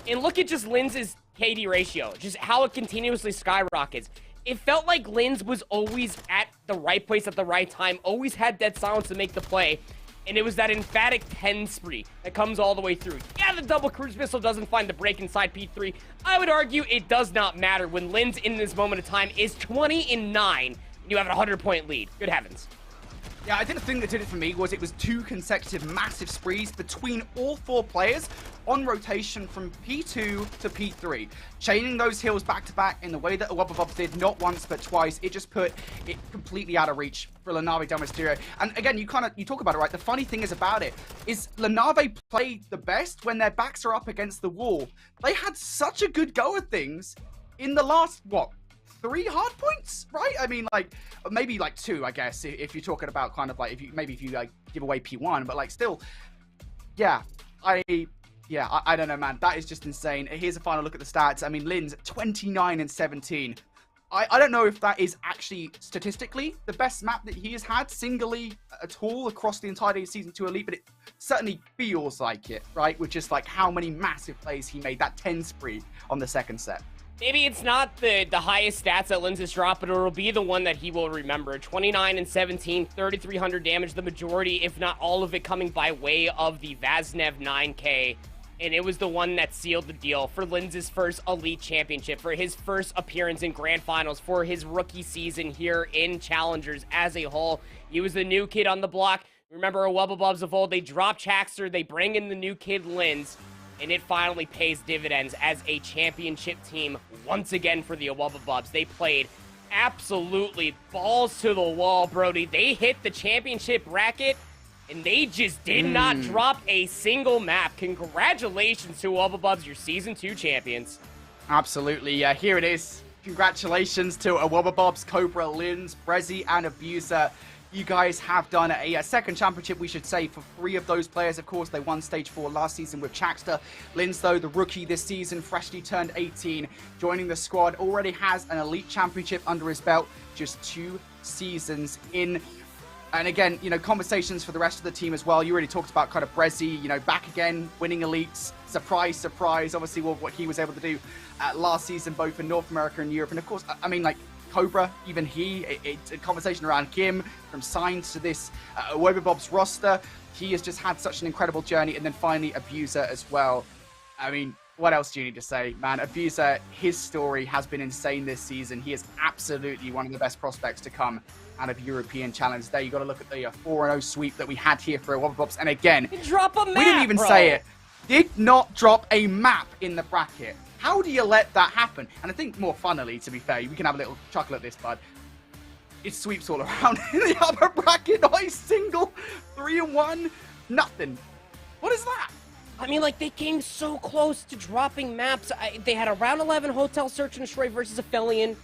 And look at just Linz's KD ratio, just how it continuously skyrockets. It felt like Linz was always at the right place at the right time, always had dead silence to make the play. And it was that emphatic 10 spree that comes all the way through. Yeah, the double cruise missile doesn't find the break inside P3. I would argue it does not matter when Linz in this moment of time is 20-9 and you have a 100-point lead. Good heavens. Yeah, I think the thing that did it for me was it was 2 consecutive massive sprees between all 4 players on rotation from P2 to P3. Chaining those hills back to back in the way that Awubabobs did, not once but twice, it just put it completely out of reach for LaNave Del Mysterio. And again, you talk about it, right? The funny thing is about it is LaNave play the best when their backs are up against the wall. They had such a good go of things in the last, 3 hard points, right? I mean, like, maybe like 2, I guess, if you're talking about kind of like, if you like give away P1, but like still, yeah, I don't know, man. That is just insane. Here's a final look at the stats. I mean, Linz 29 and 17. I don't know if that is actually statistically the best map that he has had singly at all across the entirety of Season 2 Elite, but it certainly feels like it, right? With just like how many massive plays he made, that 10 spree on the second set. Maybe it's not the highest stats that Linz has dropped, but it'll be the one that he will remember. 29 and 17, 3,300 damage, the majority, if not all of it, coming by way of the Vaznev 9K. And it was the one that sealed the deal for Linz's first Elite Championship, for his first appearance in Grand Finals, for his rookie season here in Challengers as a whole. He was the new kid on the block. Remember Awubabobs of old, they drop Chaxter, they bring in the new kid Linz. And it finally pays dividends as a championship team once again for the Awubabobs. They played absolutely balls to the wall, Brody. They hit the championship bracket, and they just did not drop a single map. Congratulations to Awubabobs, your Season 2 champions. Absolutely, yeah, here it is. Congratulations to Awubabobs, Cobra, Linz, Brezzy, and Abuser. You guys have done a second championship, we should say, for 3 of those players. Of course, they won Stage 4 last season with Chaxter. Linz, though, the rookie this season, freshly turned 18, joining the squad, already has an Elite Championship under his belt, just 2 seasons in. And again, conversations for the rest of the team as well. You already talked about kind of Brezzy, back again, winning Elites. Surprise, surprise. Obviously, what he was able to do last season, both in North America and Europe. And of course, I mean, like, Cobra, even it's a conversation around Kim, from signs to this Awubabobs roster. He has just had such an incredible journey. And then finally, Abuser as well. I mean, what else do you need to say, man? Abuser, his story has been insane this season. He is absolutely one of the best prospects to come out of European Challenge Day. You got to look at the 4-0 sweep that we had here for Awubabobs. And again, drop a map, we didn't even say it. Did not drop a map in the bracket. How do you let that happen? And I think more funnily, to be fair, we can have a little chuckle at this, bud. It sweeps all around in the upper bracket. Not a single 3-1. Nothing. What is that? I mean, like, they came so close to dropping maps. They had a round 11 Hotel Search and Destroy versus Aphelion.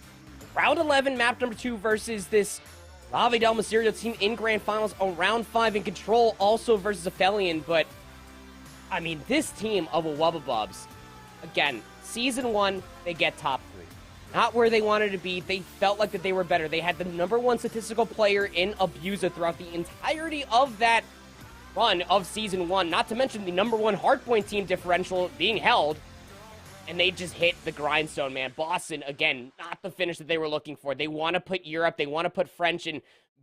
Round 11 map number 2 versus this LaNave Del Mysterio team in Grand Finals. A round 5 in Control also versus Aphelion. But, I mean, this team of Awubabobs, again, Season 1, they get top 3. Not where they wanted to be. They felt like that they were better. They had the #1 statistical player in Abuser throughout the entirety of that run of Season 1. Not to mention the #1 hardpoint team differential being held. And they just hit the grindstone, man. Boston, again, not the finish that they were looking for. They want to put Europe, they want to put French and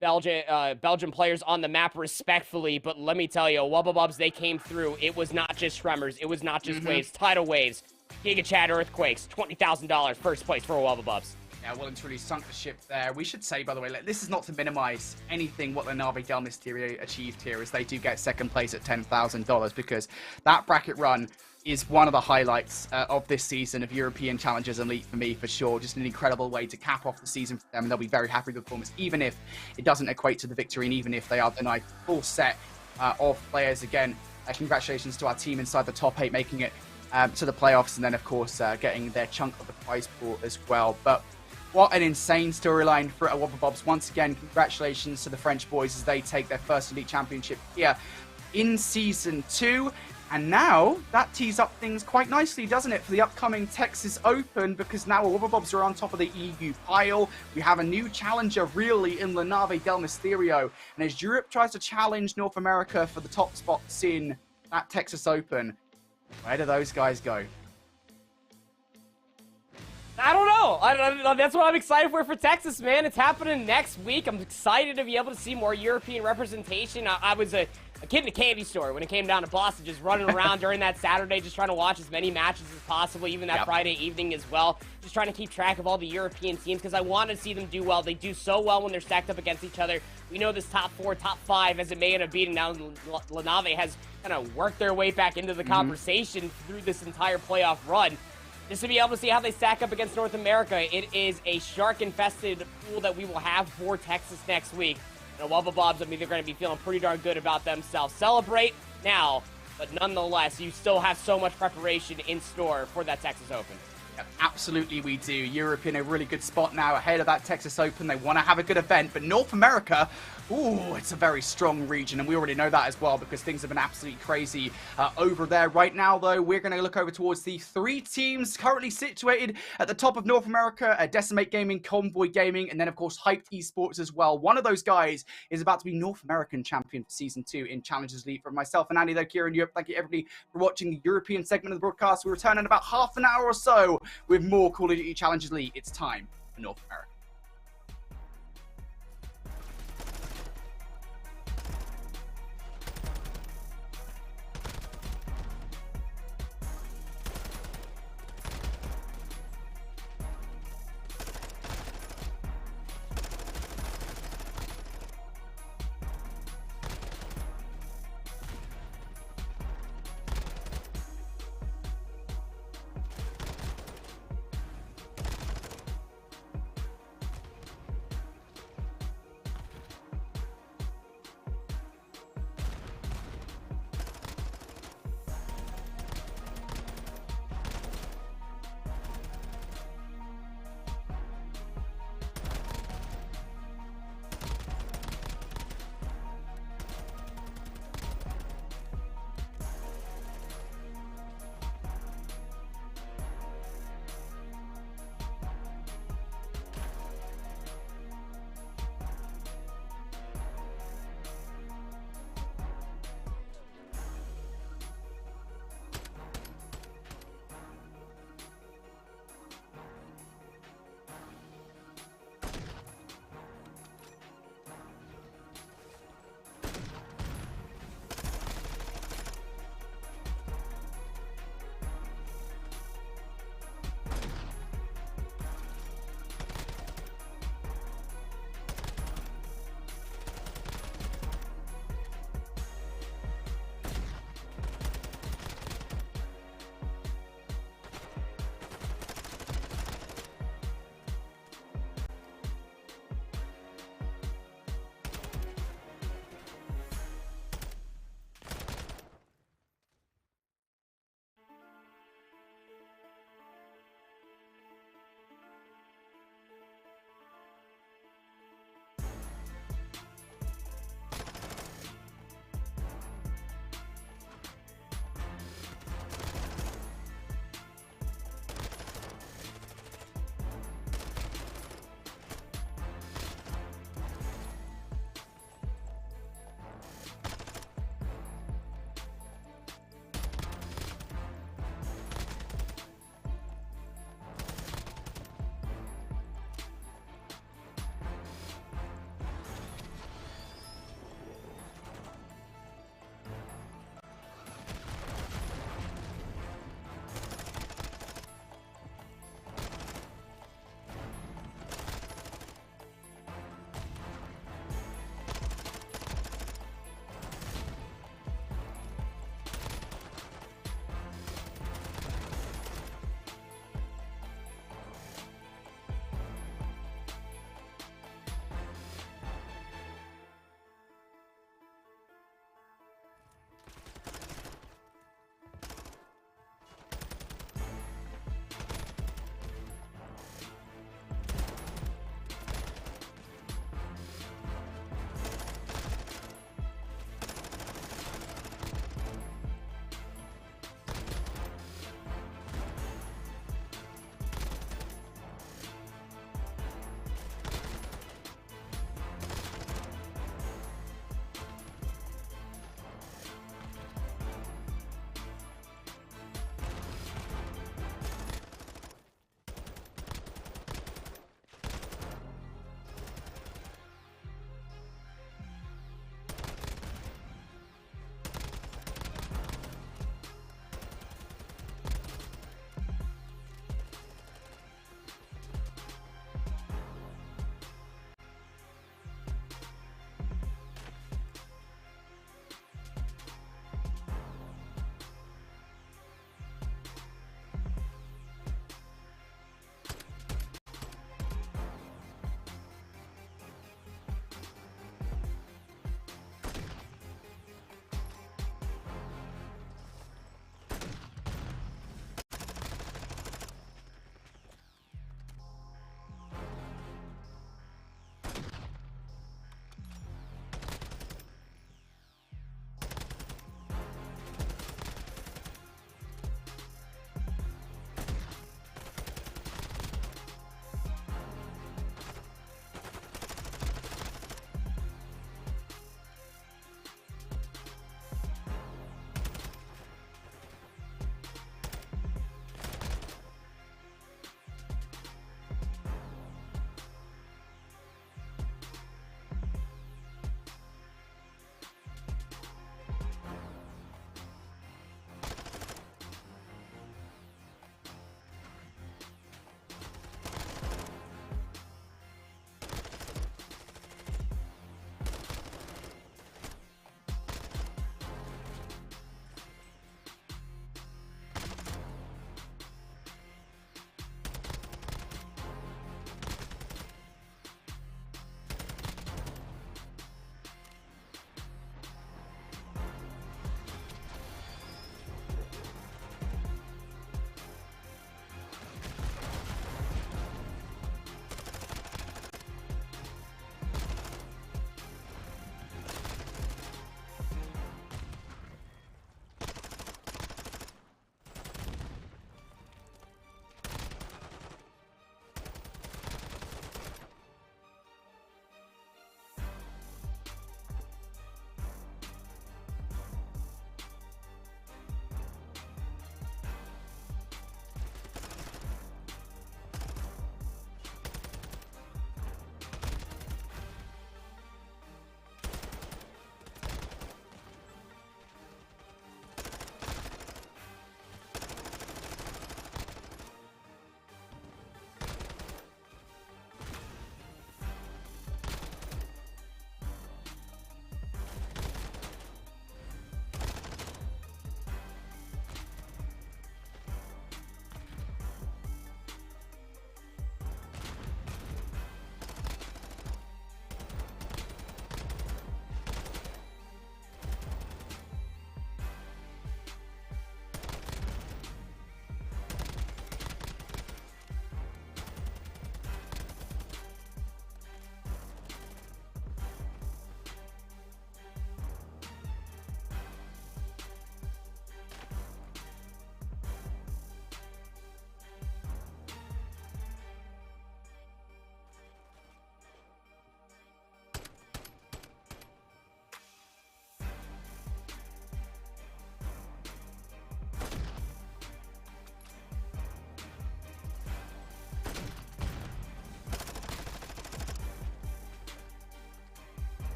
Belgian players on the map respectfully, but let me tell you, Awubabobs, they came through. It was not just Tremors. It was not just Waves, Tidal Waves, Giga Chad Earthquakes, $20,000 first place for Awubabobs. Yeah, well and truly sunk the ship there. We should say, by the way, this is not to minimize anything what LaNave Del Mysterio achieved here, as they do get second place at $10,000, because that bracket run is one of the highlights of this season of European Challengers Elite for me, for sure. Just an incredible way to cap off the season for them, and they'll be very happy with the performance, even if it doesn't equate to the victory, and even if they are denied full set of players. Again, congratulations to our team inside the top 8, making it to the playoffs, and then, of course, getting their chunk of the prize pool as well. But what an insane storyline for Awubabobs. Once again, congratulations to the French boys as they take their first Elite Championship here in Season 2. And now that tees up things quite nicely, doesn't it, for the upcoming Texas Open, because now Wobblebobs are on top of the EU pile. We have a new challenger, really, in La Nave del Mysterio. And as Europe tries to challenge North America for the top spots in that Texas Open, where do those guys go? I don't know. That's what I'm excited for Texas, man. It's happening next week. I'm excited to be able to see more European representation. I was a kid in a candy store when it came down to Boston, just running around during that Saturday, just trying to watch as many matches as possible, even that Friday evening as well. Just trying to keep track of all the European teams because I want to see them do well. They do so well when they're stacked up against each other. We know this top 4, top 5, as it may end up being now, La Nave has kind of worked their way back into the conversation through this entire playoff run. Just to be able to see how they stack up against North America, it is a shark-infested pool that we will have for Texas next week. And Wobblebobs, I mean, they're going to be feeling pretty darn good about themselves. Celebrate now, but nonetheless, you still have so much preparation in store for that Texas Open. Absolutely we do. Europe in a really good spot now ahead of that Texas Open. They want to have a good event, but North America, ooh, it's a very strong region, and we already know that as well because things have been absolutely crazy over there. Right now, though, we're going to look over towards the 3 teams currently situated at the top of North America, Decimate Gaming, Convoy Gaming, and then, of course, Hyped Esports as well. One of those guys is about to be North American champion for Season 2 in Challengers League. For myself and Andy, though, Kieran, thank you, everybody, for watching the European segment of the broadcast. We return in about half an hour or so with more Call of Duty Challengers League. It's time for North America.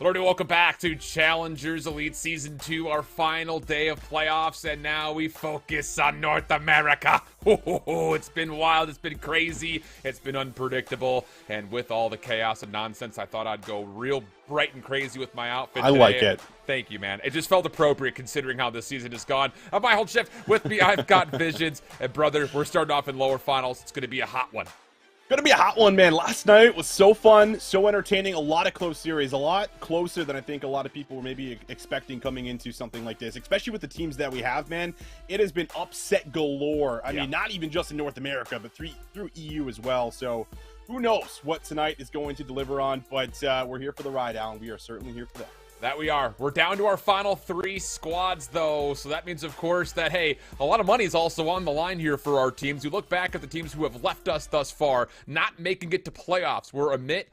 Lordy, welcome back to Challengers Elite Season 2, our final day of playoffs, and now we focus on North America. It's been wild, it's been crazy, it's been unpredictable, and with all the chaos and nonsense, I thought I'd go real bright and crazy with my outfit today. I like it. Thank you, man. It just felt appropriate considering how this season has gone. I'm my whole shift with me. I've got Visions, and brother, we're starting off in lower finals. It's going to be a hot one. Gonna be a hot one, man. Last night was so fun, so entertaining. A lot of close series, a lot closer than I think a lot of people were maybe expecting coming into something like this, especially with the teams that we have, man. It has been upset galore. I mean, not even just in North America, but through EU as well. So who knows what tonight is going to deliver on, but we're here for the ride, Alan. We are certainly here for that. That we are. We're down to our final 3 squads, though, so that means, of course, that, hey, a lot of money is also on the line here for our teams. We look back at the teams who have left us thus far, not making it to playoffs. We're Amit,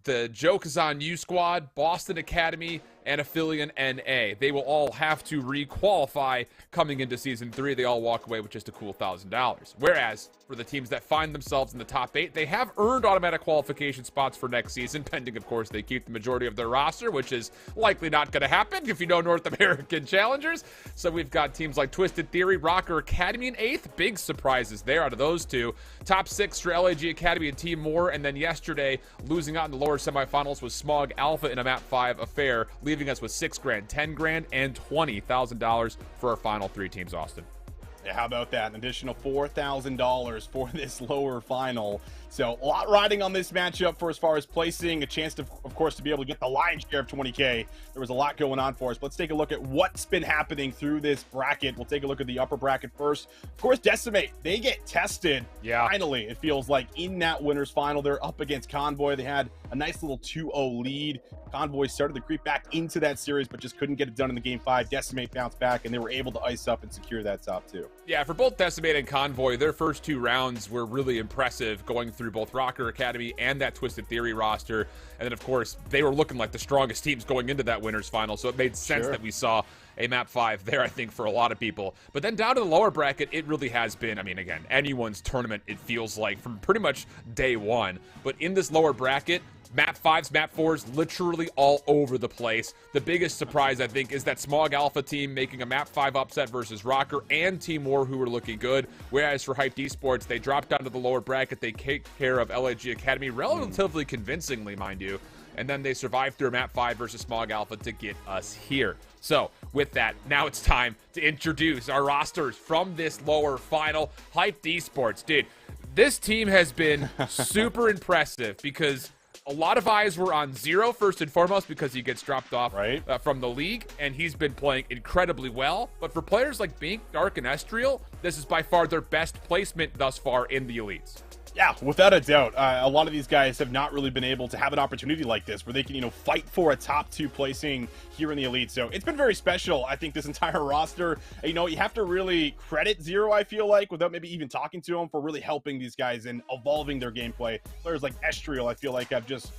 the Joke is on You squad, Boston Academy, and Aphelion NA. They will all have to re-qualify coming into Season 3. They all walk away with just a cool $1,000. Whereas, for the teams that find themselves in the top 8, they have earned automatic qualification spots for next season, pending, of course, they keep the majority of their roster, which is likely not going to happen if you know North American Challengers. So we've got teams like Twisted Theory, Rocker Academy in 8th. Big surprises there out of those two. Top 6 for LAG Academy and Team Moore. And then yesterday, losing out in the lower semifinals was Smog Alpha in a Map 5 affair, leaving us with $6 grand, $10 grand, and $20,000 for our final 3 teams, Austin. Yeah, how about that? An additional $4,000 for this lower final. So a lot riding on this matchup for as far as placing, a chance to, of course, to be able to get the lion's share of 20K. There was a lot going on for us. Let's take a look at what's been happening through this bracket. We'll take a look at the upper bracket first. Of course, Decimate, they get tested. Finally, it feels like, in that winner's final. They're up against Convoy. They had a nice little 2-0 lead. Convoy started to creep back into that series, but just couldn't get it done in the game 5. Decimate bounced back, and they were able to ice up and secure that top 2. Yeah, for both Decimate and Convoy, their first 2 rounds were really impressive, going through both Rocker Academy and that Twisted Theory roster. And then, of course, they were looking like the strongest teams going into that winner's final, so it made sense that we saw a Map 5 there, I think, for a lot of people. But then down to the lower bracket, it really has been, I mean, again, anyone's tournament, it feels like, from pretty much day one. But in this lower bracket, Map 5s, Map 4s, literally all over the place. The biggest surprise, I think, is that Smog Alpha team making a Map 5 upset versus Rocker and Team War, who were looking good. Whereas for Hyped Esports, they dropped down to the lower bracket. They take care of LAG Academy relatively convincingly, mind you. And then they survived through Map 5 versus Smog Alpha to get us here. So, with that, now it's time to introduce our rosters from this lower final. Hyped Esports, dude, this team has been super impressive because a lot of eyes were on Zero, first and foremost, because he gets dropped off from the league, and he's been playing incredibly well. But for players like Bink, Dark, and Estriel, this is by far their best placement thus far in the elites. Yeah, without a doubt. A lot of these guys have not really been able to have an opportunity like this where they can, fight for a top 2 placing here in the elite. So it's been very special, I think, this entire roster. You have to really credit Zero, I feel like, without maybe even talking to him, for really helping these guys and evolving their gameplay. Players like Estriel, I feel like, have just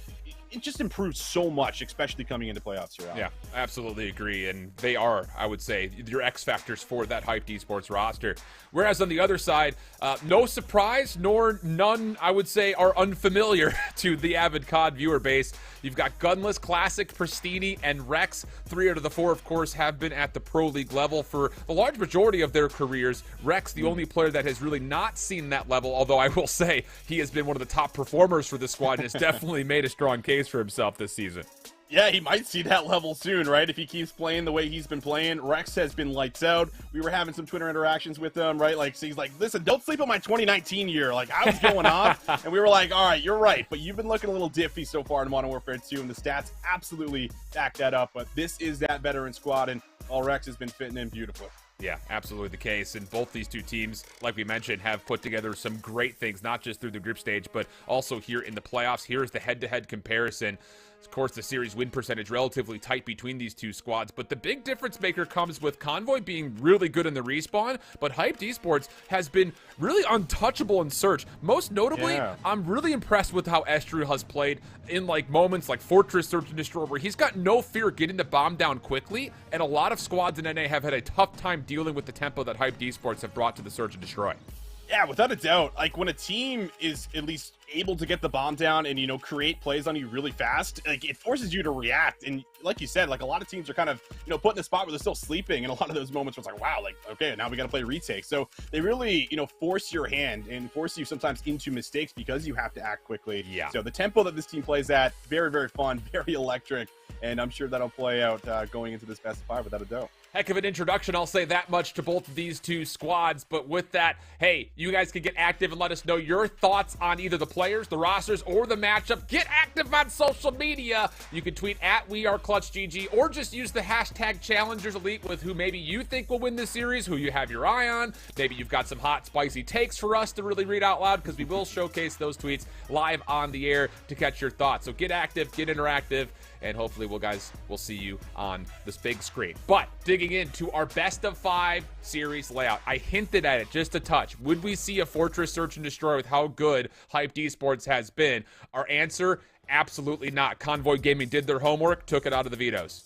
improved so much, especially coming into playoffs here. Yeah, I absolutely agree. And they are, I would say, your X factors for that Hyped Esports roster. Whereas on the other side, no surprise, nor none, I would say, are unfamiliar to the avid COD viewer base. You've got Gunless, Classic, Pristini, and Rex. 3 out of the 4, of course, have been at the Pro League level for the large majority of their careers. Rex, the only player that has really not seen that level, although I will say he has been one of the top performers for this squad and has definitely made a strong case for himself this season. Yeah, he might see that level soon, right? If he keeps playing the way he's been playing. Rex has been lights out. We were having some Twitter interactions with him, right? Like, so he's like, listen, don't sleep on my 2019 year. Like, I was going off, and we were like, all right, you're right. But you've been looking a little diffy so far in Modern Warfare 2, and the stats absolutely back that up. But this is that veteran squad, and Rex has been fitting in beautifully. Yeah, absolutely the case. And both these two teams, like we mentioned, have put together some great things, not just through the group stage, but also here in the playoffs. Here's the head-to-head comparison. Of course, the series win percentage relatively tight between these two squads, but the big difference maker comes with Convoy being really good in the respawn, but Hyped Esports has been really untouchable in search. Most notably, I'm really impressed with how Estriel has played in moments like Fortress Search and Destroy, where he's got no fear getting the bomb down quickly, and a lot of squads in NA have had a tough time dealing with the tempo that Hyped Esports have brought to the Search and Destroy. Yeah, without a doubt. Like when a team is at least able to get the bomb down and, you know, create plays on you really fast, like it forces you to react. And like you said, like a lot of teams are kind of, you know, put in a spot where they're still sleeping. And a lot of those moments where it's like, wow, like, okay, now we got to play retake. So they really, you know, force your hand and force you sometimes into mistakes because you have to act quickly. Yeah. So the tempo that this team plays at, very, very fun, very electric. And I'm sure that'll play out going into this best of 5 without a doubt. Heck of an introduction, I'll say that much to both of these two squads. But with that, hey, you guys can get active and let us know your thoughts on either the players, the rosters, or the matchup. Get active on social media. You can tweet at WeAreClutchGG or just use the hashtag Challengers Elite with who maybe you think will win this series, who you have your eye on. Maybe you've got some hot, spicy takes for us to really read out loud because we will showcase those tweets live on the air to catch your thoughts. So get active, get interactive, and hopefully we'll see you on this big screen. But digging into our best of 5 series layout, I hinted at it just a touch. Would we see a Fortress Search and Destroy with how good Hyped Esports has been? Our answer, absolutely not. Convoy Gaming did their homework, took it out of the vetoes.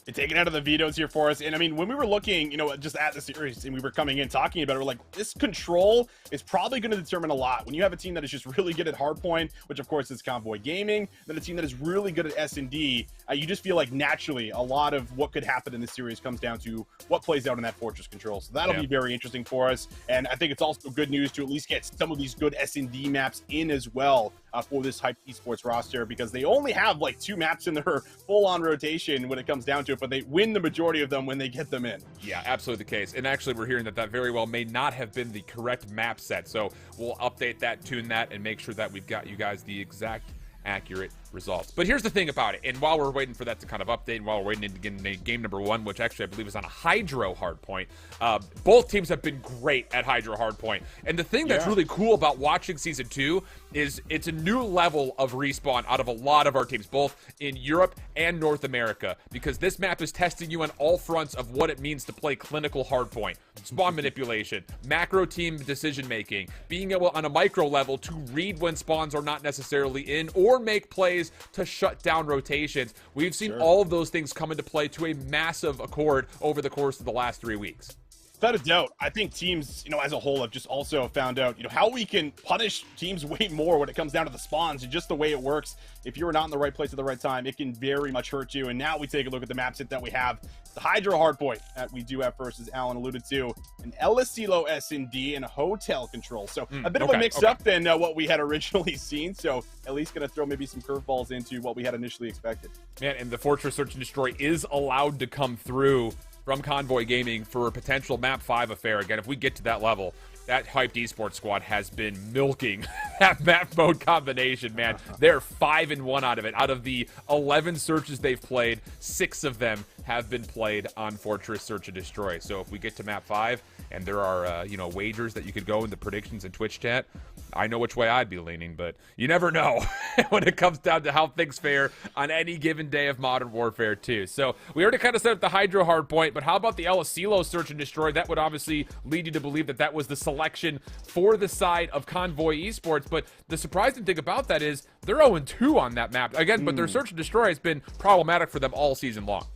It's taken out of the vetoes here for us. And I mean, when we were looking, you know, just at the series and we were coming in talking about it, we're like, this control is probably going to determine a lot. When you have a team that is just really good at hardpoint, which of course is Convoy Gaming, then a team that is really good at S&D, you just feel like naturally a lot of what could happen in this series comes down to what plays out in that Fortress control. So that'll be very interesting for us. And I think it's also good news to at least get some of these good S&D maps in as well for this Hyped Esports roster, because they only have like 2 maps in their full-on rotation when it comes down to it, but they win the majority of them when they get them in. Yeah, absolutely the case. And actually, we're hearing that that very well may not have been the correct map set. So we'll update that, tune that, and make sure that we've got you guys the exact accurate results. But here's the thing about it, and while we're waiting for that to kind of update, and while we're waiting to get into game number 1, which actually I believe is on a Hydro hardpoint, both teams have been great at Hydro hardpoint. And the thing that's really cool about watching Season 2 is it's a new level of respawn out of a lot of our teams, both in Europe and North America, because this map is testing you on all fronts of what it means to play clinical hardpoint, spawn manipulation, macro team decision making, being able on a micro level to read when spawns are not necessarily in, or make plays to shut down rotations. We've seen all of those things come into play to a massive accord over the course of the last 3 weeks. Without a doubt, I think teams, you know, as a whole have just also found out, you know, how we can punish teams way more when it comes down to the spawns and just the way it works. If you're not in the right place at the right time, it can very much hurt you. And now we take a look at the map set that we have. The Hydro hardpoint that we do have first, as Alan alluded to, an LSCLO S&D and a hotel control. So a bit of a mix-up than what we had originally seen. So at least going to throw maybe some curveballs into what we had initially expected. Man, and the Fortress Search and Destroy is allowed to come through from Convoy Gaming for a potential Map 5 affair. Again, if we get to that level, that Hyped Esports squad has been milking that map mode combination, man. They're 5-1 out of it. Out of the 11 searches they've played, 6 of them have been played on Fortress Search and Destroy. So if we get to Map 5 and there are, you know, wagers that you could go into predictions and Twitch chat, I know which way I'd be leaning, but you never know when it comes down to how things fare on any given day of Modern Warfare 2. So we already kind of set up the Hydro hardpoint, but how about the LSCLO Search and Destroy? That would obviously lead you to believe that that was the selection for the side of Convoy Esports, but the surprising thing about that is they're 0-2 on that map. Again, but their Search and Destroy has been problematic for them all season long.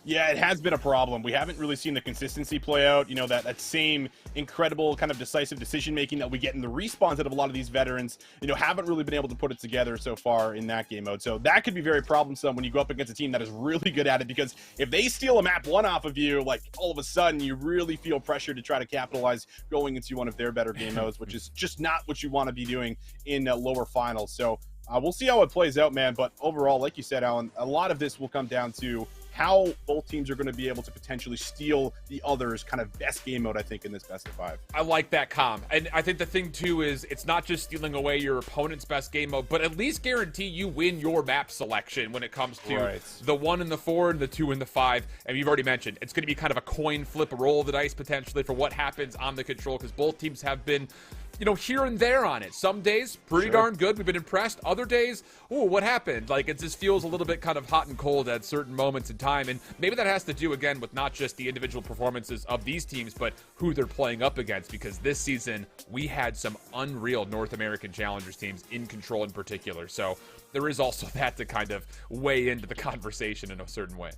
Yeah, it has been a problem. We haven't really seen the consistency play out. You know, that same incredible kind of decisive decision-making that we get in the respawns out of a lot of these veterans, you know, haven't really been able to put it together so far in that game mode. So that could be very problemsome when you go up against a team that is really good at it, because if they steal a map 1 off of you, like all of a sudden you really feel pressure to try to capitalize going into one of their better game modes, which is just not what you want to be doing in lower finals. So we'll see how it plays out, man. But overall, like you said, Alan, a lot of this will come down to how both teams are going to be able to potentially steal the other's kind of best game mode, I think, in this best of 5. I like that, Com. And I think the thing, too, is it's not just stealing away your opponent's best game mode, but at least guarantee you win your map selection when it comes to the 1 and the 4 and the 2 and the 5. And you've already mentioned, it's going to be kind of a coin flip, a roll of the dice, potentially, for what happens on the control, because both teams have been, you know, here and there on it. Some days, pretty darn good. We've been impressed. Other days, ooh, what happened? Like, it just feels a little bit kind of hot and cold at certain moments in time. And maybe that has to do, again, with not just the individual performances of these teams, but who they're playing up against. Because this season, we had some unreal North American Challengers teams in control in particular. So there is also that to kind of weigh into the conversation in a certain way.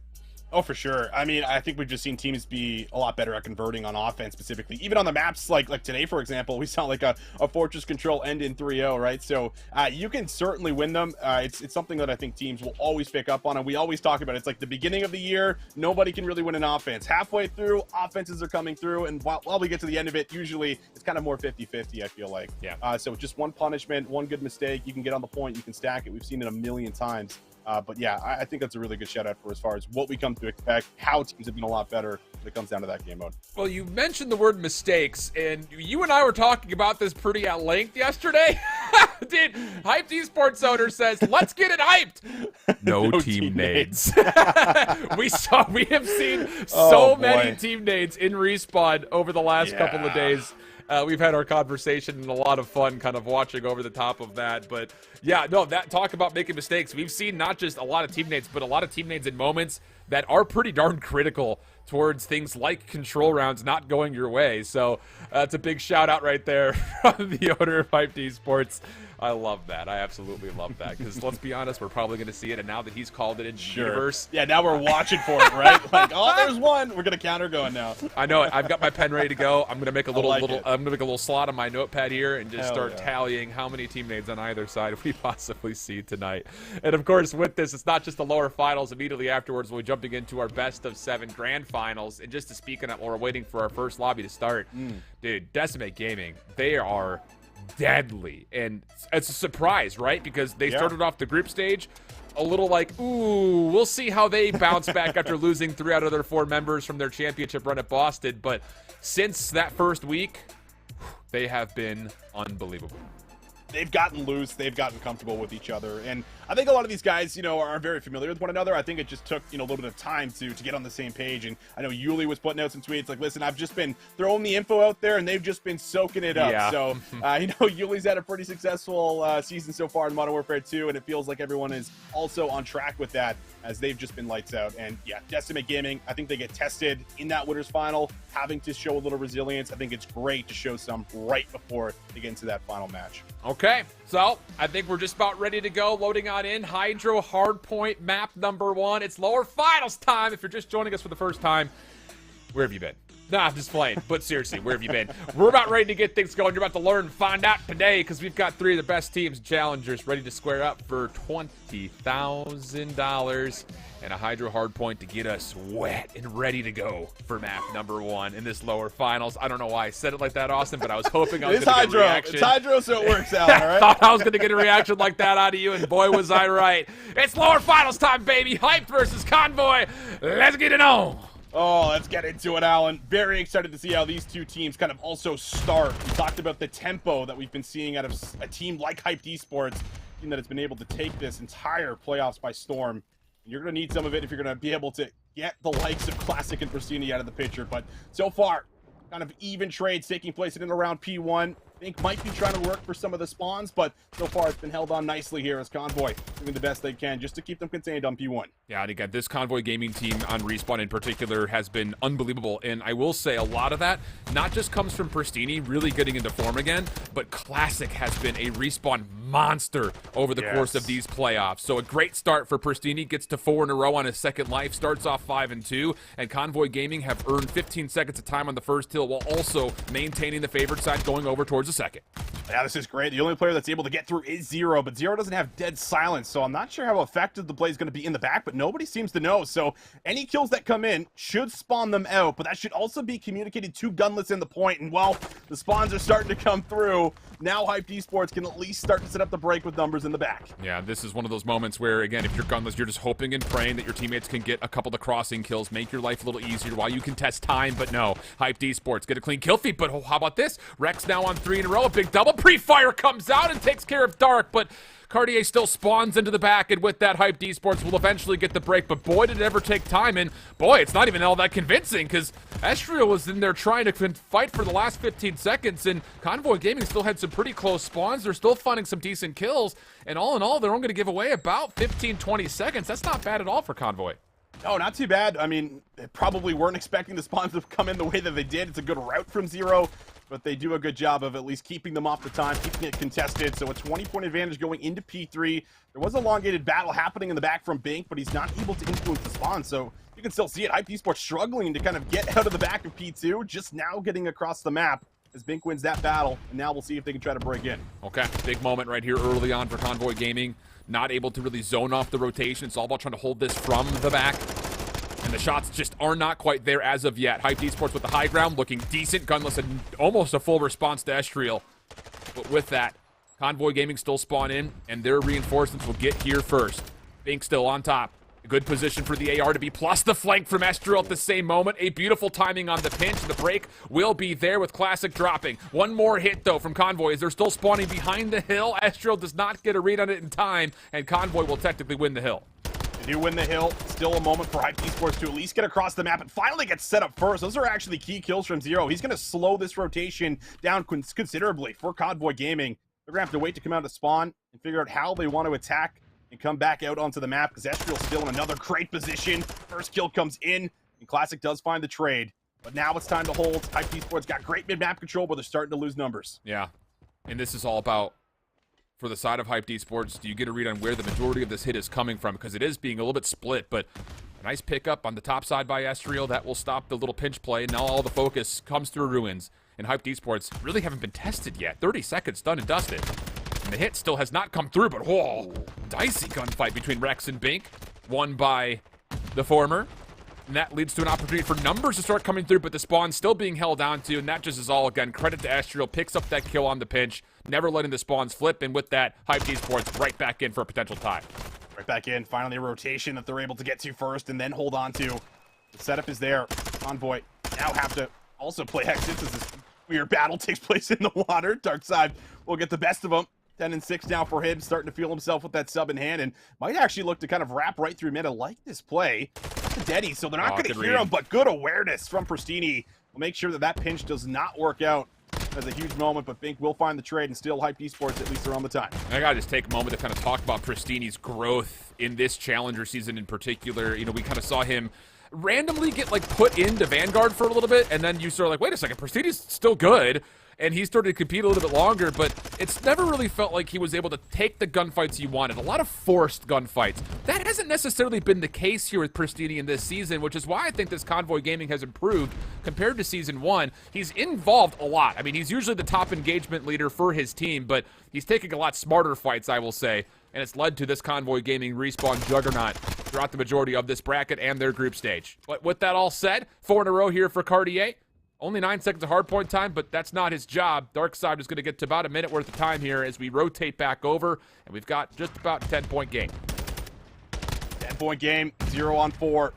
Oh, for sure. I mean, I think we've just seen teams be a lot better at converting on offense specifically. Even on the maps like today, for example, we saw like a Fortress Control end in 3-0, right? So you can certainly win them. It's something that I think teams will always pick up on, and we always talk about it. It's like the beginning of the year, nobody can really win an offense. Halfway through, offenses are coming through, and while we get to the end of it, usually it's kind of more 50-50, I feel like. Yeah. So just one punishment, one good mistake, you can get on the point, you can stack it. We've seen it a million times. But yeah, I think that's a really good shout out for as far as what we come to expect, how teams have been a lot better when it comes down to that game mode. Well, you mentioned the word mistakes, and you and I were talking about this pretty at length yesterday. Dude, Hyped Esports owner says, let's get it hyped. No team nades. we have seen so many team nades in Respawn over the last couple of days. We've had our conversation and a lot of fun kind of watching over the top of that. But yeah, no, that talk about making mistakes. We've seen not just a lot of teammates, but a lot of teammates in moments that are pretty darn critical towards things like control rounds not going your way. So it's a big shout out right there from the owner of Hyped Esports. I love that. I absolutely love that, because let's be honest, we're probably going to see it, and now that he's called it in the universe. Yeah, now we're watching for it, right? Like, oh, there's one. We're going to counter going now. I know it. I've got my pen ready to go. I'm going to make a little slot on my notepad here and just start tallying how many teammates on either side we possibly see tonight. And of course, with this, it's not just the lower finals. Immediately afterwards, we'll be jumping into our best of 7 grand finals. And just to speak on it while we're waiting for our first lobby to start, dude, Decimate Gaming, they are deadly, and it's a surprise, right? Because they started off the group stage a little like, ooh, we'll see how they bounce back after losing 3 out of their 4 members from their championship run at Boston. But since that first week, they have been unbelievable. They've gotten loose, they've gotten comfortable with each other, and I think a lot of these guys, you know, are very familiar with one another. I think it just took, you know, a little bit of time to get on the same page. And I know Yuli was putting out some tweets like, listen, I've just been throwing the info out there, and they've just been soaking it up. Yeah. So, you know, Yuli's had a pretty successful season so far in Modern Warfare 2, and it feels like everyone is also on track with that, as they've just been lights out. And yeah, Decimate Gaming, I think they get tested in that winners final, having to show a little resilience. I think it's great to show some right before they get into that final match. Okay, so I think we're just about ready to go. Loading on in. Hydro Hardpoint map number 1. It's lower finals time. If you're just joining us for the first time, where have you been? Nah, I'm just playing. But seriously, where have you been? We're about ready to get things going. You're about to learn and find out today, because we've got 3 of the best teams and challengers ready to square up for $20,000 and a Hydro Hardpoint to get us wet and ready to go for map number 1 in this lower finals. I don't know why I said it like that, Austin, but I was hoping I was going to get a reaction. It's Hydro, so it works out, all right? I thought I was going to get a reaction like that out of you, and boy, was I right. It's lower finals time, baby. Hyped versus Convoy. Let's get it on. Oh, let's get into it, Alan. Very excited to see how these two teams kind of also start. We talked about the tempo that we've been seeing out of a team like Hyped Esports, a team that has been able to take this entire playoffs by storm. And you're going to need some of it if you're going to be able to get the likes of Classic and Pristini out of the picture. But so far, kind of even trades taking place in and around P1. I think might be trying to work for some of the spawns, but so far it's been held on nicely here as Convoy doing the best they can just to keep them contained on P1. Yeah, and again, this Convoy Gaming team on Respawn in particular has been unbelievable, and I will say a lot of that not just comes from Pristini really getting into form again, but Classic has been a Respawn monster over the course of these playoffs. So a great start for Pristini, gets to 4 in a row on his second life, starts off 5-2, and Convoy Gaming have earned 15 seconds of time on the first hill while also maintaining the favored side going over towards the second. Yeah, this is great. The only player that's able to get through is Zero, but Zero doesn't have dead silence, so I'm not sure how effective the play is going to be in the back, but nobody seems to know. So any kills that come in should spawn them out, but that should also be communicated to Gunless in the point. And well, the spawns are starting to come through. Now Hyped Esports can at least start to set up the break with numbers in the back. Yeah, this is one of those moments where, again, if you're Gunless, you're just hoping and praying that your teammates can get a couple of the crossing kills, make your life a little easier while you can test time, but no. Hyped Esports get a clean kill feed, but how about this? Rex now on 3 in a row, a big double. Pre-fire comes out and takes care of Dark, but Cartier still spawns into the back, and with that, Hyped Esports will eventually get the break, but boy, did it ever take time, and boy, it's not even all that convincing, because Estriel was in there trying to fight for the last 15 seconds, and Convoy Gaming still had some pretty close spawns. They're still finding some decent kills, and all in all, they're only going to give away about 15-20 seconds. That's not bad at all for Convoy. Oh, not too bad. I mean, they probably weren't expecting the spawns to come in the way that they did. It's a good route from Zero, but they do a good job of at least keeping them off the time, keeping it contested. So a 20-point advantage going into P3. There was an elongated battle happening in the back from Bink, but he's not able to influence the spawn. So you can still see it. Hype Esports struggling to kind of get out of the back of P2, just now getting across the map as Bink wins that battle, and now we'll see if they can try to break in. Okay, big moment right here early on for Convoy Gaming. Not able to really zone off the rotation. It's all about trying to hold this from the back. And the shots just are not quite there as of yet. Hype Esports with the high ground, looking decent, gunless, and almost a full response to Estriel. But with that, Convoy Gaming still spawn in, and their reinforcements will get here first. Bink still on top. A good position for the AR to be, plus the flank from Estriel at the same moment. A beautiful timing on the pinch. The break will be there with Classic dropping. One more hit, though, from Convoy as they're still spawning behind the hill. Estriel does not get a read on it in time, and Convoy will technically win the hill. They do win the hill. Still a moment for Hype Esports to at least get across the map and finally get set up first. Those are actually key kills from Zero. He's going to slow this rotation down considerably for Convoy Gaming. They're going to have to wait to come out of spawn and figure out how they want to attack and come back out onto the map, because Estriel's still in another great position. First kill comes in, and Classic does find the trade. But now it's time to hold. Hype Esports got great mid-map control, but they're starting to lose numbers. Yeah, and this is all about, for the side of Hype Esports, do you get a read on where the majority of this hit is coming from? Because it is being a little bit split, but a nice pickup on the top side by Estriel. That will stop the little pinch play. Now all the focus comes through Ruins. And Hype Esports really haven't been tested yet. 30 seconds done and dusted. And the hit still has not come through, but whoa, dicey gunfight between Rex and Bink, won by the former. And that leads to an opportunity for numbers to start coming through, but the spawn still being held on to, and that just is all, again, credit to Estriel, picks up that kill on the pinch, never letting the spawns flip, and with that, Hype Esports right back in for a potential tie. Right back in, finally a rotation that they're able to get to first and then hold on to. The setup is there. Convoy now have to also play Hexus as this weird battle takes place in the water. Darkside will get the best of them. 10-6 now for him, starting to feel himself with that sub in hand, and might actually look to kind of wrap right through mid. I like this play. Deddy, so they're not going to hear him, but good awareness from Pristini. We'll make sure that that pinch does not work out. That's a huge moment, but Bink will find the trade and still Hype Esports at least around the time. I gotta just take a moment to kind of talk about Pristini's growth in this Challenger season in particular. You know, we kind of saw him randomly get like put into Vanguard for a little bit, and then you sort of like, wait a second, Pristini's still good. And he started to compete a little bit longer, but it's never really felt like he was able to take the gunfights he wanted. A lot of forced gunfights. That hasn't necessarily been the case here with Pristini in this season, which is why I think this Convoy Gaming has improved compared to Season 1. He's involved a lot. I mean, he's usually the top engagement leader for his team, but he's taking a lot smarter fights, I will say. And it's led to this Convoy Gaming respawn juggernaut throughout the majority of this bracket and their group stage. But with that all said, 4 in a row here for Cartier. Only 9 seconds of hardpoint time, but that's not his job. Darkside is going to get to about a minute worth of time here as we rotate back over, and we've got just about a 10-point game. 10-point game, 0 on 4.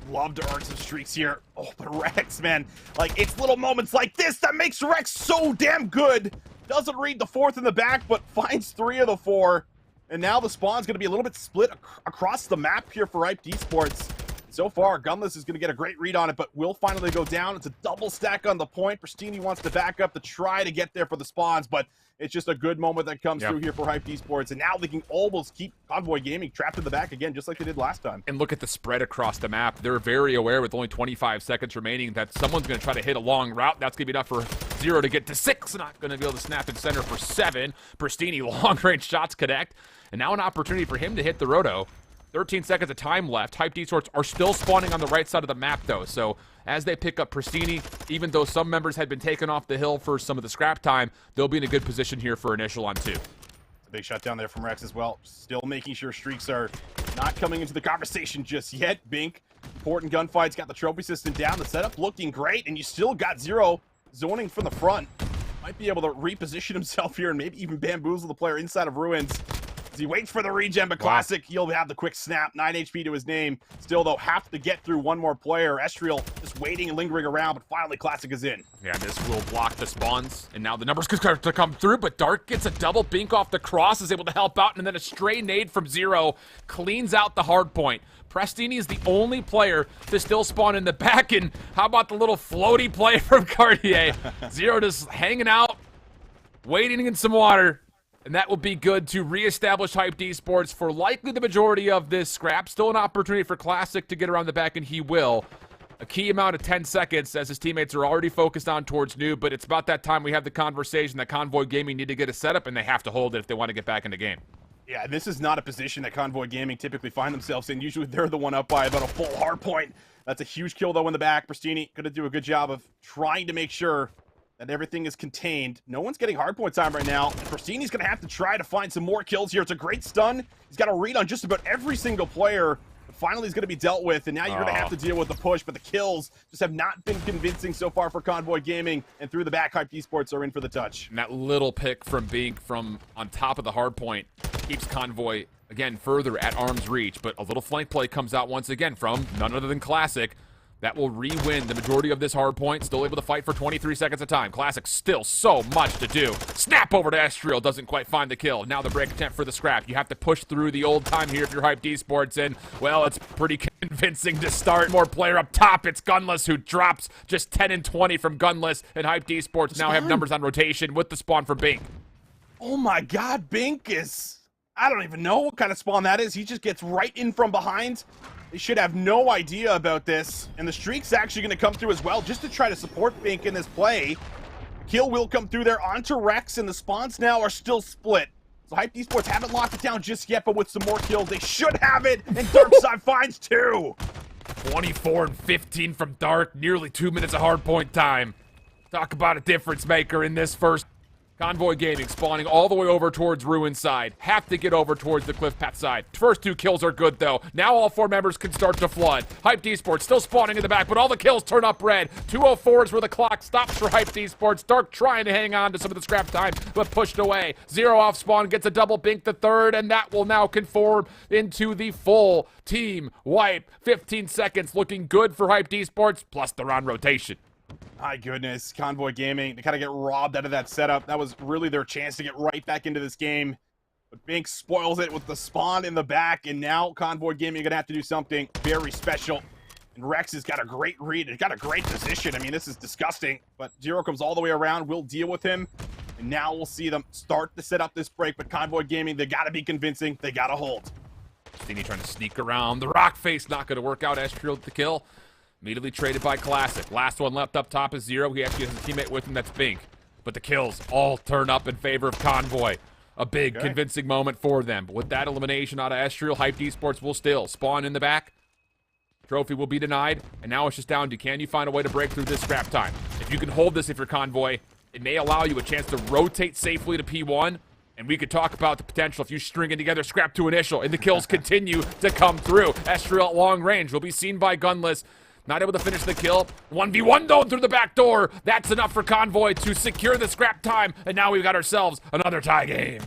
Love to earn some streaks here. Oh, but Rex, man, like, it's little moments like this that makes Rex so damn good. Doesn't read the 4th in the back, but finds 3 of the 4. And now the spawn's going to be a little bit split across the map here for Hype Esports. So far, Gunless is going to get a great read on it, but will finally go down. It's a double stack on the point. Pristini wants to back up to try to get there for the spawns, but it's just a good moment that comes through here for Hype Esports. And now they can almost keep Convoy Gaming trapped in the back again, just like they did last time. And look at the spread across the map. They're very aware with only 25 seconds remaining that someone's going to try to hit a long route. That's going to be enough for 0 to get to 6. Not going to be able to snap in center for 7. Pristini long-range shots connect. And now an opportunity for him to hit the roto. 13 seconds of time left. Hype Esports are still spawning on the right side of the map, though. So as they pick up Pristini, even though some members had been taken off the hill for some of the scrap time, they'll be in a good position here for initial on 2. A big shutdown there from Rex as well. Still making sure streaks are not coming into the conversation just yet. Bink, important gunfights, got the trophy system down. The setup looking great, and you still got 0 zoning from the front. Might be able to reposition himself here and maybe even bamboozle the player inside of Ruins. As he waits for the regen, but Classic, he'll have the quick snap. 9 HP to his name. Still, though, have to get through one more player. Estriel just waiting and lingering around, but finally Classic is in. Yeah, and this will block the spawns, and now the numbers could start to come through, but Dark gets a double Bink off the cross, is able to help out, and then a stray nade from 0 cleans out the hard point. Pristini is the only player to still spawn in the back, and how about the little floaty play from Cartier? 0 just hanging out, waiting in some water. And that will be good to reestablish Hype Esports for likely the majority of this scrap. Still an opportunity for Classic to get around the back, and he will. A key amount of 10 seconds as his teammates are already focused on towards Noob, but it's about that time we have the conversation that Convoy Gaming need to get a setup, and they have to hold it if they want to get back in the game. Yeah, this is not a position that Convoy Gaming typically find themselves in. Usually they're the one up by about a full hard point. That's a huge kill, though, in the back. Pristini going to do a good job of trying to make sure that everything is contained. No one's getting hardpoint time right now. Pristini's going to have to try to find some more kills here. It's a great stun. He's got a read on just about every single player. But finally, he's going to be dealt with, and now you're going to have to deal with the push. But the kills just have not been convincing so far for Convoy Gaming. And through the back, Hyped Esports are in for the touch. And that little pick from Bink from on top of the hardpoint keeps Convoy, again, further at arm's reach. But a little flank play comes out once again from none other than Classic. That will re-win the majority of this hard point. Still able to fight for 23 seconds of time. Classic still so much to do. Snap over to Estriel. Doesn't quite find the kill. Now the break attempt for the scrap. You have to push through the old time here if you're Hyped Esports. And, well, it's pretty convincing to start. More player up top. It's Gunless who drops just 10 and 20 from Gunless. And Hyped Esports now have numbers on rotation with the spawn for Bink. Oh my god, Bink is... I don't even know what kind of spawn that is. He just gets right in from behind. They should have no idea about this. And the streak's actually going to come through as well, just to try to support Bink in this play. Kill will come through there onto Rex, and the spawns now are still split. So Hyped Esports haven't locked it down just yet, but with some more kills, they should have it. And Darkside finds 2. 24 and 15 from Dark. Nearly 2 minutes of hardpoint time. Talk about a difference maker in this first. Convoy Gaming spawning all the way over towards Ruin side. Have to get over towards the Cliff Path side. First 2 kills are good, though. Now all 4 members can start to flood. Hyped Esports still spawning in the back, but all the kills turn up red. 2:04 is where the clock stops for Hyped Esports. Dark trying to hang on to some of the scrap time, but pushed away. 0 off spawn, gets a double Bink the third, and that will now conform into the full team wipe. 15 seconds looking good for Hyped Esports, plus they're on rotation. My goodness, Convoy Gaming, they kind of get robbed out of that setup. That was really their chance to get right back into this game. But Bink spoils it with the spawn in the back, and now Convoy Gaming are going to have to do something very special. And Rex has got a great read. He's got a great position. I mean, this is disgusting. But Zero comes all the way around. We'll deal with him. And now we'll see them start to set up this break. But Convoy Gaming, they got to be convincing. They got to hold. Steeney trying to sneak around. The rock face not going to work out. Estriel with the kill. Immediately traded by Classic. Last one left up top is Zero. He actually has a teammate with him, that's Bink. But the kills all turn up in favor of Convoy. A big, convincing moment for them. But with that elimination out of Estriel, Hyped Esports will still spawn in the back. Trophy will be denied. And now it's just down to, can you find a way to break through this scrap time? If you can hold this if you're Convoy, it may allow you a chance to rotate safely to P1. And we could talk about the potential if you string it together, scrap to initial, and the kills continue to come through. Estriel at long range will be seen by Gunless. Not able to finish the kill. 1v1 though through the back door. That's enough for Convoy to secure the scrap time. And now we've got ourselves another tie game.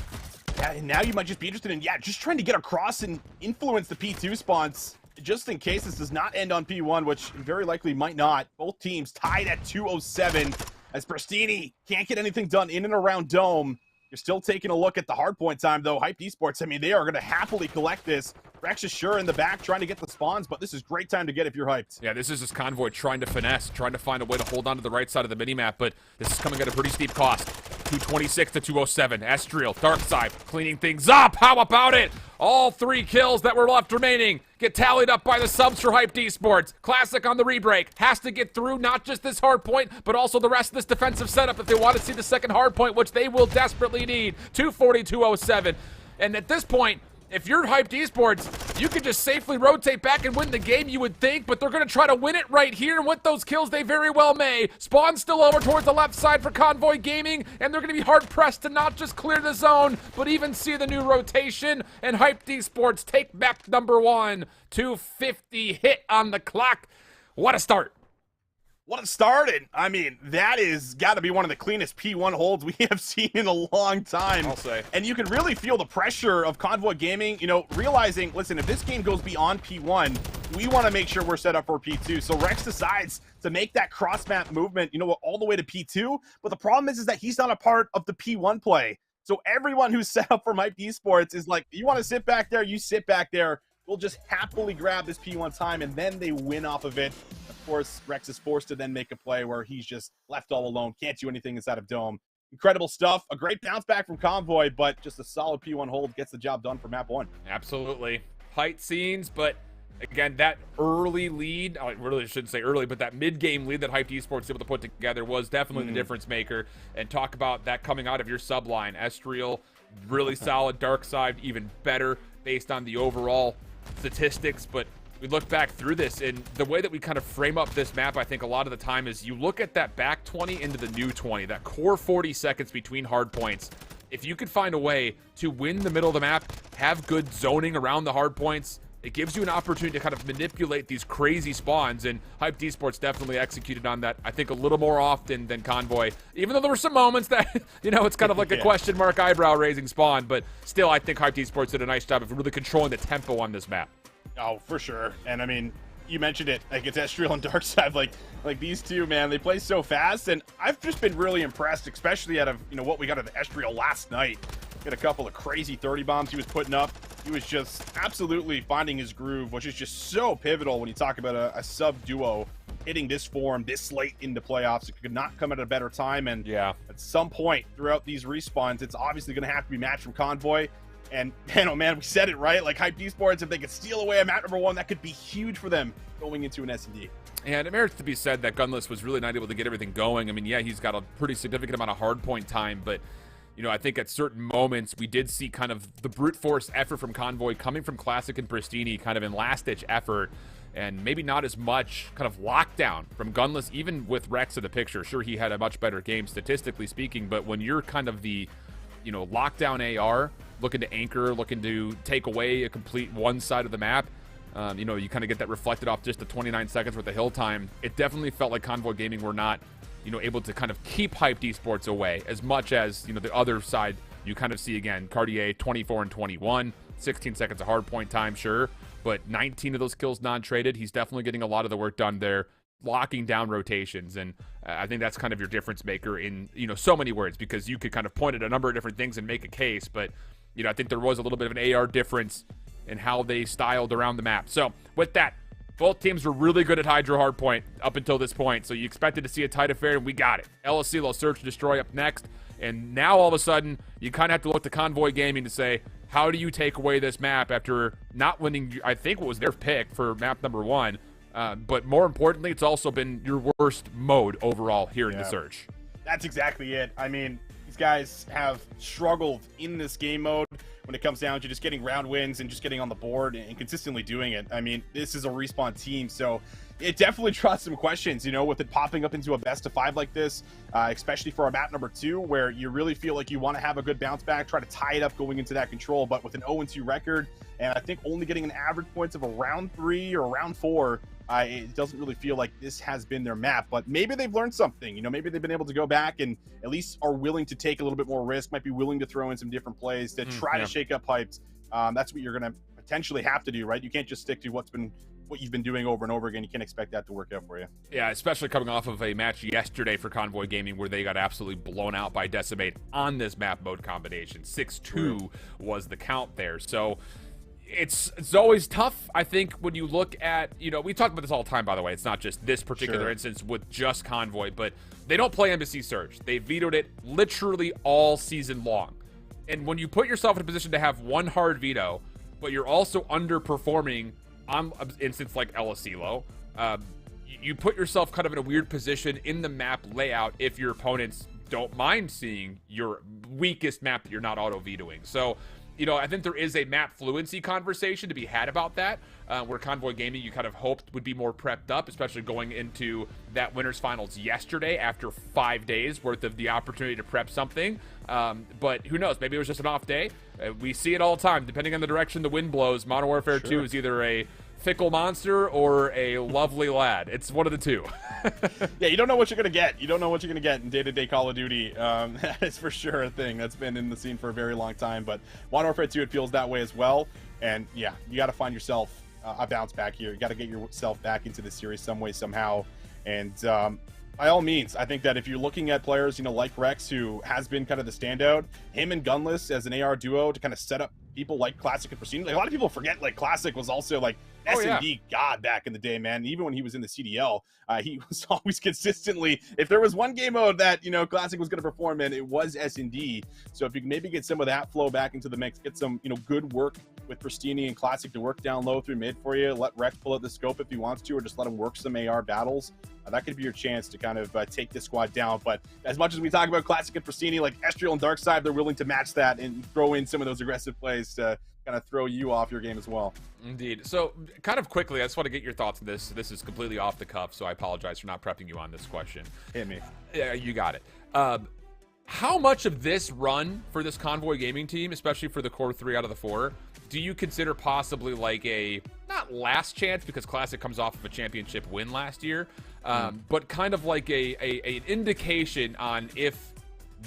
Yeah, and now you might just be interested in, just trying to get across and influence the P2 spawns. Just in case this does not end on P1, which very likely might not. Both teams tied at 2:07 as Pristini can't get anything done in and around Dome. You're still taking a look at the hardpoint time, though. Hyped Esports, I mean, they are going to happily collect this. Rex is sure in the back trying to get the spawns, but this is great time to get if you're hyped. Yeah, this is just Convoy trying to finesse, trying to find a way to hold on to the right side of the minimap, but this is coming at a pretty steep cost. 226 to 207. Estriel, Darkside, cleaning things up. How about it? All 3 kills that were left remaining get tallied up by the subs for Hyped Esports. Classic on the rebreak. Has to get through not just this hard point, but also the rest of this defensive setup if they want to see the second hard point, which they will desperately need. 240, 207. And at this point, if you're Hyped Esports, you could just safely rotate back and win the game, you would think, but they're going to try to win it right here, and with those kills, they very well may. Spawn still over towards the left side for Convoy Gaming, and they're going to be hard-pressed to not just clear the zone, but even see the new rotation, and Hyped Esports take back number 1. 250 hit on the clock. What a start. What a start. And I mean, that is got to be one of the cleanest P1 holds we have seen in a long time. I'll say. And you can really feel the pressure of Convoy Gaming, you know, realizing, listen, if this game goes beyond P1, we want to make sure we're set up for P2. So Rex decides to make that cross-map movement, you know, all the way to P2. But the problem is that he's not a part of the P1 play. So everyone who's set up for Hyped Esports is like, you want to sit back there, you sit back there. We'll just happily grab this P1 time, and then they win off of it. Of course, Rex is forced to then make a play where he's just left all alone, can't do anything inside of Dome. Incredible stuff. A great bounce back from Convoy, but just a solid P1 hold gets the job done for map 1. Absolutely. Height scenes, but again, that early lead, I really shouldn't say early, but that mid-game lead that Hyped Esports was able to put together was definitely the difference maker. And talk about that coming out of your subline. Estriel, really solid. Darkside, even better based on the overall statistics, but we look back through this, and the way that we kind of frame up this map, I think a lot of the time is you look at that back 20 into the new 20, that core 40 seconds between hard points. If you could find a way to win the middle of the map, have good zoning around the hard points, it gives you an opportunity to kind of manipulate these crazy spawns, and Hyped Esports definitely executed on that, I think, a little more often than Convoy, even though there were some moments that, you know, it's kind of like a question mark eyebrow-raising spawn, but still, I think Hyped Esports did a nice job of really controlling the tempo on this map. Oh, for sure. And I mean, you mentioned it, like it's Ezreal and Darkside, like these two, man, they play so fast, and I've just been really impressed, especially out of, you know, what we got of Ezreal last night. He had a couple of crazy 30 bombs he was putting up. He was just absolutely finding his groove, which is just so pivotal when you talk about a sub duo hitting this form this late into playoffs. It could not come at a better time, and yeah, at some point throughout these respawns, it's obviously going to have to be matched from Convoy. And man, oh man, we said it right. Like Hyped Esports, if they could steal away a map #1, that could be huge for them going into an S&D. And it merits to be said that Gunless was really not able to get everything going. I mean, yeah, he's got a pretty significant amount of hardpoint time, but you know, I think at certain moments we did see kind of the brute force effort from Convoy coming from Classic and Pristini kind of in last-ditch effort, and maybe not as much kind of lockdown from Gunless, even with Rex in the picture. Sure, he had a much better game statistically speaking, but when you're kind of the, you know, lockdown AR, looking to anchor, looking to take away a complete one side of the map, you know, you kind of get that reflected off just the 29 seconds worth of hill time. It definitely felt like Convoy Gaming were not, you know, able to kind of keep Hyped Esports away as much as, you know, the other side you kind of see again. Cartier 24 and 21, 16 seconds of hard point time, sure, but 19 of those kills non-traded. He's definitely getting a lot of the work done there, locking down rotations, and I think that's kind of your difference maker in, you know, so many words, because you could kind of point at a number of different things and make a case, but you know, I think there was a little bit of an AR difference in how they styled around the map. So with that, both teams were really good at Hydra Hardpoint up until this point, so you expected to see a tight affair, and we got it. LSCLO Search and Destroy up next, and now all of a sudden, you kind of have to look to Convoy Gaming to say, how do you take away this map after not winning, I think what was their pick for map #1, but more importantly, it's also been your worst mode overall here in the Search. That's exactly it. I mean, these guys have struggled in this game mode when it comes down to just getting round wins and just getting on the board and consistently doing it. I mean, this is a Respawn team, so it definitely draws some questions, you know, with it popping up into a best-of-5 like this, especially for a map #2, where you really feel like you want to have a good bounce back, try to tie it up going into that control, but with an 0-2 record, and I think only getting an average points of around 3 or around 4, it doesn't really feel like this has been their map. But maybe they've learned something, you know, maybe they've been able to go back and at least are willing to take a little bit more risk, might be willing to throw in some different plays to try to shake up Hyped. That's what you're going to potentially have to do, right? You can't just stick to what you've been doing over and over again. You can't expect that to work out for you. Yeah, especially coming off of a match yesterday for Convoy Gaming where they got absolutely blown out by Decimate on this map mode combination. 6-2 was the count there. So it's always tough, I think, when you look at, you know, we talk about this all the time, by the way. It's not just this particular instance with just Convoy, but they don't play Embassy Surge. They vetoed it literally all season long. And when you put yourself in a position to have one hard veto, but you're also underperforming on an instance like LSCLO, you put yourself kind of in a weird position in the map layout if your opponents don't mind seeing your weakest map that you're not auto-vetoing. So, you know, I think there is a map fluency conversation to be had about that, where Convoy Gaming you kind of hoped would be more prepped up, especially going into that winners finals yesterday after 5 days worth of the opportunity to prep something. But who knows? Maybe it was just an off day. We see it all the time. Depending on the direction the wind blows, Modern Warfare 2 is either a fickle monster or a lovely lad. It's one of the two. Yeah, you don't know what you're going to get. You don't know what you're going to get in day-to-day Call of Duty. That is for sure a thing that's been in the scene for a very long time. But Modern Warfare 2, it feels that way as well. And yeah, you got to find yourself a bounce back here. You got to get yourself back into the series some way, somehow. And by all means, I think that if you're looking at players, you know, like Rex, who has been kind of the standout, him and Gunless as an AR duo to kind of set up people like Classic and Pristini. Like, a lot of people forget, like, Classic was also, like, S&D god back in the day, man. Even when he was in the CDL, he was always consistently, if there was one game mode that, you know, Classic was going to perform in, it was S&D. So if you can maybe get some of that flow back into the mix, get some, you know, good work with Pristini and Classic to work down low through mid for you, let Rex pull out the scope if he wants to, or just let him work some AR battles. That could be your chance to kind of take this squad down. But as much as we talk about Classic and Pristini, like Ezreal and Darkside, they're willing to match that and throw in some of those aggressive plays to kind of throw you off your game as well. Indeed. So, kind of quickly, I just want to get your thoughts on this. This is completely off the cuff, so I apologize for not prepping you on this question. Hit me. Yeah, you got it. How much of this run for this Convoy Gaming team, especially for the core 3 out of the 4, do you consider possibly like a, not last chance because Classic comes off of a championship win last year, but kind of like an indication on if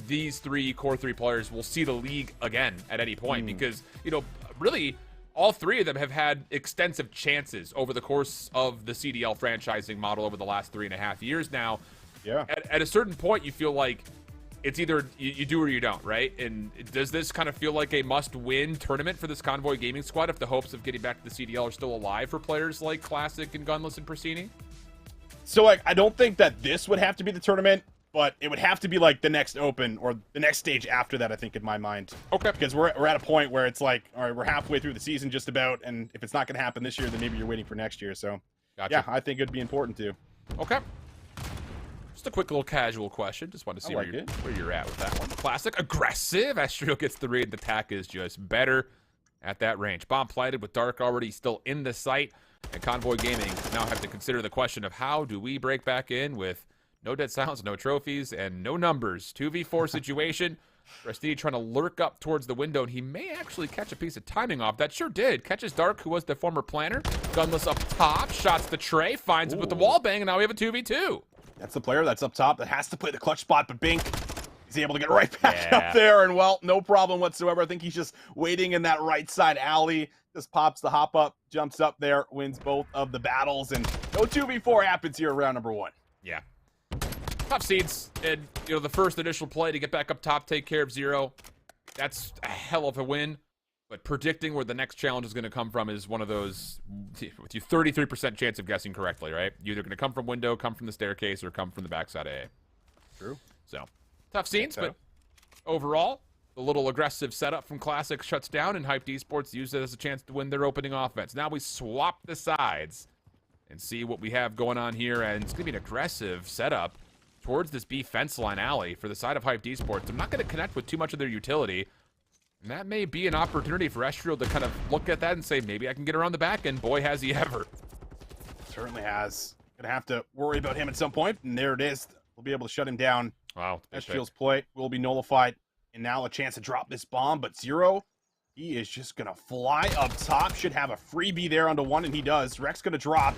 these 3 core 3 players will see the league again at any point? Because, you know, really all 3 of them have had extensive chances over the course of the CDL franchising model over the last 3.5 years now. Yeah. At a certain point, you feel like it's either you do or you don't, right? And does this kind of feel like a must-win tournament for this Convoy Gaming squad if the hopes of getting back to the CDL are still alive for players like Classic and Gunless and Pristini? So, like, I don't think that this would have to be the tournament, but it would have to be, like, the next Open or the next stage after that, I think, in my mind. Okay. Because we're at a point where it's like, all right, we're halfway through the season just about, and if it's not going to happen this year, then maybe you're waiting for next year. So, Gotcha. yeah, I think it'd be important to. Okay. Just a quick little casual question. Just want to see I like where you're at with that one. Classic, aggressive. Astrio gets the read. The attack is just better at that range. Bomb planted with Dark already still in the site. And Convoy Gaming now have to consider the question of how do we break back in with no dead silence, no trophies, and no numbers. 2v4 situation. Pristini trying to lurk up towards the window, and he may actually catch a piece of timing off. That sure did. Catches Dark, who was the former planner. Gunless up top. Shots the tray. Finds it with the wall bang, and now we have a 2v2. That's the player that's up top that has to play the clutch spot, but Bink, he's able to get right back up there, and, well, no problem whatsoever. I think he's just waiting in that right side alley, just pops the hop up, jumps up there, wins both of the battles, and no 2v4 happens here round number 1. Yeah. Tough seeds, and, you know, the first initial play to get back up top, take care of Zero. That's a hell of a win. But predicting where the next challenge is going to come from is one of those, with you 33% chance of guessing correctly, right? You're either going to come from window, come from the staircase, or come from the backside of A. True. So, tough scenes, but overall, the little aggressive setup from Classic shuts down, and Hyped Esports used it as a chance to win their opening offense. Now we swap the sides and see what we have going on here, and it's going to be an aggressive setup towards this B fence line alley for the side of Hyped Esports. I'm not going to connect with too much of their utility. And that may be an opportunity for Estriel to kind of look at that and say, maybe I can get around the back end. Boy, has he ever. Certainly has. Gonna have to worry about him at some point, and there it is. We'll be able to shut him down. Wow. Estriel's play will be nullified, and now a chance to drop this bomb, but Zero, he is just gonna fly up top. Should have a freebie there onto 1, and he does. Rex gonna drop.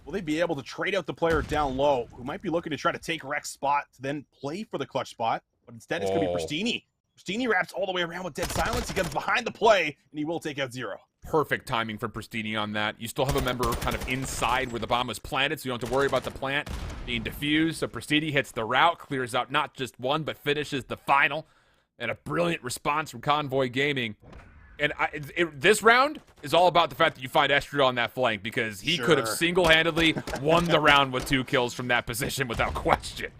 Will they be able to trade out the player down low, who might be looking to try to take Rex's spot to then play for the clutch spot? But instead, it's gonna be Pristini. Pristini wraps all the way around with dead silence. He comes behind the play, and he will take out Zero. Perfect timing from Pristini on that. You still have a member kind of inside where the bomb was planted, so you don't have to worry about the plant being diffused. So Pristini hits the route, clears out not just one, but finishes the final. And a brilliant response from Convoy Gaming. And this round is all about the fact that you find Estriel on that flank, because he could have single-handedly won the round with 2 kills from that position without question.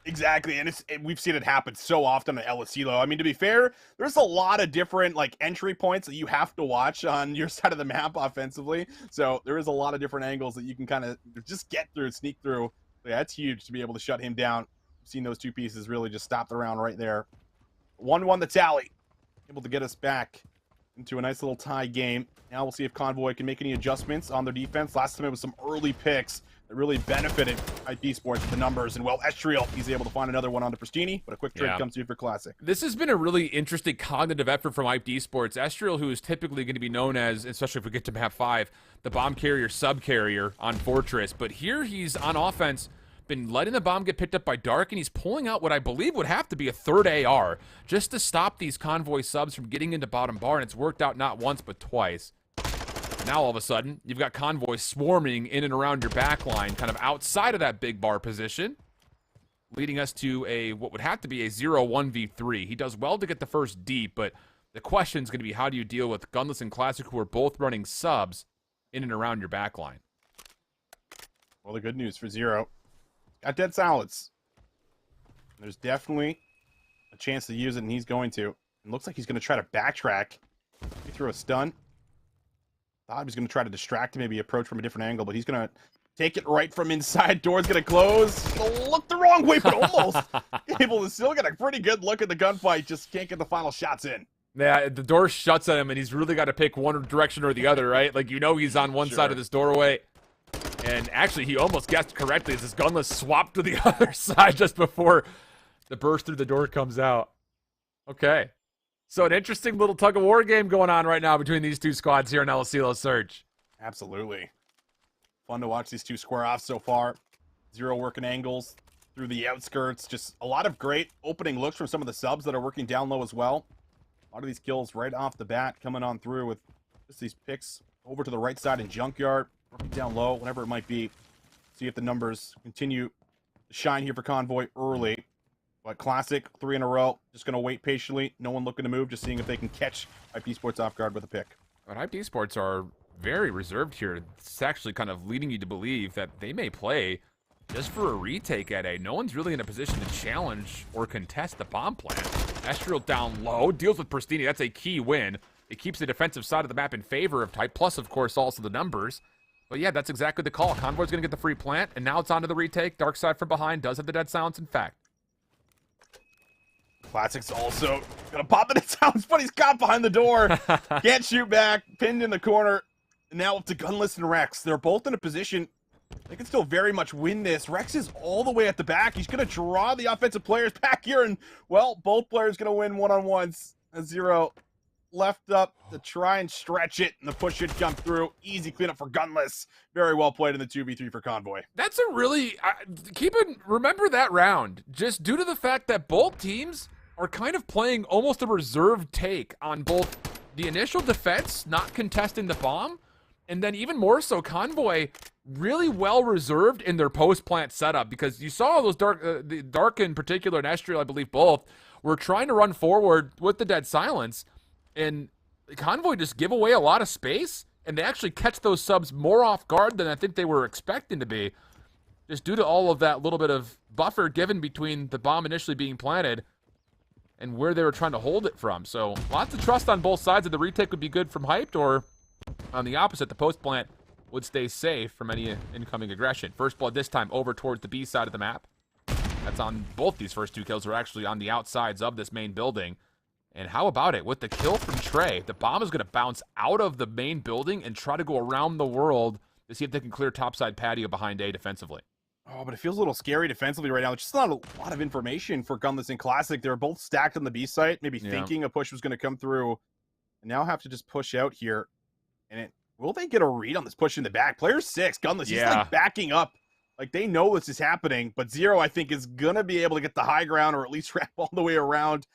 Exactly, and we've seen it happen so often at LSELO. I mean, to be fair, there's a lot of different entry points that you have to watch on your side of the map offensively. So there is a lot of different angles that you can kind of just get through, sneak through. So yeah, that's huge to be able to shut him down. We've seen those 2 pieces really just stop the round right there. 1-1 the tally, able to get us back into a nice little tie game. Now we'll see if Convoy can make any adjustments on their defense. Last time it was some early picks that really benefited Hyped Esports with the numbers. And, well, Estriel, he's able to find another one onto Pristini, but a quick trade comes through for Classic. This has been a really interesting cognitive effort from Hyped Esports. Estriel, who is typically going to be known as, especially if we get to map 5, the bomb carrier, sub-carrier on Fortress. But here he's on offense, been letting the bomb get picked up by Dark, and he's pulling out what I believe would have to be a 3rd AR just to stop these Convoy subs from getting into bottom bar, and it's worked out not once but twice. Now all of a sudden, you've got Convoy swarming in and around your back line, kind of outside of that big bar position, leading us to what would have to be a 0-1v3. He does well to get the first deep, but the question is going to be, how do you deal with Gunless and Classic, who are both running subs in and around your back line? Well, the good news for Zero, got dead silence. There's definitely a chance to use it, and he's going to. It looks like he's going to try to backtrack. He threw a stun. Thought he was going to try to distract him, maybe approach from a different angle, but he's going to take it right from inside. Door's going to close. Look the wrong way, but almost able to still get a pretty good look at the gunfight. Just can't get the final shots in. Yeah, the door shuts on him, and he's really got to pick one direction or the other, right? Like, you know he's on one side of this doorway. And actually, he almost guessed correctly as his gunless swapped to the other side just before the burst through the door comes out. Okay. So an interesting little tug-of-war game going on right now between these two squads here in El Asilo Surge. Absolutely. Fun to watch these two square off so far. Zero working angles through the outskirts. Just a lot of great opening looks from some of the subs that are working down low as well. A lot of these kills right off the bat coming on through with just these picks over to the right side in Junkyard, working down low, whatever it might be. See if the numbers continue to shine here for Convoy early. But Classic, 3 in a row. Just going to wait patiently. No one looking to move, just seeing if they can catch Hype Esports off guard with a pick. But Hype Esports are very reserved here. It's actually kind of leading you to believe that they may play just for a retake at A. No one's really in a position to challenge or contest the bomb plant. Estriel down low, deals with Pristini. That's a key win. It keeps the defensive side of the map in favor of Type, plus, of course, also the numbers. But yeah, that's exactly the call. Convoy's going to get the free plant, and now it's on to the retake. Dark side from behind does have the dead silence, in fact. Classic's also going to pop it. It sounds funny. He's caught behind the door. Can't shoot back. Pinned in the corner. And now up to Gunless and Rex. They're both in a position they can still very much win this. Rex is all the way at the back. He's going to draw the offensive players back here. And, well, both players going to win one-on-ones. A Zero left up to try and stretch it. And the push should come through. Easy cleanup for Gunless. Very well played in the 2v3 for Convoy. That's a really... remember that round. Just due to the fact that both teams are kind of playing almost a reserved take on both the initial defense, not contesting the bomb, and then even more so, Convoy really well reserved in their post-plant setup, because you saw those the Dark in particular and Estriel, I believe both, were trying to run forward with the dead silence, and Convoy just give away a lot of space, and they actually catch those subs more off guard than I think they were expecting to be, just due to all of that little bit of buffer given between the bomb initially being planted and where they were trying to hold it from. So lots of trust on both sides. That the retake would be good from Hyped, or on the opposite, the post plant would stay safe from any incoming aggression. First blood this time over towards the B side of the map. That's on both these first two kills are actually on the outsides of this main building. And how about it? With the kill from Trey, the bomb is going to bounce out of the main building and try to go around the world to see if they can clear topside patio behind A defensively. Oh, but it feels a little scary defensively right now. It's just not a lot of information for Gunless and Classic. They're both stacked on the B site, maybe thinking a push was going to come through. And now have to just push out here. And will they get a read on this push in the back? Player 6, Gunless, he's like backing up. Like, they know this is happening. But Zero, I think, is going to be able to get the high ground, or at least wrap all the way around.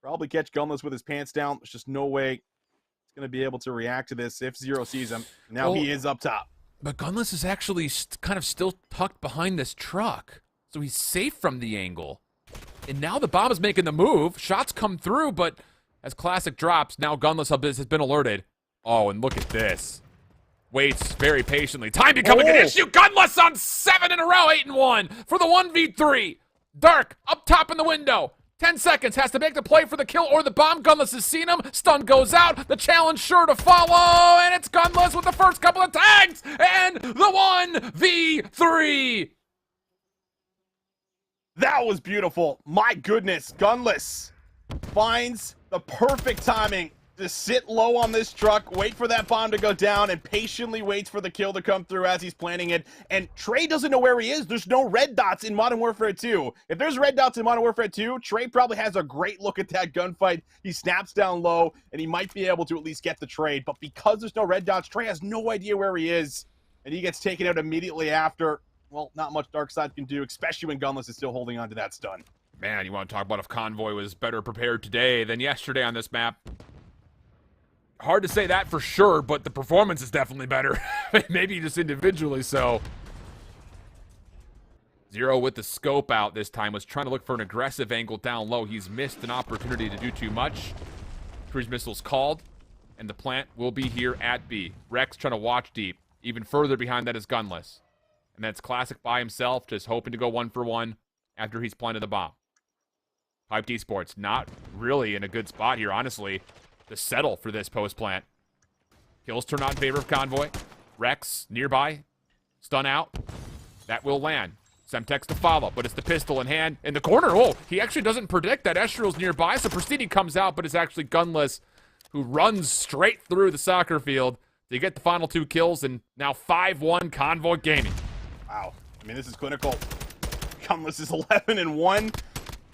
Probably catch Gunless with his pants down. There's just no way he's going to be able to react to this if Zero sees him. Now he is up top. But Gunless is actually kind of still tucked behind this truck. So he's safe from the angle. And now the bomb is making the move. Shots come through, but as Classic drops, now Gunless has been alerted. Oh, and look at this. Waits very patiently. Time becoming an issue. Gunless on 7 in a row, 8-1 for the 1v3. Dark up top in the window. 10 seconds, has to make the play for the kill or the bomb. Gunless has seen him. Stun goes out. The challenge sure to follow. And it's Gunless with the first couple of tags. And the 1v3. That was beautiful. My goodness. Gunless finds the perfect timing to sit low on this truck, wait for that bomb to go down, and patiently waits for the kill to come through as he's planning it. And Trey doesn't know where he is. There's no red dots in Modern Warfare 2. If there's red dots in Modern Warfare 2, Trey probably has a great look at that gunfight. He snaps down low, and he might be able to at least get the trade. But because there's no red dots, Trey has no idea where he is, and he gets taken out immediately after. Well, not much Darkside can do, especially when Gunless is still holding on to that stun. Man, you want to talk about if Convoy was better prepared today than yesterday on this map? Hard to say that for sure, but the performance is definitely better. Maybe just individually so. Zero with the scope out this time, was trying to look for an aggressive angle down low. He's missed an opportunity to do too much. Cruise missiles called, and the plant will be here at B. Rex trying to watch deep. Even further behind that is Gunless. And that's Classic by himself, just hoping to go 1-for-1 after he's planted the bomb. Hyped Esports not really in a good spot here, honestly, to settle for this post plant. Kills turn out in favor of Convoy. Rex nearby. Stun out. That will land. Semtex to follow, but it's the pistol in hand. In the corner, he actually doesn't predict that Estriel's nearby, so Pristini comes out, but it's actually Gunless who runs straight through the soccer field to get the final 2 kills, and now 5-1 Convoy Gaming. Wow. I mean, this is clinical. Gunless is 11-1.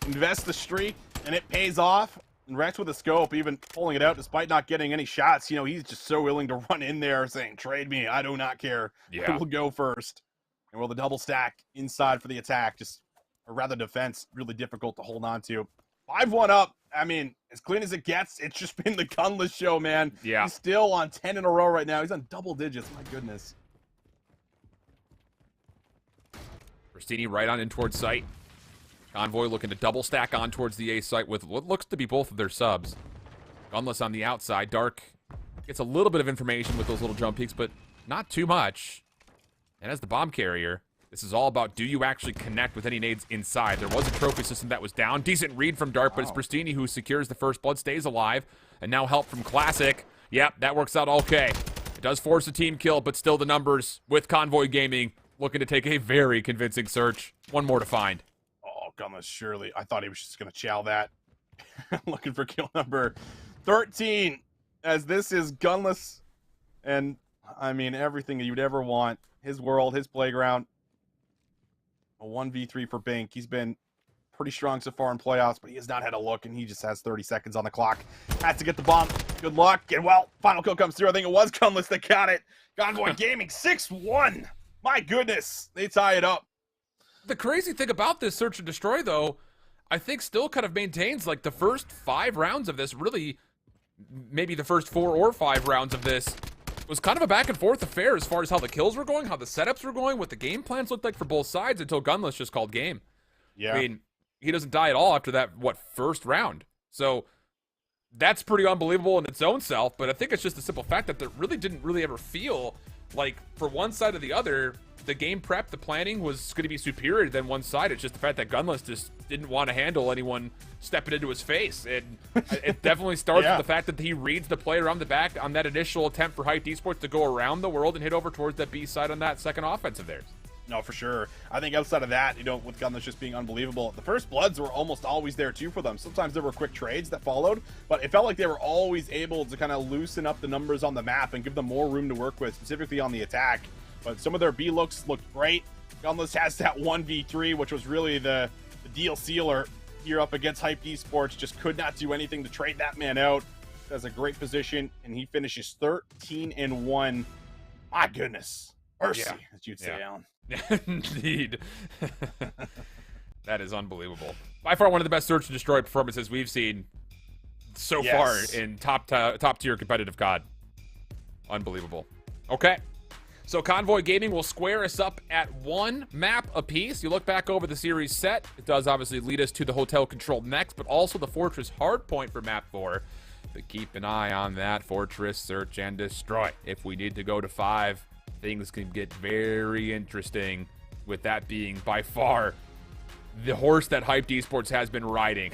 Invest the streak, and it pays off. And Rex with a scope, even pulling it out despite not getting any shots. You know, he's just so willing to run in there saying, trade me. I do not care. Yeah. I will go first. And will the double stack inside for the attack, or rather defense, really difficult to hold on to. 5-1 up. I mean, as clean as it gets, it's just been the Gunless show, man. Yeah. He's still on 10 in a row right now. He's on double digits. My goodness. Rustini right on in towards site. Convoy looking to double stack on towards the A site with what looks to be both of their subs. Gunless on the outside. Dark gets a little bit of information with those little jump peaks, but not too much. And as the bomb carrier, this is all about, do you actually connect with any nades inside? There was a trophy system that was down. Decent read from Dark, but it's Pristini who secures the first blood, stays alive. And now help from Classic. Yep, that works out okay. It does force a team kill, but still the numbers with Convoy Gaming looking to take a very convincing search. One more to find. Oh, Gunless, surely. I thought he was just going to chow that. Looking for kill number 13, as this is Gunless. And, I mean, everything that you'd ever want. His world, his playground. A 1v3 for Bink. He's been pretty strong so far in playoffs, but he has not had a look, and he just has 30 seconds on the clock. Had to get the bomb. Good luck. And, well, final kill comes through. I think it was Gunless that got it. Convoy Gaming, 6-1. My goodness. They tie it up. The crazy thing about this search and destroy, though, I think still kind of maintains, like, the first 5 rounds of this, really, maybe the first 4 or 5 rounds of this, was kind of a back-and-forth affair as far as how the kills were going, how the setups were going, what the game plans looked like for both sides until Gunless just called game. Yeah. I mean, he doesn't die at all after that, first round. So that's pretty unbelievable in its own self, but I think it's just the simple fact that there really didn't really ever feel like, for one side or the other, the game prep, the planning was going to be superior than one side. It's just the fact that Gunless just didn't want to handle anyone stepping into his face. And it definitely starts with the fact that he reads the play around the back on that initial attempt for Hyped Esports to go around the world and hit over towards that B side on that second offense of theirs. No, for sure. I think outside of that, with Gunless just being unbelievable, the first bloods were almost always there too for them. Sometimes there were quick trades that followed, but it felt like they were always able to kind of loosen up the numbers on the map and give them more room to work with, specifically on the attack. But some of their B looks looked great. Gunless has that 1v3, which was really the deal sealer here up against Hyped Esports. Just could not do anything to trade that man out. Has a great position, and he finishes 13-1. My goodness. Mercy, as you'd say, Alan. Indeed. That is unbelievable. By far one of the best search and destroy performances we've seen so far in top tier competitive COD. Unbelievable. Okay. So Convoy Gaming will square us up at 1 map apiece. You look back over the series set, it does obviously lead us to the Hotel Control next, but also the Fortress Hardpoint for map 4. But keep an eye on that Fortress Search and Destroy. If we need to go to 5, things can get very interesting, with that being by far the horse that Hyped Esports has been riding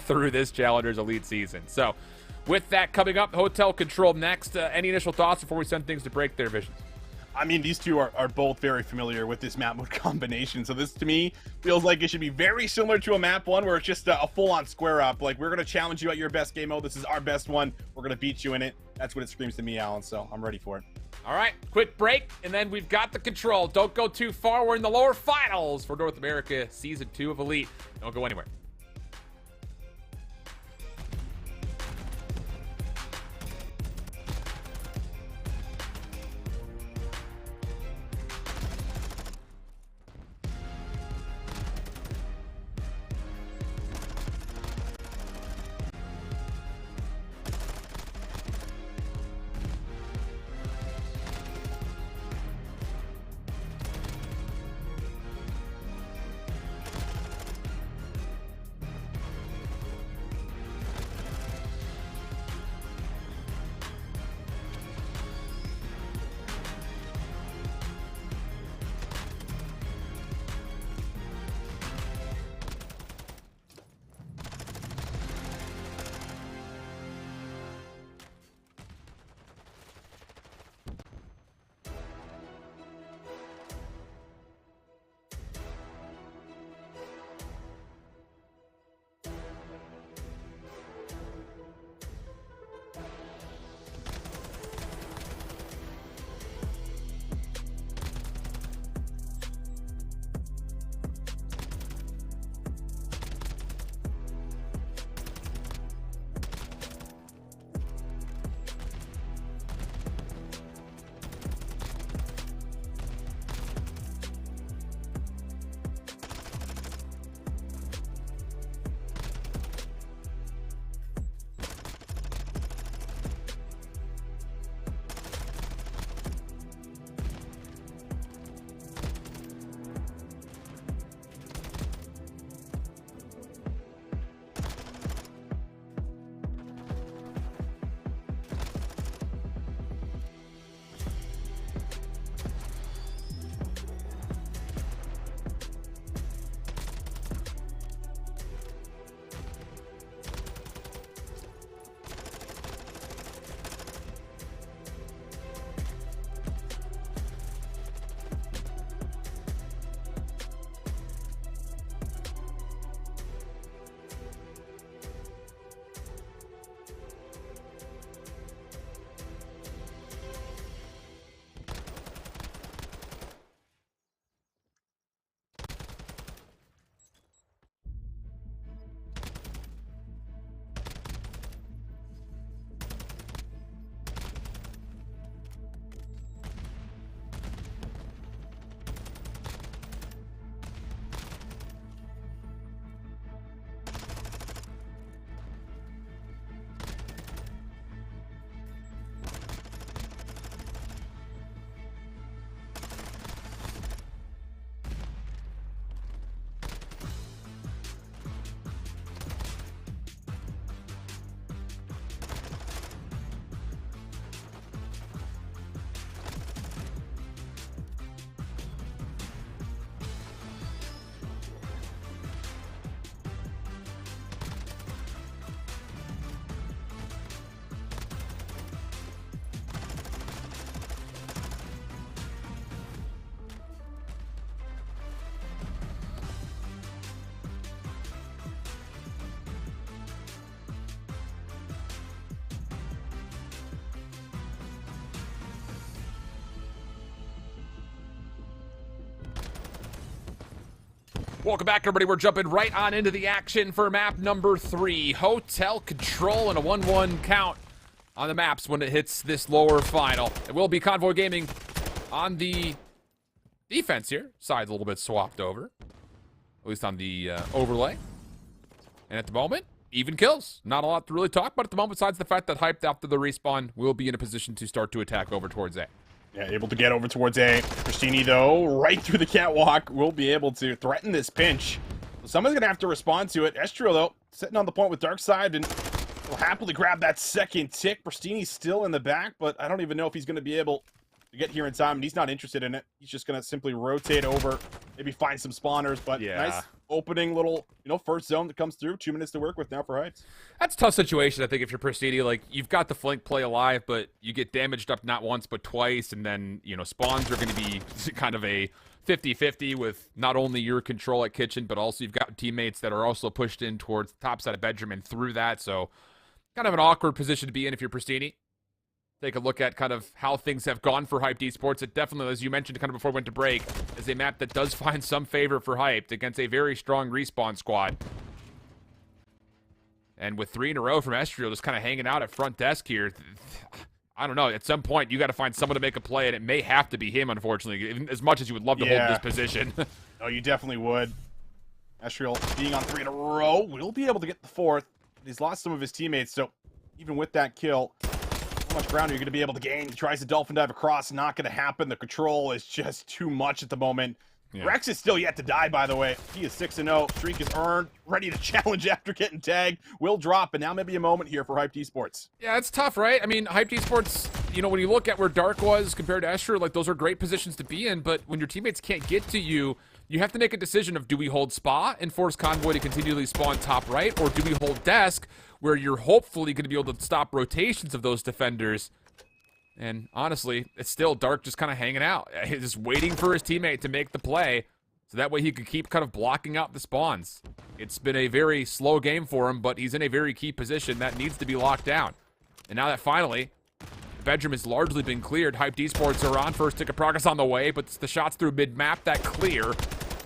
through this Challengers Elite season. So with that coming up, Hotel Control next. Any initial thoughts before we send things to break their visions? I mean, these two are both very familiar with this map mode combination. So this, to me, feels like it should be very similar to a map 1 where it's just a full-on square up. Like, we're going to challenge you at your best game mode. This is our best one. We're going to beat you in it. That's what it screams to me, Alan. So I'm ready for it. All right, quick break, and then we've got the control. Don't go too far. We're in the lower finals for North America Season 2 of Elite. Don't go anywhere. Welcome back, everybody. We're jumping right on into the action for map number 3. Hotel Control and a 1-1 count on the maps when it hits this lower final. It will be Convoy Gaming on the defense here. Side's a little bit swapped over, at least on the overlay. And at the moment, even kills. Not a lot to really talk about at the moment, besides the fact that Hyped, after the respawn, will be in a position to start to attack over towards A. Yeah, able to get over towards A. Christini, though, right through the catwalk, will be able to threaten this pinch. Someone's going to have to respond to it. Estrio, though, sitting on the point with Darkside, and will happily grab that second tick. Pristini's still in the back, but I don't even know if he's going to be able to get here in time, and he's not interested in it. He's just going to simply rotate over, maybe find some spawners, but nice opening little, first zone that comes through. 2 minutes to work with now for Hyped. That's a tough situation, I think, if you're Pristini. Like, you've got the flank play alive, but you get damaged up not once but twice, and then, spawns are going to be kind of a 50-50 with not only your control at kitchen, but also you've got teammates that are also pushed in towards the top side of bedroom and through that, so kind of an awkward position to be in if you're Pristini. Take a look at kind of how things have gone for Hyped Esports. It definitely, as you mentioned kind of before we went to break, is a map that does find some favor for Hyped against a very strong respawn squad. And with 3 in a row from Estrio just kind of hanging out at front desk here, I don't know, at some point you got to find someone to make a play, and it may have to be him, unfortunately, as much as you would love to hold this position. No, you definitely would. Estrio being on 3 in a row will be able to get the 4th. He's lost some of his teammates, so even with that kill, how much ground are you going to be able to gain? He tries to dolphin dive across, not going to happen. The control is just too much at the moment. Yeah. Rex is still yet to die, by the way. He is 6-0. Streak is earned, ready to challenge after getting tagged. Will drop, and now maybe a moment here for Hyped Esports. Yeah, it's tough, right? I mean, Hyped Esports, when you look at where Dark was compared to Estrio, like, those are great positions to be in, but when your teammates can't get to you, you have to make a decision of, do we hold Spa and force Convoy to continually spawn top right, or do we hold Desk, where you're hopefully going to be able to stop rotations of those defenders? And honestly, it's still Dark just kind of hanging out. He's just waiting for his teammate to make the play, so that way he could keep kind of blocking out the spawns. It's been a very slow game for him, but he's in a very key position that needs to be locked down. And now that finally, the bedroom has largely been cleared, Hyped Esports are on. First tick of progress on the way, but it's the shots through mid-map that clear.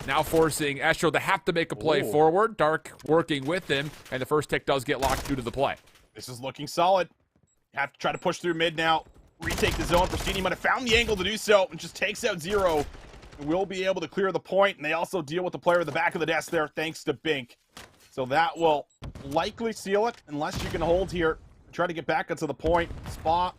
Now forcing Estrio to have to make a play forward. Dark working with him, and the first tick does get locked due to the play. This is looking solid. Have to try to push through mid now. Retake the zone. Pristini might have found the angle to do so, and just takes out Zero. And will be able to clear the point, and they also deal with the player at the back of the desk there, thanks to Bink. So that will likely seal it, unless you can hold here. Try to get back into the point. Spa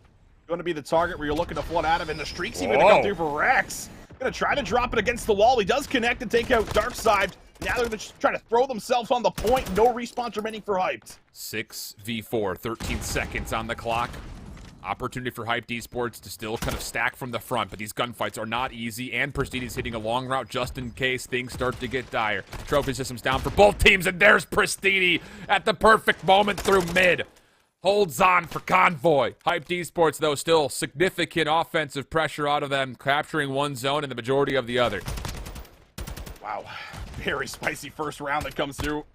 going to be the target where you're looking to flood out of, and the streak's even going to come through for Rex. Gonna try to drop it against the wall. He does connect and take out Darkside. Now they're gonna try to throw themselves on the point. No respawns remaining for Hyped. 6v4, 13 seconds on the clock. Opportunity for Hyped Esports to still kind of stack from the front, but these gunfights are not easy, and Pristini's hitting a long route just in case things start to get dire. Trophy systems down for both teams, and there's Pristini at the perfect moment through mid. Holds on for Convoy. Hyped Esports, though, still significant offensive pressure out of them, capturing one zone and the majority of the other. Wow. Very spicy first round that comes through.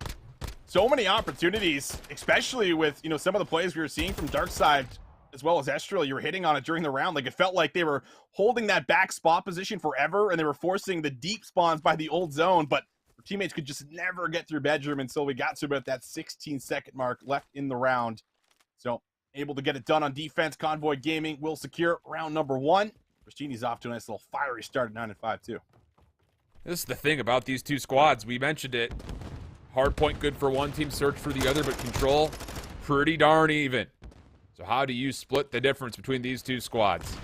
So many opportunities, especially with, some of the plays we were seeing from Darkside, as well as Estrio. You were hitting on it during the round. Like, it felt like they were holding that back spot position forever, and they were forcing the deep spawns by the old zone, but our teammates could just never get through bedroom until we got to about that 16-second mark left in the round. So, able to get it done on defense. Convoy Gaming will secure round number 1. Pristini's off to a nice little fiery start at 9-5, too. This is the thing about these two squads. We mentioned it. Hardpoint good for one team, search for the other, but control pretty darn even. So how do you split the difference between these two squads?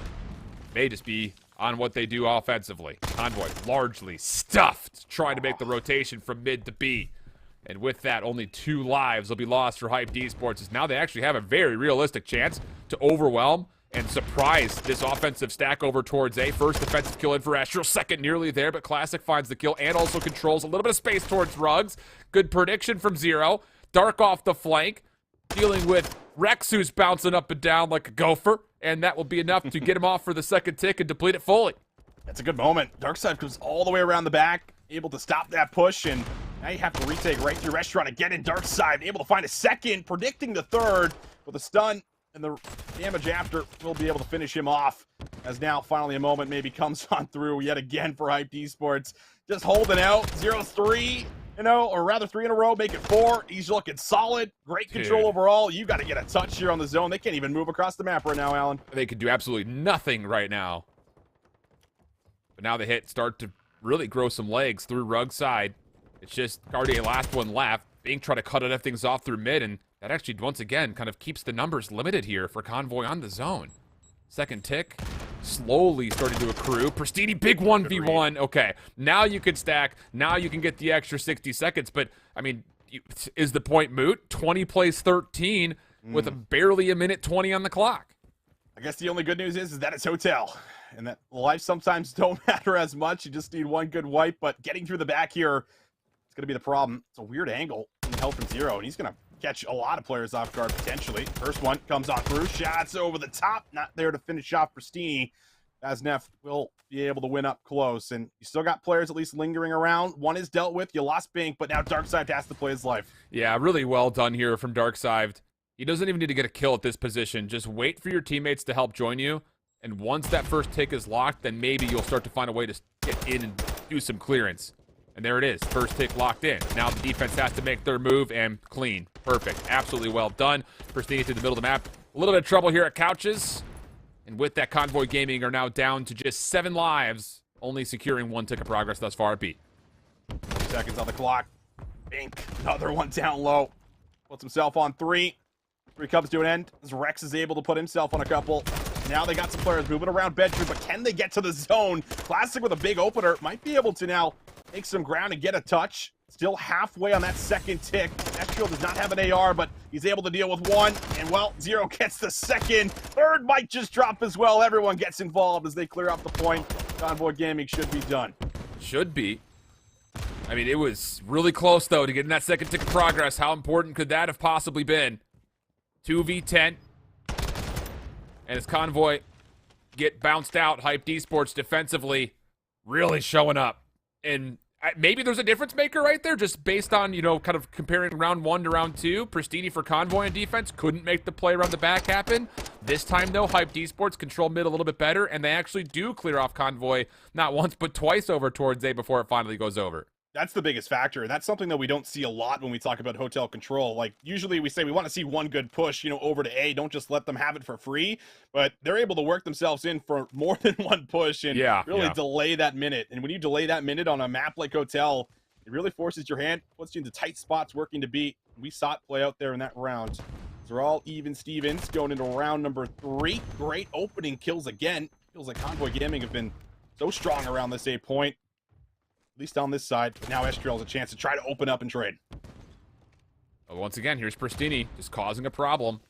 May just be on what they do offensively. Convoy largely stuffed, trying to make the rotation from mid to B. And with that, only 2 lives will be lost for Hyped Esports, as now they actually have a very realistic chance to overwhelm and surprise this offensive stack over towards A. First defensive kill in for Estrio, second nearly there, but Classic finds the kill and also controls a little bit of space towards Rugs. Good prediction from Zero. Dark off the flank, dealing with Rex, who's bouncing up and down like a gopher, and that will be enough to get him off for the second tick and deplete it fully. That's a good moment. Darkside comes all the way around the back, able to stop that push, and now you have to retake right through Restaurant again in Darkside, able to find a second, predicting the third with a stun, and the damage after will be able to finish him off. as now finally a moment maybe comes on through yet again for Hyped Esports. Just holding out 0-3, you know, or rather 3 in a row, make it 4. He's looking solid. Great control overall. You got to get a touch here on the zone. They can't even move across the map right now, Alan. They could do absolutely nothing right now. But now the hits start to really grow some legs through Rug side. It's just Cartier last one left. Bink trying to cut things off through mid, and that actually, once again, kind of keeps the numbers limited here for Convoy on the zone. Second tick, slowly starting to accrue. Pristini, big 1v1. Okay, now you can stack. Now you can get the extra 60 seconds. But, I mean, is the point moot? 20 plays 13 with barely a minute 20 on the clock. I guess the only good news is that it's Hotel. And that life sometimes don't matter as much. You just need one good wipe. But getting through the back here, it's going to be the problem. It's a weird angle in hell from Zero. And he's going to catch a lot of players off guard, potentially. First one comes on through. Shots over the top. Not there to finish off Pristini. Asnef will be able to win up close. And you still got players at least lingering around. One is dealt with. You lost Bink, but now Darkside has to play his life. Yeah, really well done here from Darkside. He doesn't even need to get a kill at this position. Just wait for your teammates to help join you. And once that first tick is locked, then maybe you'll start to find a way to get in and do some clearance. And there it is. First tick locked in. Now the defense has to make their move and clean. Perfect. Absolutely well done. Pristini through the middle of the map. A little bit of trouble here at Couches. And with that, Convoy Gaming are now down to just 7 lives, only securing 1 tick of progress thus far at B. 2 seconds on the clock. Bink, another one down low. Puts himself on 3. 3 comes to an end as Rex is able to put himself on a couple. Now they got some players moving around bedroom, but can they get to the zone? Classic with a big opener. Might be able to now make some ground and get a touch. Still halfway on that second tick. Estriel does not have an AR, but he's able to deal with 1. And, well, Zero gets the second. Third might just drop as well. Everyone gets involved as they clear up the point. Convoy Gaming should be done. Should be. I mean, it was really close, though, to getting that second tick of progress. How important could that have possibly been? 2v10. And as Convoy get bounced out, Hyped Esports defensively really showing up. And maybe there's a difference maker right there, just based on, you know, kind of comparing round 1 to round 2. Pristini for Convoy on defense couldn't make the play around the back happen. This time, though, Hyped Esports control mid a little bit better, and they actually do clear off Convoy not once but twice over towards A before it finally goes over. That's the biggest factor. And that's something that we don't see a lot when we talk about Hotel Control. Like, usually we say we want to see one good push, you know, over to A. Don't just let them have it for free. But they're able to work themselves in for more than one push and really delay that minute. And when you delay that minute on a map like Hotel, it really forces your hand, puts you into tight spots working to beat. We saw it play out there in that round. They're all even Stevens going into round number 3. Great opening kills again. Feels like Convoy Gaming have been so strong around this A point. At least on this side. Now Estriel has a chance to try to open up and trade. Well, once again, here's Pristini, just causing a problem.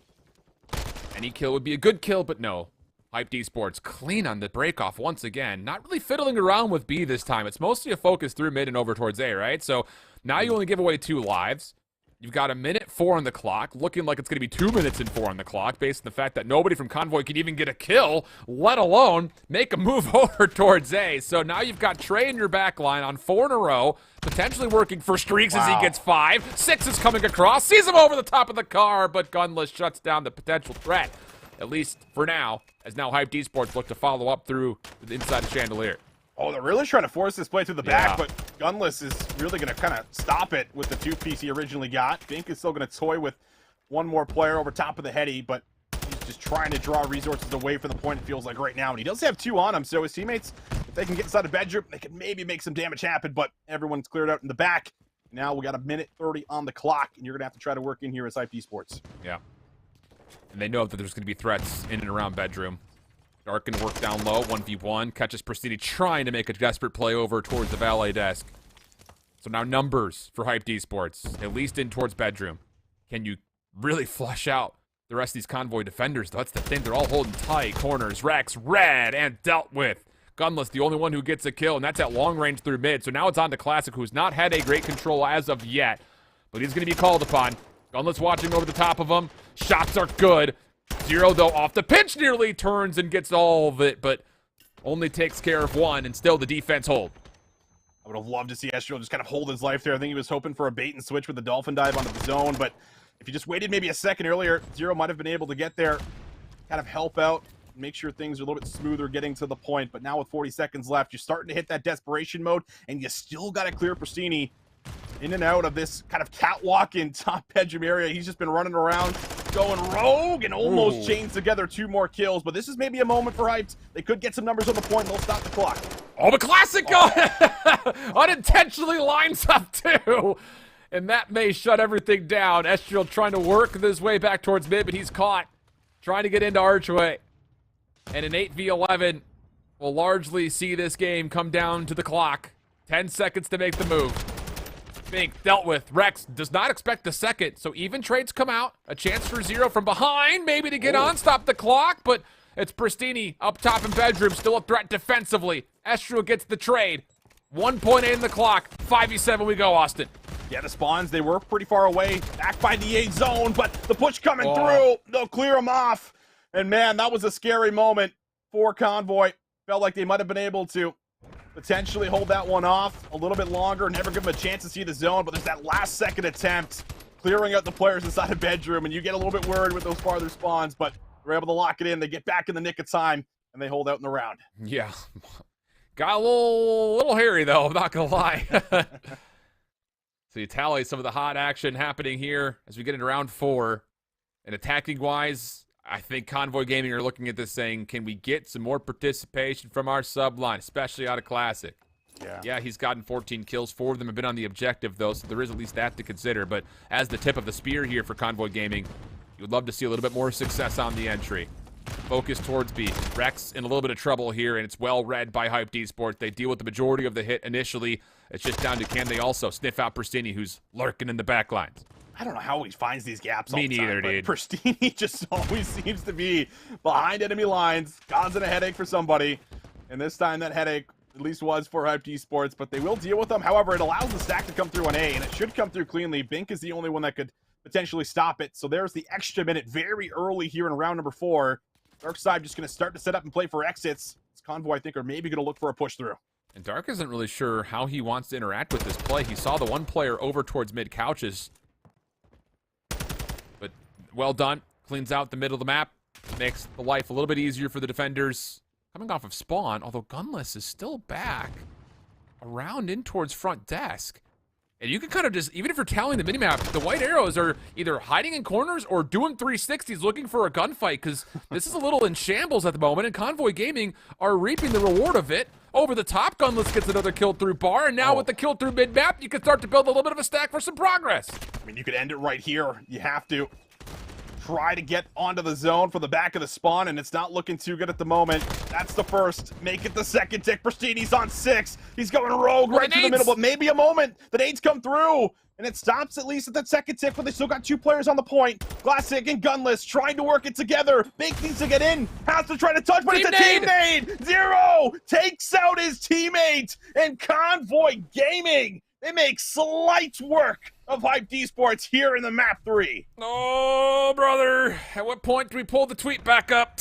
Any kill would be a good kill, but no. Hyped Esports clean on the breakoff once again. Not really fiddling around with B this time. It's mostly a focus through mid and over towards A, right? So now you only give away 2 lives. You've got 1:04 on the clock, looking like it's going to be 2 minutes and 4 on the clock, based on the fact that nobody from Convoy can even get a kill, let alone make a move over towards A. So now you've got Trey in your back line on 4 in a row, potentially working for streaks as he gets 5. 6 is coming across, sees him over the top of the car, but Gunless shuts down the potential threat, at least for now, as now Hyped Esports look to follow up through the inside of Chandelier. Oh, they're really trying to force this play through the back, but Gunless is really going to kind of stop it with the 2-piece he originally got. Bink is still going to toy with one more player over top of the heady, but he's just trying to draw resources away from the point, it feels like right now. And he does have 2 on him, so his teammates, if they can get inside the bedroom, they can maybe make some damage happen, but everyone's cleared out in the back. Now we got 1:30 on the clock, and you're going to have to try to work in here as Hyped Esports. Yeah. And they know that there's going to be threats in and around bedroom. Dark can work down low, 1v1. Catches Pristini trying to make a desperate play over towards the valet desk. So now numbers for Hyped Esports, at least in towards bedroom. Can you really flush out the rest of these Convoy defenders? That's the thing. They're all holding tight. Corners, Rex, red, and dealt with. Gunless, the only one who gets a kill, and that's at long range through mid. So now it's on to Classic, who's not had a great control as of yet. But he's going to be called upon. Gunless watching over the top of him. Shots are good. Zero, though, off the pinch, nearly turns and gets all of it, but only takes care of 1, and still the defense hold. I would have loved to see Estriel just kind of hold his life there. I think he was hoping for a bait and switch with the Dolphin dive onto the zone, but if he just waited maybe a second earlier, Zero might have been able to get there, kind of help out make sure things are a little bit smoother getting to the point. But now with 40 seconds left, you're starting to hit that desperation mode, and you still got to clear Pristini in and out of this kind of catwalk in top bedroom area. He's just been running around, going rogue, and almost chains together 2 more kills. But this is maybe a moment for Hyped. They could get some numbers on the point, and they'll stop the clock. Oh, the classic unintentionally lines up too. And that may shut everything down. Estriel trying to work his way back towards mid, but he's caught. Trying to get into Archway. And an 8v11 will largely see this game come down to the clock. 10 seconds to make the move. Being dealt with. Rex does not expect the second, so even trades come out. A chance for Zero from behind, maybe to get on, stop the clock, but it's Pristini up top in bedroom, still a threat defensively. Estriel gets the trade. 1.8 in the clock. 5v7 we go, Austin. Yeah, the spawns, they were pretty far away, back by the 8 zone, but the push coming through, they'll clear them off. And man, that was a scary moment for Convoy. Felt like they might have been able to potentially hold that one off a little bit longer, never give them a chance to see the zone, but there's that last second attempt clearing out the players inside a bedroom, and you get a little bit worried with those farther spawns, but they're able to lock it in. They get back in the nick of time, and they hold out in the round. Yeah. Got a little hairy, though, I'm not going to lie. So you tally some of the hot action happening here as we get into round 4. And attacking-wise, I think Convoy Gaming are looking at this saying, can we get some more participation from our sub-line, especially out of Classic? Yeah, he's gotten 14 kills. 4 of them have been on the objective, though, so there is at least that to consider. But as the tip of the spear here for Convoy Gaming, you would love to see a little bit more success on the entry. Focus towards B. Rex in a little bit of trouble here, and it's well read by Hyped Esports. They deal with the majority of the hit initially. It's just down to can they also sniff out Pristini, who's lurking in the back lines. I don't know how he finds these gaps all Me the time. neither, dude. Pristini just always seems to be behind enemy lines, causing a headache for somebody. And this time that headache at least was for Hyped Esports, but they will deal with them. However, it allows the stack to come through on A, and it should come through cleanly. Bink is the only one that could potentially stop it. So there's the extra minute very early here in round number 4. Darkside just going to start to set up and play for exits. This Convoy, I think, are maybe going to look for a push through. And Dark isn't really sure how he wants to interact with this play. He saw the one player over towards mid couches. But well done. Cleans out the middle of the map. Makes the life a little bit easier for the defenders. Coming off of spawn, although Gunless is still back around in towards front desk. And you can kind of just, even if you're tallying the minimap, the white arrows are either hiding in corners or doing 360s looking for a gunfight, because this is a little in shambles at the moment, and Convoy Gaming are reaping the reward of it. Over the top, Gunless gets another kill through bar, and now with the kill through mid-map, you can start to build a little bit of a stack for some progress. I mean, you could end it right here. You have to try to get onto the zone for the back of the spawn, and it's not looking too good at the moment. That's the first. Make it the second tick. Pristini's on 6. He's going rogue right through the middle, but maybe a moment. The nades come through, and it stops at least at that second tick, but they still got 2 players on the point. Classic and Gunless trying to work it together. Bink needs to get in. Has to try to touch, but it's a team nade. Zero takes out his teammate, and Convoy Gaming, they make slight work of Hyped Esports here in the map 3. Oh, brother. At what point do we pull the tweet back up?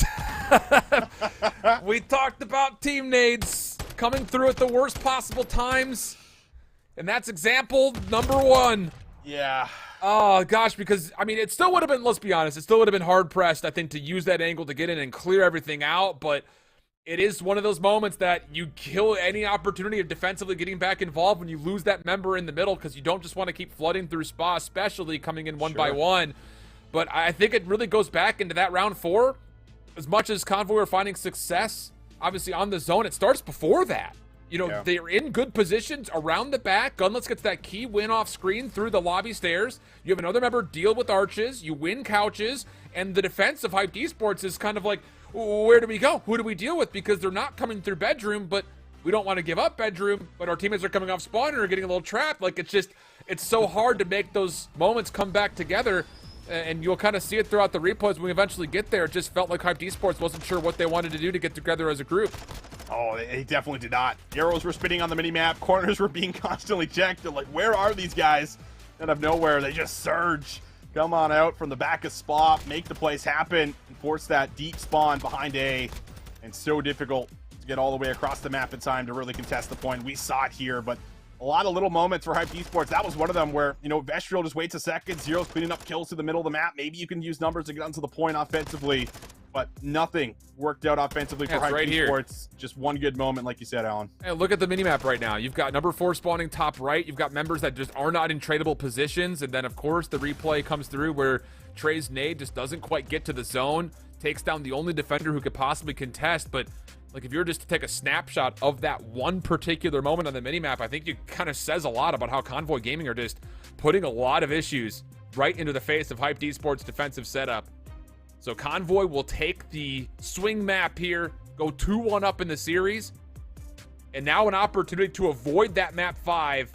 We talked about team nades coming through at the worst possible times. And that's example number 1. Yeah. Oh, gosh, because, I mean, it still would have been, let's be honest, it still would have been hard-pressed, I think, to use that angle to get in and clear everything out, but it is one of those moments that you kill any opportunity of defensively getting back involved when you lose that member in the middle, because you don't just want to keep flooding through spa, especially coming in one by one. But I think it really goes back into that round 4. As much as Convoy are finding success, obviously, on the zone, it starts before that. You know, they're in good positions around the back. Gunless gets that key win off screen through the lobby stairs. You have another member deal with arches. You win couches. And the defense of Hyped Esports is kind of like, where do we go? Who do we deal with? Because they're not coming through bedroom, but we don't want to give up bedroom. But our teammates are coming off spawn and are getting a little trapped. Like, it's just, it's so hard to make those moments come back together. And you'll kind of see it throughout the replays when we eventually get there. It just felt like Hyped Esports wasn't sure what they wanted to do to get together as a group. Oh, they definitely did not. Arrows were spinning on the minimap. Corners were being constantly checked. They're like, where are these guys? Out of nowhere, they just surge. Come on out from the back of Spa, make the place happen, and force that deep spawn behind A. And so difficult to get all the way across the map in time to really contest the point. We saw it here, but a lot of little moments for Hyped Esports. That was one of them where, you know, Vestrial just waits a second. Zero's cleaning up kills to the middle of the map. Maybe you can use numbers to get onto the point offensively. but nothing worked out offensively for Yeah, it's Hype right here. Esports. Just one good moment, like you said, Alan. And look at the minimap right now. You've got number 4 spawning top right. You've got members that just are not in tradable positions. And then, of course, the replay comes through where Trey's nade just doesn't quite get to the zone. Takes down the only defender who could possibly contest. But, like, if you were just to take a snapshot of that one particular moment on the minimap, I think it kind of says a lot about how Convoy Gaming are just putting a lot of issues right into the face of Hyped Esports' defensive setup. So Convoy will take the swing map here, go 2-1 up in the series, and now an opportunity to avoid that map 5,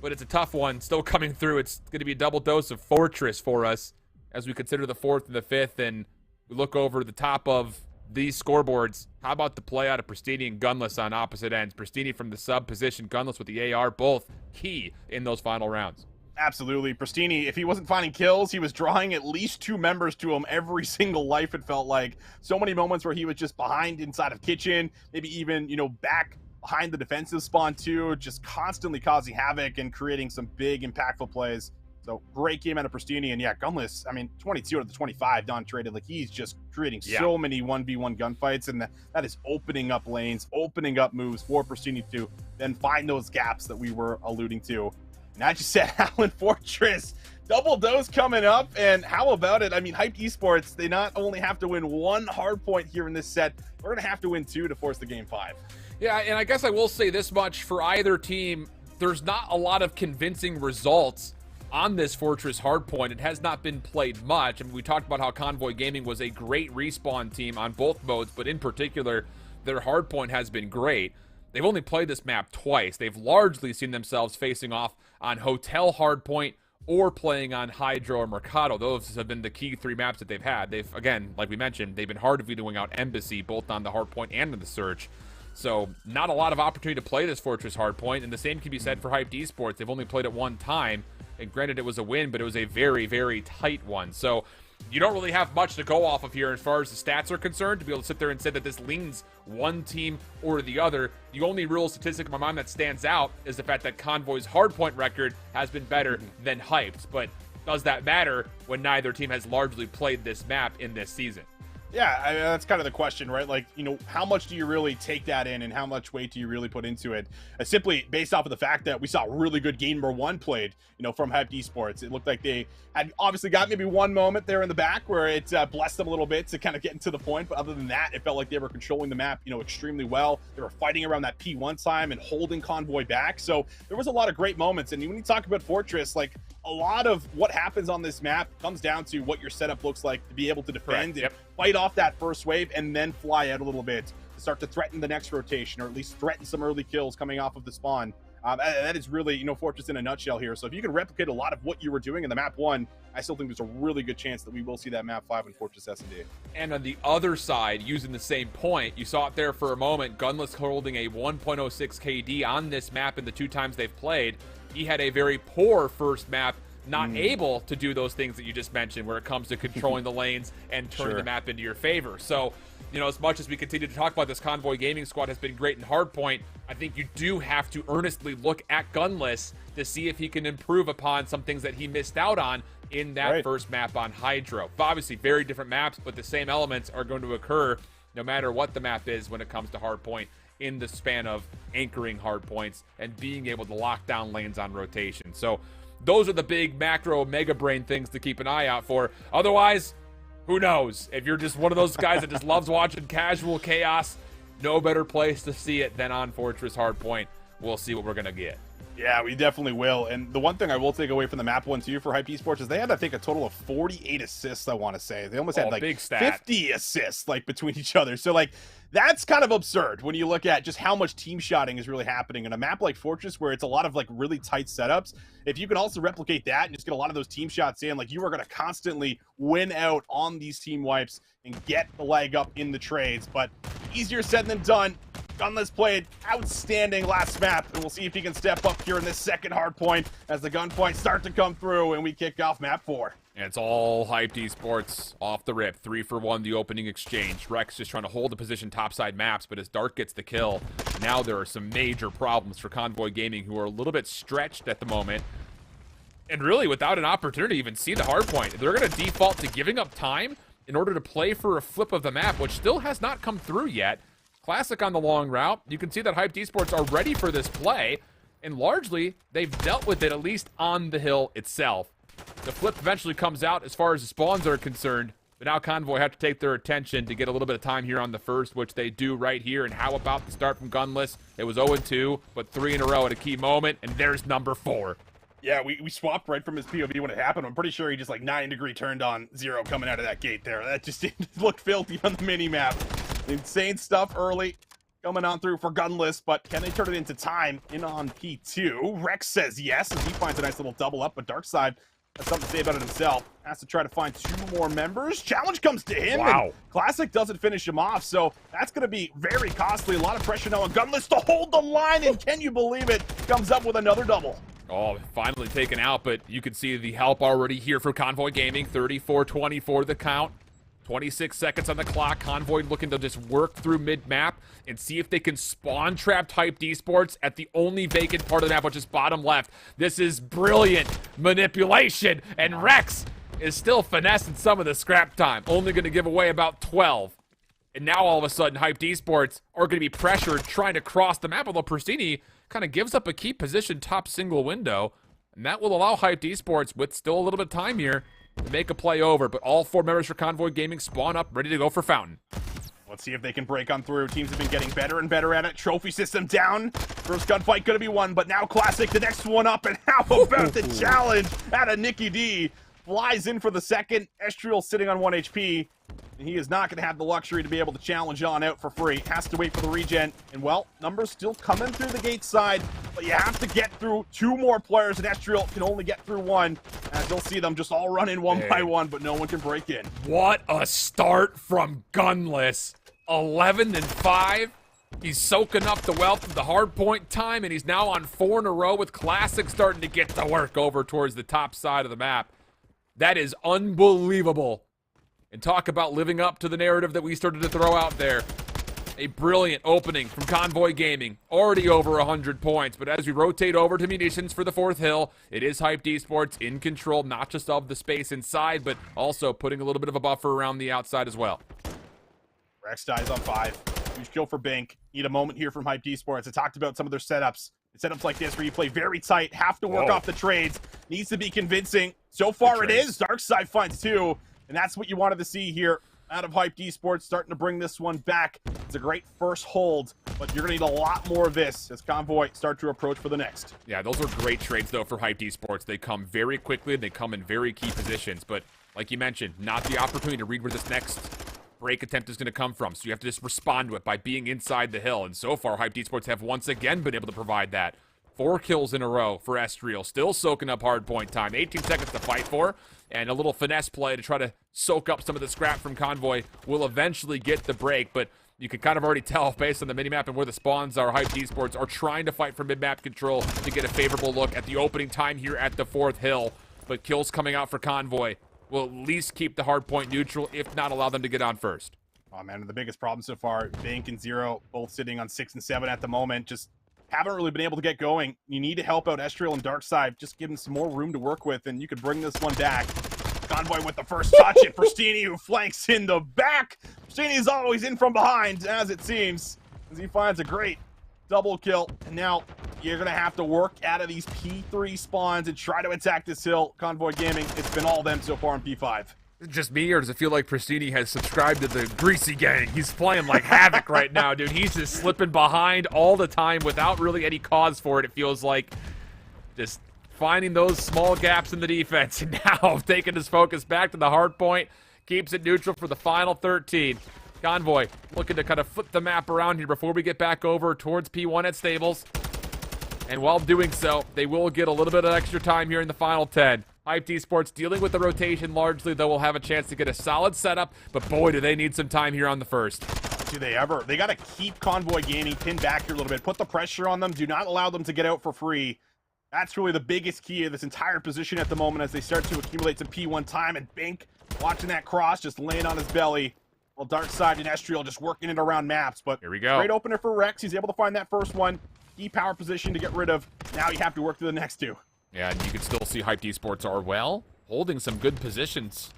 but it's a tough one still coming through. It's going to be a double dose of Fortress for us as we consider the 4th and the 5th, and we look over the top of these scoreboards. How about the play out of Pristini and Gunless on opposite ends? Pristini from the sub position, Gunless with the AR, both key in those final rounds. Absolutely. Pristini, if he wasn't finding kills, he was drawing at least 2 members to him every single life, it felt like. So many moments where he was just behind inside of kitchen, maybe even, back behind the defensive spawn too, just constantly causing havoc and creating some big impactful plays. So great game out of Pristini. And yeah, Gunless, 22 out of the 25 done traded. Like, he's just creating so many 1v1 gunfights, and that is opening up lanes, opening up moves for Pristini to then find those gaps that we were alluding to. And I just said, Alan, Fortress, double dose coming up. And how about it? Hyped Esports, they not only have to win 1 hard point here in this set, we're going to have to win 2 to force the game 5. Yeah, and I guess I will say this much for either team. There's not a lot of convincing results on this Fortress hardpoint. It has not been played much. We talked about how Convoy Gaming was a great respawn team on both modes, but in particular, their hardpoint has been great. They've only played this map twice. They've largely seen themselves facing off on Hotel hardpoint or playing on Hydro or Mercado. Those have been the key 3 maps that they've had. They've, again, like we mentioned, they've been hard of doing out Embassy, both on the hardpoint and in the Search. So not a lot of opportunity to play this Fortress hardpoint, and the same can be said for Hyped Esports. They've only played it 1 time, and granted it was a win, but it was a very, very tight one. So you don't really have much to go off of here as far as the stats are concerned to be able to sit there and say that this leans one team or the other. The only real statistic in my mind that stands out is the fact that Convoy's hardpoint record has been better than Hyped. But does that matter when neither team has largely played this map in this season? Yeah, that's kind of the question, right? Like, how much do you really take that in and how much weight do you really put into it? Simply based off of the fact that we saw really good game number 1 played, from Hyped Esports. It looked like they had obviously got maybe one moment there in the back where it blessed them a little bit to kind of get into the point. But other than that, it felt like they were controlling the map, extremely well. They were fighting around that P1 time and holding Convoy back. So there was a lot of great moments. And when you talk about Fortress, like, a lot of what happens on this map comes down to what your setup looks like to be able to defend and fight off that first wave and then fly out a little bit to start to threaten the next rotation, or at least threaten some early kills coming off of the spawn. That is really, Fortress in a nutshell here. So if you can replicate a lot of what you were doing in the map 1, I still think there's a really good chance that we will see that map 5 in Fortress S&D. And on the other side, using the same point, you saw it there for a moment, Gunless holding a 1.06 KD on this map in the 2 times they've played. He had a very poor first map, not able to do those things that you just mentioned where it comes to controlling the lanes and turning the map into your favor. So, as much as we continue to talk about this Convoy Gaming squad has been great in hardpoint, I think you do have to earnestly look at Gunless to see if he can improve upon some things that he missed out on in that first map on Hydro. Obviously, very different maps, but the same elements are going to occur no matter what the map is when it comes to hardpoint, in the span of anchoring hardpoints and being able to lock down lanes on rotation. So those are the big macro mega brain things to keep an eye out for. Otherwise, who knows? If you're just one of those guys that just loves watching casual chaos, no better place to see it than on Fortress Hardpoint. We'll see what we're going to get. Yeah, we definitely will. And the one thing I will take away from the map 1 too for Hyped Esports is they had, I think, a total of 48 assists, I want to say. They almost had like big stat. 50 assists like between each other. So like that's kind of absurd when you look at just how much team shotting is really happening in a map like Fortress where it's a lot of like really tight setups. If you can also replicate that and just get a lot of those team shots in, like you are going to constantly win out on these team wipes and get the leg up in the trades. But easier said than done. Gunless played outstanding last map, and we'll see if he can step up here in this second hard point as the gunpoints start to come through and we kick off map 4. And it's all Hyped Esports off the rip. 3 for 1, the opening exchange. Rex just trying to hold the position topside maps, but as Dark gets the kill, now there are some major problems for Convoy Gaming, who are a little bit stretched at the moment. And really, without an opportunity to even see the hard point, they're going to default to giving up time in order to play for a flip of the map, which still has not come through yet. Classic on the long route. You can see that Hyped Esports are ready for this play, and largely, they've dealt with it, at least on the hill itself. The flip eventually comes out as far as the spawns are concerned, but now Convoy have to take their attention to get a little bit of time here on the first, which they do right here. And how about the start from Gunless? It was 0-2, but 3 in a row at a key moment, and there's number 4. Yeah, we swapped right from his POV when it happened. I'm pretty sure he just like 9-degree turned on 0 coming out of that gate there. That just looked filthy on the mini-map. Insane stuff early coming on through for Gunless, but can they turn it into time in on P2? Rex says yes, as he finds a nice little double up, but Darkside has something to say about it himself. Has to try to find 2 more members. Challenge comes to him. Wow. And Classic doesn't finish him off, so that's going to be very costly. A lot of pressure now on Gunless to hold the line, and can you believe it? Comes up with another double. Oh, finally taken out, but you can see the help already here for Convoy Gaming. 34-24 the count. 26 seconds on the clock. Convoy looking to just work through mid-map and see if they can spawn trap Hyped Esports at the only vacant part of the map, which is bottom left. This is brilliant manipulation, and Rex is still finessing some of the scrap time. Only going to give away about 12. And now all of a sudden, Hyped Esports are going to be pressured trying to cross the map, although Pristini kind of gives up a key position top single window, and that will allow Hyped Esports, with still a little bit of time here, to make a play over. But all 4 members for Convoy Gaming spawn up, ready to go for Fountain. Let's see if they can break on through. Teams have been getting better and better at it. Trophy system down. First gunfight gonna be won, but now Classic, the next one up. And how about the challenge out of Nicky D? Flies in for the second. Estriel sitting on 1 HP. And he is not going to have the luxury to be able to challenge on out for free. Has to wait for the regen. And, well, numbers still coming through the gate side. But you have to get through 2 more players, and Estriel can only get through 1. As you'll see them just all run in one by one, but no one can break in. What a start from Gunless. 11-5. He's soaking up the wealth of the hard point time, and he's now on 4 in a row with Classic starting to get to work over towards the top side of the map. That is unbelievable. And talk about living up to the narrative that we started to throw out there. A brilliant opening from Convoy Gaming. Already over 100 points. But as we rotate over to munitions for the 4th hill, it is Hyped Esports in control, not just of the space inside, but also putting a little bit of a buffer around the outside as well. Rex dies on 5. Huge kill for Bink. Need a moment here from Hyped Esports. I talked about some of their setups. Setups like this where you play very tight, have to work off the trades. Needs to be convincing. So far it is. Darkside finds 2. And that's what you wanted to see here out of Hyped Esports, starting to bring this one back. It's a great first hold, but you're going to need a lot more of this as Convoy start to approach for the next. Yeah, those are great trades, though, for Hyped Esports. They come very quickly, and they come in very key positions. But like you mentioned, not the opportunity to read where this next break attempt is going to come from. So you have to just respond to it by being inside the hill. And so far, Hyped Esports have once again been able to provide that. 4 kills in a row for Estriel, still soaking up hard point time. 18 seconds to fight for, and a little finesse play to try to soak up some of the scrap from Convoy will eventually get the break, but you can kind of already tell based on the minimap and where the spawns are, Hyped Esports are trying to fight for mid-map control to get a favorable look at the opening time here at the 4th hill, but kills coming out for Convoy will at least keep the hard point neutral, if not allow them to get on first. Oh man, the biggest problem so far, Bink and Zero both sitting on 6 and 7 at the moment, just haven't really been able to get going. You need to help out Estriel and Darkside, just give them some more room to work with, and you could bring this one back. Convoy with the first touch, and Pristini who flanks in the back. Pristini is always in from behind, as it seems, as he finds a great double kill. And now you're going to have to work out of these P3 spawns and try to attack this hill. Convoy Gaming, it's been all them so far in P5. Just me, or does it feel like Pristini has subscribed to the Greasy Gang? He's playing like havoc right now, dude. He's just slipping behind all the time without really any cause for it. It feels like just finding those small gaps in the defense. And now taking his focus back to the hard point, keeps it neutral for the final 13. Convoy looking to kind of flip the map around here before we get back over towards P1 at Stables. And while doing so, they will get a little bit of extra time here in the final 10. Hyped Esports dealing with the rotation largely, though will have a chance to get a solid setup, but boy, do they need some time here on the first. Do they ever? They got to keep Convoy Gaming pinned back here a little bit, put the pressure on them, do not allow them to get out for free. That's really the biggest key of this entire position at the moment as they start to accumulate some P1 time, and Bink watching that cross, just laying on his belly, while Darkside and Estriel just working it around maps. But here we go. Great opener for Rex. He's able to find that first one. Key power position to get rid of. Now you have to work through the next 2. Yeah, and you can still see Hyped Esports are, well, holding some good positions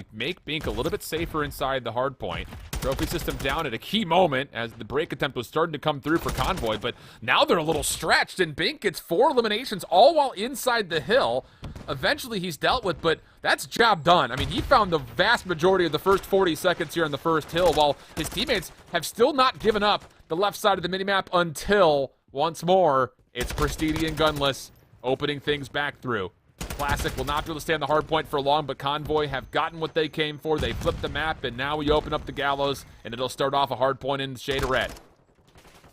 to make Bink a little bit safer inside the hard point. Trophy system down at a key moment as the break attempt was starting to come through for Convoy, but now they're a little stretched, and Bink gets 4 eliminations all while inside the hill. Eventually he's dealt with, but that's job done. I mean, he found the vast majority of the first 40 seconds here on the first hill, while his teammates have still not given up the left side of the minimap until, once more, it's Pristini and Gunless opening things back through. Classic will not be able to stay on the hard point for long, but Convoy have gotten what they came for. They flipped the map, and now we open up the Gallows, and it'll start off a hard point in the shade of red.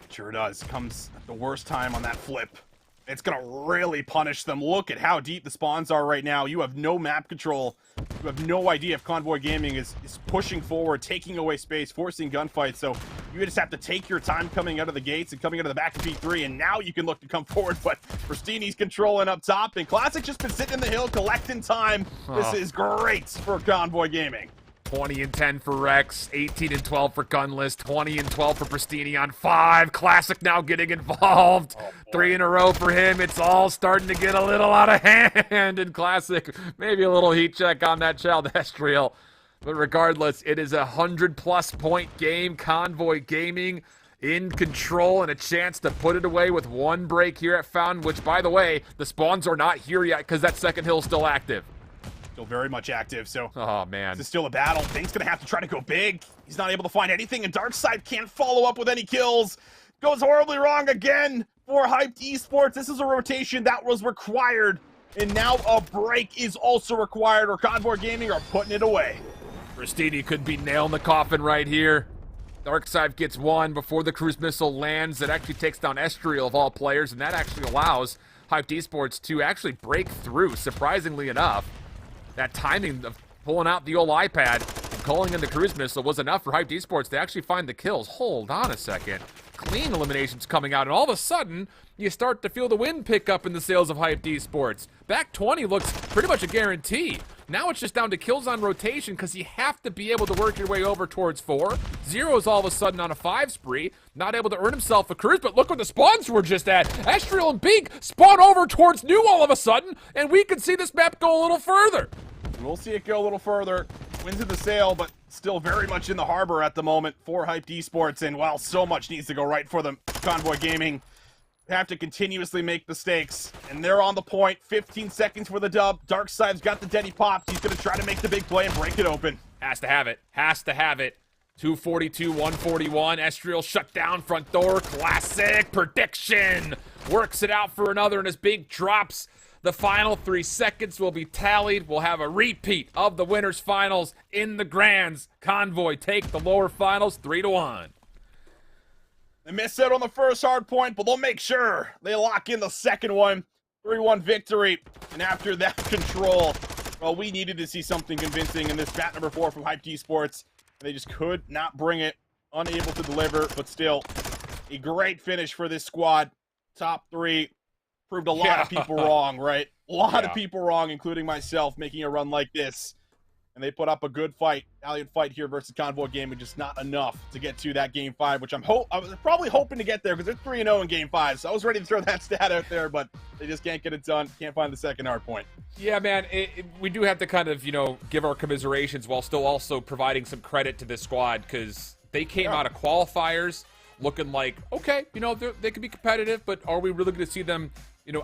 Sure does. Comes at the worst time on that flip. It's going to really punish them. Look at how deep the spawns are right now. You have no map control. You have no idea if Convoy Gaming is pushing forward, taking away space, forcing gunfights. So you just have to take your time coming out of the gates and coming out of the back of P3, and now you can look to come forward. But Pristini's controlling up top, and Classic just been sitting in the hill, collecting time. This is great for Convoy Gaming. 20 and 10 for Rex, 18 and 12 for Gunless, 20 and 12 for Pristini on 5. Classic now getting involved. 3 in a row for him. It's all starting to get a little out of hand in Classic. Maybe a little heat check on that Child Estriel. But regardless, it is a 100-plus point game. Convoy Gaming in control and a chance to put it away with 1 break here at Fountain, which, by the way, the spawns are not here yet because that second hill is still active. Still very much active, so oh man, this is still a battle. Bink's gonna have to try to go big. He's not able to find anything, and Darkside can't follow up with any kills. Goes horribly wrong again for Hyped Esports. This is a rotation that was required, and now a break is also required, or Convoy Gaming are putting it away. Pristini could be nailing the coffin right here. Darkside gets 1 before the cruise missile lands. That actually takes down Estriel of all players, and that actually allows Hyped Esports to actually break through, surprisingly enough. That timing of pulling out the old iPad and calling in the cruise missile was enough for Hyped Esports to actually find the kills. Hold on a second. Clean eliminations coming out, and all of a sudden, you start to feel the wind pick up in the sails of Hyped Esports. Back 20 looks pretty much a guarantee. Now it's just down to kills on rotation because you have to be able to work your way over towards 4. Zero is all of a sudden on a 5 spree, not able to earn himself a cruise, but look what the spawns were just at. Estriel and Bink spawn over towards New all of a sudden, and we can see this map go a little further. We'll see it go a little further. Winds of the sail, but still very much in the harbor at the moment for Hyped Esports, and while so much needs to go right for them, Convoy Gaming have to continuously make mistakes, and they're on the point. 15 seconds for the dub. Darkside's got the Denny pops. He's going to try to make the big play and break it open. Has to have it. Has to have it. 242, 141. Estriel shut down front door. Classic prediction. Works it out for another, and as Bink drops, the final 3 seconds will be tallied. We'll have a repeat of the winners finals in the grands. Convoy take the lower finals 3-1. They missed out on the first hard point, but they'll make sure they lock in the second one. 3-1 victory. And after that control, well, we needed to see something convincing in this bat number 4 from Hyped Esports. They just could not bring it. Unable to deliver, but still a great finish for this squad. Top 3. Proved a lot of people wrong, right? A lot of people wrong, including myself, making a run like this. And they put up a good fight, valiant fight here versus Convoy Gaming, just not enough to get to that Game 5, which I was probably hoping to get there because they're 3-0 in Game 5. So I was ready to throw that stat out there, but they just can't get it done. Can't find the second hard point. Yeah, man, we do have to kind of, give our commiserations while still also providing some credit to this squad because they came out of qualifiers looking like, okay, they could be competitive, but are we really going to see them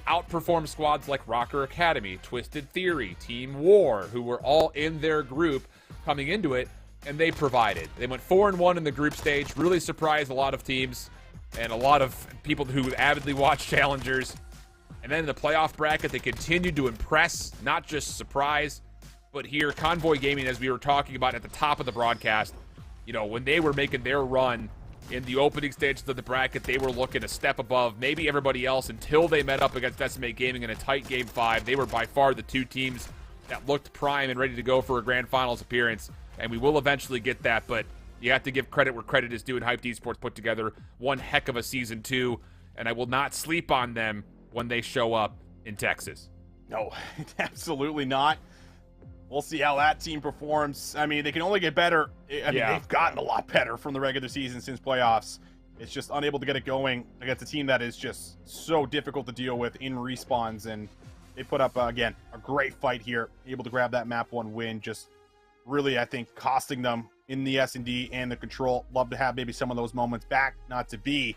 outperform squads like Rocker Academy, Twisted Theory, Team War, who were all in their group coming into it, and they provided. They went 4-1 in the group stage, really surprised a lot of teams and a lot of people who avidly watch challengers. And then in the playoff bracket, they continued to impress, not just surprise, but here, Convoy Gaming, as we were talking about at the top of the broadcast, when they were making their run in the opening stages of the bracket, they were looking a step above maybe everybody else until they met up against SMA Gaming in a tight Game 5. They were by far the 2 teams that looked prime and ready to go for a Grand Finals appearance, and we will eventually get that, but you have to give credit where credit is due, and Hyped Esports put together one heck of a Season 2, and I will not sleep on them when they show up in Texas. No, absolutely not. We'll see how that team performs. I mean, they can only get better. I mean, they've gotten a lot better from the regular season since playoffs. It's just unable to get it going against a team that is just so difficult to deal with in respawns. And they put up, again, a great fight here. Able to grab that map 1 win. Just really, I think, costing them in the S&D and the control. Love to have maybe some of those moments back, not to be.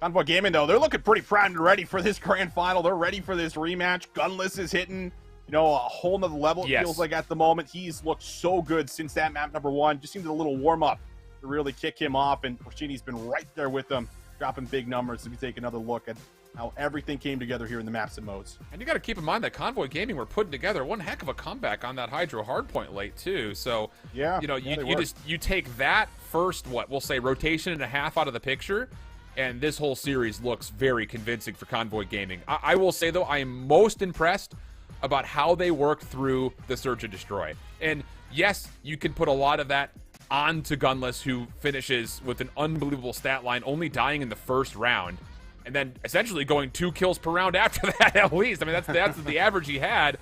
Convoy Gaming, though, they're looking pretty proud and ready for this grand final. They're ready for this rematch. Gunless is hitting, a whole nother level, it feels like, at the moment. He's looked so good since that map number 1. Just seems a little warm-up to really kick him off, and Porcini's been right there with him, dropping big numbers. If you take another look at how everything came together here in the maps and modes. And you got to keep in mind that Convoy Gaming were putting together one heck of a comeback on that Hydro hardpoint late too. So yeah, you take that first, we'll say rotation and a half out of the picture, and this whole series looks very convincing for Convoy Gaming. I will say though, I am most impressed about how they worked through the Search and Destroy. And yes, you can put a lot of that onto Gunless, who finishes with an unbelievable stat line, only dying in the first round, and then essentially going 2 kills per round after that at least. I mean, that's the average he had.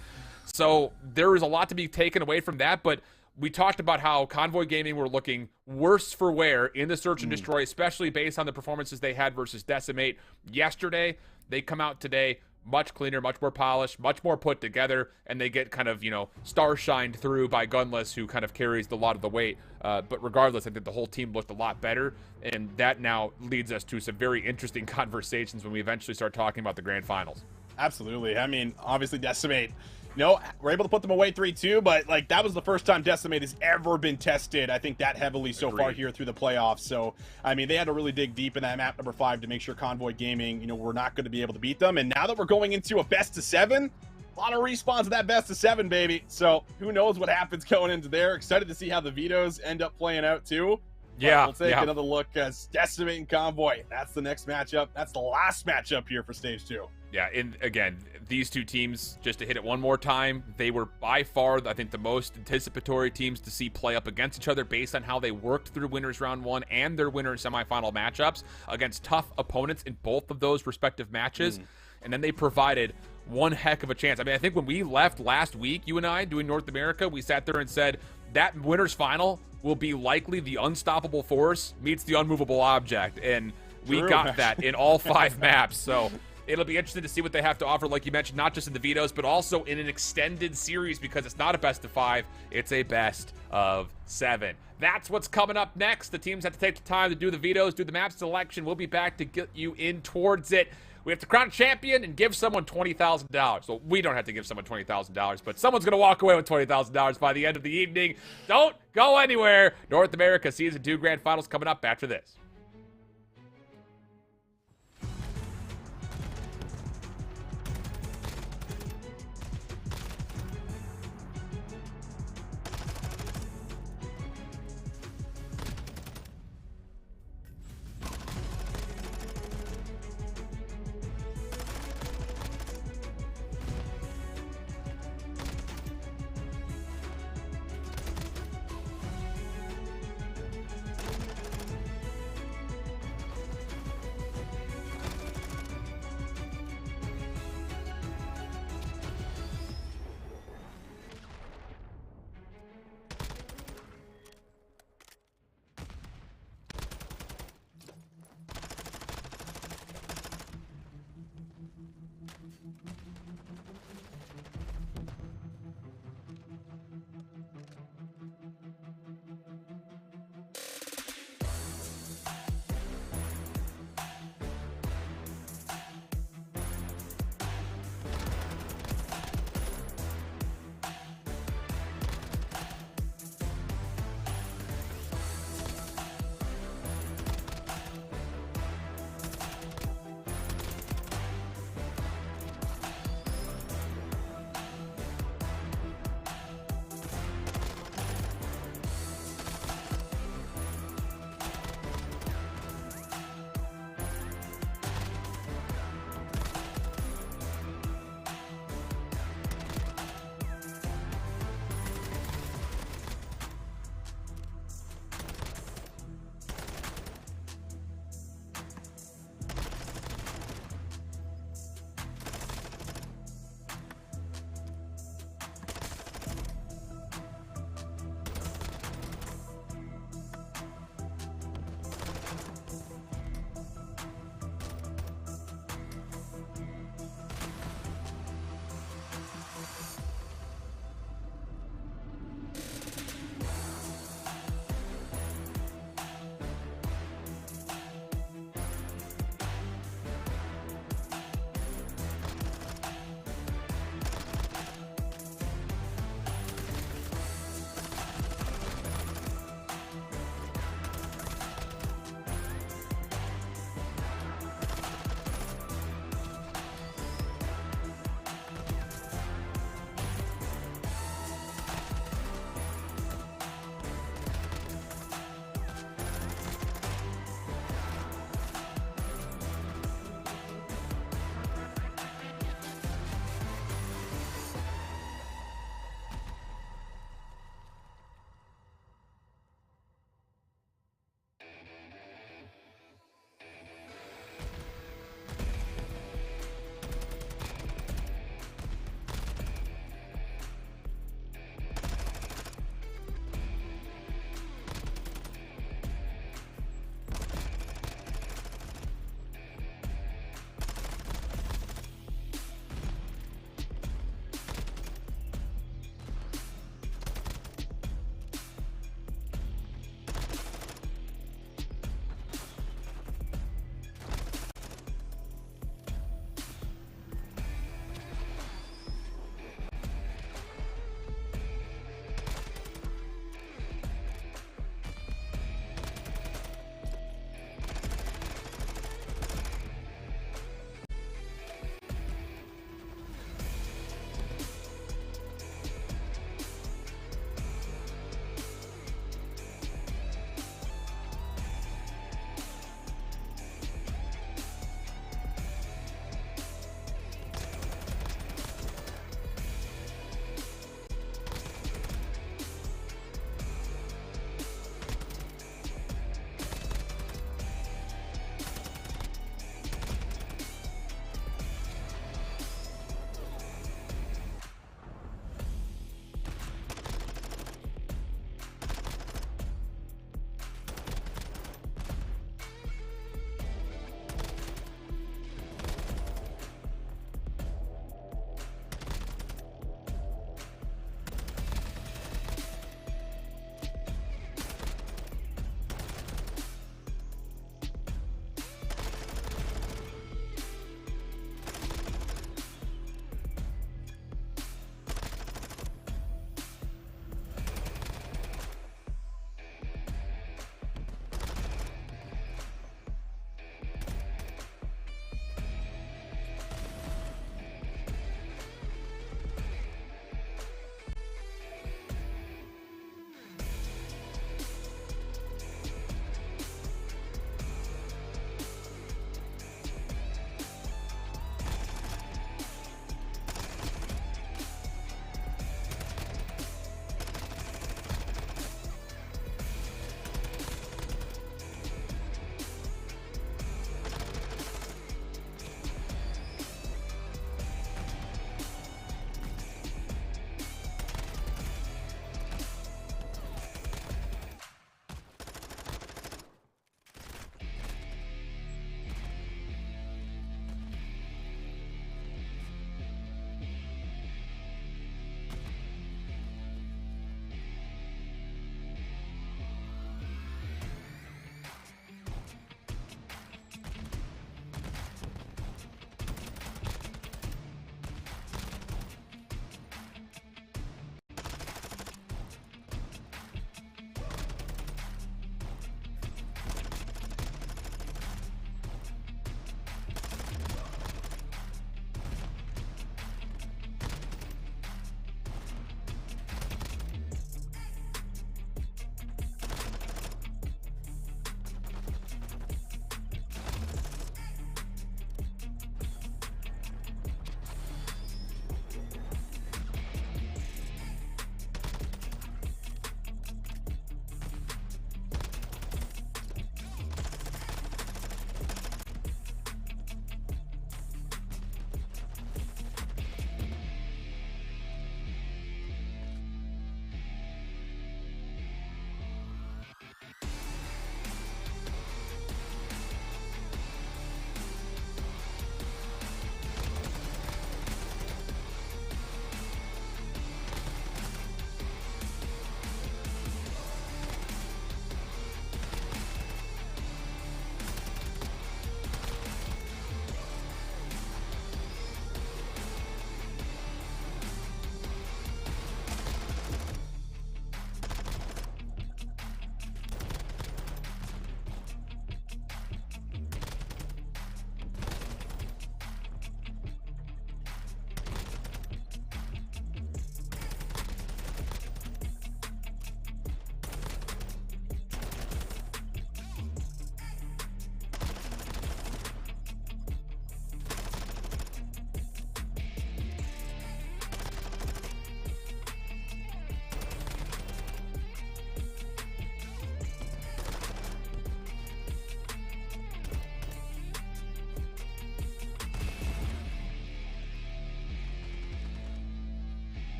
So there is a lot to be taken away from that, but we talked about how Convoy Gaming were looking worse for wear in the Search and Destroy, especially based on the performances they had versus Decimate yesterday. They come out today much cleaner, much more polished, much more put together, and they get kind of, star shined through by Gunless, who kind of carries a lot of the weight. But regardless, I think the whole team looked a lot better, and that now leads us to some very interesting conversations when we eventually start talking about the grand finals. Absolutely. I mean, obviously Decimate, we're able to put them away 3-2, but that was the first time Decimate has ever been tested, I think, that heavily so far here through the playoffs. So, I mean, they had to really dig deep in that map number 5 to make sure Convoy Gaming, we're not going to be able to beat them. And now that we're going into a best of 7, a lot of respawns of that best of 7, baby. So who knows what happens going into there. Excited to see how the vetoes end up playing out too. Yeah, we'll take another look as Decimate and Convoy. That's the next matchup. That's the last matchup here for stage 2. Yeah, and again, these two teams, just to hit it one more time, they were by far, I think, the most anticipatory teams to see play up against each other based on how they worked through winners round 1 and their winners semifinal matchups against tough opponents in both of those respective matches. And then they provided one heck of a chance. I mean, I think when we left last week, you and I, doing North America, we sat there and said that winners final will be likely the unstoppable force meets the unmovable object. And we got that in all 5 maps. So it'll be interesting to see what they have to offer, like you mentioned, not just in the vetoes, but also in an extended series, because it's not a best of 5, it's a best of 7. That's what's coming up next. The teams have to take the time to do the vetoes, do the map selection. We'll be back to get you in towards it. We have to crown a champion and give someone $20,000. So we don't have to give someone $20,000, but someone's going to walk away with $20,000 by the end of the evening. Don't go anywhere. North America Season 2 Grand Finals coming up after this.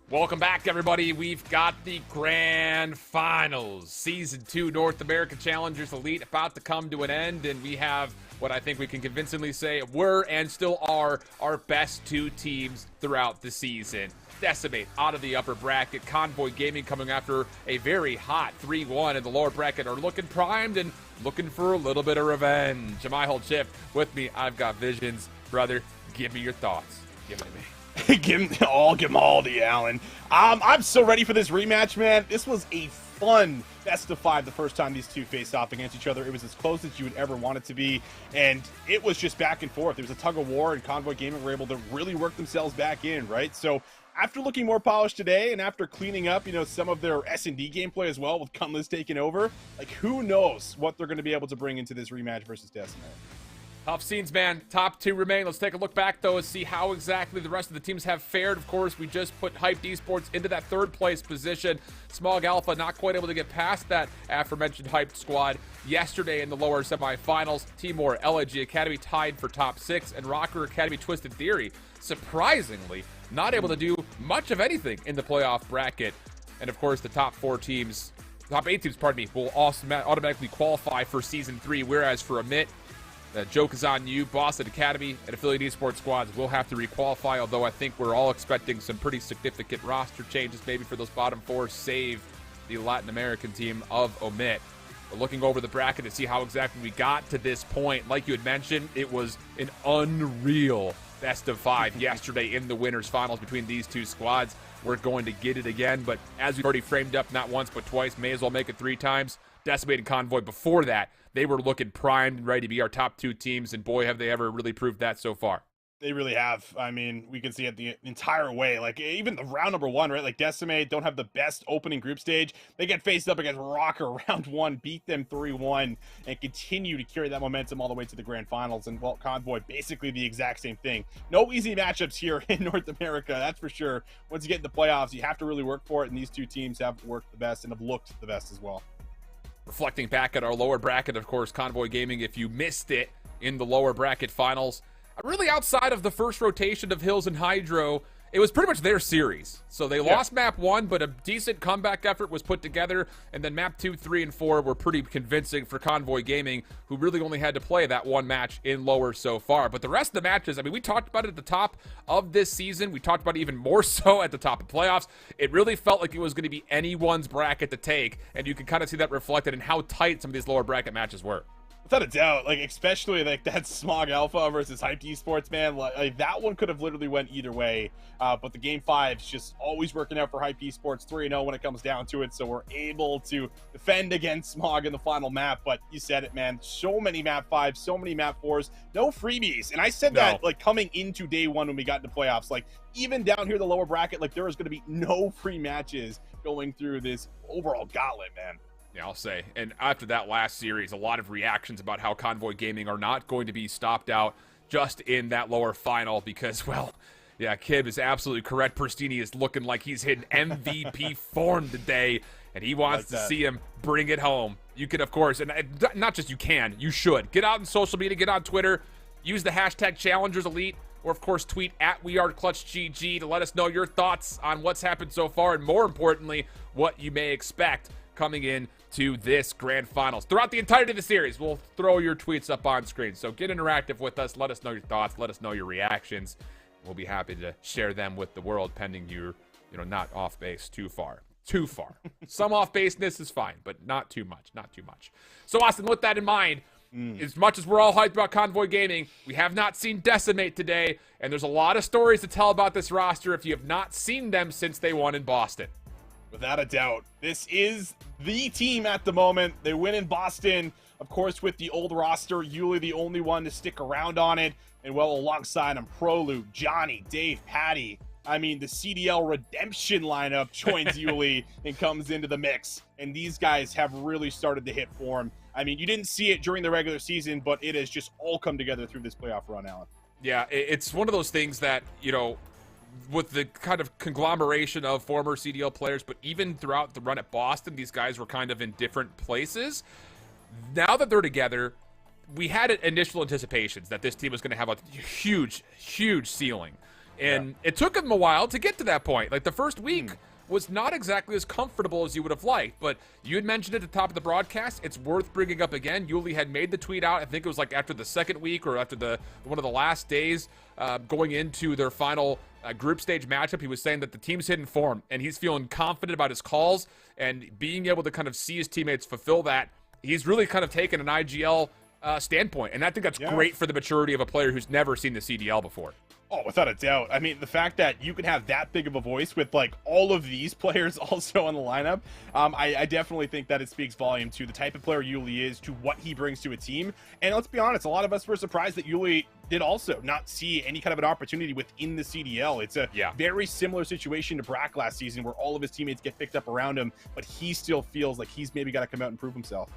Welcome back, everybody. We've got the Grand Finals. Season 2 North American Challengers Elite about to come to an end, and we have what I think we can convincingly say were and still are our best 2 teams throughout the season. Decimate out of the upper bracket. Convoy Gaming coming after a very hot 3-1 in the lower bracket are looking primed and looking for a little bit of revenge. Am I hold shift with me? I've got Visions. Brother, give me your thoughts. Give it to me. Give them all to you, Alan. I'm so ready for this rematch, man. This was a fun best of 5 the first time these two faced off against each other. It was as close as you would ever want it to be, and it was just back and forth. It was a tug of war, and Convoy Gaming were able to really work themselves back in, right? So after looking more polished today, and after cleaning up, some of their S&D gameplay as well, with Cunless taking over, like, who knows what they're going to be able to bring into this rematch versus Decimate. Tough scenes, man. Top 2 remain. Let's take a look back, though, and see how exactly the rest of the teams have fared. Of course, we just put Hyped Esports into that 3rd place position. Smog Alpha not quite able to get past that aforementioned Hyped squad yesterday in the lower semifinals. Timor LIG Academy tied for top 6, and Rocker Academy Twisted Theory, surprisingly, not able to do much of anything in the playoff bracket. And, of course, the top 8 teams, will also automatically qualify for Season 3, whereas for Amit, the joke is on you. Boston Academy and Affiliate Esports squads will have to requalify, although I think we're all expecting some pretty significant roster changes maybe for those bottom 4, save the Latin American team of Omit. We're looking over the bracket to see how exactly we got to this point. Like you had mentioned, it was an unreal best of 5 yesterday in the winners finals between these 2 squads. We're going to get it again, but as we've already framed up not once but twice, may as well make it 3 times. Decimated Convoy before that, they were looking primed and ready to be our top 2 teams, and boy, have they ever really proved that so far. They really have. I mean, we can see it the entire way. Like, even the round number 1, right? Like, Decimate don't have the best opening group stage. They get faced up against Rocker round 1, beat them 3-1, and continue to carry that momentum all the way to the grand finals. And, well, Convoy, basically the exact same thing. No easy matchups here in North America, that's for sure. Once you get in the playoffs, you have to really work for it, and these 2 teams have worked the best and have looked the best as well. Reflecting back at our lower bracket, of course, Convoy Gaming, if you missed it in the lower bracket finals, really outside of the first rotation of Hills and Hydro, it was pretty much their series. So they lost map 1, but a decent comeback effort was put together, and then map 2, 3, and 4 were pretty convincing for Convoy Gaming, who really only had to play that 1 match in lower so far. But the rest of the matches, I mean, we talked about it at the top of this season. We talked about it even more so at the top of playoffs. It really felt like it was going to be anyone's bracket to take, and you can kind of see that reflected in how tight some of these lower bracket matches were. Without a doubt, like, especially like that Smog Alpha versus Hyped Esports, man, like that one could have literally went either way. But the game 5 is just always working out for Hyped Esports, 3-0 when it comes down to it. So we're able to defend against Smog in the final map. But you said it, man, so many map 5s, so many map 4s, no freebies. And I said that like coming into day 1 when we got into playoffs, like even down here the lower bracket, like there was going to be no free matches going through this overall gauntlet, man. Yeah, I'll say. And after that last series, a lot of reactions about how Convoy Gaming are not going to be stopped out just in that lower final because, well, yeah, Kib is absolutely correct. Pristini is looking like he's hitting MVP form today, and he wants to see him bring it home. You can, of course, and not just you can, you should. Get out on social media, get on Twitter, use the hashtag ChallengersElite, or, of course, tweet at WeAreClutchGG to let us know your thoughts on what's happened so far, and more importantly, what you may expect coming in to this grand finals. Throughout the entirety of the series, we'll throw your tweets up on screen. So get interactive with us. Let us know your thoughts. Let us know your reactions. We'll be happy to share them with the world, pending you're, not off base too far. Too far. Some off baseness is fine, but not too much. Not too much. So, Austin, with that in mind, as much as we're all hyped about Convoy Gaming, we have not seen Decimate today, and there's a lot of stories to tell about this roster if you have not seen them since they won in Boston. Without a doubt, this is the team at the moment. They win in Boston. Of course, with the old roster, Yuli the only one to stick around on it. And well, alongside him, Proluke, Johnny, Dave, Patty. I mean, the CDL redemption lineup joins Yuli and comes into the mix. And these guys have really started to hit form. I mean, you didn't see it during the regular season, but it has just all come together through this playoff run, Alan. Yeah, it's one of those things that, with the kind of conglomeration of former CDL players, but even throughout the run at Boston, these guys were kind of in different places. Now that they're together, we had initial anticipations that this team was going to have a huge, huge ceiling. And It took them a while to get to that point. Like, the first week was not exactly as comfortable as you would have liked, but you had mentioned at the top of the broadcast, it's worth bringing up again. Yuli had made the tweet out, I think it was like after the second week or after one of the last days going into their final group stage matchup. He was saying that the team's hitting form, and he's feeling confident about his calls and being able to kind of see his teammates fulfill that. He's really kind of taken an IGL standpoint, and I think that's great for the maturity of a player who's never seen the CDL before. Oh, without a doubt. I mean, the fact that you can have that big of a voice with, like, all of these players also on the lineup, I definitely think that it speaks volume to the type of player Yuli is, to what he brings to a team. And let's be honest, a lot of us were surprised that Yuli did also not see any kind of an opportunity within the CDL. It's a very similar situation to Brack last season, where all of his teammates get picked up around him, but he still feels like he's maybe got to come out and prove himself.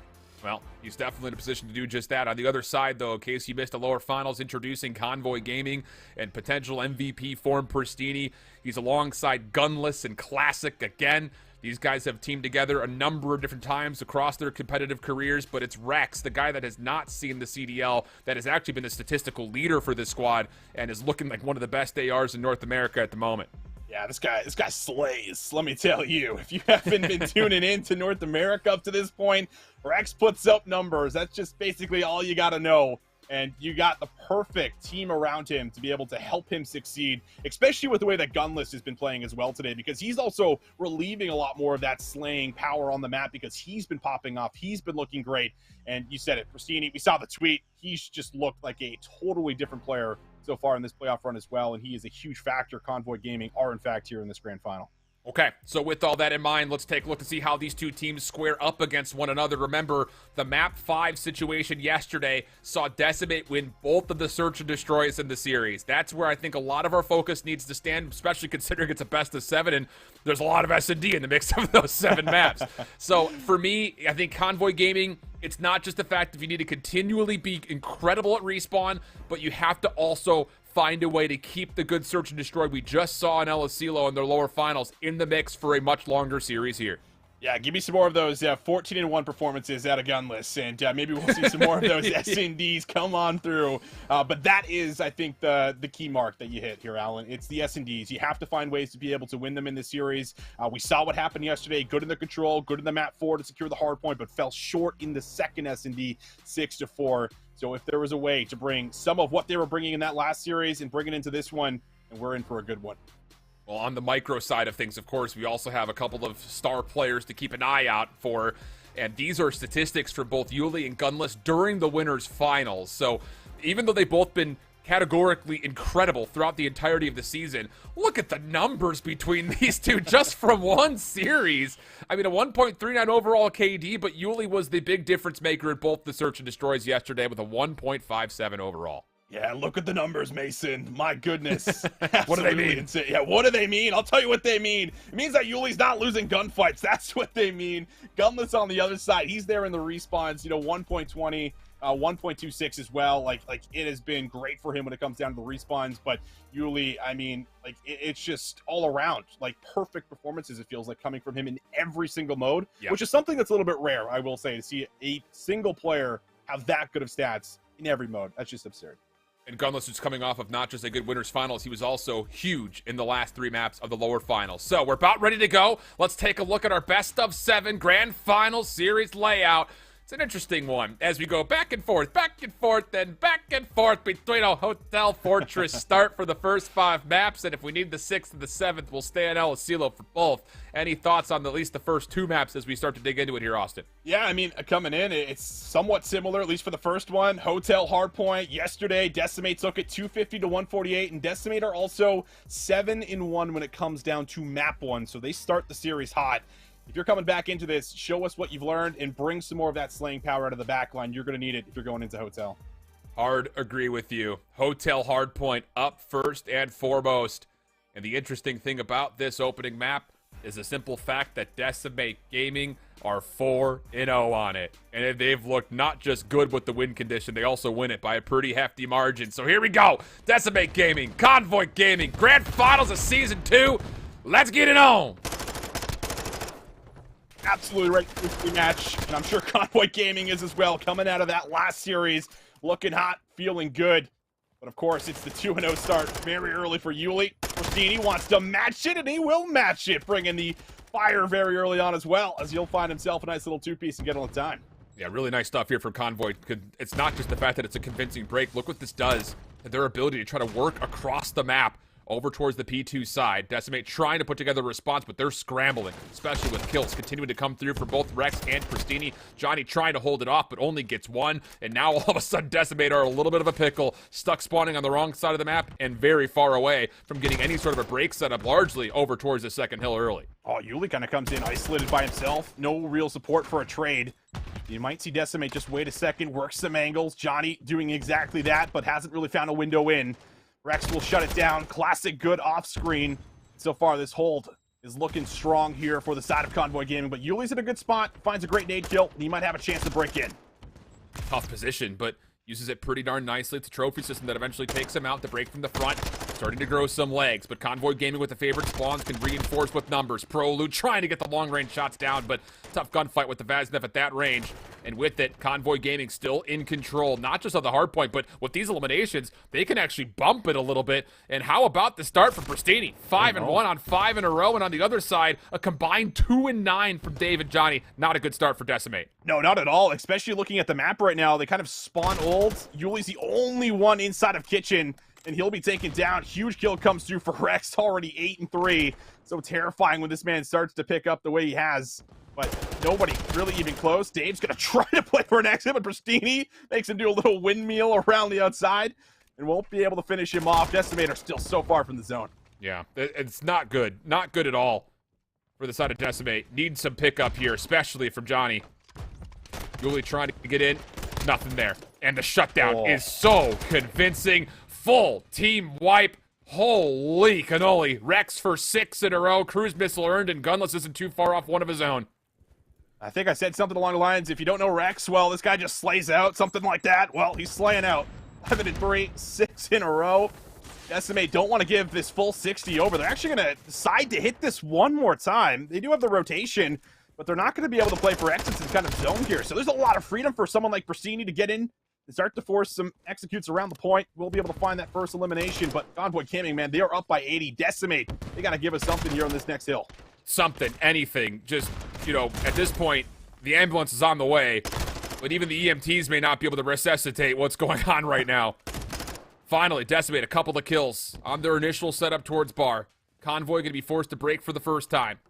Well, he's definitely in a position to do just that. On the other side, though, in case you missed the lower finals, introducing Convoy Gaming and potential MVP Form Pristini. He's alongside Gunless and Classic again. These guys have teamed together a number of different times across their competitive careers, but it's Rex, the guy that has not seen the CDL, that has actually been the statistical leader for this squad and is looking like one of the best ARs in North America at the moment. Yeah, this guy slays, let me tell you. If you haven't been tuning in to North America up to this point, Rex puts up numbers. That's just basically all you got to know. And you got the perfect team around him to be able to help him succeed, especially with the way that Gunless has been playing as well today, because he's also relieving a lot more of that slaying power on the map, because he's been popping off. He's been looking great. And you said it, Pristini, we saw the tweet. He's just looked like a totally different player so far in this playoff run as well, and he is a huge factor. Convoy Gaming are, in fact, here in this grand final. Okay, so with all that in mind, let's take a look to see how these two teams square up against one another. Remember, the Map 5 situation yesterday saw Decimate win both of the Search and Destroys in the series. That's where I think a lot of our focus needs to stand, especially considering it's a best of 7, and there's a lot of S&D in the mix of those 7 maps. So for me, I think Convoy Gaming, it's not just the fact that you need to continually be incredible at respawn, but you have to also find a way to keep the good Search and Destroy we just saw in El Asilo in their lower finals in the mix for a much longer series here. Yeah, give me some more of those 14-1 performances out of Gunless, and maybe we'll see some more of those S&Ds come on through. But that is, I think, the key mark that you hit here, Alan. It's the S&Ds. You have to find ways to be able to win them in this series. We saw what happened yesterday. Good in the control, good in the map 4 to secure the hard point, but fell short in the second S&D, 6-4. So if there was a way to bring some of what they were bringing in that last series and bring it into this one, and we're in for a good one. Well, on the micro side of things, of course, we also have a couple of star players to keep an eye out for, and these are statistics for both Yuli and Gunless during the winners' finals. So even though they've both been categorically incredible throughout the entirety of the season, look at the numbers between these two just from one series. I mean, a 1.39 overall KD, but Yuli was the big difference maker at both the Search and Destroys yesterday with a 1.57 overall. Yeah, look at the numbers, Mason. My goodness. What do they mean? Insane. Yeah, what do they mean? I'll tell you what they mean. It means that Yuli's not losing gunfights. That's what they mean. Gunless on the other side. He's there in the respawns, 1.20. 1.26 as well. Like it has been great for him when it comes down to the respawns. But Yuli, I mean, it's just all around perfect performances. It feels like coming from him in every single mode, which is something that's a little bit rare, I will say, to see a single player have that good of stats in every mode. That's just absurd. And Gunless is coming off of not just a good winners finals, he was also huge in the last 3 maps of the lower finals. So we're about ready to go. Let's take a look at our best of 7 grand final series layout. It's an interesting one as we go back and forth, and back and forth between a Hotel Fortress start for the first 5 maps, and if we need the 6th and the 7th, we'll stay on El Asilo for both. Any thoughts on at least the first 2 maps as we start to dig into it here, Austin? Yeah, I mean, coming in, it's somewhat similar, at least for the first one. Hotel Hardpoint, yesterday, Decimate took it 250 to 148, and Decimate are also 7-1 when it comes down to map 1, so they start the series hot. if you're coming back into this, show us what you've learned and bring some more of that slaying power out of the back line. You're going to need it if you're going into Hotel. Hard agree with you. Hotel Hardpoint up first and foremost. And the interesting thing about this opening map is the simple fact that Decimate Gaming are 4-0 on it. And they've looked not just good with the win condition, they also win it by a pretty hefty margin. So here we go. Decimate Gaming, Convoy Gaming, Grand Finals of Season 2. Let's get it on. Absolutely right for this match, and I'm sure Convoy Gaming is as well, coming out of that last series, looking hot, feeling good. But of course, it's the 2-0 start very early for Yuli. Pristini wants to match it, and he will match it, bringing the fire very early on as well, as he'll find himself a nice little two-piece and get on the time. Yeah, really nice stuff here from Convoy. It's not just the fact that it's a convincing break. Look what this does. Their ability to try to work across the map over towards the P2 side. Decimate trying to put together a response, but they're scrambling, especially with kills continuing to come through for both Rex and Pristini. Johnny trying to hold it off, but only gets one. And now all of a sudden, Decimate are a little bit of a pickle, stuck spawning on the wrong side of the map and very far away from getting any sort of a break setup, largely over towards the second hill early. Oh, Yuli kind of comes in isolated by himself. No real support for a trade. You might see Decimate just wait a second, work some angles. Johnny doing exactly that, but hasn't really found a window in. Rex will shut it down. Classic good off-screen. So far, this hold is looking strong here for the side of Convoy Gaming, but Yuli's in a good spot, finds a great nade kill, and he might have a chance to break in. Tough position, but uses it pretty darn nicely. It's a trophy system that eventually takes him out to break from the front. Starting to grow some legs, but Convoy Gaming with the favorite spawns can reinforce with numbers. Prolude trying to get the long-range shots down, but tough gunfight with the Vaznev at that range. And with it, Convoy Gaming still in control, not just of the hard point, but with these eliminations, they can actually bump it a little bit. And how about the start for Pristini? 5-1 on 5 in a row, and on the other side, a combined 2-9 from Dave and Johnny. Not a good start for Decimate. No, not at all, especially looking at the map right now. They kind of spawn old. Yuli's the only one inside of Kitchen, and he'll be taken down. Huge kill comes through for Rex, already 8-3. So terrifying when this man starts to pick up the way he has. But nobody really even close. Dave's going to try to play for an exit, but Pristini makes him do a little windmill around the outside and won't be able to finish him off. Decimate are still so far from the zone. Yeah, it's not good. Not good at all for the side of Decimate. Need some pickup here, especially from Johnny. Yuli trying to get in. Nothing there. And the shutdown is so convincing. Full team wipe. Holy cannoli. Rex for 6 in a row. Cruise missile earned, and Gunless isn't too far off one of his own. I think I said something along the lines, if you don't know Rex, well, this guy just slays out, something like that. Well, he's slaying out. 11-3, 6 in a row. Decimate don't want to give this full 60 over. They're actually going to decide to hit this one more time. They do have the rotation, but they're not going to be able to play for exits in kind of zone here. So there's a lot of freedom for someone like Pristini to get in and start to force some executes around the point. We'll be able to find that first elimination, but Convoy Gaming, man, they are up by 80. Decimate, they got to give us something here on this next hill. Something, anything. Just, you know, at this point, the ambulance is on the way, but even the EMTs may not be able to resuscitate what's going on right now. Finally, Decimate, a couple of kills on their initial setup towards Bar. Convoy going to be forced to break for the first time.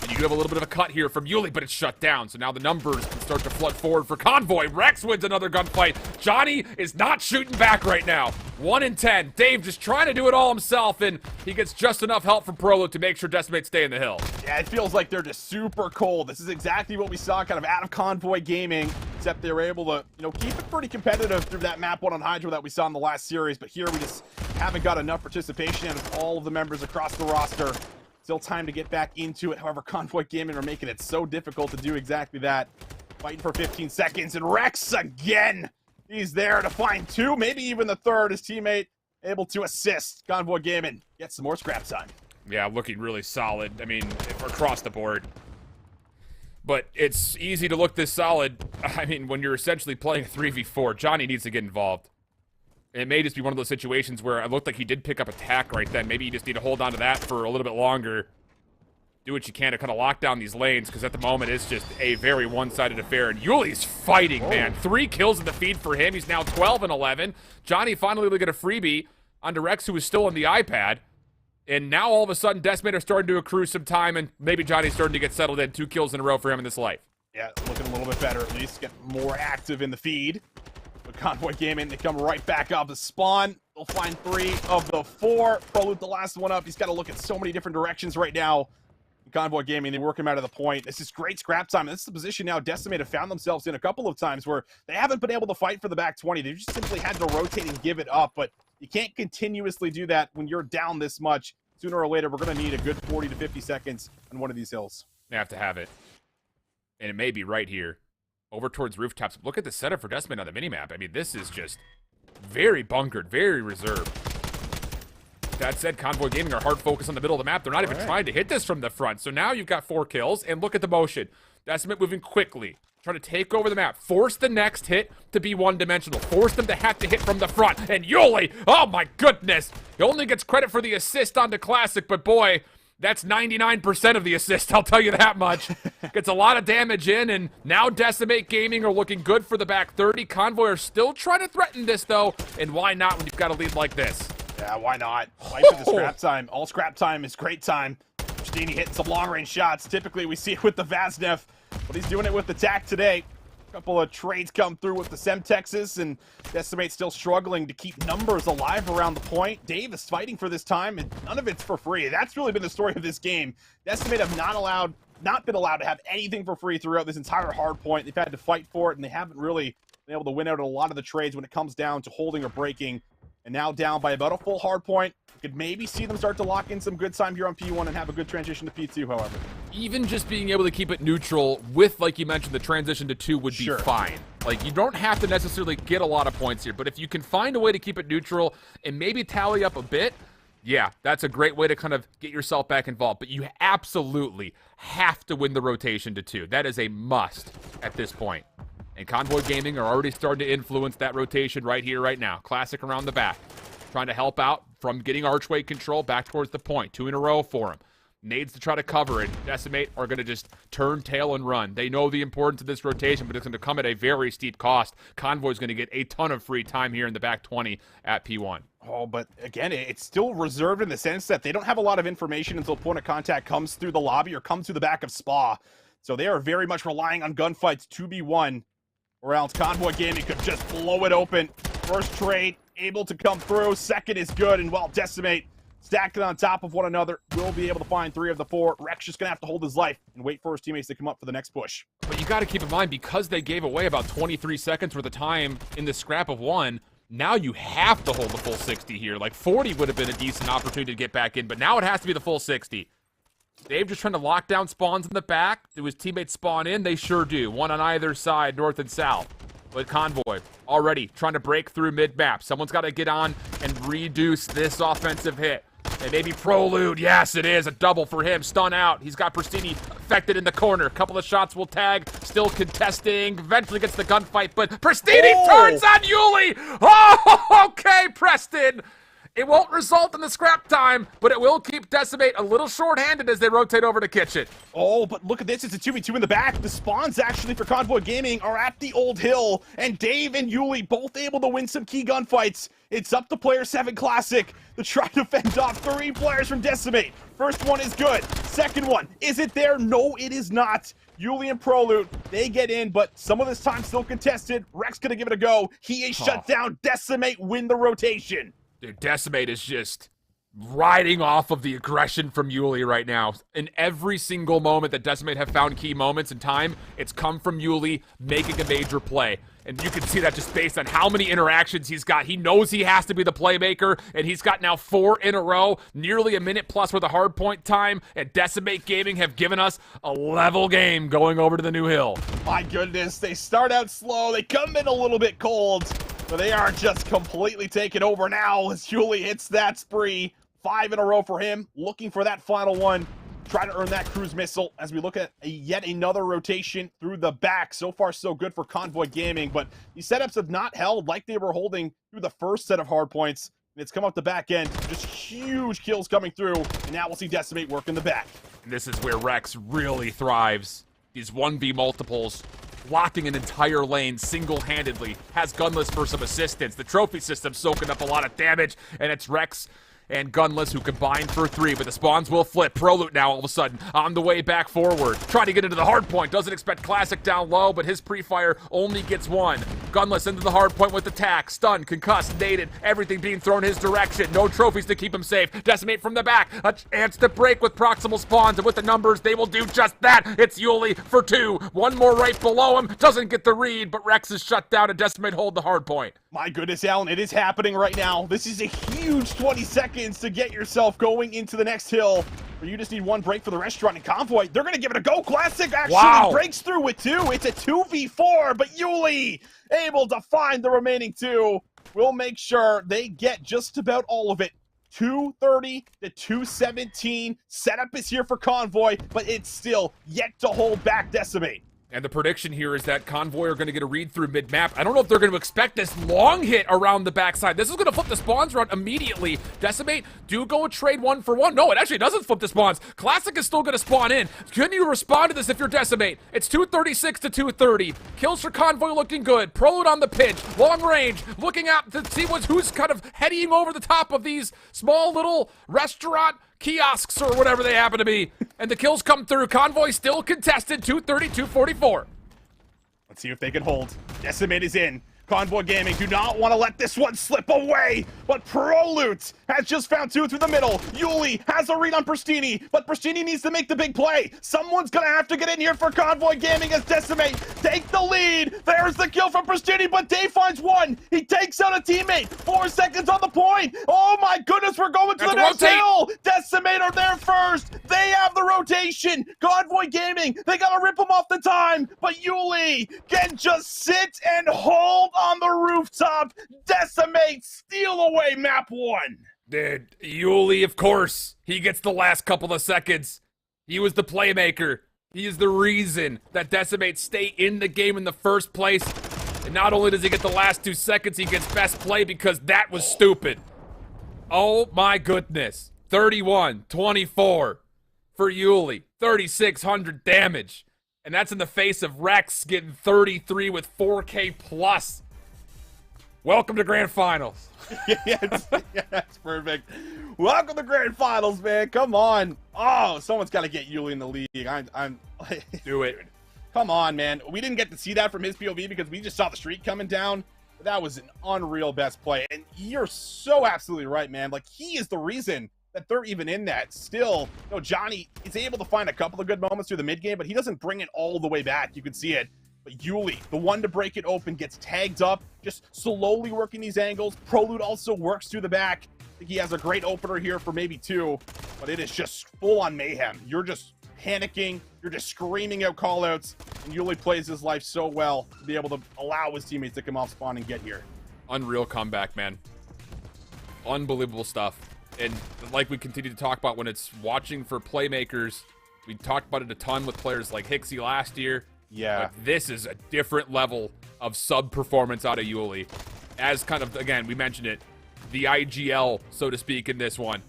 And you do have a little bit of a cut here from Yuli, but it's shut down. So now the numbers can start to flood forward for Convoy. Rex wins another gunfight. Johnny is not shooting back right now. 1-10. Dave just trying to do it all himself, and he gets just enough help from Prolude to make sure Decimate stay in the hill. Yeah, it feels like they're just super cold. This is exactly what we saw kind of out of Convoy Gaming, except they were able to, you know, keep it pretty competitive through that map 1 on Hydra that we saw in the last series. But here we just haven't got enough participation out of all of the members across the roster. Still time to get back into it. However, Convoy Gaming are making it so difficult to do exactly that. Fighting for 15 seconds, and Rex again. He's there to find 2, maybe even the third. His teammate able to assist. Convoy Gaming gets some more scrap time. Yeah, looking really solid. I mean, across the board. But it's easy to look this solid. I mean, when you're essentially playing a 3v4, Johnny needs to get involved. It may just be one of those situations where it looked like he did pick up attack right then. Maybe you just need to hold on to that for a little bit longer. Do what you can to kind of lock down these lanes, because at the moment it's just a very one-sided affair. And Yuli's fighting, man. 3 kills in the feed for him. He's now 12-11. Johnny finally will get a freebie onto Rex, who is still on the iPad. And now all of a sudden, Decimate are starting to accrue some time, and maybe Johnny's starting to get settled in. 2 kills in a row for him in this life. Yeah, looking a little bit better at least. Get more active in the feed. But Convoy Gaming, they come right back off the spawn. They'll find 3 of the 4. Prolude the last one up. He's got to look at so many different directions right now. Convoy Gaming, they work him out of the point. This is great scrap time. This is the position now Decimate have found themselves in a couple of times where they haven't been able to fight for the back 20. They just simply had to rotate and give it up, but you can't continuously do that when you're down this much. Sooner or later, we're going to need a good 40 to 50 seconds on one of these hills. They have to have it. And it may be right here. Over towards rooftops. Look at the setup for Decimate on the minimap. I mean, this is just very bunkered, very reserved. That said, Convoy Gaming are hard focused on the middle of the map. They're not even trying to hit this from the front. So now you've got 4 kills, and look at the motion. Decimate moving quickly, trying to take over the map. Force the next hit to be one-dimensional. Force them to have to hit from the front. And Yuli, oh my goodness. He only gets credit for the assist onto Classic, but boy, that's 99% of the assist, I'll tell you that much. Gets a lot of damage in, and now Decimate Gaming are looking good for the back 30. Convoy are still trying to threaten this, though, and why not when you've got a lead like this? Yeah, why not? Fight for the scrap time. All scrap time is great time. Stini hitting some long-range shots. Typically, we see it with the Vaznev, but he's doing it with the TAC today. A couple of trades come through with the Semtexes, and Decimate still struggling to keep numbers alive around the point. Dave is fighting for this time, and none of it's for free. That's really been the story of this game. Decimate have not been allowed to have anything for free throughout this entire hard point. They've had to fight for it, and they haven't really been able to win out a lot of the trades when it comes down to holding or breaking. And now down by about a full hard point. You could maybe see them start to lock in some good time here on P1 and have a good transition to P2, however. Even just being able to keep it neutral with, like you mentioned, the transition to 2 would be fine. Like, you don't have to necessarily get a lot of points here, but if you can find a way to keep it neutral and maybe tally up a bit, yeah, that's a great way to kind of get yourself back involved. But you absolutely have to win the rotation to 2. That is a must at this point. And Convoy Gaming are already starting to influence that rotation right here, right now. Classic around the back. Trying to help out from getting archway control back towards the point. 2 in a row for him. Nades to try to cover it. Decimate are going to just turn tail and run. They know the importance of this rotation, but it's going to come at a very steep cost. Convoy's going to get a ton of free time here in the back 20 at P1. Oh, but again, it's still reserved in the sense that they don't have a lot of information until point of contact comes through the lobby or comes through the back of Spa. So they are very much relying on gunfights to be won, or else Convoy Gaming could just blow it open. First trade able to come through. Second is good, and while Decimate stacked it on top of one another, will be able to find 3 of the 4. Rex just going to have to hold his life and wait for his teammates to come up for the next push. But you got to keep in mind, because they gave away about 23 seconds worth of time in the scrap of 1, now you have to hold the full 60 here. Like, 40 would have been a decent opportunity to get back in, but now it has to be the full 60. Dave just trying to lock down spawns in the back. Do his teammates spawn in? They sure do. 1 on either side, north and south. But Convoy already trying to break through mid-map. Someone's got to get on and reduce this offensive hit. And maybe Prolude. Yes, it is. A double for him. Stun out. He's got Pristini affected in the corner. A couple of shots will tag. Still contesting. Eventually gets the gunfight, but Pristini turns on Yuli. Oh, okay, Preston. It won't result in the scrap time, but it will keep Decimate a little short-handed as they rotate over to Kitchen. Oh, but look at this. It's a 2v2 in the back. The spawns actually for Convoy Gaming are at the old hill, and Dave and Yuli both able to win some key gunfights. It's up to Player 7 Classic to try to fend off 3 players from Decimate. First one is good. Second one, is it there? No, it is not. Yuli and Prolude, they get in, but some of this time still contested. Rex gonna give it a go. He is shut down. Decimate win the rotation. Dude, Decimate is just riding off of the aggression from Yuli right now. In every single moment that Decimate have found key moments in time, it's come from Yuli making a major play. And you can see that just based on how many interactions he's got. He knows he has to be the playmaker, and he's got now 4 in a row, nearly a minute plus with a hard point time, and Decimate Gaming have given us a level game going over to the new hill. My goodness, they start out slow, they come in a little bit cold, but they are just completely taken over now as Yuli hits that spree. 5 in a row for him, looking for that final one. Try to earn that cruise missile as we look at yet another rotation through the back. So far, so good for Convoy Gaming, but these setups have not held like they were holding through the first set of hard points. And it's come up the back end, just huge kills coming through, and now we'll see Decimate work in the back. And this is where Rex really thrives. These 1v multiples, blocking an entire lane single-handedly, has Gunless for some assistance. The trophy system soaking up a lot of damage, and it's Rex and Gunless, who combined for 3, but the spawns will flip. Prolute now all of a sudden on the way back forward, trying to get into the hard point. Doesn't expect Classic down low, but his pre-fire only gets 1. Gunless into the hard point with attack, stunned, concussed, naded, everything being thrown his direction. No trophies to keep him safe. Decimate from the back, a chance to break with proximal spawns, and with the numbers, they will do just that. It's Yuli for 2. One more right below him, doesn't get the read, but Rex is shut down, and Decimate hold the hard point. My goodness, Alan, it is happening right now. This is a huge 20 seconds to get yourself going into the next hill. Or you just need one break for the restaurant and Convoy. They're going to give it a go. Classic actually breaks through with 2. It's a 2v4, but Yuli able to find the remaining 2. We'll make sure they get just about all of it. 230 to 217. Setup is here for Convoy, but it's still yet to hold back Decimate. And the prediction here is that Convoy are going to get a read through mid-map. I don't know if they're going to expect this long hit around the backside. This is going to flip the spawns run immediately. Decimate, do go a trade 1 for 1. No, it actually doesn't flip the spawns. Classic is still going to spawn in. Can you respond to this if you're Decimate? It's 236 to 230. Kills for Convoy looking good. Prolute on the pinch. Long range. Looking out to see who's kind of heading over the top of these small little restaurant kiosks or whatever they happen to be. And the kills come through. Convoy still contested, 230, 244. Let's see if they can hold. Decimate is in. Convoy Gaming do not want to let this one slip away, but Prolute has just found 2 through the middle. Yuli has a read on Pristini, but Pristini needs to make the big play. Someone's going to have to get in here for Convoy Gaming as Decimate take the lead. There's the kill from Pristini, but Dave finds 1. He takes out a teammate. 4 seconds on the point. Oh my goodness, we're going to the next hill. Decimate are there first. They have the rotation. Convoy Gaming, they got to rip them off the time, but Yuli can just sit and hold on the rooftop. Decimate steal away map 1. Dude, Yuli, of course, he gets the last couple of seconds. He was the playmaker. He is the reason that Decimate stay in the game in the first place. And not only does he get the last 2 seconds, he gets best play because that was stupid. Oh my goodness. 31-24 for Yuli. 3,600 damage. And that's in the face of Rex getting 33 with 4K plus. Welcome to Grand Finals. Yes, that's perfect. Welcome to Grand Finals, man. Come on. Oh, someone's got to get Yuli in the league. I'm Do it. Come on, man. We didn't get to see that from his POV because we just saw the streak coming down. But that was an unreal best play. And you're so absolutely right, man. Like, he is the reason that they're even in that. Still, you know, Johnny is able to find a couple of good moments through the mid game, but he doesn't bring it all the way back. You can see it. But Yuli, the one to break it open, gets tagged up, just slowly working these angles. Prolute also works through the back. I think he has a great opener here for maybe 2, but it is just full on mayhem. You're just panicking. You're just screaming out callouts, and Yuli plays his life so well to be able to allow his teammates to come off spawn and get here. Unreal comeback, man. Unbelievable stuff. And like we continue to talk about when it's watching for playmakers, we talked about it a ton with players like Hixie last year. Yeah. But this is a different level of sub-performance out of Yuli. As kind of, again, we mentioned it, the IGL, so to speak, in this one.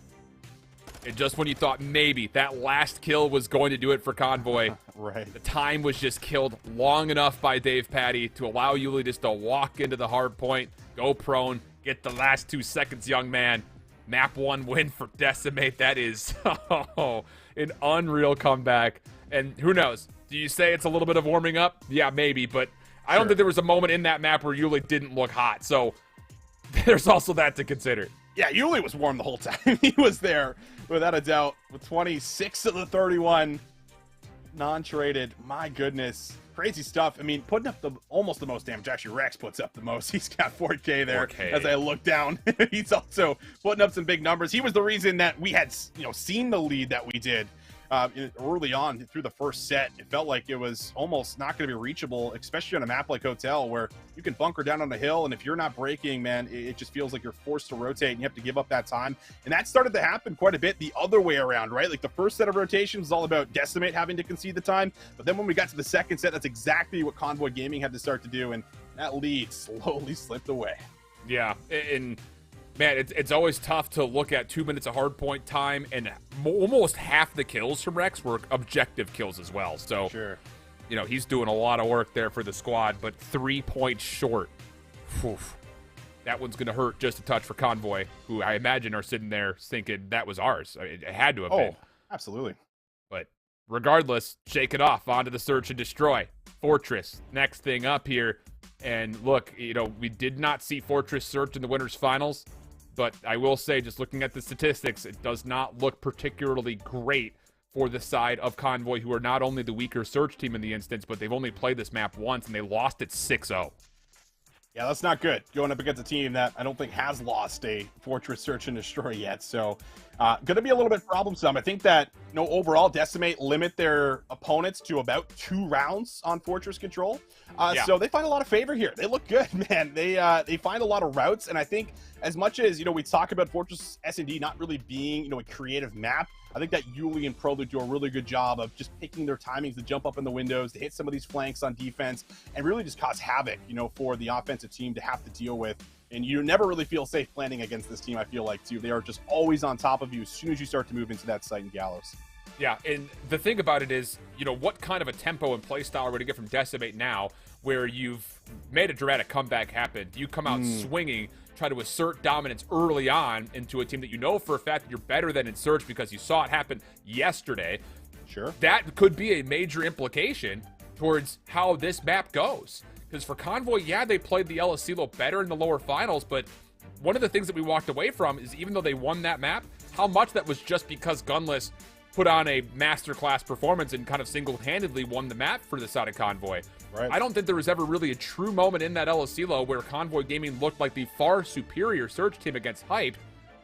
And just when you thought maybe that last kill was going to do it for Convoy, Right. the time was just killed long enough by Dave Patty to allow Yuli just to walk into the hard point, go prone, get the last 2 seconds, young man. Map 1 win for Decimate. That is an unreal comeback. And who knows? Do you say it's a little bit of warming up? Yeah, maybe, but I don't think there was a moment in that map where Yuli didn't look hot. So there's also that to consider. Yeah, Yuli was warm the whole time. He was there, without a doubt, with 26 of the 31 non-traded. My goodness. Crazy stuff. I mean, putting up almost the most damage. Actually, Rex puts up the most. He's got 4K there. 4K. As I look down. He's also putting up some big numbers. He was the reason that we had, seen the lead that we did. Early on through the first set, it felt like it was almost not going to be reachable, especially on a map like Hotel, where you can bunker down on the hill, and if you're not breaking, man, it just feels like you're forced to rotate, and you have to give up that time. And that started to happen quite a bit the other way around, right? Like the first set of rotations was all about Decimate having to concede the time, but then when we got to the second set, that's exactly what Convoy Gaming had to start to do, and that lead slowly slipped away. Yeah, and man, it's always tough to look at 2 minutes of hardpoint time, and almost half the kills from Rex were objective kills as well. So, Sure. He's doing a lot of work there for the squad, but 3 points short. Oof. that one's going to hurt just a touch for Convoy, who I imagine are sitting there thinking that was ours. I mean, it had to have been. Absolutely. But regardless, shake it off. Onto the search and destroy. Fortress, next thing up here. And look, we did not see Fortress search in the winners finals, but I will say, just looking at the statistics, it does not look particularly great for the side of Convoy, who are not only the weaker search team in the instance, but they've only played this map once, and they lost it 6-0. Yeah, that's not good. Going up against a team that I don't think has lost a Fortress Search and Destroy yet. So, going to be a little bit troublesome. I think that, overall, Decimate limit their opponents to about 2 rounds on Fortress control. So they find a lot of favor here. They look good, man. They find a lot of routes. And I think as much as, we talk about Fortress S&D not really being, a creative map, I think that Yuli and Prelude do a really good job of just picking their timings to jump up in the windows, to hit some of these flanks on defense, and really just cause havoc, for the offensive team to have to deal with. And you never really feel safe planning against this team, I feel like, too. They are just always on top of you as soon as you start to move into that site in Gallows. Yeah, and the thing about it is, what kind of a tempo and play style are we to get from Decimate now, where you've made a dramatic comeback happen? You come out swinging, try to assert dominance early on into a team that you know for a fact that you're better than in Search because you saw it happen yesterday. Sure. That could be a major implication towards how this map goes. Because for Convoy, yeah, they played the El Asilo better in the lower finals, but one of the things that we walked away from is even though they won that map, how much that was just because Gunless put on a masterclass performance and kind of single-handedly won the map for the side of Convoy. Right. I don't think there was ever really a true moment in that El Asilo where Convoy Gaming looked like the far superior Search team against Hype.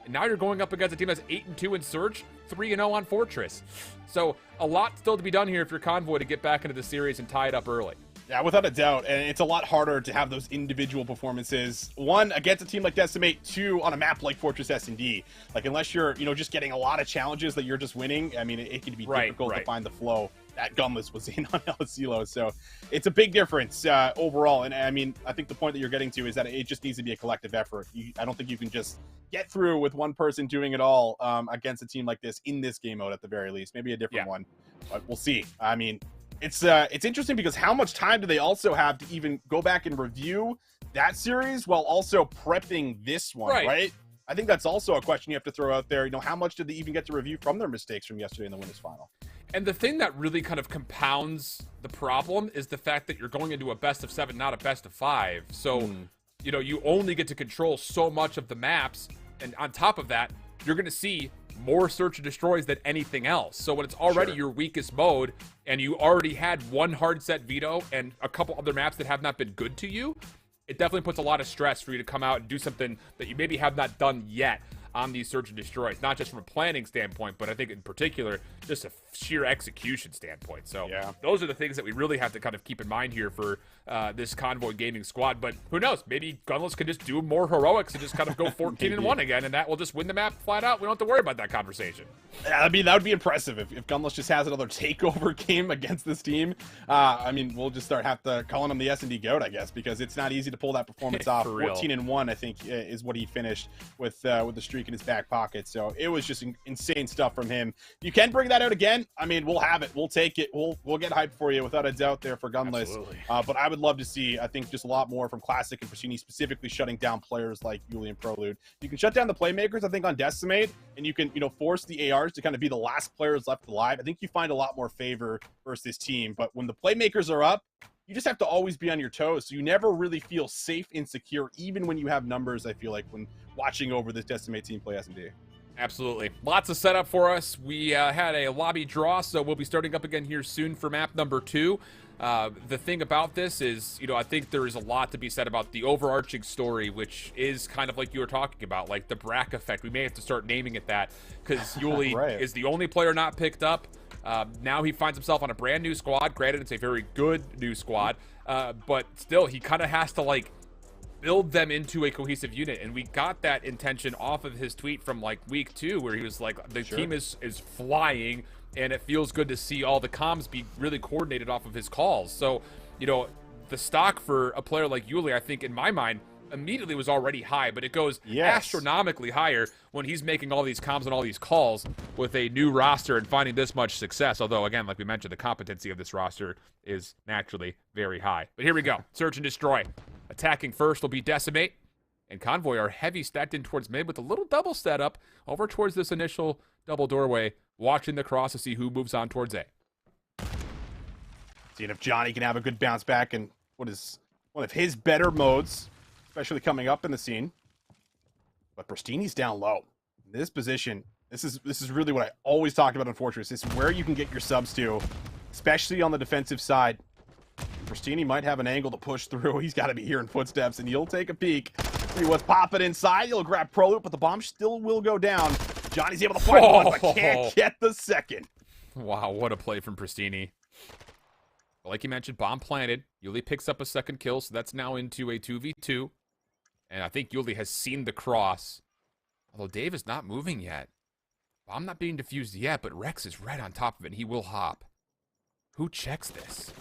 And now you're going up against a team that's 8-2 in Search, 3-0 on Fortress. So a lot still to be done here if you're Convoy to get back into the series and tie it up early. Yeah, without a doubt. And it's a lot harder to have those individual performances. 1, against a team like Decimate. 2, on a map like Fortress S&D. Like, unless you're, just getting a lot of challenges that you're just winning, I mean, it can be difficult to find the flow that Gunless was in on El Asilo. So it's a big difference overall. And I mean, I think the point that you're getting to is that it just needs to be a collective effort. I don't think you can just get through with one person doing it all against a team like this in this game mode at the very least. Maybe a different one, but we'll see. I mean, it's interesting because how much time do they also have to even go back and review that series while also prepping this one, right? I think that's also a question you have to throw out there. How much did they even get to review from their mistakes from yesterday in the winners final? And the thing that really kind of compounds the problem is the fact that you're going into a best of 7, not a best of 5. So, you only get to control so much of the maps. And on top of that, you're going to see more search and destroys than anything else. So when it's already your weakest mode and you already had one hard set veto and a couple other maps that have not been good to you, it definitely puts a lot of stress for you to come out and do something that you maybe have not done yet on these search and destroys, not just from a planning standpoint, but I think in particular, just a sheer execution standpoint. So those are the things that we really have to kind of keep in mind here for this Convoy Gaming squad. But who knows? Maybe Gunless can just do more heroics and just kind of go 14-1 again, and that will just win the map flat out. We don't have to worry about that conversation. Yeah, that would be impressive if Gunless just has another takeover game against this team. I mean, we'll just have to calling him the S&D GOAT, I guess, because it's not easy to pull that performance off. 14-1, I think, is what he finished with the streak in his back pocket. So it was just insane stuff from him. You can bring that out again. I mean, we'll have it. We'll take it. We'll get hyped for you without a doubt there for Gunless. But I would love to see, I think, just a lot more from Classic and Presini, specifically shutting down players like Yuli and Prelude. You can shut down the playmakers, I think, on Decimate, and you can, force the ARs to kind of be the last players left alive. I think you find a lot more favor versus this team. But when the playmakers are up, you just have to always be on your toes. So you never really feel safe and secure, even when you have numbers, I feel like, when watching over this Decimate team play S&D. Absolutely. Lots of setup for us. We had a lobby draw, so we'll be starting up again here soon for map number 2. The thing about this is, I think there is a lot to be said about the overarching story, which is kind of like you were talking about, like the Brack effect. We may have to start naming it that, because Yuli is the only player not picked up. Now he finds himself on a brand new squad. Granted, it's a very good new squad, but still, he kind of has to, build them into a cohesive unit, and we got that intention off of his tweet from week 2, where he was like, the team is flying, and it feels good to see all the comms be really coordinated off of his calls. So, the stock for a player like Yuli, I think, in my mind, immediately was already high, but it goes astronomically higher when he's making all these comms and all these calls with a new roster and finding this much success. Although, again, like we mentioned, the competency of this roster is naturally very high. But here we go. Search and destroy. Attacking first will be Decimate, And Convoy are heavy stacked in towards mid with a little double setup over towards this initial double doorway, watching the cross to see who moves on towards A. Seeing if Johnny can have a good bounce back and what is one of his better modes, especially coming up in the scene. But Pristini's down low. In this position, this is really what I always talk about in Fortress. This is where you can get your subs to, especially on the defensive side. Pristini might have an angle to push through. He's got to be hearing footsteps, and you'll take a peek. See what's popping inside. He'll grab Prolute, but the bomb still will go down. Johnny's able to find one, but can't get the second. Wow, what a play from Pristini. But like you mentioned, bomb planted. Yuli picks up a second kill, so that's now into a 2v2. And I think Yuli has seen the cross. Although Dave is not moving yet. Bomb not being defused yet, but Rex is right on top of it, and he will hop. Who checks this?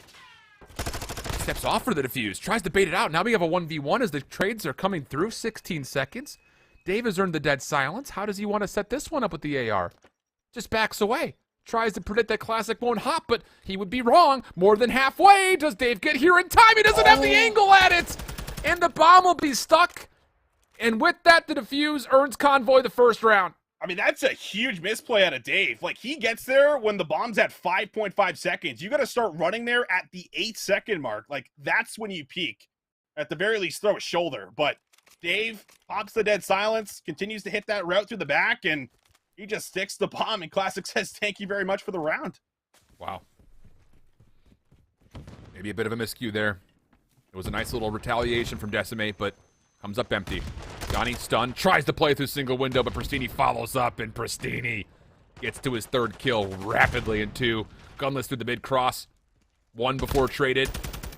Steps off for the defuse, tries to bait it out. Now we have a 1v1 as the trades are coming through. 16 seconds. Dave has earned the dead silence. How does he want to set this one up with the AR? Just backs away. Tries to predict that Classic won't hop, but he would be wrong. More than halfway. Does Dave get here in time? He doesn't have the angle at it. And the bomb will be stuck. And with that, the defuse earns Convoy the first round. I mean, that's a huge misplay out of Dave. Like, he gets there when the bomb's at 5.5 seconds. You got to start running there at the 8-second mark. Like, that's when you peak. At the very least, throw a shoulder. But Dave pops the dead silence, continues to hit that route through the back, and he just sticks the bomb, and Classic says, thank you very much for the round. Wow. Maybe a bit of a miscue there. It was a nice little retaliation from Decimate, but comes up empty. Johnny stunned, tries to play through single window, but Pristini follows up, and Pristini gets to his third kill rapidly in 2. Gunless through the mid cross. 1 before traded.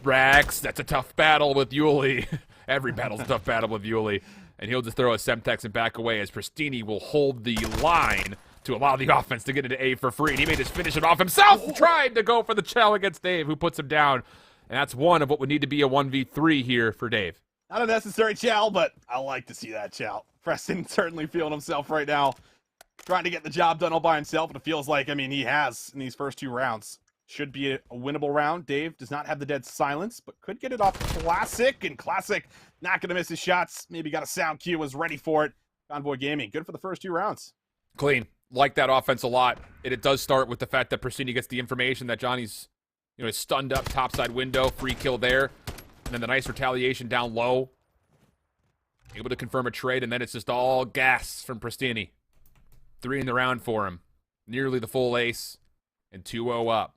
Rex, that's a tough battle with Yuli. Every battle's a tough battle with Yuli. And he'll just throw a Semtex and back away as Pristini will hold the line to allow the offense to get into A for free. And he may just finish it off himself. Tried to go for the Chell against Dave, who puts him down. And that's one of what would need to be a 1v3 here for Dave. Not a necessary chow, but I like to see that chow. Preston certainly feeling himself right now. Trying to get the job done all by himself, and it feels like, I mean, he has in these first 2 rounds. Should be a winnable round. Dave does not have the dead silence, but could get it off Classic, and Classic not going to miss his shots. Maybe got a sound cue, was ready for it. Convoy Gaming, good for the first 2 rounds. Clean. Like that offense a lot. It does start with the fact that Pristini gets the information that Johnny's, stunned up topside window, free kill there. And then the nice retaliation down low. Able to confirm a trade, and then it's just all gas from Pristini. 3 in the round for him. Nearly the full ace, and 2-0 up.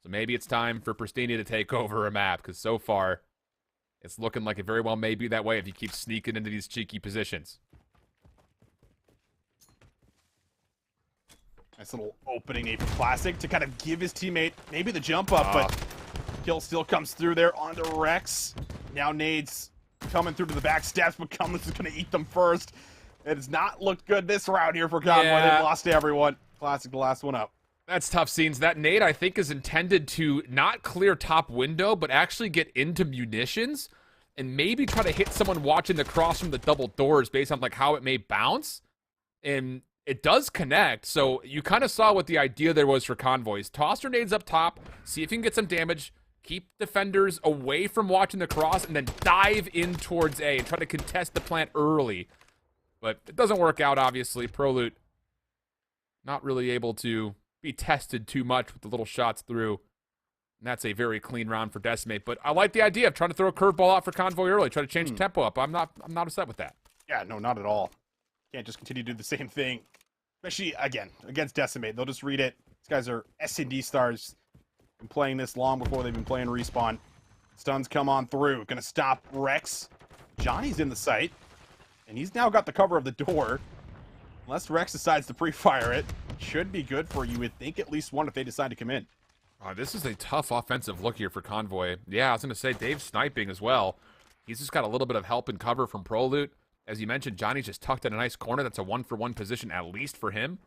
So maybe it's time for Pristini to take over a map, because so far, it's looking like it very well may be that way if he keeps sneaking into these cheeky positions. Nice little opening A for Classic to kind of give his teammate maybe the jump up, but kill still comes through there onto Rex. Now nades coming through to the back steps, but Cumless is going to eat them first. It has not looked good this round here for Convoy. Yeah. They've lost to everyone. Classic, the last one up. That's tough scenes. That nade, I think, is intended to not clear top window, but actually get into munitions and maybe try to hit someone watching the cross from the double doors based on like how it may bounce. And it does connect, so you kind of saw what the idea there was for Convoys. Toss your nades up top, see if you can get some damage, keep defenders away from watching the cross, and then dive in towards A and try to contest the plant early. But it doesn't work out, obviously. Prolute not really able to be tested too much with the little shots through. And that's a very clean round for Decimate. But I like the idea of trying to throw a curveball out for Convoy early, try to change the tempo up. I'm not upset with that. Yeah, no, not at all. Can't just continue to do the same thing. Especially, again, against Decimate. They'll just read it. These guys are S&D stars. Been playing this long before they've been playing Respawn. Stuns come on through. Gonna stop Rex. Johnny's in the site. And he's now got the cover of the door. Unless Rex decides to pre-fire it. Should be good for, you would think, at least one if they decide to come in. This is a tough offensive look here for Convoy. Yeah, I was going to say, Dave's sniping as well. He's just got a little bit of help and cover from Prolute. As you mentioned, Johnny's just tucked in a nice corner. That's a 1-for-1 position at least for him.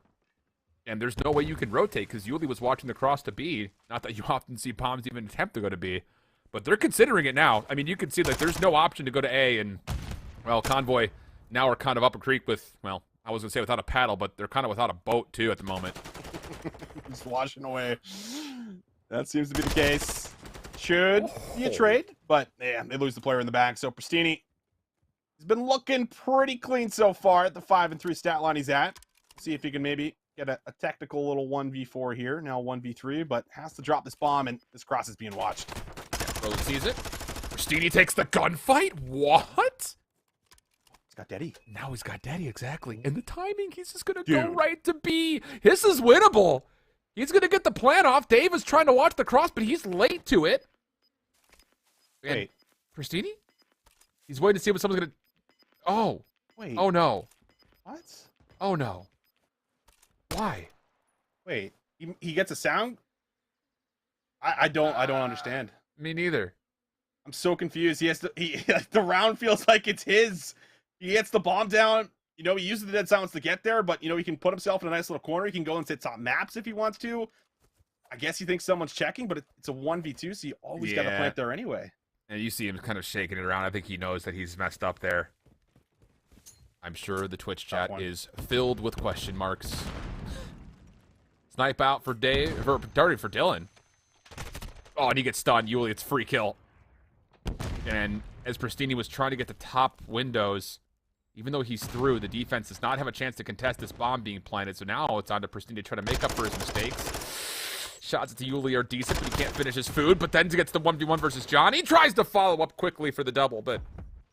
And there's no way you can rotate because Yuli was watching the cross to B. Not that you often see bombs even attempt to go to B. But they're considering it now. I mean, you can see that there's no option to go to A. And, well, Convoy now are kind of up a creek with, well, I was going to say without a paddle, but they're kind of without a boat, too, at the moment. Just washing away. That seems to be the case. Should be a trade, but, yeah, they lose the player in the back. So, Pristini, He's been looking pretty clean so far at the 5-3 stat line he's at. See if he can maybe get a technical little 1v4 here. Now 1v3, but has to drop this bomb, and this cross is being watched. Prolute sees it. Pristini takes the gunfight. What? He's got Daddy. Now he's got Daddy, exactly. And the timing, he's just going to Dude. go right to B. This is winnable. He's going to get the plan off. Dave is trying to watch the cross, but he's late to it. And Wait. Pristini? He's waiting to see what someone's going to... Oh. Wait. Oh, no. What? Oh, no. Why? Wait. He gets a sound? I don't understand. Me neither. I'm so confused. He has to. The round feels like it's his. He gets the bomb down. You know, he uses the dead silence to get there, but you know he can put himself in a nice little corner. He can go and sit top maps if he wants to. I guess he thinks someone's checking, but it's a 1v2, so you always got to plant there anyway. And you see him kind of shaking it around. I think he knows that he's messed up there. I'm sure the Twitch chat is filled with question marks. Snipe out for Dave, or darting for Dylan. Oh, and he gets stunned. Yuli, it's free kill. And as Pristini was trying to get the top windows, even though he's through, the defense does not have a chance to contest this bomb being planted. So now it's on to Pristini to try to make up for his mistakes. Shots at the Yuli are decent, but he can't finish his food. But then gets the 1v1 versus John. He tries to follow up quickly for the double, but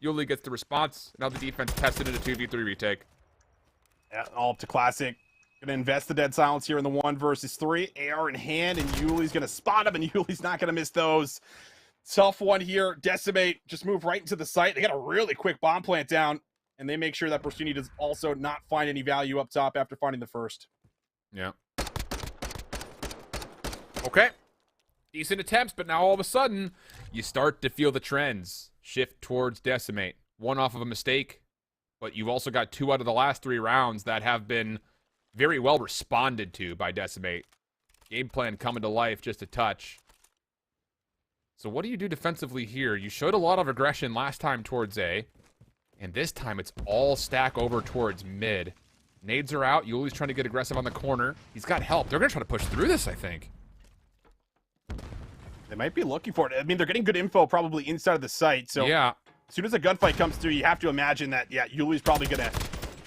Yuli gets the response. Now the defense tested in a 2v3 retake. Yeah, all up to Classic. Gonna invest the dead silence here in the 1 versus 3. AR in hand, and Yuli's gonna spot him, and Yuli's not gonna miss those. Tough one here. Decimate just moved right into the site. They got a really quick bomb plant down, and they make sure that Pristini does also not find any value up top after finding the first. Yeah. Okay. Decent attempts, but now all of a sudden, you start to feel the trends shift towards Decimate. One off of a mistake, but you've also got 2 out of the last 3 rounds that have been very well responded to by Decimate. Game plan coming to life just a touch. So what do you do defensively here? You showed a lot of aggression last time towards A, and this time it's all stack over towards mid. Nades are out. Yuli's trying to get aggressive on the corner. He's got help. They're going to try to push through this, I think. They might be looking for it. I mean, they're getting good info probably inside of the site. So yeah. As soon as a gunfight comes through, you have to imagine that, yeah, Yuli's probably going to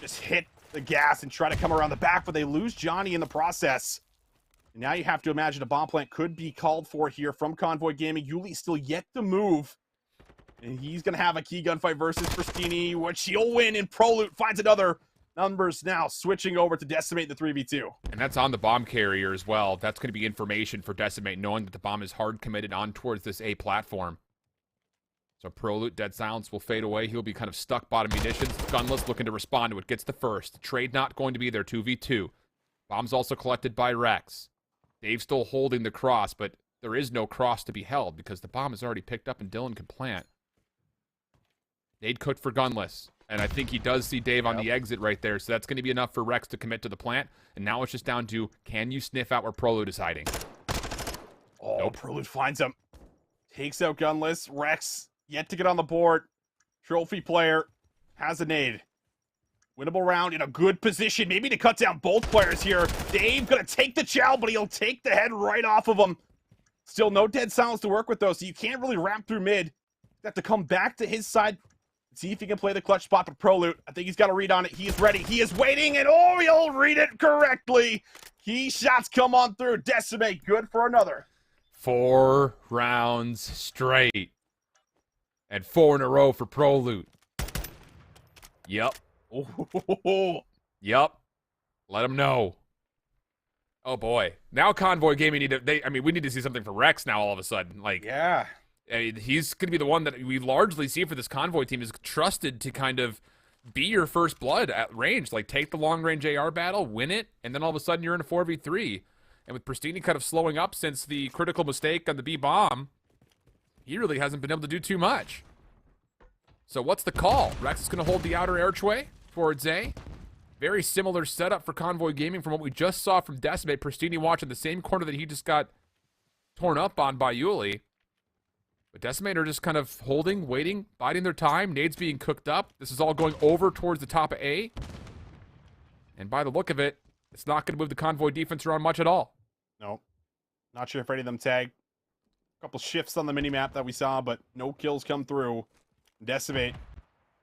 just hit the gas and try to come around the back, but they lose Johnny in the process. Now you have to imagine a bomb plant could be called for here from Convoy Gaming. Yuli's still yet to move. And he's going to have a key gunfight versus Pristini, which he'll win, and Prolute finds another. Numbers now switching over to Decimate in the 3v2. And that's on the bomb carrier as well. That's going to be information for Decimate, knowing that the bomb is hard committed on towards this A platform. So Prolute, dead silence will fade away. He'll be kind of stuck bottom munitions. Gunless looking to respond to it. Gets the first. Trade not going to be there, 2v2. Bomb's also collected by Rex. Dave's still holding the cross, but there is no cross to be held because the bomb is already picked up and Dylan can plant. Nade cooked for Gunless. And I think he does see Dave on the exit right there. So that's going to be enough for Rex to commit to the plant. And now it's just down to, can you sniff out where Prolute is hiding? Oh, Nope. Prolute finds him. Takes out Gunless. Rex yet to get on the board. Trophy player has a nade. Winnable round in a good position. Maybe to cut down both players here. Dave going to take the chow, but he'll take the head right off of him. Still no dead silence to work with, though, so you can't really wrap through mid. You have to come back to his side. See if he can play the clutch spot for Prolute. I think he's got a read on it. He is ready. He is waiting, and oh, he'll read it correctly. Key shots come on through. Decimate, good for another. 4 rounds straight. And 4 in a row for Prolute. Yep. Oh, Yep. Let him know. Oh, boy. Now Convoy Gaming we need to see something for Rex now all of a sudden. Like, yeah. I mean, he's going to be the one that we largely see for this Convoy team is trusted to kind of be your first blood at range. Like, take the long-range AR battle, win it, and then all of a sudden you're in a 4v3. And with Pristini kind of slowing up since the critical mistake on the B-bomb, he really hasn't been able to do too much. So what's the call? Rex is going to hold the outer archway towards A. Very similar setup for Convoy Gaming from what we just saw from Decimate. Pristini watching the same corner that he just got torn up on by Yuli. But Decimate are just kind of holding, waiting, biding their time. Nades being cooked up. This is all going over towards the top of A. And by the look of it, it's not going to move the Convoy defense around much at all. No. Not sure if any of them tag. A couple shifts on the minimap that we saw, but no kills come through. Decimate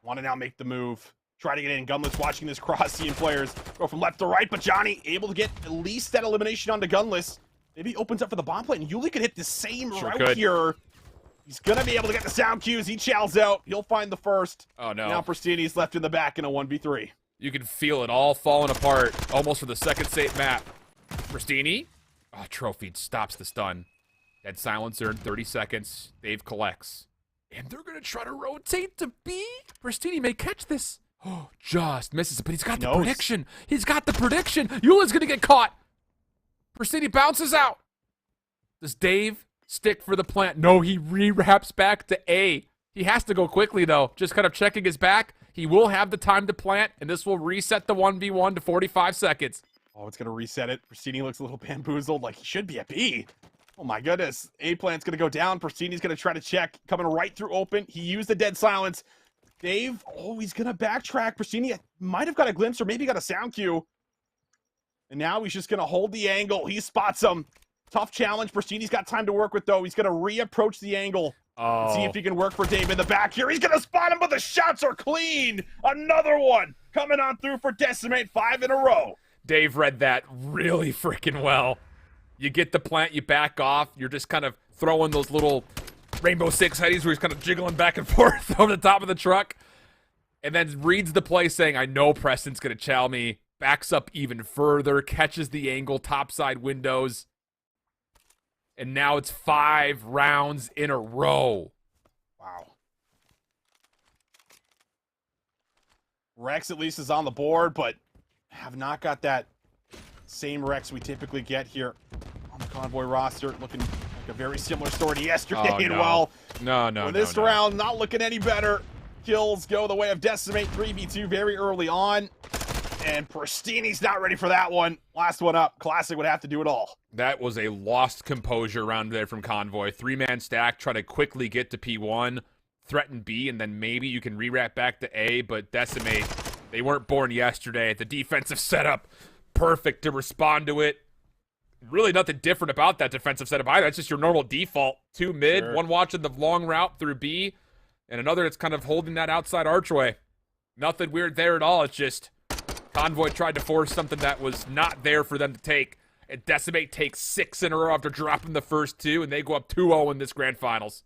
Want to now make the move. Try to get in. Gunless watching this cross, seeing players go from left to right, but Johnny able to get at least that elimination onto Gunless. Maybe opens up for the bomb plate, and Yuli could hit the same route here. He's going to be able to get the sound cues. He chows out. He'll find the first. Oh, no. Now Pristini's left in the back in a 1v3. You can feel it all falling apart almost for the second safe map. Pristini. Oh, Trophy stops the stun. Dead silencer in 30 seconds. Dave collects. And they're going to try to rotate to B. Pristini may catch this. Oh, just misses it, but he's got the prediction. He's got the prediction. Yuli's going to get caught. Pristini bounces out. Does Dave stick for the plant? No, he re-wraps back to A. He has to go quickly, though. Just kind of checking his back. He will have the time to plant, and this will reset the 1v1 to 45 seconds. Oh, it's going to reset it. Pristini looks a little bamboozled, like he should be at B. Oh, my goodness. A plant's going to go down. Pristini's going to try to check. Coming right through open. He used the dead silence. Dave, oh, he's going to backtrack. Pristini might have got a glimpse or maybe got a sound cue. And now he's just going to hold the angle. He spots him. Tough challenge. Pristini's got time to work with, though. He's going to reapproach the angle. Oh. See if he can work for Dave in the back here. He's going to spot him, but the shots are clean. Another one coming on through for Decimate, 5 in a row. Dave read that really freaking well. You get the plant, you back off. You're just kind of throwing those little Rainbow Six headies where he's kind of jiggling back and forth over the top of the truck. And then reads the play saying, I know Preston's going to chow me. Backs up even further, catches the angle, topside windows. And now it's 5 rounds in a row. Wow. Rex at least is on the board, but have not got that same Rex we typically get here on the Convoy roster. Looking like a very similar story to yesterday. Oh, no. And well, No. this round not looking any better. Kills go the way of Decimate, 3v2 very early on. And Pristini's not ready for that one. Last one up. Classic would have to do it all. That was a lost composure round there from Convoy. 3-man stack, try to quickly get to P1, threaten B, and then maybe you can re-wrap back to A, but Decimate, they weren't born yesterday. The defensive setup, perfect to respond to it. Really nothing different about that defensive setup either. That's just your normal default. 2 mid, Sure. 1 watching the long route through B, and another that's kind of holding that outside archway. Nothing weird there at all. It's just Convoy tried to force something that was not there for them to take. And Decimate takes 6 in a row after dropping the first 2, and they go up 2-0 in this grand finals.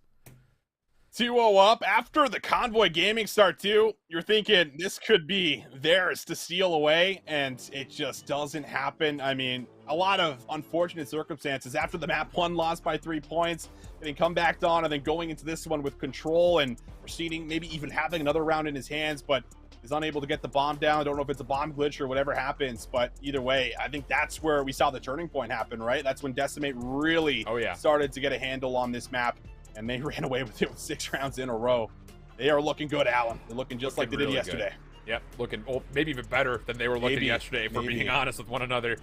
2-0 up after the Convoy Gaming start too. You're thinking this could be theirs to steal away, and it just doesn't happen. I mean, a lot of unfortunate circumstances after the map 1 loss by 3 points, getting come back on, and then going into this one with control and proceeding, maybe even having another round in his hands, but is unable to get the bomb down. I don't know if it's a bomb glitch or whatever happens, but either way, I think that's where we saw the turning point happen, right? That's when Decimate really started to get a handle on this map, and they ran away with it with 6 rounds in a row. They are looking good, Alan. They're looking just like they did yesterday. Good. Yep, looking maybe even better than they were looking yesterday, if we're being honest with one another.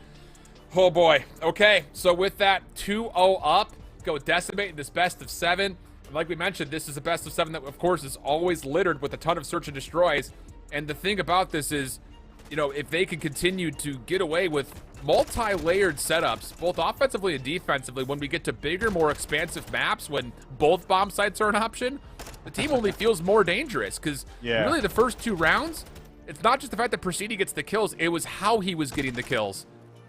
Oh boy. Okay, so with that 2-0 up, go Decimate in this best of 7. And like we mentioned, this is a best of 7 that, of course, is always littered with a ton of search and destroys. And the thing about this is, you know, if they can continue to get away with multi-layered setups, both offensively and defensively, when we get to bigger, more expansive maps, when both bomb sites are an option, the team only feels more dangerous. Because really the first 2 rounds, it's not just the fact that Pristini gets the kills, it was how he was getting the kills.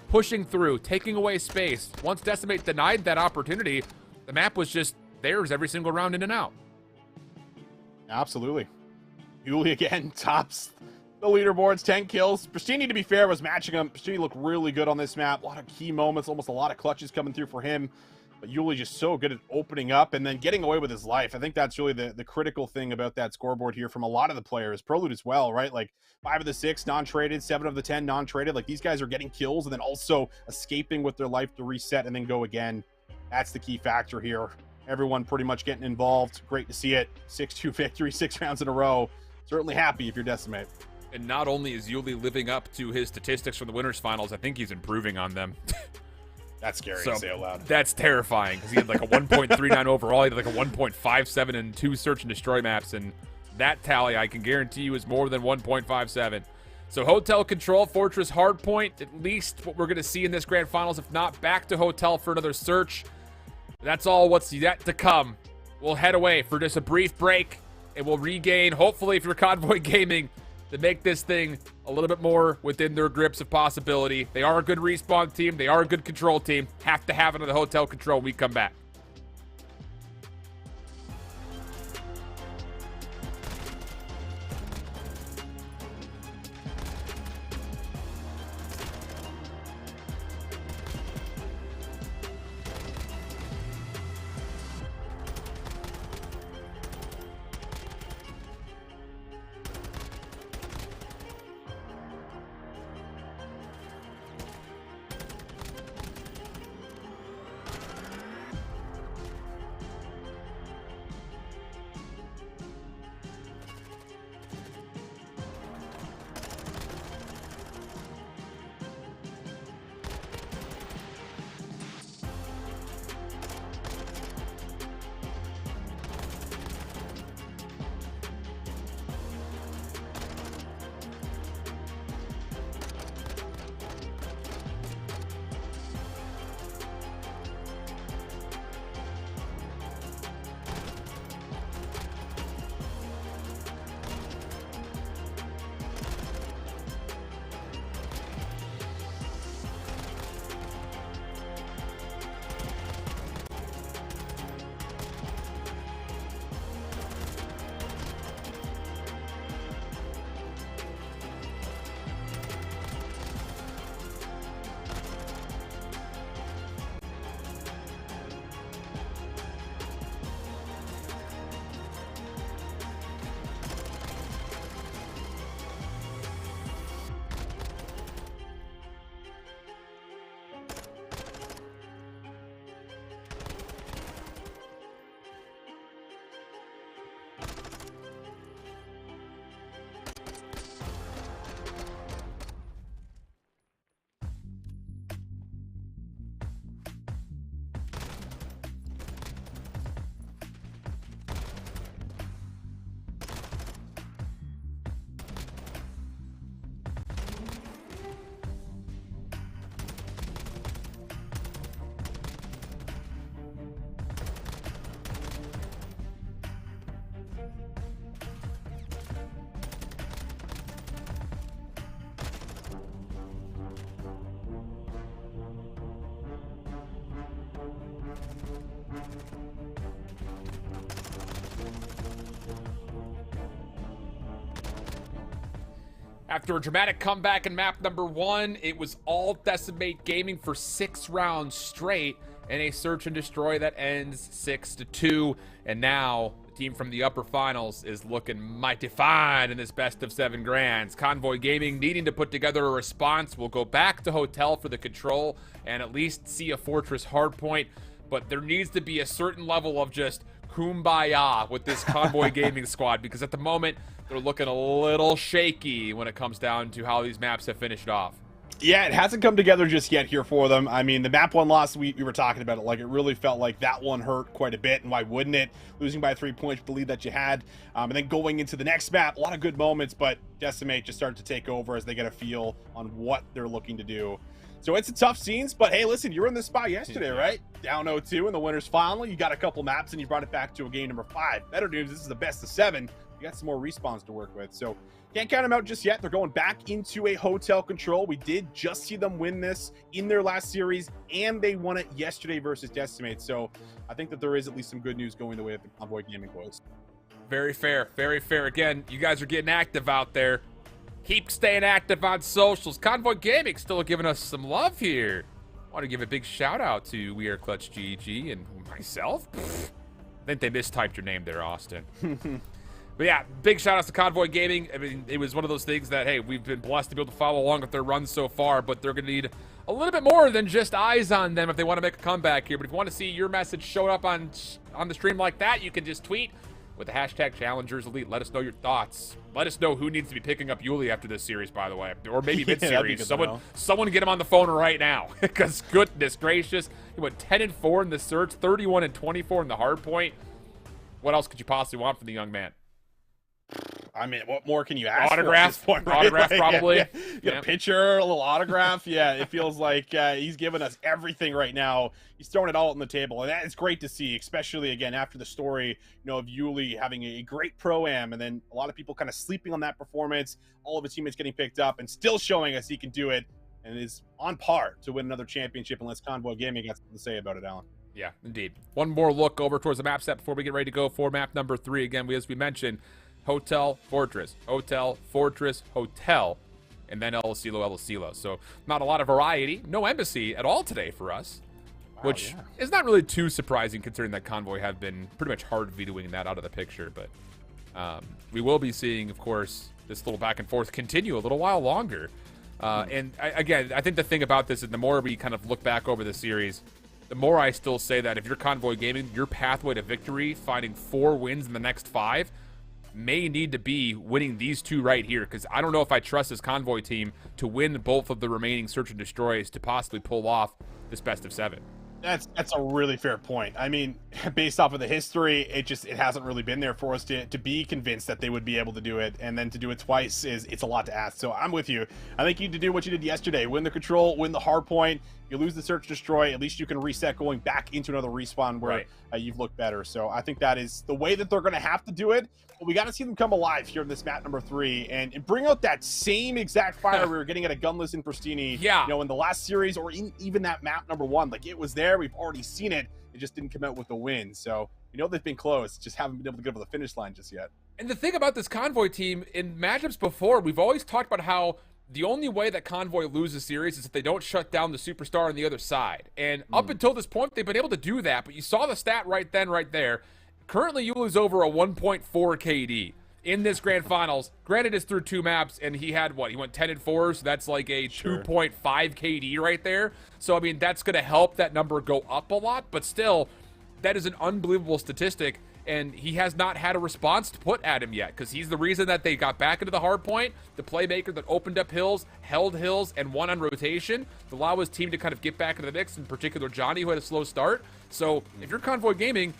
Pushing through, taking away space. Once Decimate denied that opportunity, the map was just theirs every single round in and out. Absolutely. Yuli again tops the leaderboards, 10 kills. Pristini, to be fair, was matching him. Pristini looked really good on this map. A lot of key moments, almost a lot of clutches coming through for him. But Yuli just so good at opening up and then getting away with his life. I think that's really the critical thing about that scoreboard here from a lot of the players. Prelude as well, right? Like 5 of the 6 non-traded, 7 of the 10 non-traded. Like these guys are getting kills and then also escaping with their life to reset and then go again. That's the key factor here. Everyone pretty much getting involved. Great to see it. 6-2 victory, 6 rounds in a row. Certainly happy if you're Decimate. And not only is Yuli living up to his statistics from the winners finals, I think he's improving on them. That's scary to say out loud. That's terrifying because he had like a 1.39 overall. He had like a 1.57 in 2 search and destroy maps. And that tally, I can guarantee you, is more than 1.57. So Hotel Control, Fortress Hardpoint, at least what we're going to see in this grand finals. If not, back to Hotel for another search. That's all what's yet to come. We'll head away for just a brief break. It will regain, hopefully, if you're Convoy Gaming, to make this thing a little bit more within their grips of possibility. They are a good respawn team. They are a good control team. Have to have it in the hotel control when we come back. After a dramatic comeback in map number 1, it was all Decimate Gaming for 6 rounds straight in a search and destroy that ends 6-2. And now the team from the upper finals is looking mighty fine in this best of 7 grands. Convoy Gaming needing to put together a response. Will go back to hotel for the control and at least see a Fortress hardpoint. But there needs to be a certain level of just kumbaya with this Convoy Gaming squad, because at the moment they're looking a little shaky when it comes down to how these maps have finished off. Yeah, it hasn't come together just yet here for them. I mean, the map 1 loss, we were talking about it, like it really felt like that one hurt quite a bit, and why wouldn't it? Losing by 3 points with the lead that you had. And then going into the next map, a lot of good moments, but Decimate just started to take over as they get a feel on what they're looking to do. So it's a tough scenes, but hey, listen, you were in this spot yesterday, right? Down 0-2 in the winners final. You got a couple maps and you brought it back to a game number 5. Better news, this is the best of 7. You got some more respawns to work with. So can't count them out just yet. They're going back into a hotel control. We did just see them win this in their last series, and they won it yesterday versus Decimate. So I think that there is at least some good news going the way of the Convoy Gaming boys. Very fair, very fair. Again, you guys are getting active out there. Keep staying active on socials. Convoy Gaming still giving us some love here. I want to give a big shout out to We Are Clutch GG and myself. I think they mistyped your name there, Austin. But yeah, big shout outs to Convoy Gaming. I mean, it was one of those things that, hey, we've been blessed to be able to follow along with their runs so far, but they're going to need a little bit more than just eyes on them if they want to make a comeback here. But if you want to see your message show up on the stream like that, you can just tweet with the hashtag ChallengersElite. Let us know your thoughts. Let us know who needs to be picking up Yuli after this series, by the way. Or maybe mid-series. Someone get him on the phone right now. Because goodness gracious, he went 10-4 in the search, 31-24 in the hard point. What else could you possibly want from the young man? I mean, what more can you ask Autograph, for at this point, right? autograph, probably. Yeah. You get a picture, a little autograph. Yeah, it feels like he's giving us everything right now. He's throwing it all on the table, and that is great to see, especially again after the story, of Yuli having a great pro-am, and then a lot of people kind of sleeping on that performance. All of his teammates getting picked up, and still showing us he can do it, and is on par to win another championship. Unless Convoy Gaming has something to say about it, Alan. Yeah, indeed. One more look over towards the map set before we get ready to go for map number 3. Again, as we mentioned, Hotel, Fortress, Hotel, Fortress, Hotel, and then El Asilo. So not a lot of variety. No Embassy at all today for us, which is not really too surprising considering that Convoy have been pretty much hard vetoing that out of the picture. But we will be seeing, of course, this little back and forth continue a little while longer. And again, I think the thing about this is the more we kind of look back over the series, the more I still say that if you're Convoy Gaming, your pathway to victory, finding 4 wins in the next 5, may need to be winning these 2 right here, because I don't know if I trust this Convoy team to win both of the remaining Search and Destroys to possibly pull off this best of 7. That's a really fair point. I mean, based off of the history, it hasn't really been there for us to be convinced that they would be able to do it, and then to do it twice it's a lot to ask. So I'm with you. I think you need to do what you did yesterday: win the control, win the hard point. You lose the search destroy, at least you can reset going back into another respawn where you've looked better. So I think that is the way that they're going to have to do it. But we got to see them come alive here in this map number 3 and bring out that same exact fire we were getting at a Gunless in Pristini. Yeah. In the last series, or even that map number 1. Like, it was there. We've already seen it. It just didn't come out with the win. So they've been close, just haven't been able to get over the finish line just yet. And the thing about this Convoy team, in matchups before, we've always talked about how the only way that Convoy loses series is if they don't shut down the superstar on the other side. And up until this point, they've been able to do that. But you saw the stat right then, right there. Currently, you lose over a 1.4 KD in this grand finals. Granted, it's through 2 maps, and he had what? He went 10-4, so that's like a 2.5 KD right there. So, I mean, that's going to help that number go up a lot. But still, that is an unbelievable statistic. And he has not had a response to put at him yet, because he's the reason that they got back into the hard point, the playmaker that opened up hills, held hills, and won on rotation to allow his team to kind of get back into the mix, in particular Johnny, who had a slow start. So if you're Convoy Gaming,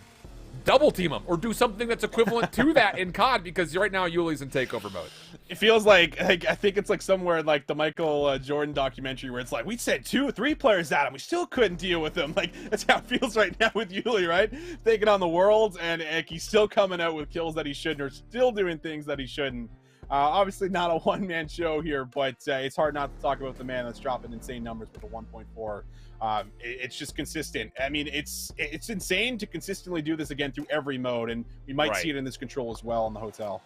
double team him or do something that's equivalent to that in COD, because right now Yuli's in takeover mode. It feels like I think it's like somewhere like the Michael Jordan documentary where it's like we sent 2 3 players at him, we still couldn't deal with him. Like, that's how it feels right now with Yuli, right? Taking on the world, and he's still coming out with kills that he shouldn't, or still doing things that he shouldn't. Obviously not a one-man show here, but it's hard not to talk about the man that's dropping insane numbers with a 1.4. It's just consistent. I mean, it's insane to consistently do this again through every mode, and we might see it in this control as well in the hotel.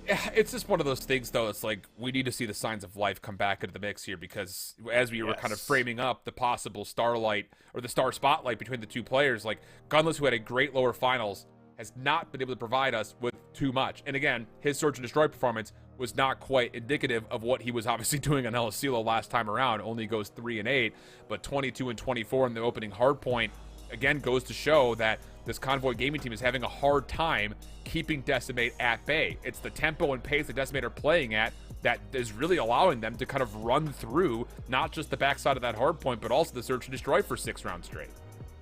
It's just one of those things, though. It's like we need to see the signs of life come back into the mix here, because as we were kind of framing up the possible starlight or the star spotlight between the 2 players, like Gunless, who had a great lower finals, has not been able to provide us with too much. And again, his Search and Destroy performance was not quite indicative of what he was obviously doing on El Asilo last time around. Only goes 3-8, but 22-24 in the opening hard point, again, goes to show that this Convoy Gaming team is having a hard time keeping Decimate at bay. It's the tempo and pace that Decimate are playing at that is really allowing them to kind of run through not just the backside of that hard point, but also the Search and Destroy for 6 rounds straight.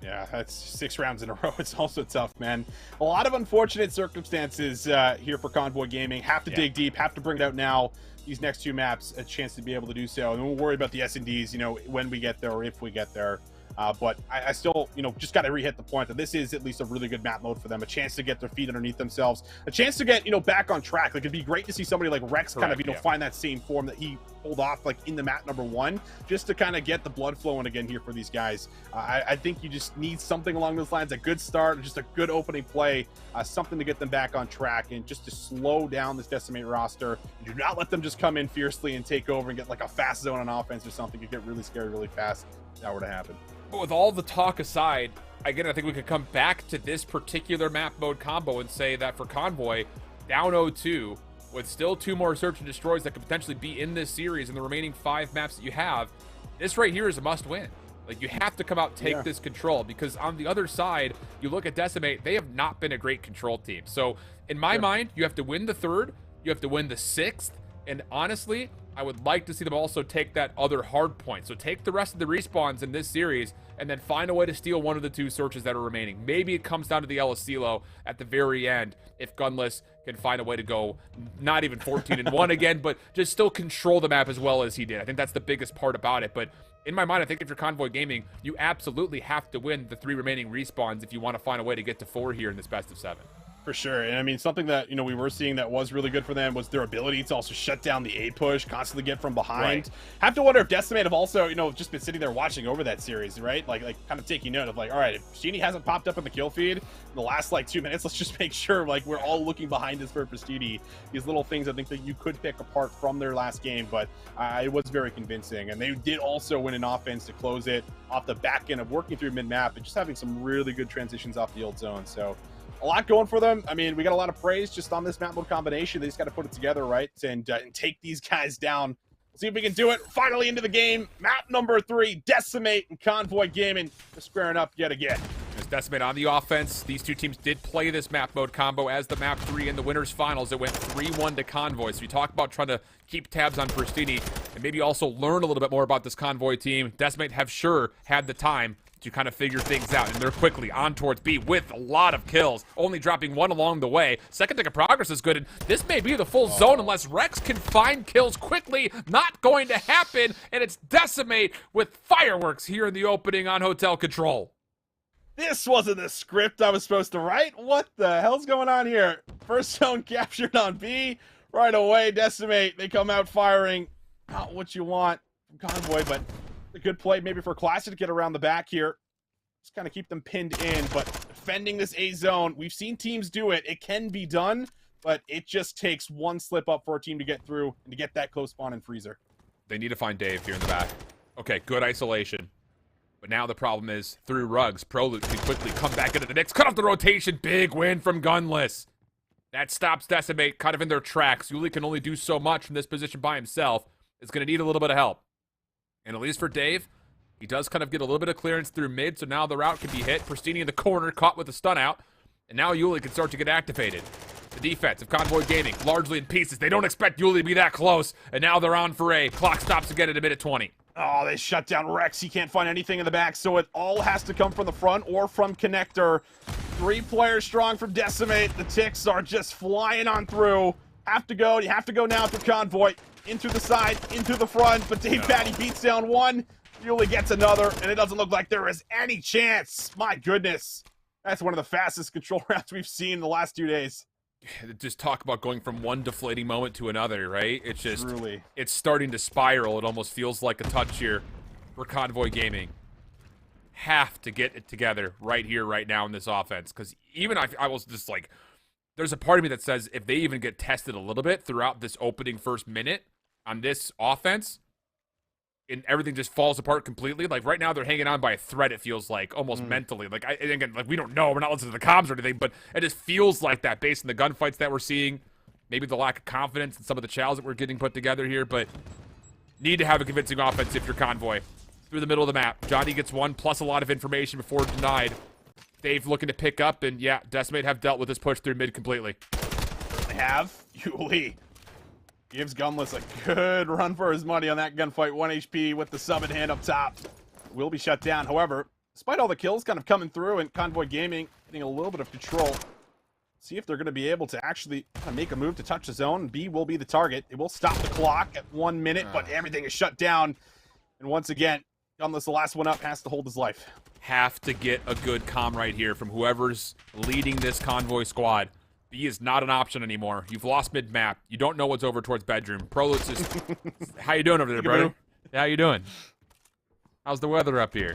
Yeah, that's 6 rounds in a row. It's also tough, man. A lot of unfortunate circumstances here for Convoy Gaming. Have to dig deep, have to bring it out now. These next 2 maps, a chance to be able to do so. And we'll worry about the S&Ds, when we get there or if we get there. But I still, just got to re-hit the point that this is at least a really good map mode for them. A chance to get their feet underneath themselves. A chance to get, back on track. Like, it'd be great to see somebody like Rex kind of, find that same form that he pulled off, like, in the map number 1, just to kind of get the blood flowing again here for these guys. I think you just need something along those lines. A good start, just a good opening play, something to get them back on track, and just to slow down this Decimate roster. Do not let them just come in fiercely and take over and get, like, a fast zone on offense or something. You get really scary really fast if that were to happen. But with all the talk aside, again, I think we could come back to this particular map mode combo and say that for Convoy, down 0-2, with still 2 more Search and Destroys that could potentially be in this series in the remaining 5 maps that you have, this right here is a must-win. Like, you have to come out, take this control, because on the other side, you look at Decimate, they have not been a great control team. So, in my mind, you have to win the 3rd, you have to win the 6th, and honestly, I would like to see them also take that other hard point. So take the rest of the respawns in this series and then find a way to steal one of the 2 searches that are remaining. Maybe it comes down to the El Asilo at the very end if Gunless can find a way to go not even 14-1 again, but just still control the map as well as he did. I think that's the biggest part about it. But in my mind, I think if you're Convoy Gaming, you absolutely have to win the 3 remaining respawns if you want to find a way to get to 4 here in this best of 7. For sure. And I mean, something that, you know, we were seeing that was really good for them was their ability to also shut down the A push, constantly get from behind. Right. Have to wonder if Decimate have also, you know, just been sitting there watching over that series, right? Like kind of taking note of like, all right, if Pristini hasn't popped up in the kill feed in the last like 2 minutes, let's just make sure like we're all looking behind us for Pristini. These little things I think that you could pick apart from their last game, but it was very convincing. And they did also win an offense to close it off the back end of working through mid-map and just having some really good transitions off the old zone. So a lot going for them. I mean, we got a lot of praise just on this map mode combination. They just got to put it together, right? And take these guys down. See if we can do it. Finally into the game. Map number 3, Decimate and Convoy Gaming just squaring up yet again. There's Decimate on the offense. These 2 teams did play this map mode combo as the map 3 in the winners finals. It went 3-1 to Convoy. So you talk about trying to keep tabs on Pristini and maybe also learn a little bit more about this Convoy team. Decimate have sure had the time to kind of figure things out, and they're quickly on towards B with a lot of kills, only dropping 1 along the way. Second tick of progress is good, and this may be the full zone unless Rex can find kills quickly. Not going to happen, and it's Decimate with fireworks here in the opening on Hotel Control. This wasn't the script I was supposed to write. What the hell's going on here? First zone captured on B. Right away, Decimate. They come out firing. Not what you want from Convoy, but a good play maybe for Classic to get around the back here. Just kind of keep them pinned in, but defending this A zone, we've seen teams do it. It can be done, but it just takes one slip up for a team to get through and to get that close spawn and freezer. They need to find Dave here in the back. Okay, good isolation. But now the problem is, through Rugs, Prolute can quickly come back into the mix. Cut off the rotation. Big win from Gunless. That stops Decimate kind of in their tracks. Yuli can only do so much from this position by himself. It's going to need a little bit of help. And at least for Dave, he does kind of get a little bit of clearance through mid, so now the route can be hit. Pristini in the corner, caught with a stun out. And now Yuli can start to get activated. The defense of Convoy Gaming, largely in pieces. They don't expect Yuli to be that close, and now they're on for A. Clock stops again at a minute 20. Oh, they shut down Rex. He can't find anything in the back, so it all has to come from the front or from Connector. 3 players strong from Decimate. The ticks are just flying on through. You have to go now through Convoy. In through the side, in through the front, but Dave Patty beats down 1. Yuli gets another, and it doesn't look like there is any chance. My goodness. That's one of the fastest control rounds we've seen in the last 2 days. Just talk about going from one deflating moment to another, right? It's just, Truly. It's starting to spiral. It almost feels like a touch here for Convoy Gaming. Have to get it together right here, right now in this offense, because even I was just like, there's a part of me that says if they even get tested a little bit throughout this opening first minute on this offense, and everything just falls apart completely. Like right now, they're hanging on by a thread. It feels like almost mentally. Like again, like we don't know. We're not listening to the comms or anything, but it just feels like that based on the gunfights that we're seeing. Maybe the lack of confidence in some of the chows that we're getting put together here, but need to have a convincing offense if you're Convoy. Through the middle of the map, Johnny gets 1 plus a lot of information before denied. Dave looking to pick up, and yeah, Decimate have dealt with this push through mid completely. They have. Yuli gives Gunless a good run for his money on that gunfight. 1 HP with the sub in hand up top. Will be shut down. However, despite all the kills kind of coming through and Convoy Gaming getting a little bit of control, see if they're going to be able to actually kind of make a move to touch the zone. B will be the target. It will stop the clock at 1 minute, but everything is shut down. And once again, Gunless, the last one up, has to hold his life. Have to get a good comm right here from whoever's leading this Convoy squad. B is not an option anymore. You've lost mid-map. You don't know what's over towards bedroom. Prolute's just... How you doing over there, brother? How you doing? How's the weather up here?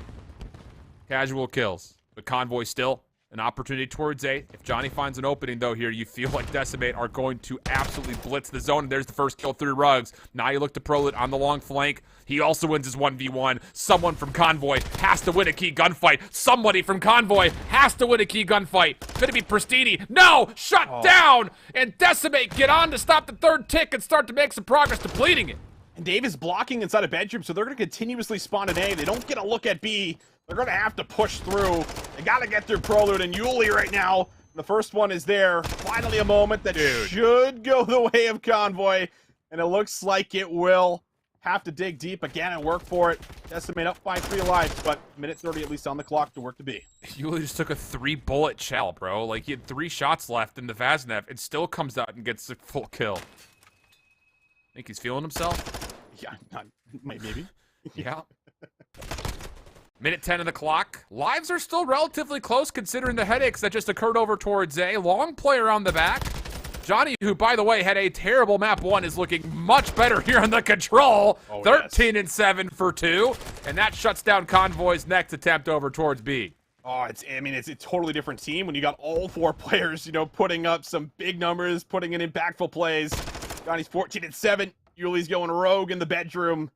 Casual kills. But Convoy still an opportunity towards A. If Johnny finds an opening, though, here, you feel like Decimate are going to absolutely blitz the zone. And there's the first kill through Rugs. Now you look to Prolute on the long flank. He also wins his 1v1. Someone from Convoy has to win a key gunfight. Somebody from Convoy has to win a key gunfight. Could it be Pristini? No! Shut down! And Decimate get on to stop the third tick and start to make some progress depleting it. And Dave is blocking inside a bedroom, so they're going to continuously spawn an A. They don't get a look at B. They're going to have to push through. They got to get through Prolute and Yuli right now. The first one is there. Finally a moment that should go the way of Convoy. And it looks like it will have to dig deep again and work for it. Decimate up by 3 lives, but minute 30 at least on the clock to work to be. Yuli just took a 3-bullet shell, bro. Like, he had 3 shots left in the Vaznev. It still comes out and gets a full kill. Think he's feeling himself? Yeah, maybe. Yeah. Minute 10 of the clock. Lives are still relatively close considering the headaches that just occurred over towards A. Long play around the back. Johnny, who, by the way, had a terrible map 1, is looking much better here on the control. Oh, 13 and 7 for 2. And that shuts down Convoy's next attempt over towards B. Oh, it's a totally different team when you got all 4 players, putting up some big numbers, putting in impactful plays. Johnny's 14 and 7. Yuli's going rogue in the bedroom.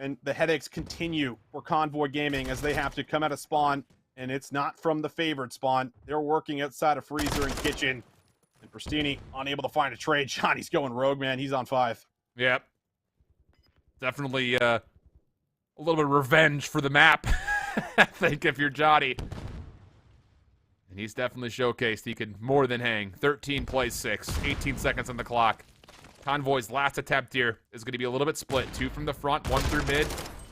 And the headaches continue for Convoy Gaming as they have to come out of spawn. And it's not from the favored spawn. They're working outside of Freezer and Kitchen. And Pristini unable to find a trade. Johnny's going rogue, man. He's on 5. Yep. Definitely a little bit of revenge for the map, I think, if you're Johnny. And he's definitely showcased he can more than hang. 13 plays 6, 18 seconds on the clock. Convoy's last attempt here is going to be a little bit split. 2 from the front, 1 through mid,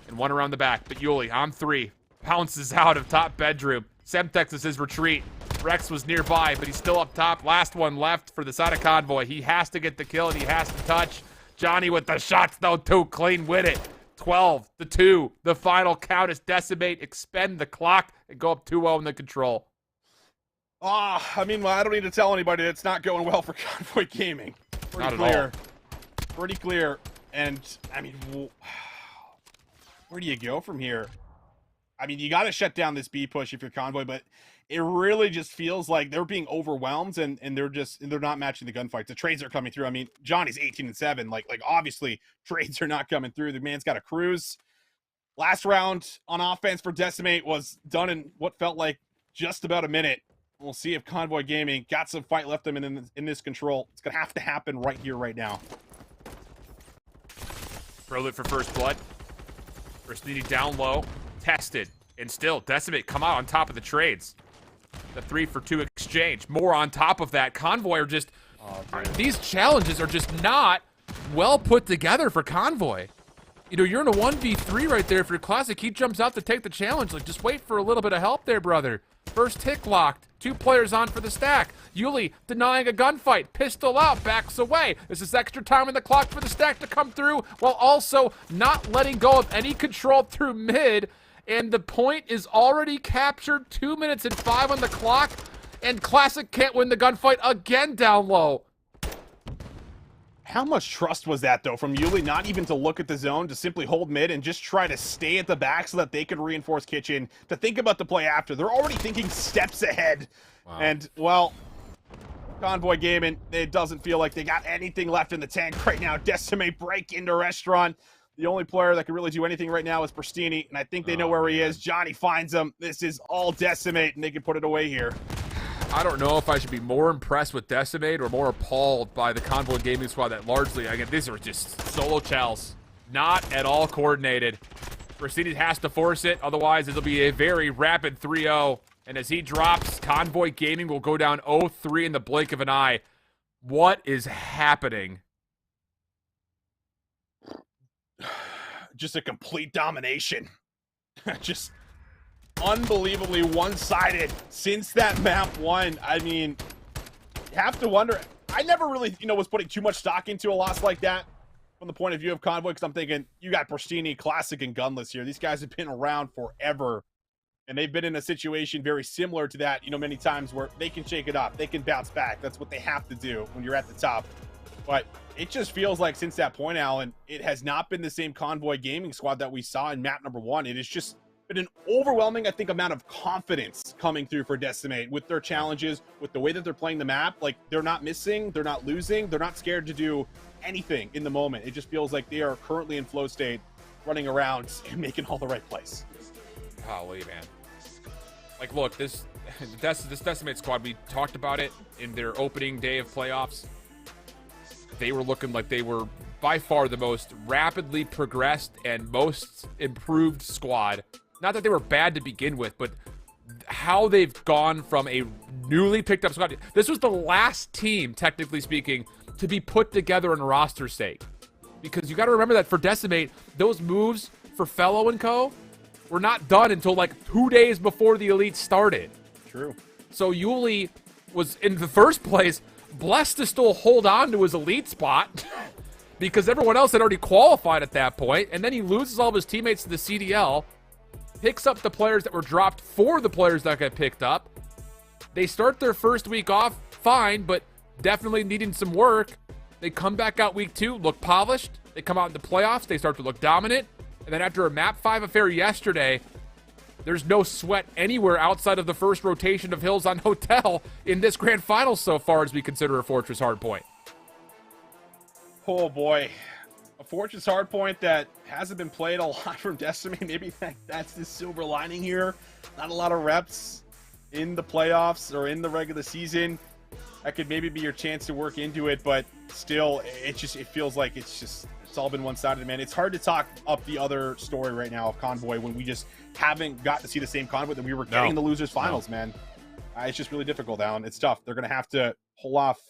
and 1 around the back. But Yuli on 3, pounces out of top bedroom. Semtex is his retreat. Rex was nearby, but he's still up top. Last one left for the side of Convoy. He has to get the kill, and he has to touch. Johnny with the shots, though, too clean with it. 12-2. The final count is Decimate, expend the clock, and go up 2-0 in the control. I don't need to tell anybody it's not going well for Convoy Gaming. Not at all. Pretty clear. And, where do you go from here? You got to shut down this B push if you're Convoy, but it really just feels like they're being overwhelmed and they're not matching the gunfights. The trades are coming through. Johnny's 18 and 7. Like obviously trades are not coming through. The man's got a cruise. Last round on offense for Decimate was done in what felt like just about a minute. We'll see if Convoy Gaming got some fight left them in this control. It's going to have to happen right here, right now. Prolit for first blood. Pristini down low. Tested. And still, Decimate come out on top of the trades. The 3-for-2 exchange. More on top of that. Convoy are just... these challenges are just not well put together for Convoy. You're in a 1v3 right there. If you're Classic, he jumps out to take the challenge. Like, just wait for a little bit of help there, brother. First tick locked. 2 players on for the stack. Yuli denying a gunfight. Pistol out. Backs away. This is extra time in the clock for the stack to come through while also not letting go of any control through mid. And the point is already captured. 2 minutes and 5 on the clock. And Classic can't win the gunfight again down low. How much trust was that, though, from Yuli not even to look at the zone, to simply hold mid and just try to stay at the back so that they could reinforce Kitchen, to think about the play after. They're already thinking steps ahead. Wow. And, well, Convoy Gaming, it doesn't feel like they got anything left in the tank right now. Decimate break into Restaurant. The only player that can really do anything right now is Pristini, and I think they know where he is. Johnny finds him. This is all Decimate, and they can put it away here. I don't know if I should be more impressed with Decimate or more appalled by the Convoy Gaming squad that largely, again, these are just solo chals. Not at all coordinated. Pristini has to force it, otherwise it'll be a very rapid 3-0. And as he drops, Convoy Gaming will go down 0-3 in the blink of an eye. What is happening? Just a complete domination. Just unbelievably one-sided since that map 1. You have to wonder. I never really, was putting too much stock into a loss like that from the point of view of Convoy, because I'm thinking, you got Pristini, Classic, and Gunless here. These guys have been around forever, and they've been in a situation very similar to that, many times where they can shake it up. They can bounce back. That's what they have to do when you're at the top. But it just feels like since that point, Alan, it has not been the same Convoy Gaming squad that we saw in map number 1. It has just been an overwhelming, I think, amount of confidence coming through for Decimate with their challenges, with the way that they're playing the map. Like, they're not missing, they're not losing, they're not scared to do anything in the moment. It just feels like they are currently in flow state, running around and making all the right plays. Golly, man. Like, look, this Decimate squad, we talked about it in their opening day of playoffs. They were looking like they were by far the most rapidly progressed and most improved squad. Not that they were bad to begin with, but how they've gone from a newly picked up squad. This was the last team, technically speaking, to be put together in roster sake. because you got to remember that for Decimate, those moves for Fellow and Co. were not done until like 2 days before the Elite started. True. So Yuli was, in the first place, blessed to still hold on to his Elite spot because everyone else had already qualified at that point, and then he loses all of his teammates to the CDL, picks up the players that were dropped for the players that got picked up. They start their first week off fine, but definitely needing some work. They come back out week 2, look polished. They come out in the playoffs, they start to look dominant. And then after a Map 5 affair yesterday, there's no sweat anywhere outside of the first rotation of Hills on Hotel in this grand final so far as we consider a Fortress Hardpoint. Oh boy. A Fortress Hardpoint that hasn't been played a lot from Decimate. Maybe that's the silver lining here. Not a lot of reps in the playoffs or in the regular season. That could maybe be your chance to work into it, but still, it feels like it's all been one-sided, man. It's hard to talk up the other story right now of Convoy when we just haven't got to see the same Convoy that we were getting in the losers finals, man. It's just really difficult, Alan. It's tough. They're going to have to pull off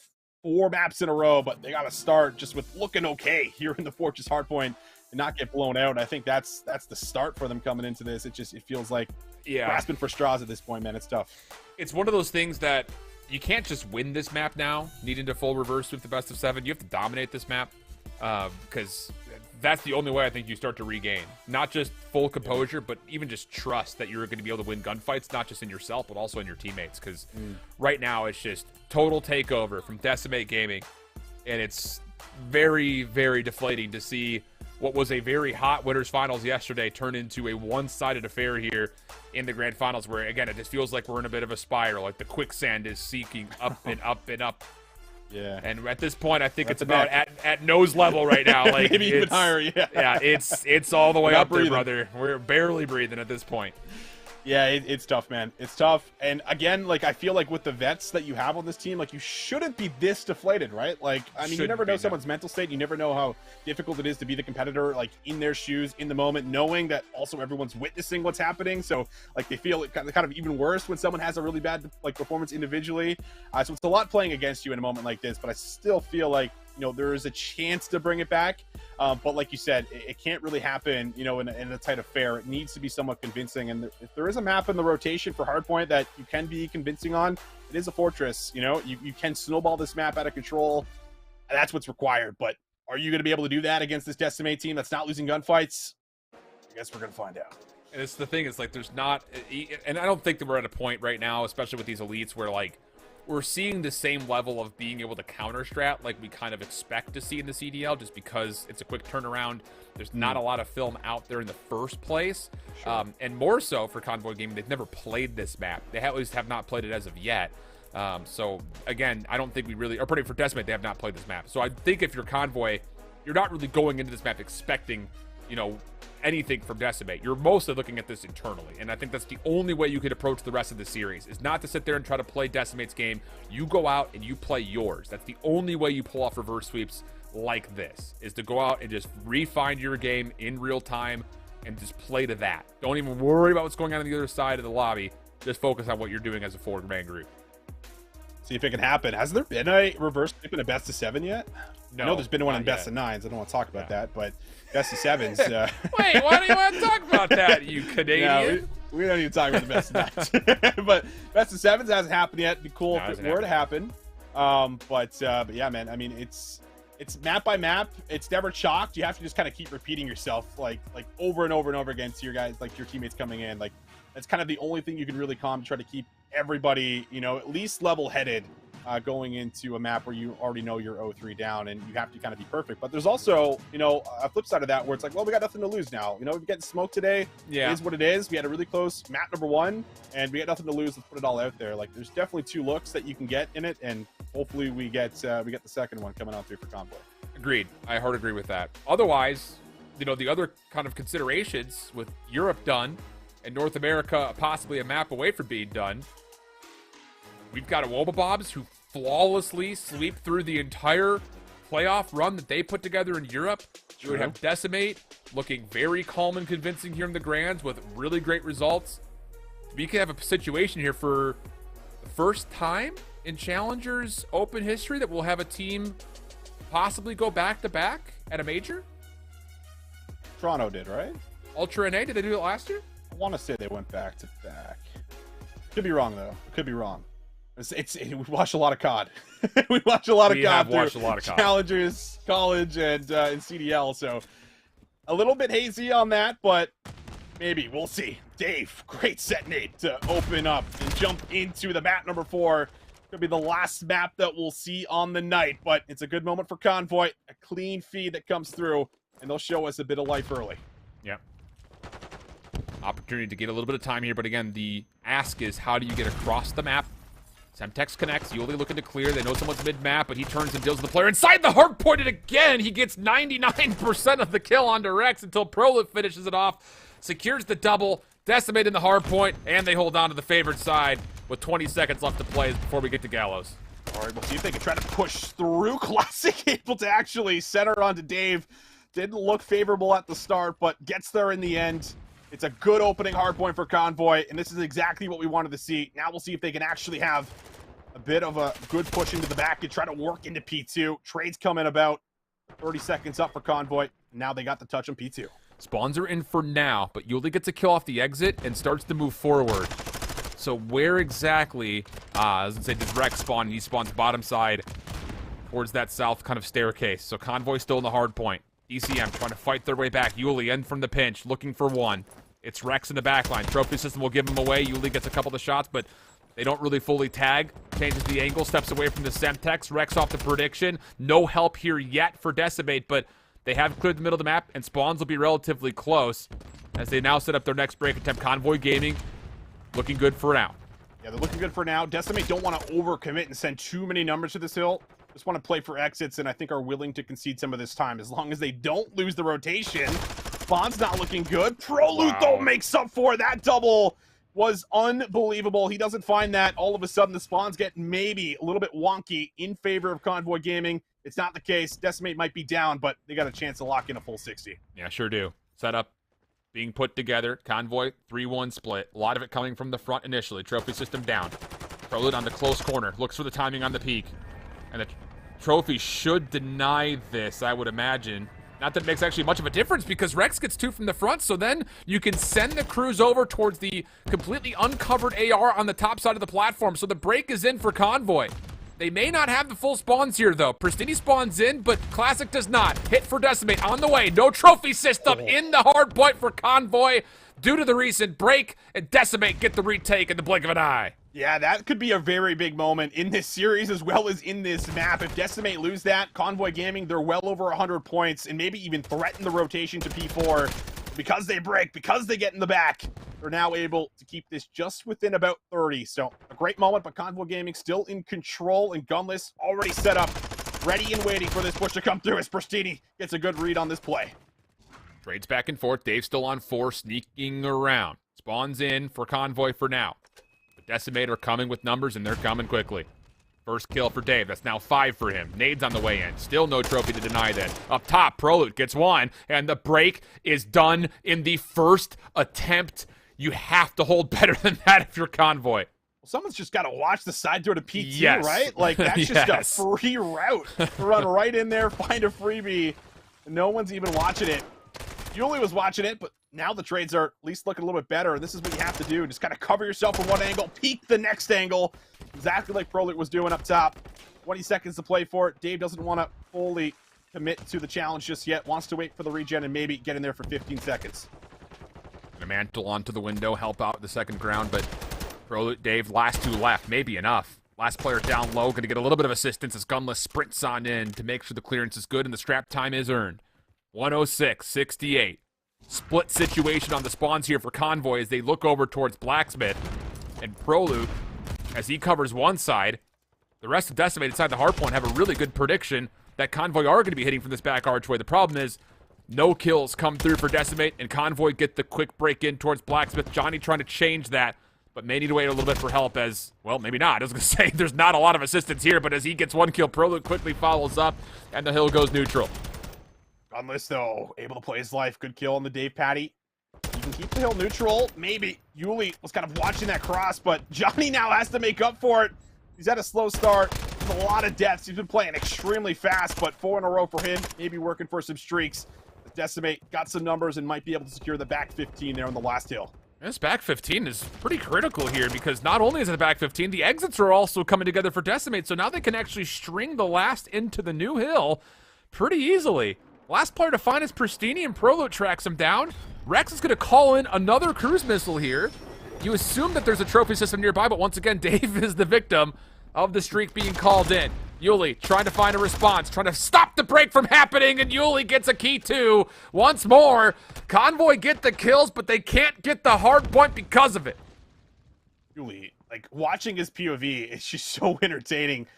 4 maps in a row, but they got to start just with looking okay here in the Fortress Hardpoint and not get blown out. I think that's the start for them coming into this. It feels like grasping for straws at this point, man. It's tough. It's one of those things that you can't just win this map now, needing to full reverse sweep the best of 7. You have to dominate this map because that's the only way I think you start to regain. Not just full composure, but even just trust that you're going to be able to win gunfights, not just in yourself, but also in your teammates. Because right now it's just total takeover from Decimate Gaming. And it's very, very deflating to see what was a very hot winners finals yesterday turn into a one-sided affair here in the grand finals, where again it just feels like we're in a bit of a spiral, like the quicksand is seeking up and up and up. Yeah. And at this point, I think it's about at nose level right now. Like maybe even higher. Yeah, it's all the way up there, brother. We're barely breathing at this point. Yeah, it's tough, man. It's tough. And again, like, I feel like with the vets that you have on this team, like, you shouldn't be this deflated, right? Like, I mean, you never know someone's mental state. You never know how difficult it is to be the competitor, like, in their shoes, in the moment, knowing that also everyone's witnessing what's happening. So, like, they feel it kind of even worse when someone has a really bad, like, performance individually. So it's a lot playing against you in a moment like this, but I still feel like, you know, there is a chance to bring it back. But like you said, it can't really happen, you know, in a tight affair. It needs to be somewhat convincing. And if there is a map in the rotation for Hardpoint that you can be convincing on, it is a Fortress. You know, you can snowball this map out of control. That's what's required. But are you going to be able to do that against this Decimate team that's not losing gunfights? I guess we're going to find out. And it's the thing, it's like there's not, and I don't think that we're at a point right now, especially with these elites, where like we're seeing the same level of being able to counter strat like we kind of expect to see in the CDL, just because it's a quick turnaround. There's not a lot of film out there in the first place. Sure. And more so for Convoy Gaming, they've never played this map. They at least have not played it as of yet. So again, I don't think we really, or pretty for Decimate, they have not played this map. So I think if you're Convoy, you're not really going into this map expecting, you know, anything from Decimate. You're mostly looking at this internally, and I think that's the only way you could approach the rest of the series, is not to sit there and try to play Decimate's game. You go out and you play yours. That's the only way you pull off reverse sweeps like this, is to go out and just refine your game in real time and just play to that. Don't even worry about what's going on the other side of the lobby. Just focus on what you're doing as a four-man group. See if it can happen. Has there been a reverse sweep in a best of 7 yet? No, I know there's been one in best of 9s. I don't want to talk about that, but best of 7s. Wait, why do you want to talk about that, you Canadian? Yeah, we don't need to talk about the best of 9s. But best of 7s hasn't happened yet. It'd be cool if it were to happen. But yeah, man, I mean, it's map by map. It's never chalked. You have to just kind of keep repeating yourself like over and over and over again to your guys, like your teammates coming in. Like, that's kind of the only thing you can really calm to try to keep everybody, you know, at least level-headed going into a map where you already know you're 0-3 down, and you have to kind of be perfect. But there's also, you know, a flip side of that where it's like, well, we got nothing to lose now. You know, we're getting smoked today. Yeah. It is what it is. We had a really close map number 1, and we got nothing to lose. Let's put it all out there. Like, there's definitely 2 looks that you can get in it, and hopefully we get the second one coming out there for Convoy. Agreed. I hard agree with that. Otherwise, you know, the other kind of considerations with Europe done and North America possibly a map away from being done, we've got Awobabobs who flawlessly sweep through the entire playoff run that they put together in Europe. You would have Decimate looking very calm and convincing here in the Grands with really great results. We could have a situation here for the first time in Challengers Open history that we'll have a team possibly go back-to-back at a major? Toronto did, right? Ultra NA, did they do it last year? I want to say they went back to back. Could be wrong though. Could be wrong. We watch a lot of COD. We watch a lot of We COD. have watched a lot of COD. Challengers, college, and in CDL. So a little bit hazy on that, but maybe we'll see. Dave, great set Nate to open up and jump into the map number 4. Could be the last map that we'll see on the night, but it's a good moment for Convoy. A clean feed that comes through, and they'll show us a bit of life early. Yep. Opportunity to get a little bit of time here, but again, the ask is how do you get across the map? Semtex connects, Yuli looking to clear, they know someone's mid-map, but he turns and deals with the player inside the hard pointed again! He gets 99% of the kill onto Rex until Prolip finishes it off, secures the double, Decimate in the hard point, and they hold on to the favored side with 20 seconds left to play before we get to Gallows. All right, we'll see if they can try to push through. Classic able to actually center onto Dave. Didn't look favorable at the start, but gets there in the end. It's a good opening hardpoint for Convoy, and this is exactly what we wanted to see. Now we'll see if they can actually have a bit of a good push into the back and try to work into P2. Trades come in about 30 seconds up for Convoy. Now they got the touch on P2. Spawns are in for now, but Yuli gets a kill off the exit and starts to move forward. So where exactly, I was gonna say, does Rex spawn? He spawns bottom side towards that south kind of staircase. So Convoy still in the hard point. ECM trying to fight their way back. Yuli in from the pinch, looking for one. It's Rex in the backline. Trophy system will give him away. Yuli gets a couple of shots, but they don't really fully tag. Changes the angle, steps away from the Semtex. Rex off the prediction. No help here yet for Decimate, but they have cleared the middle of the map, and spawns will be relatively close as they now set up their next break attempt. Convoy Gaming looking good for now. Yeah, they're looking good for now. Decimate don't want to overcommit and send too many numbers to this hill. Just want to play for exits, and I think are willing to concede some of this time as long as they don't lose the rotation. Spawn's not looking good. Prolute though makes up for it. That double was unbelievable. He doesn't find that. All of a sudden, the spawns get maybe a little bit wonky in favor of Convoy Gaming. It's not the case. Decimate might be down, but they got a chance to lock in a full 60. Yeah, sure do. Setup being put together. Convoy 3-1 split. A lot of it coming from the front initially. Trophy system down. Prolute on the close corner. Looks for the timing on the peak. And the Trophy should deny this, I would imagine. Not that it makes actually much of a difference because Rex gets 2 from the front, so then you can send the crews over towards the completely uncovered AR on the top side of the platform, so the break is in for Convoy. They may not have the full spawns here, though. Pristini spawns in, but Classic does not. Hit for Decimate on the way. No trophy system in the hard point for Convoy due to the recent break, and Decimate get the retake in the blink of an eye. Yeah, that could be a very big moment in this series as well as in this map. If Decimate lose that, Convoy Gaming, they're well over 100 points and maybe even threaten the rotation to P4. Because they break, because they get in the back, they're now able to keep this just within about 30. So a great moment, but Convoy Gaming still in control and Gunless already set up, ready and waiting for this push to come through as Pristini gets a good read on this play. Trades back and forth. Dave still on 4, sneaking around. Spawns in for Convoy for now. Decimate are coming with numbers, and they're coming quickly. First kill for Dave. That's now 5 for him. Nades on the way in. Still no trophy to deny that. Up top, Prolute gets 1, and the break is done in the first attempt. You have to hold better than that if you're Convoy. Well, someone's just got to watch the side door to P2, Yes. right? Like, that's just Yes. a free route to run right in there, find a freebie. No one's even watching it. Yuli was watching it, but now the trades are at least looking a little bit better. This is what you have to do. Just kind of cover yourself from one angle, peek the next angle. Exactly like Prolute was doing up top. 20 seconds to play for it. Dave doesn't want to fully commit to the challenge just yet. Wants to wait for the regen and maybe get in there for 15 seconds. Gonna mantle onto the window, help out the second ground, but Prolute, Dave, last 2 left. Maybe enough. Last player down low, gonna get a little bit of assistance as Gunless sprints on in to make sure the clearance is good and the strap time is earned. 106-68. Split situation on the spawns here for Convoy as they look over towards Blacksmith. And Prolute, as he covers one side, the rest of Decimate inside the hardpoint have a really good prediction that Convoy are going to be hitting from this back archway. The problem is, no kills come through for Decimate, and Convoy get the quick break in towards Blacksmith. Johnny trying to change that, but may need to wait a little bit for help as, well, maybe not. I was going to say, there's not a lot of assistance here, but as he gets 1 kill, Prolute quickly follows up, and the hill goes neutral. Gunless, though, able to play his life. Good kill on the Dave Patty. You can keep the hill neutral. Maybe. Yuli was kind of watching that cross, but Johnny now has to make up for it. He's had a slow start. a lot of deaths. He's been playing extremely fast, but 4 in a row for him. Maybe working for some streaks. Decimate got some numbers and might be able to secure the back 15 there on the last hill. This back 15 is pretty critical here because not only is it the back 15, the exits are also coming together for Decimate, so now they can actually string the last into the new hill pretty easily. Last player to find is Pristini, and Proloot tracks him down. Rex is going to call in another cruise missile here. You assume that there's a trophy system nearby, but once again, Dave is the victim of the streak being called in. Yuli trying to find a response, trying to stop the break from happening, and Yuli gets a key too. Once more, Convoy get the kills, but they can't get the hard point because of it. Yuli, like, watching his POV is just so entertaining.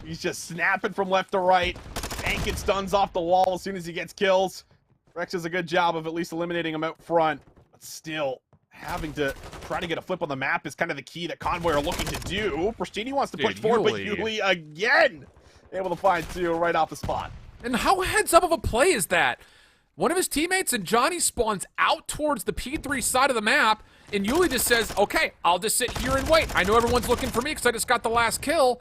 He's just snapping from left to right. Tank gets stuns off the wall as soon as he gets kills. Rex does a good job of at least eliminating him out front, but still having to try to get a flip on the map is kind of the key that Convoy are looking to do. Pristini wants to push forward, but Yuli again able to find 2 right off the spot. And how heads up of a play is that? One of his teammates and Johnny spawns out towards the P3 side of the map, and Yuli just says, okay, I'll just sit here and wait. I know everyone's looking for me because I just got the last kill.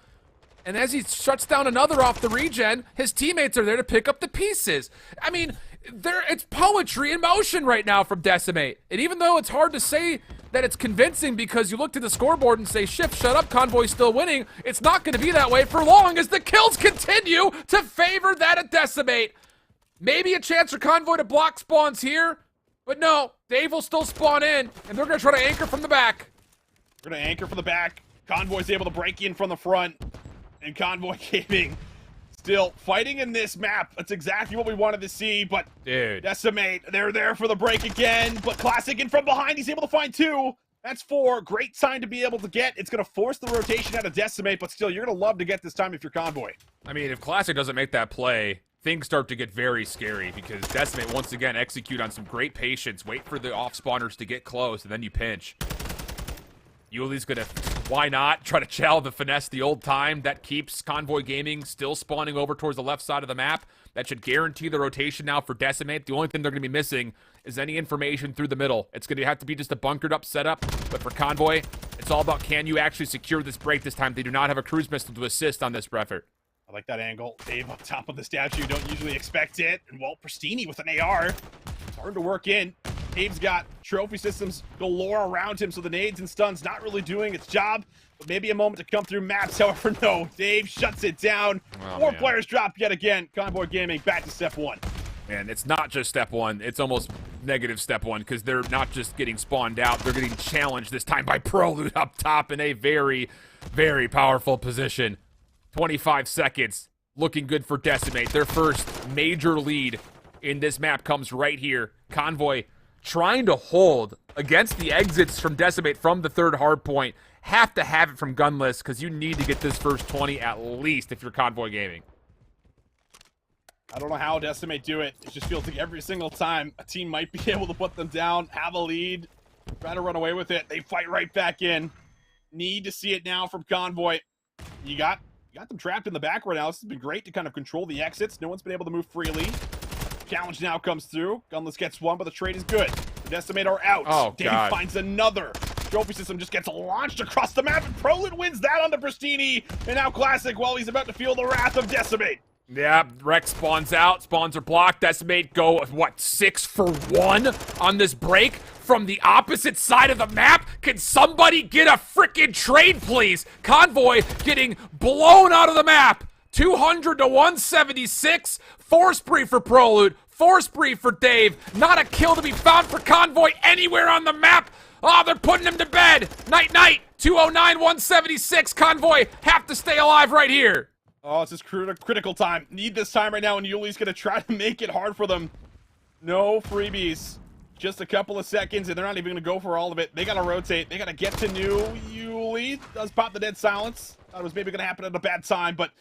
And as he shuts down another off the regen, his teammates are there to pick up the pieces. I mean, it's poetry in motion right now from Decimate. And even though it's hard to say that it's convincing because you look to the scoreboard and say, Shift, shut up, Convoy's still winning, it's not going to be that way for long as the kills continue to favor that of Decimate. Maybe a chance for Convoy to block spawns here, but no, Dave will still spawn in, and they're going to try to anchor from the back. We're going to anchor from the back. Convoy's able to break in from the front, and Convoy Gaming still fighting in this map. That's exactly what we wanted to see, but Dude. Decimate, they're there for the break again, but Classic in from behind, he's able to find 2. That's 4. Great sign to be able to get. It's going to force the rotation out of Decimate, but still, you're going to love to get this time if you're Convoy. I mean, if Classic doesn't make that play, things start to get very scary because Decimate, once again, execute on some great patience, wait for the off-spawners to get close, and then you pinch. Yuli's gonna, why not, try to chow the finesse the old time. That keeps Convoy Gaming still spawning over towards the left side of the map. That should guarantee the rotation now for Decimate. The only thing they're gonna be missing is any information through the middle. It's gonna have to be just a bunkered up setup, but for Convoy, it's all about can you actually secure this break this time. They do not have a cruise missile to assist on this effort. I like that angle. Dave up top of the statue, don't usually expect it. And Walt Pristini with an AR. Hard to work in. Dave's got trophy systems galore around him, so the nades and stuns not really doing its job. But maybe a moment to come through maps. However, no. Dave shuts it down. Oh, 4 man. players drop yet again. Convoy Gaming back to step 1. Man, it's not just step 1. It's almost negative step 1 because they're not just getting spawned out. They're getting challenged this time by Proloot up top in a very, very powerful position. 25 seconds. Looking good for Decimate. Their first major lead in this map comes right here. Convoy trying to hold against the exits from Decimate from the third hard point. Have to have it from Gunless because you need to get this first 20 at least if you're Convoy Gaming. I don't know how Decimate do it. It just feels like every single time a team might be able to put them down, have a lead, try to run away with it. They fight right back in. Need to see it now from Convoy. You got them trapped in the back right now. This has been great to kind of control the exits. No one's been able to move freely. Challenge now comes through. Gunless gets 1, but the trade is good. The Decimate are out. Oh, Dave God. finds another. Trophy system just gets launched across the map, and Proloot wins that on the Pristini. And now Classic, while he's about to feel the wrath of Decimate. Yeah, Rex spawns out. Spawns are blocked. Decimate go, what, 6 for 1 on this break from the opposite side of the map? Can somebody get a freaking trade, please? Convoy getting blown out of the map. 200 to 176. Force spree for Proloot. Force spree for Dave. Not a kill to be found for Convoy anywhere on the map. Oh, they're putting him to bed. Night, night. 209, 176. Convoy have to stay alive right here. Oh, it's just critical time. Need this time right now, and Yuli's going to try to make it hard for them. No freebies. Just a couple of seconds, and they're not even going to go for all of it. They got to rotate. They got to get to new. Yuli does pop the dead silence. Thought it was maybe going to happen at a bad time, but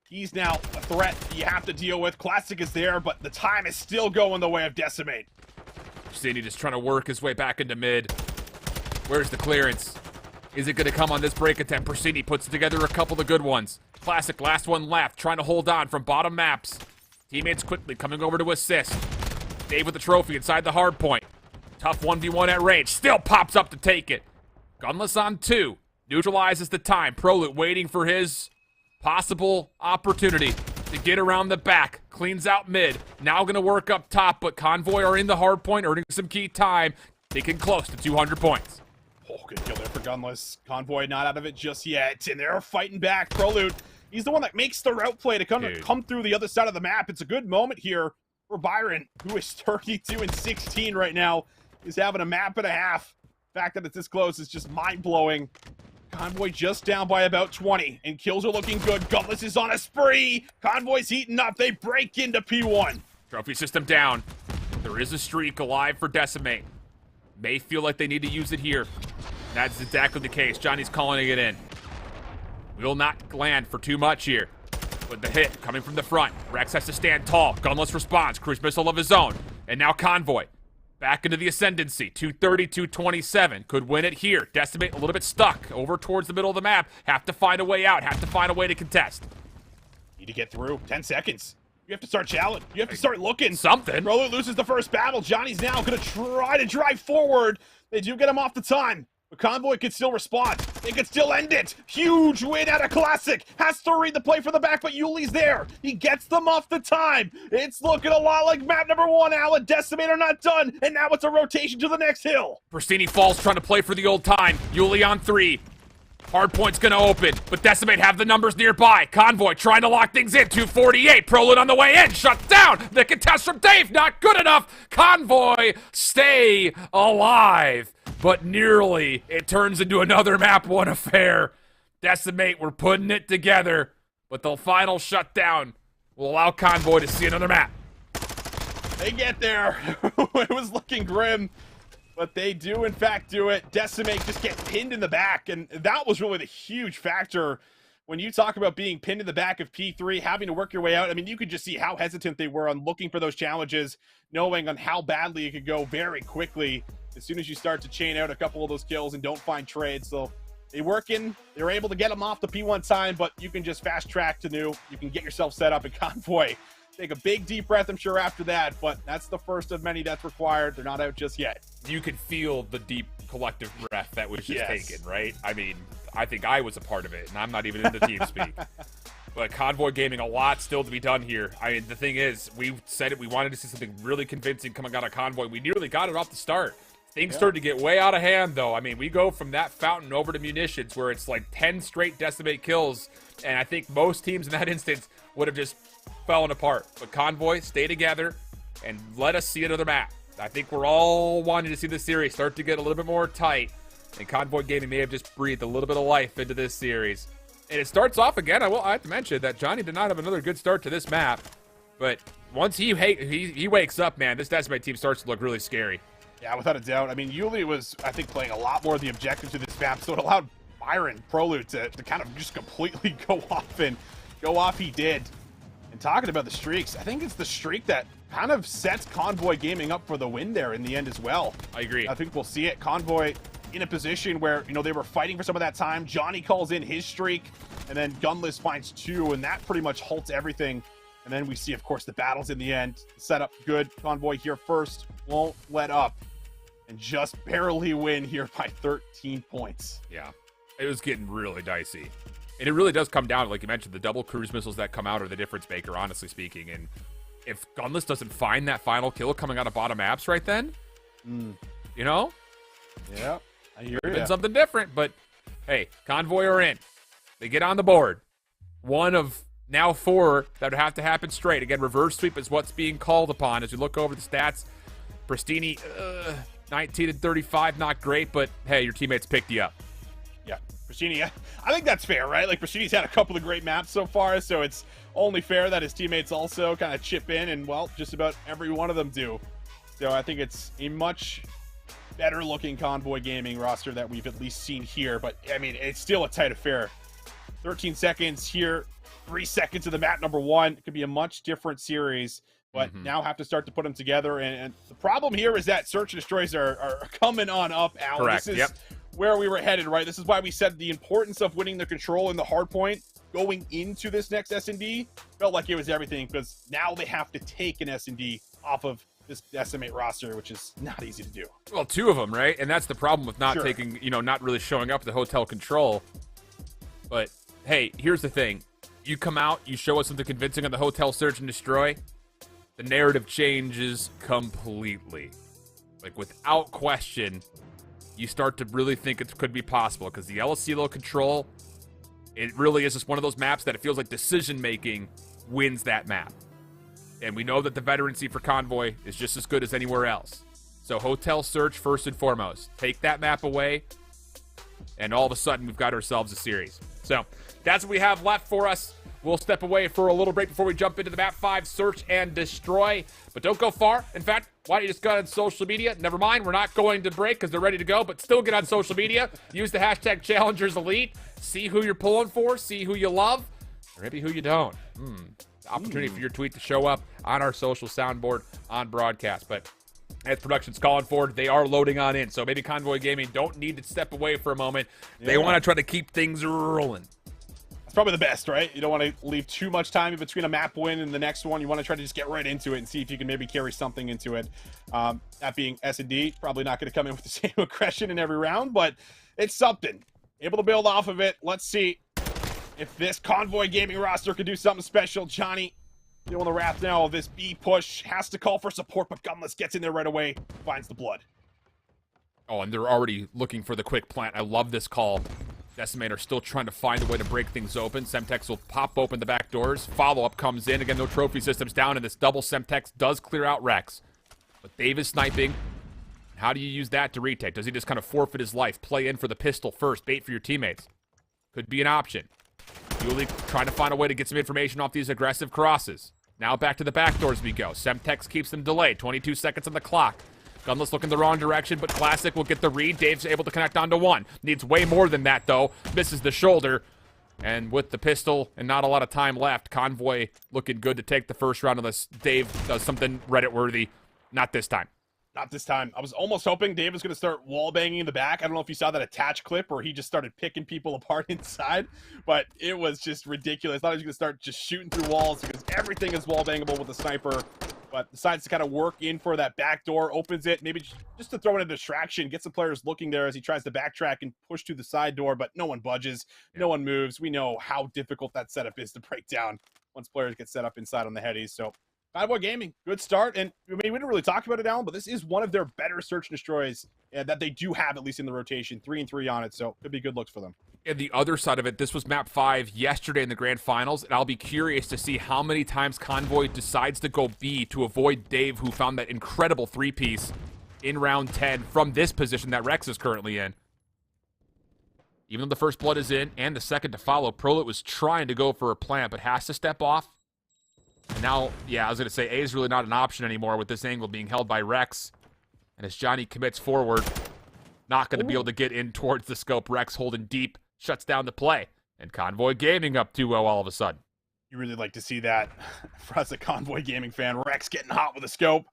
he's now a threat you have to deal with. Classic is there, but the time is still going the way of Decimate. Pristini just trying to work his way back into mid. Where's the clearance? Is it going to come on this break attempt? Pristini puts together a couple of good ones. Classic, last one left, trying to hold on from bottom maps. Teammates quickly coming over to assist. Dave with the trophy inside the hard point. Tough 1v1 at range. Still pops up to take it. Gunless on 2. Neutralizes the time. Proloot waiting for his Possible opportunity to get around the back. Cleans out mid. Now going to work up top, but Convoy are in the hard point, earning some key time. Taking close to 200 points. Oh, good kill there for Gunless. Convoy not out of it just yet, and they're fighting back. Prolute, he's the one that makes the route play to come through the other side of the map. It's a good moment here for Byron, who is 32-16 right now. He's having a map and a half. The fact that it's this close is just mind-blowing. Convoy just down by about 20, and kills are looking good. Gunless is on a spree. Convoy's heating up. They break into P1. Trophy system down. There is a streak alive for Decimate. May feel like they need to use it here. That's exactly the case. Johnny's calling it in. Will not land for too much here. With the hit coming from the front, Rex has to stand tall. Gunless responds, cruise missile of his own. And now Convoy back into the ascendancy. 230-227. Could win it here. Decimate a little bit stuck over towards the middle of the map. Have to find a way out. Have to find a way to contest. Need to get through. 10 seconds. You have to start challenging. You have to start looking. Something. Prolute loses the first battle. Johnny's now going to try to drive forward. They do get him off the time. But Convoy could still respond. They could still end it. Huge win out of Classic. Has to read the play for the back, but Yuli's there. He gets them off the time. It's looking a lot like map number 1. Alan Decimate are not done. And now it's a rotation to the next hill. Pristini falls trying to play for the old time. Yuli on 3. Hardpoint's gonna open, but Decimate have the numbers nearby. Convoy trying to lock things in. 248. Prolute on the way in. Shut down. The contest from Dave. Not good enough. Convoy stay alive. But nearly. It turns into another map 1 affair. Decimate, we're putting it together. But the final shutdown will allow Convoy to see another map. They get there. It was looking grim. But they do, in fact, do it. Decimate just get pinned in the back, and that was really the huge factor. When you talk about being pinned in the back of P3, having to work your way out, I mean, you could just see how hesitant they were on looking for those challenges, knowing on how badly it could go very quickly as soon as you start to chain out a couple of those kills and don't find trades. So they work in, they're able to get them off the P1 time, but you can just fast track to new. You can get yourself set up in Convoy. Take a big deep breath, I'm sure, after that, but that's the first of many that's required. They're not out just yet. You could feel the deep collective breath that was just taken, right? I mean, I think I was a part of it, and I'm not even in the team speak. But Convoy Gaming, a lot still to be done here. I mean, the thing is, we said it, we wanted to see something really convincing coming out of Convoy. We nearly got it off the start. Things started to get way out of hand, though. I mean, we go from that fountain over to munitions, where it's like 10 straight Decimate kills, and I think most teams in that instance would have just fallen apart. But Convoy, stay together and let us see another map. I think we're all wanting to see this series start to get a little bit more tight, and Convoy Gaming may have just breathed a little bit of life into this series. And it starts off again. I have to mention that Johnny did not have another good start to this map, but once he wakes up, man, this Decimate team starts to look really scary. Yeah, without a doubt. I mean, Yuli was, I think, playing a lot more of the objectives of this map, so it allowed Byron Prolute to kind of just completely go off, and go off he did. And talking about the streaks, I think it's the streak that kind of sets Convoy Gaming up for the win there in the end as well. I agree. I think we'll see it. Convoy in a position where, you know, they were fighting for some of that time. Johnny calls in his streak, and then Gunless finds 2, and that pretty much halts everything. And then we see, of course, the battles in the end. Setup good. Convoy here first. Won't let up. And just barely win here by 13 points. Yeah, it was getting really dicey. And it really does come down, like you mentioned, the double cruise missiles that come out are the difference maker, honestly speaking. And if Gunless doesn't find that final kill coming out of bottom apps right then, you know? Yeah, I hear It's been you. something different, but hey, Convoy are in. They get on the board. One of now 4 that would have to happen straight. Again, reverse sweep is what's being called upon as we look over the stats. Pristini, 19-35, not great, but hey, your teammates picked you up. Yeah, Pristini, I think that's fair, right? Like, Pristini's had a couple of great maps so far, so it's only fair that his teammates also kind of chip in, and, well, just about every one of them do. So I think it's a much better-looking Convoy Gaming roster that we've at least seen here, but, I mean, it's still a tight affair. 13 seconds here, 3 seconds of the map number 1. It could be a much different series, but now have to start to put them together. And the problem here is that Search and Destroys are coming on up, Alan. Correct, This is where we were headed, right? This is why we said the importance of winning the control in the hard point going into this next S&D felt like it was everything, because now they have to take an S&D off of this Decimate roster, which is not easy to do. Well, 2 of them, right? And that's the problem with not taking, not really showing up at the hotel control. But hey, here's the thing. You come out, you show us something convincing on the Hotel Search and Destroy, the narrative changes completely. Like, without question, you start to really think it could be possible, because the El Asilo control, it really is just one of those maps that it feels like decision-making wins that map. And we know that the veterancy for Convoy is just as good as anywhere else. So Hotel Search first and foremost. Take that map away, and all of a sudden we've got ourselves a series. So that's what we have left for us. We'll step away for a little break before we jump into the map 5, Search and Destroy. But don't go far. In fact, why don't you just go on social media? Never mind, we're not going to break because they're ready to go, but still get on social media. Use the hashtag ChallengersElite. See who you're pulling for, see who you love, or maybe who you don't. Opportunity for your tweet to show up on our social soundboard on broadcast. But as production's calling for, they are loading on in. So maybe Convoy Gaming don't need to step away for a moment. They want to try to keep things rolling. It's probably the best, right? You don't want to leave too much time in between a map win and the next one. You want to try to just get right into it and see if you can maybe carry something into it. That being S&D, probably not going to come in with the same aggression in every round, but it's something. Able to build off of it. Let's see if this Convoy Gaming roster could do something special. Johnny feeling the wrath now of this B push. Has to call for support, but Gunless gets in there right away. Finds the blood. Oh, and they're already looking for the quick plant. I love this call. Decimator still trying to find a way to break things open. Semtex will pop open the back doors. Follow-up comes in. Again, no trophy systems down, and this double Semtex does clear out Rex. But Dave is sniping. How do you use that to retake? Does he just kind of forfeit his life? Play in for the pistol first. Bait for your teammates. Could be an option. Yuli trying to find a way to get some information off these aggressive crosses. Now back to the back doors we go. Semtex keeps them delayed. 22 seconds on the clock. Gunless looking the wrong direction, but Classic will get the read. Dave's able to connect onto one. Needs way more than that, though. Misses the shoulder. And with the pistol and not a lot of time left, Convoy looking good to take the first round unless Dave does something Reddit-worthy. Not this time. Not this time. I was almost hoping Dave was going to start wall banging in the back. I don't know if you saw that attach clip where he just started picking people apart inside, but it was just ridiculous. I thought he was going to start just shooting through walls because everything is wall bangable with the sniper, but decides to kind of work in for that back door, opens it, maybe just to throw in a distraction, get some players looking there as he tries to backtrack and push through the side door, but no one budges, no one moves. We know how difficult that setup is to break down once players get set up inside on the headies, so Convoy Gaming, good start, and I mean, we didn't really talk about it, Alan, but this is one of their better search and destroys that they do have, at least in the rotation, 3-3 on it, so could be good looks for them. And the other side of it, this was map 5 yesterday in the grand finals, and I'll be curious to see how many times Convoy decides to go B to avoid Dave, who found that incredible 3-piece in round 10 from this position that Rex is currently in. Even though the first blood is in and the second to follow, Prolit was trying to go for a plant, but has to step off. And now, yeah, I was going to say A is really not an option anymore with this angle being held by Rex. And as Johnny commits forward, not going to be able to get in towards the scope. Rex holding deep, shuts down the play. And Convoy Gaming up 2-0 all of a sudden. You really like to see that for us, a Convoy Gaming fan. Rex getting hot with a scope.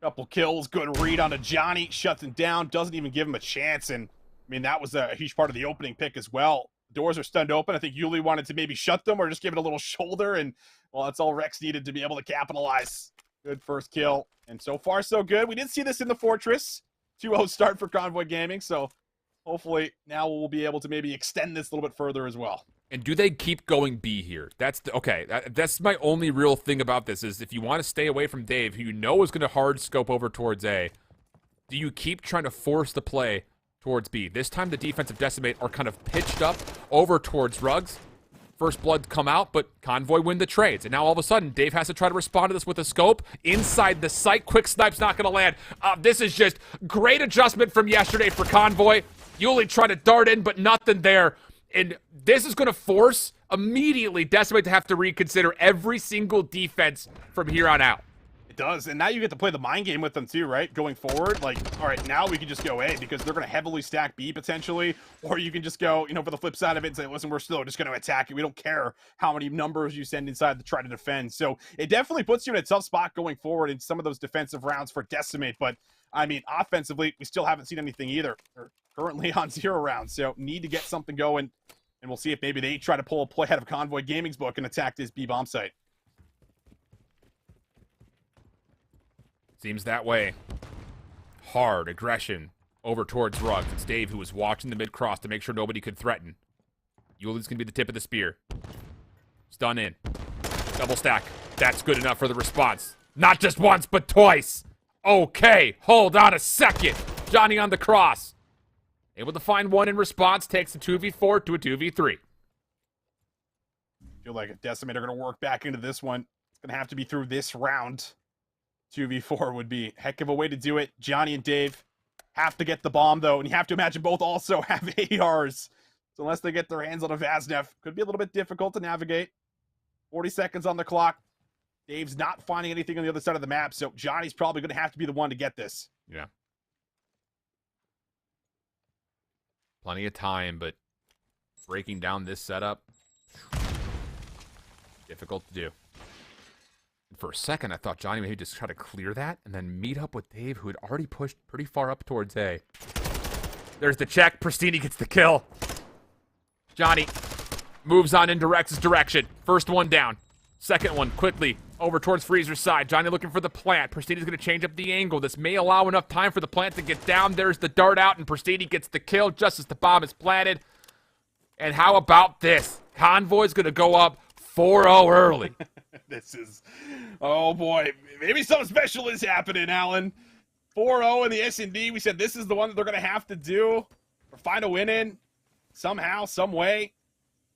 Couple kills, good read onto Johnny, shuts him down, doesn't even give him a chance. And, I mean, that was a huge part of the opening pick as well. Doors are stunned open. I think Yuli wanted to maybe shut them or just give it a little shoulder, and, well, that's all Rex needed to be able to capitalize. Good first kill, and so far so good. We did see this in the Fortress. 2-0 start for Convoy Gaming, so hopefully now we'll be able to maybe extend this a little bit further as well. And do they keep going B here? That's my only real thing about this is if you want to stay away from Dave, who you know is going to hard scope over towards A, do you keep trying to force the play towards B? This time the defensive Decimate are kind of pitched up over towards Rugs. First blood come out, but Convoy win the trades. And now all of a sudden, Dave has to try to respond to this with a scope. Inside the sight, quick snipe's not going to land. This is just great adjustment from yesterday for Convoy. Yuli trying to dart in, but nothing there. And this is going to force immediately Decimate to have to reconsider every single defense from here on out. Does, and now you get to play the mind game with them too, right? Going forward, like, all right, now we can just go A because they're going to heavily stack B potentially, or you can just go, you know, for the flip side of it and say, listen, we're still just going to attack it. We don't care how many numbers you send inside to try to defend. So it definitely puts you in a tough spot going forward in some of those defensive rounds for Decimate. But I mean, offensively, we still haven't seen anything either. They're currently on 0 rounds, so need to get something going, and we'll see if maybe they try to pull a play out of Convoy Gaming's book and attack this B bomb site. Seems that way. Hard aggression over towards Rugs. It's Dave who was watching the mid-cross to make sure nobody could threaten. Yuli's going to be the tip of the spear. Stun in. Double stack. That's good enough for the response. Not just once, but twice. Okay, hold on a second. Johnny on the cross. Able to find one in response, takes a 2v4 to a 2v3. Feel like if Decimate are going to work back into this one, it's going to have to be through this round. 2v4 would be a heck of a way to do it. Johnny and Dave have to get the bomb, though, and you have to imagine both also have ARs. So unless they get their hands on a Vaznev, could be a little bit difficult to navigate. 40 seconds on the clock. Dave's not finding anything on the other side of the map, so Johnny's probably going to have to be the one to get this. Yeah. Plenty of time, but breaking down this setup, difficult to do. And for a second, I thought Johnny maybe just try to clear that and then meet up with Dave, who had already pushed pretty far up towards A. There's the check. Pristini gets the kill. Johnny moves on into Rex's direction. First one down. Second one quickly over towards Freezer's side. Johnny looking for the plant. Pristini's going to change up the angle. This may allow enough time for the plant to get down. There's the dart out, and Pristini gets the kill just as the bomb is planted. And how about this? Convoy's going to go up 4-0 early. This is, oh boy, maybe something special is happening, Alan. 4-0 in the S&D. We said this is the one that they're going to have to do or find a win in somehow, some way.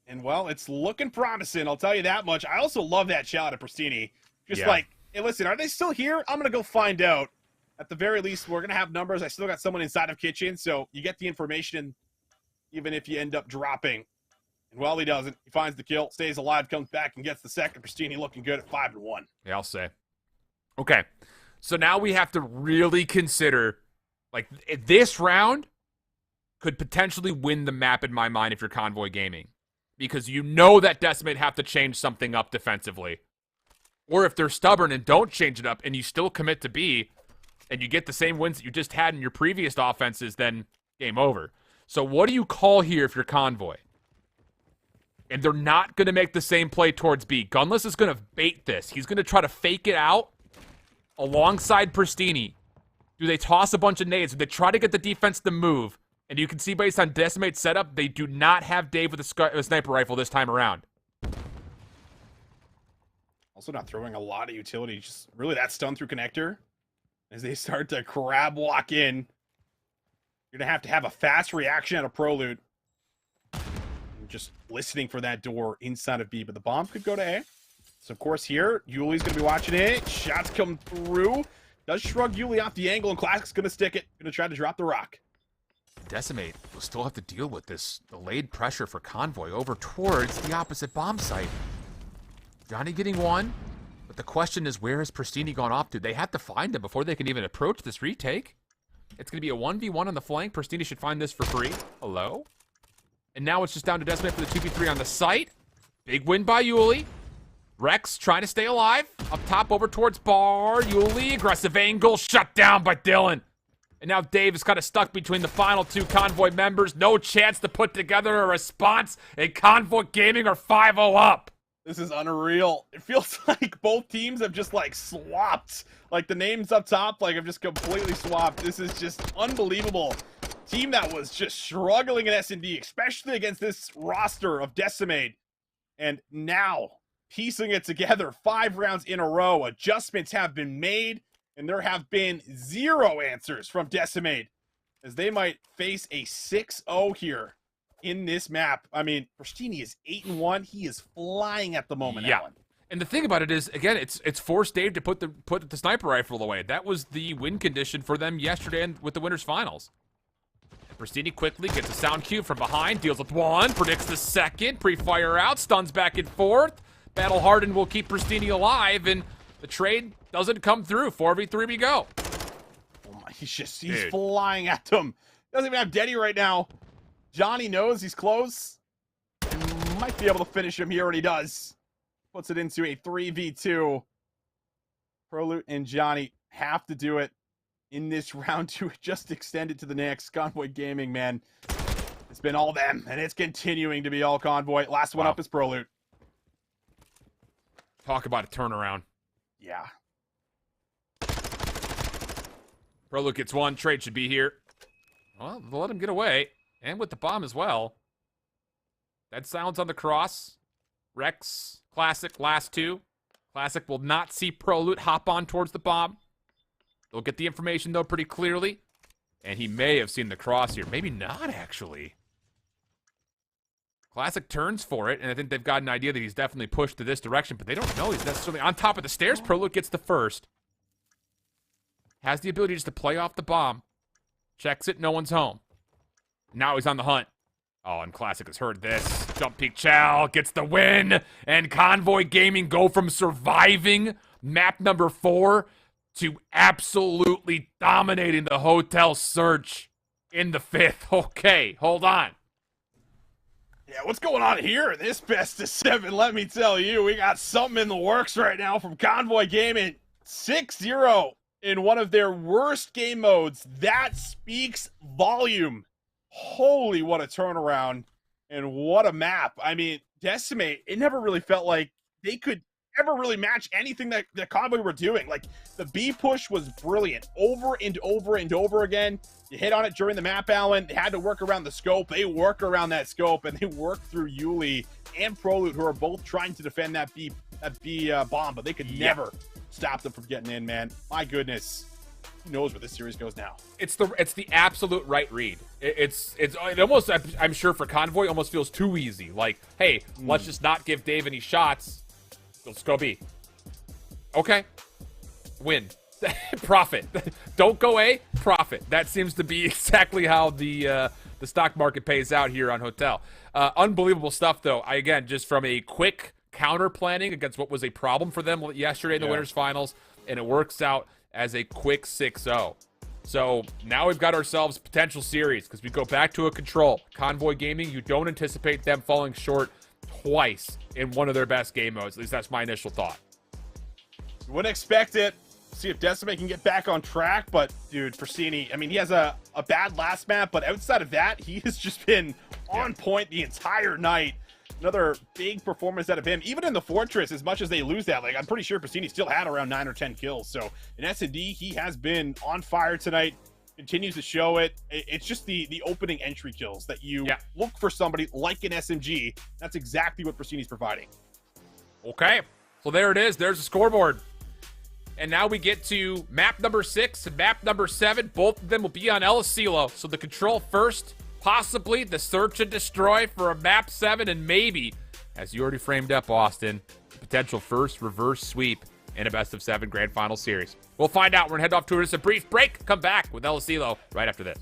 And, well, it's looking promising, I'll tell you that much. I also love that shout at Pristini. Just like, hey, listen, are they still here? I'm going to go find out. At the very least, we're going to have numbers. I still got someone inside of Kitchen, so you get the information even if you end up dropping. And, well, he doesn't. He finds the kill, stays alive, comes back, and gets the second. Pristini looking good at 5-1. Yeah, I'll say. Okay, so now we have to really consider, like, this round could potentially win the map in my mind if you're Convoy Gaming. Because you know that Decimate have to change something up defensively. Or if they're stubborn and don't change it up and you still commit to B and you get the same wins that you just had in your previous offenses, then game over. So what do you call here if you're Convoy? And they're not going to make the same play towards B. Gunless is going to bait this. He's going to try to fake it out alongside Pristini. Do they toss a bunch of nades? Do they try to get the defense to move? And you can see based on Decimate's setup, they do not have Dave with a sniper rifle this time around. Also not throwing a lot of utility. Just really that stun through connector. As they start to crab walk in. You're going to have a fast reaction out of Prolute. Just listening for that door inside of B. But the bomb could go to A. So, of course, here, Yuli's going to be watching it. Shots come through. Does shrug Yuli off the angle, and Classic's going to stick it. Going to try to drop the rock. Decimate will still have to deal with this delayed pressure for Convoy over towards the opposite bomb site. Johnny getting one, but the question is, where has Pristini gone off to? They have to find him before they can even approach this retake. It's going to be a 1v1 on the flank. Pristini should find this for free. Hello? And now it's just down to Decimate for the 2v3 on the site. Big win by Yuli. Rex trying to stay alive. Up top over towards Bar. Yuli, aggressive angle, shut down by Dylan. And now Dave is kind of stuck between the final two Convoy members. No chance to put together a response. And Convoy Gaming are 5-0 up. This is unreal. It feels like both teams have just, like, swapped. Like, the names up top, like, have just completely swapped. This is just unbelievable. Team that was just struggling in S&D, especially against this roster of Decimate. And now, piecing it together 5 rounds in a row. Adjustments have been made. And there have been 0 answers from Decimate as they might face a 6-0 here in this map. I mean, Pristini is 8-1. He is flying at the moment, Alan. And the thing about it is, again, it's forced Dave to put the sniper rifle away. That was the win condition for them yesterday with the winners finals. Pristini quickly gets a sound cue from behind, deals with one, predicts the second, pre-fire out, stuns back and forth. Battle Hardened will keep Pristini alive, and the trade doesn't come through. 4v3 we go. Oh my, he's flying at them. Doesn't even have Denny right now. Johnny knows he's close. And might be able to finish him here, and he does. Puts it into a 3v2. Prolute and Johnny have to do it in this round to just extend it to the next. Convoy Gaming, man. It's been all them, and it's continuing to be all Convoy. Last one up is Prolute. Talk about a turnaround. Yeah. Prolute gets one. Trade should be here. Well, they'll let him get away. And with the bomb as well. That silence on the cross. Rex Classic, last two. Classic will not see Prolute hop on towards the bomb. They'll get the information, though, pretty clearly. And he may have seen the cross here. Maybe not, actually. Classic turns for it, and I think they've got an idea that he's definitely pushed to this direction, but they don't know he's necessarily on top of the stairs. Prolute gets the first. Has the ability just to play off the bomb. Checks it, no one's home. Now he's on the hunt. Oh, and Classic has heard this. Jump Peak Chow gets the win, and Convoy Gaming go from surviving map number 4 to absolutely dominating the hotel search in the 5th. Okay, hold on. Yeah, what's going on here in this best of 7? Let me tell you, we got something in the works right now from Convoy Gaming. 6-0 in one of their worst game modes. That speaks volume. Holy, what a turnaround, and what a map. I mean, Decimate, it never really felt like they could ever really match anything that Convoy were doing. Like, the B push was brilliant over and over and over again. You hit on it during the map, Alan. They had to work around the scope. They work around that scope, and they work through Yuli and Prolute, who are both trying to defend that B bomb, but they could never stop them from getting in, man. My goodness. Who knows where this series goes now? It's the absolute right read. It almost, I'm sure for Convoy, almost feels too easy. Like, hey, let's just not give Dave any shots. Let's go B. Okay. Win. Profit. Don't go A. Profit. That seems to be exactly how the stock market pays out here on Hotel. Unbelievable stuff, though. Again, just from a quick counter planning against what was a problem for them yesterday in the winners finals, and it works out as a quick 6-0. So now we've got ourselves a potential series because we go back to a control. Convoy Gaming, you don't anticipate them falling short twice in one of their best game modes. At least that's my initial thought. You wouldn't expect it. See if Decimate can get back on track, but dude, Persini, I mean, he has a bad last map, but outside of that, he has just been on point the entire night. Another big performance out of him. Even in the Fortress, as much as they lose that, like, I'm pretty sure Persini still had around 9 or 10 kills. So in S&D, he has been on fire tonight. Continues to show it. It's just the opening entry kills that you look for somebody like an SMG. That's exactly what Persini's providing. Okay, so there it is. There's the scoreboard. And now we get to map number 6 and map number 7. Both of them will be on El Asilo. So the control first, possibly the search and destroy for a map 7, and maybe, as you already framed up, Austin, the potential first reverse sweep in a best of 7 grand final series. We'll find out. We're gonna head off to just a brief break. Come back with El Asilo right after this.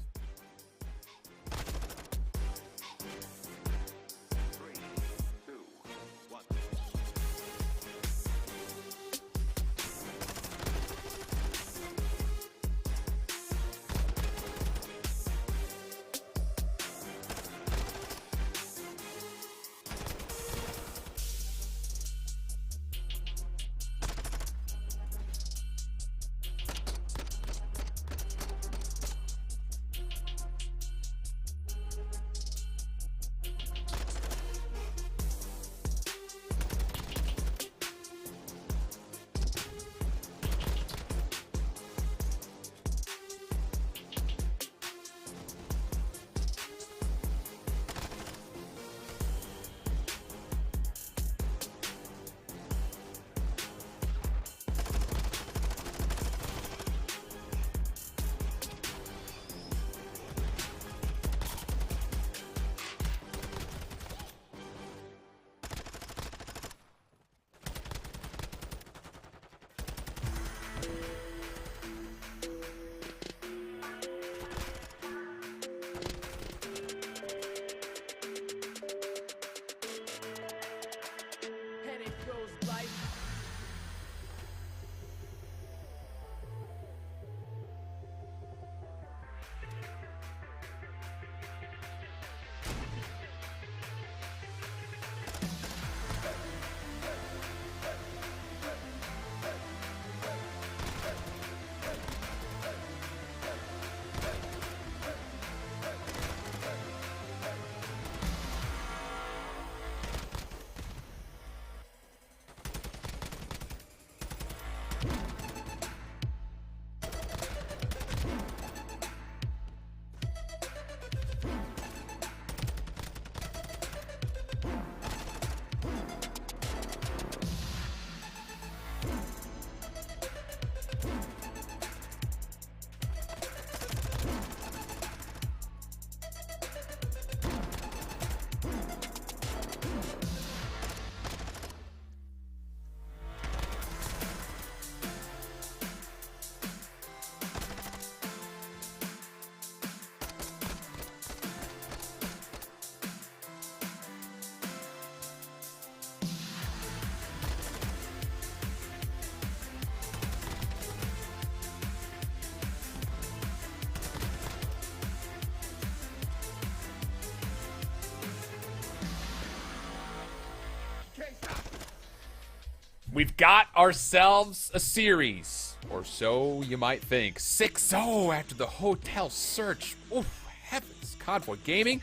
We've got ourselves a series, or so you might think. 6-0 after the hotel search. Oof, heavens. Convoy Gaming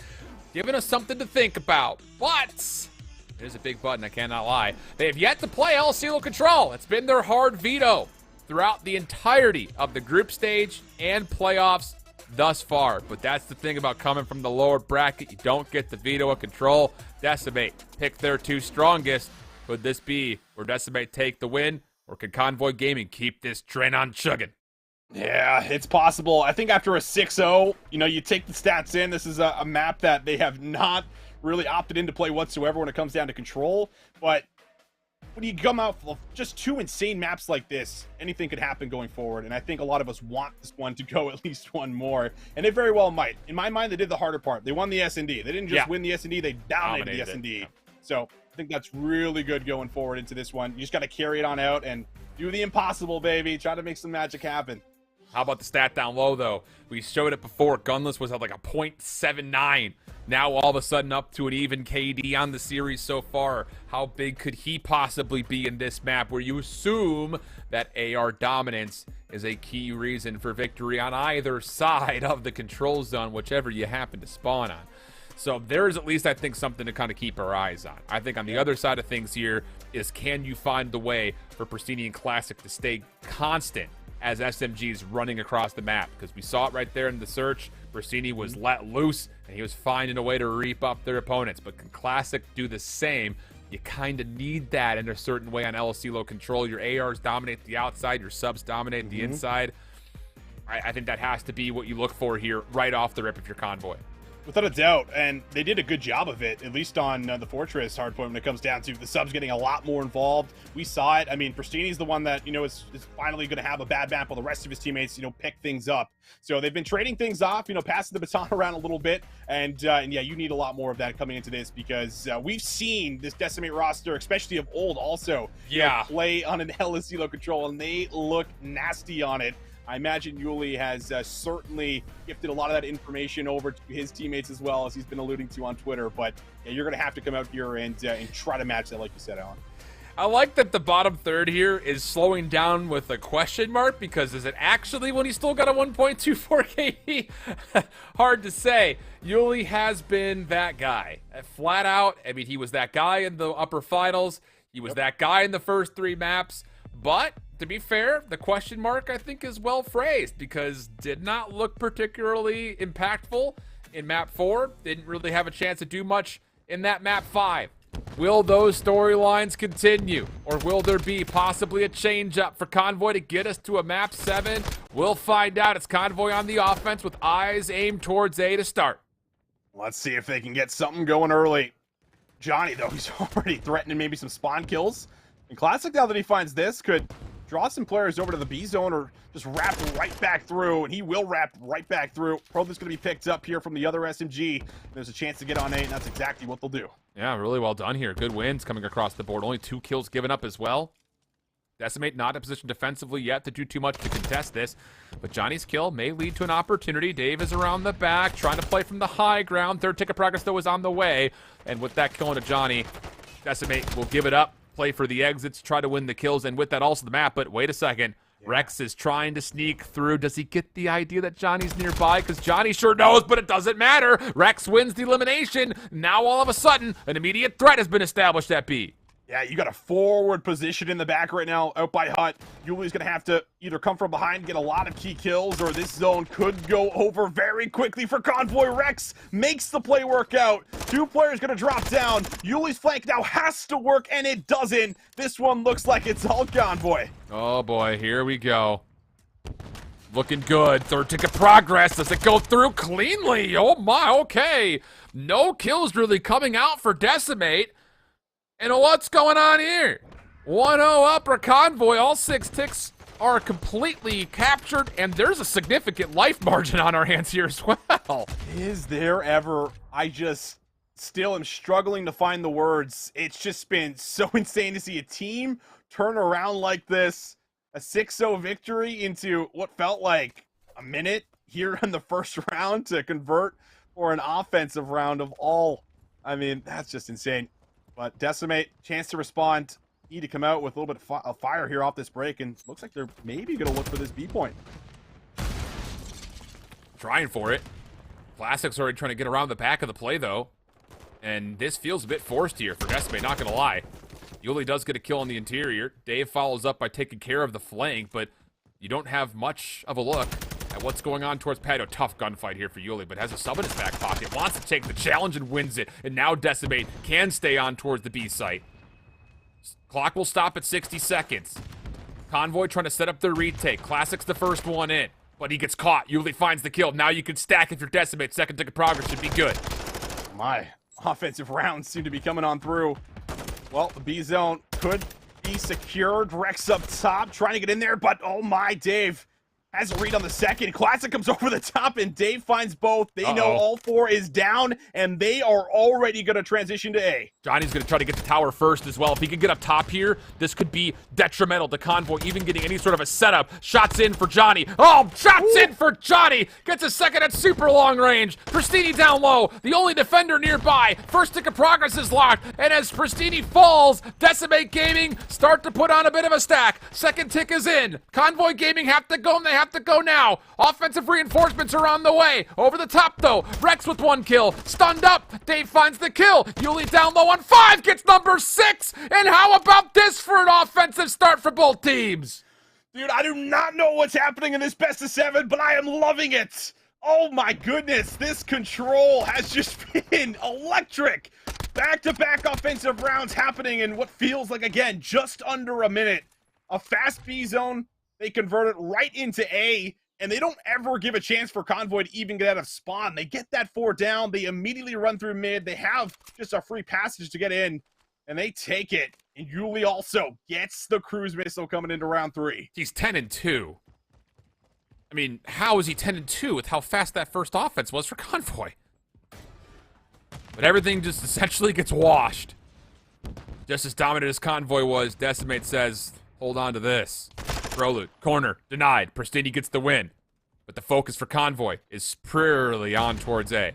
giving us something to think about. But there's a big button, I cannot lie. They have yet to play LCLO Control. It's been their hard veto throughout the entirety of the group stage and playoffs thus far. But that's the thing about coming from the lower bracket. You don't get the veto of Control. Decimate pick their two strongest. Could this be where Decimate take the win, or can Convoy Gaming keep this train on chugging? Yeah, it's possible. I think after a 6-0, you take the stats in. This is a map that they have not really opted into play whatsoever when it comes down to Control. But when you come out of just two insane maps like this, anything could happen going forward. And I think a lot of us want this one to go at least one more. And it very well might. In my mind, they did the harder part. They won the S&D. They didn't just win the S&D, they dominated the S&D. Yeah. So I think that's really good going forward into this one. You just got to carry it on out and do the impossible, baby. Try to make some magic happen. How about the stat down low, though? We showed it before. Gunless was at like a .79. Now all of a sudden up to an even KD on the series so far. How big could he possibly be in this map, where you assume that AR dominance is a key reason for victory on either side of the control zone, whichever you happen to spawn on? So there's at least, I think, something to kind of keep our eyes on. I think on the other side of things here is, can you find the way for Prestinni and Classic to stay constant as SMG's running across the map? Because we saw it right there in the search. Prestinni was let loose, and he was finding a way to reap up their opponents. But can Classic do the same? You kind of need that in a certain way on LCLO Control. Your ARs dominate the outside, your subs dominate the inside. I think that has to be what you look for here right off the rip if you're Convoy. Without a doubt, and they did a good job of it, at least on the Fortress hardpoint when it comes down to the subs getting a lot more involved. We saw it. I mean, Prestinni's the one that, is finally going to have a bad map while the rest of his teammates, pick things up. So they've been trading things off, passing the baton around a little bit. And yeah, you need a lot more of that coming into this, because we've seen this Decimate roster, especially of old also, play on an LCLO Control, and they look nasty on it. I imagine Yuli has certainly gifted a lot of that information over to his teammates as well, as he's been alluding to on Twitter. But yeah, you're going to have to come out here and try to match that, like you said, Alan. I like that the bottom third here is slowing down with a question mark, because is it actually when he's still got a 1.24 KD? Hard to say. Yuli has been that guy. Flat out, I mean, he was that guy in the upper finals. He was that guy in the first three maps. But to be fair, the question mark, I think, is well phrased, because did not look particularly impactful in map 4. Didn't really have a chance to do much in that map 5. Will those storylines continue, or will there be possibly a change up for Convoy to get us to a map 7? We'll find out. It's Convoy on the offense with eyes aimed towards A to start. Let's see if they can get something going early. Johnny, though, he's already threatening maybe some spawn kills. And Classic, now that he finds this, could draw some players over to the B zone, or just wrap right back through, and he will wrap right back through. Probably's going to be picked up here from the other SMG. There's a chance to get on A, and that's exactly what they'll do. Yeah, really well done here. Good wins coming across the board. Only 2 kills given up as well. Decimate not in position defensively yet to do too much to contest this, but Johnny's kill may lead to an opportunity. Dave is around the back, trying to play from the high ground. Third tick of progress, though, is on the way, and with that kill into Johnny, Decimate will give it up, play for the exits, try to win the kills, and with that also the map. But wait a second, Rex is trying to sneak through. Does he get the idea that Johnny's nearby? Because Johnny sure knows, but it doesn't matter. Rex wins the elimination. Now all of a sudden, an immediate threat has been established at B. Yeah, you got a forward position in the back right now, out by Hut. Yuli's going to have to either come from behind and get a lot of key kills, or this zone could go over very quickly for Convoy. Rex makes the play work out. 2 players going to drop down. Yuli's flank now has to work, and it doesn't. This one looks like it's all Convoy. Oh boy, here we go. Looking good. Third tick of progress. Does it go through cleanly? Oh my, okay. No kills really coming out for Decimate. And what's going on here? 1-0 up for Convoy. All 6 ticks are completely captured, and there's a significant life margin on our hands here as well. Is there ever? I just still am struggling to find the words. It's just been so insane to see a team turn around like this. A 6-0 victory into what felt like a minute here in the first round to convert for an offensive round of all. I mean, that's just insane. But Decimate, chance to respond. need to come out with a little bit of fire here off this break, and looks like they're maybe going to look for this B point. Trying for it. Classic's already trying to get around the back of the play, though. And this feels a bit forced here for Decimate, not going to lie. Yuli does get a kill on the interior. Dave follows up by taking care of the flank, but you don't have much of a look at what's going on towards patio. Tough gunfight here for Yuli, but has a sub in his back pocket. Wants to take the challenge and wins it. And now Decimate can stay on towards the B site. Clock will stop at 60 seconds. Convoy trying to set up their retake. Classic's the first one in, but he gets caught. Yuli finds the kill. Now you can stack if you're Decimate. Second tick of progress should be good. My offensive rounds seem to be coming on through. Well, the B zone could be secured. Rex up top, trying to get in there, but oh my, Dave has a read on the second. Classic comes over the top, and Dave finds both. They know all four is down, and they are already going to transition to A. Johnny's going to try to get the tower first as well. If he can get up top here, this could be detrimental to Convoy, even getting any sort of a setup. Shots in for Johnny. Oh, shots in for Johnny. Gets a second at super long range. Pristini down low, the only defender nearby. First tick of progress is locked, and as Pristini falls, Decimate Gaming start to put on a bit of a stack. Second tick is in. Convoy Gaming have to go, and they have to go now. Offensive reinforcements are on the way. Over the top, though. Rex with 1 kill. Stunned up. Dave finds the kill. Yuli down low on 5. Gets number 6. And how about this for an offensive start for both teams? Dude, I do not know what's happening in this best of 7, but I am loving it. Oh my goodness, this control has just been electric. Back-to-back offensive rounds happening in what feels like, again, just under a minute. A fast B zone. They convert it right into A, and they don't ever give a chance for Convoy to even get out of spawn. They get that 4 down. They immediately run through mid. They have just a free passage to get in, and they take it. And Yuli also gets the cruise missile coming into round 3. He's 10-2. I mean, how is he 10-2 with how fast that first offense was for Convoy? But everything just essentially gets washed. Just as dominant as Convoy was, Decimate says, hold on to this. Prelude, corner, denied. Pristini gets the win. But the focus for Convoy is purely on towards A.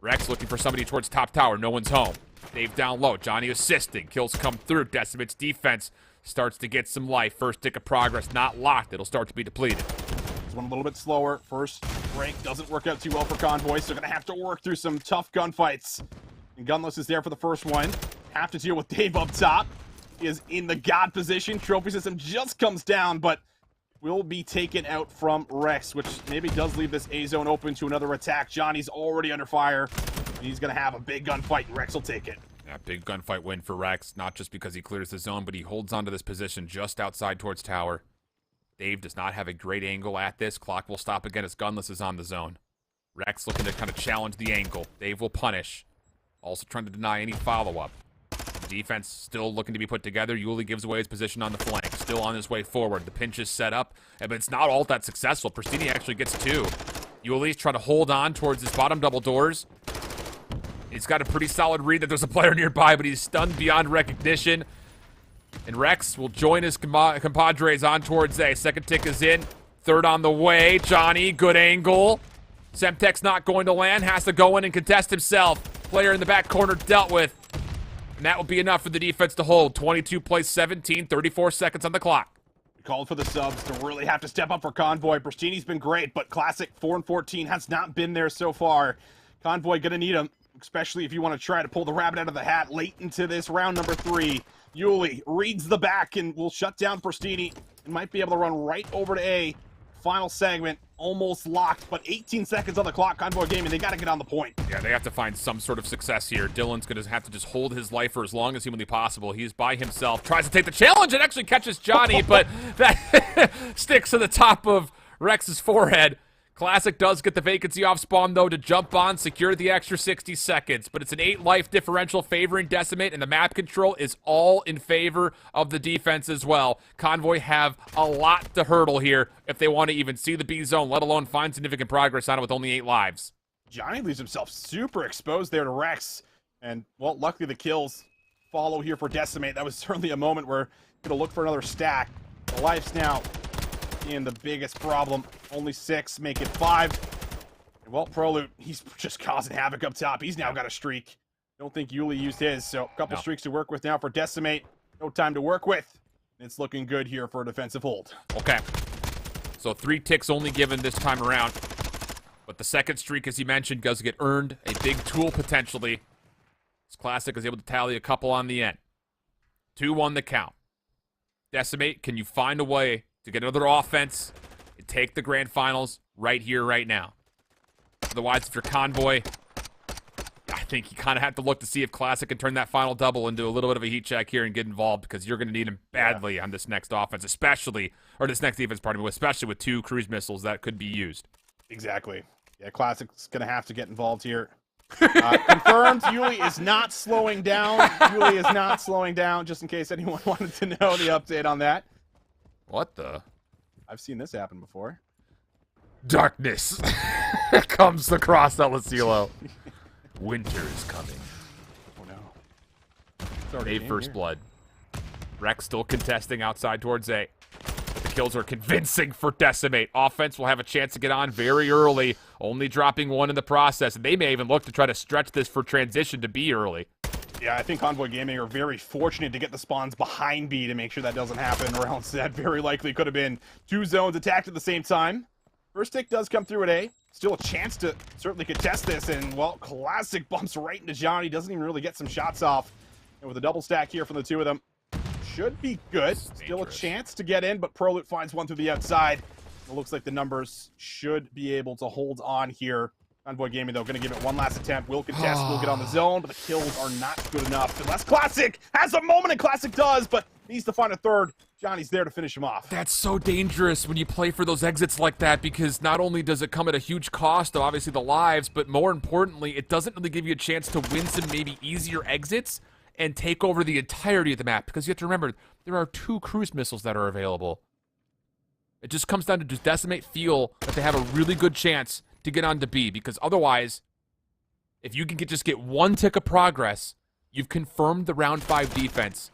Rex looking for somebody towards top tower. No one's home. Dave down low. Johnny assisting. Kills come through. Decimate's defense starts to get some life. First tick of progress not locked. It'll start to be depleted. This one a little bit slower. First break doesn't work out too well for Convoy, so they're going to have to work through some tough gunfights. And Gunless is there for the first one. Have to deal with Dave up top. He is in the God position. Trophy system just comes down, but will be taken out from Rex, which maybe does leave this A zone open to another attack. Johnny's already under fire. He's going to have a big gunfight, and Rex will take it. Yeah, big gunfight win for Rex, not just because he clears the zone, but he holds onto this position just outside towards tower. Dave does not have a great angle at this. Clock will stop again as Gunless is on the zone. Rex looking to kind of challenge the angle. Dave will punish. Also trying to deny any follow-up. Defense still looking to be put together. Yuli gives away his position on the flank. Still on his way forward. The pinch is set up, but it's not all that successful. Pristini actually gets 2. Yuli's trying to hold on towards his bottom double doors. He's got a pretty solid read that there's a player nearby, but he's stunned beyond recognition. And Rex will join his compadres on towards A. Second tick is in. Third on the way. Johnny, good angle. Semtek's not going to land. Has to go in and contest himself. Player in the back corner dealt with. And that will be enough for the defense to hold. 22 plays 17, 34 seconds on the clock. Called for the subs to really have to step up for Convoy. Pristini's been great, but Classic 4 and 14 has not been there so far. Convoy gonna need him, especially if you want to try to pull the rabbit out of the hat late into this round number 3. Yuli reads the back and will shut down Pristini and might be able to run right over to A. Final segment, almost locked, but 18 seconds on the clock. Convoy Gaming, they got to get on the point. Yeah, they have to find some sort of success here. Dylan's going to have to just hold his life for as long as humanly possible. He's by himself, tries to take the challenge and actually catches Johnny, but that sticks to the top of Rex's forehead. Classic does get the vacancy off spawn, though, to jump on, secure the extra 60 seconds. But it's an 8 life differential favoring Decimate, and the map control is all in favor of the defense as well. Convoy have a lot to hurdle here if they want to even see the B zone, let alone find significant progress on it with only 8 lives. Johnny leaves himself super exposed there to Rex. And, well, luckily the kills follow here for Decimate. That was certainly a moment where going to look for another stack. The lives now in the biggest problem. Only 6, make it 5. And, well, Prelude, he's just causing havoc up top. He's now got a streak. Don't think Yuli used his, so a couple streaks to work with now for Decimate. No time to work with. It's looking good here for a defensive hold. Okay. So 3 ticks only given this time around. But the second streak, as you mentioned, does get earned. A big tool, potentially. This Classic is able to tally a couple on the end. 2-1 the count. Decimate, can you find a way to get another offense and take the grand finals right here, right now? Otherwise, if you're Convoy, I think you kind of have to look to see if Classic can turn that final double into a little bit of a heat check here and get involved, because you're going to need him badly on this next offense, especially, or this next defense, pardon me, especially with 2 cruise missiles that could be used. Exactly. Yeah, Classic's going to have to get involved here. Confirmed, Yuli is not slowing down. Yuli is not slowing down, just in case anyone wanted to know the update on that. What the? I've seen this happen before. Darkness comes across El Asilo. Winter is coming. Oh no. It's already in First here. blood. Rex still contesting outside towards A. But the kills are convincing for Decimate. Offense will have a chance to get on very early, only dropping 1 in the process. And they may even look to try to stretch this for transition to B early. Yeah, I think Convoy Gaming are very fortunate to get the spawns behind B to make sure that doesn't happen, or else that very likely could have been 2 zones attacked at the same time. First tick does come through at A. Still a chance to certainly contest this, and, well, Classic bumps right into Johnny. Doesn't even really get some shots off. And with a double stack here from the 2 of them, should be good. Still a chance to get in, but Prolute finds one through the outside. It looks like the numbers should be able to hold on here. Convoy Gaming, though, going to give it one last attempt. Will contest, will get on the zone, but the kills are not good enough. Unless Classic has a moment, and Classic does, but needs to find a third. Johnny's there to finish him off. That's so dangerous when you play for those exits like that, because not only does it come at a huge cost of obviously the lives, but more importantly, it doesn't really give you a chance to win some maybe easier exits and take over the entirety of the map, because you have to remember, there are 2 cruise missiles that are available. It just comes down to, does Decimate feel that they have a really good chance to get on to B? Because otherwise, if you can just get 1 tick of progress, you've confirmed the round 5 defense,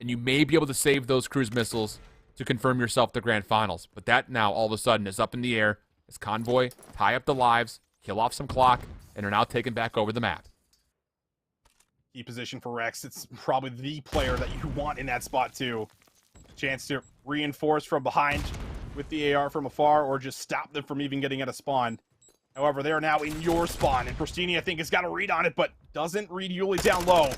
and you may be able to save those cruise missiles to confirm yourself the grand finals. But that now, all of a sudden, is up in the air as Convoy tie up the lives, kill off some clock, and are now taken back over the map. Key position for Rex. It's probably the player that you want in that spot, too. Chance to reinforce from behind with the AR from afar, or just stop them from even getting at a spawn. However, they are now in your spawn, and Pristini, I think, has got a read on it, but doesn't read Yuli down low.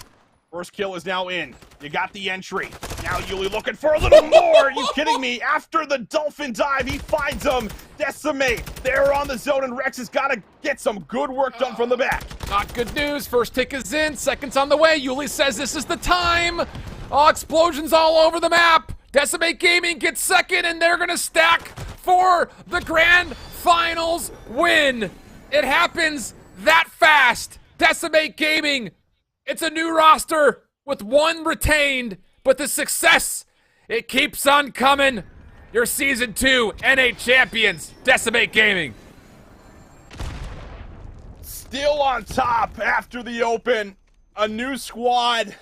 First kill is now in. You got the entry. Now Yuli looking for a little more. Are you kidding me? After the dolphin dive, he finds him. Decimate. They're on the zone, and Rex has got to get some good work done from the back. Not good news. First tick is in. Second's on the way. Yuli says this is the time. Oh, explosions all over the map. Decimate Gaming gets second, and they're going to stack for the grand finals win. It happens that fast. Decimate Gaming. It's a new roster with 1 retained, but the success, it keeps on coming. Your Season 2 NA champions, Decimate Gaming. Still on top after the open. A new squad,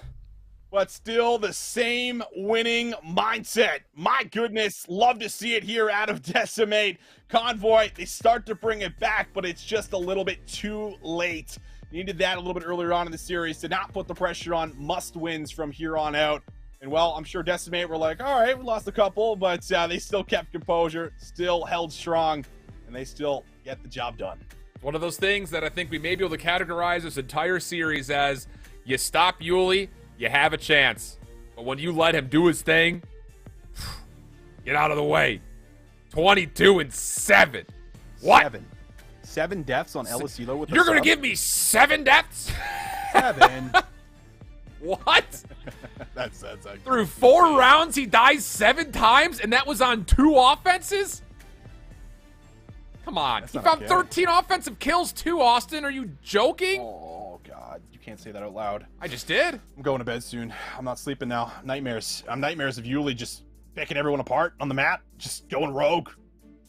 but still the same winning mindset. My goodness, love to see it here out of Decimate. Convoy, they start to bring it back, but it's just a little bit too late. Needed that a little bit earlier on in the series to not put the pressure on. Must wins from here on out. And, well, I'm sure Decimate were like, all right, we lost a couple, but they still kept composure, still held strong, and they still get the job done. One of those things that I think we may be able to categorize this entire series as, you stop Yuli, you have a chance. But when you let him do his thing, get out of the way. 22-7. What? 7 deaths on El Asilo with You're going to give me 7 deaths? 7. What? That's like Through 4 rounds, he dies 7 times, and that was on 2 offenses? Come on. That's He not found okay. 13 offensive kills too, Austin. Are you joking? Oh, God. You can't say that out loud. I just did. I'm going to bed soon. I'm not sleeping now. Nightmares. I'm nightmares of Yuli just picking everyone apart on the map, just going rogue,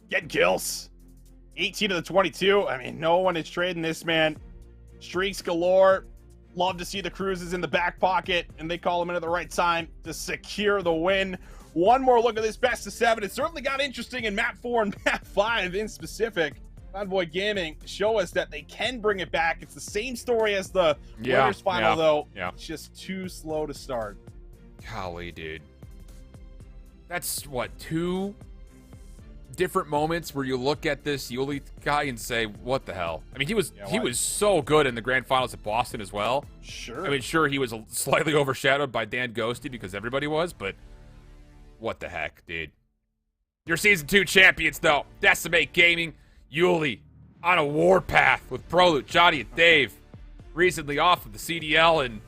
getting kills. 18 of the 22. I mean, no one is trading this, man. Streaks galore. Love to see the cruises in the back pocket, and they call them in at the right time to secure the win. One more look at this best of 7. It certainly got interesting in map 4 and map 5 in specific. Convoy Gaming show us that they can bring it back. It's the same story as the winners final, though. Yeah. It's just too slow to start. Golly, dude. That's, what, 2 different moments where you look at this Yueli guy and say, what the hell? I mean, he was so good in the grand finals at Boston as well. Sure. I mean, sure, he was slightly overshadowed by Dan Ghosty because everybody was, but what the heck, dude? Your Season 2 champions, though. Decimate Gaming, Yueli, on a warpath with Prolute, Johnny, and Dave. Recently off of the CDL, and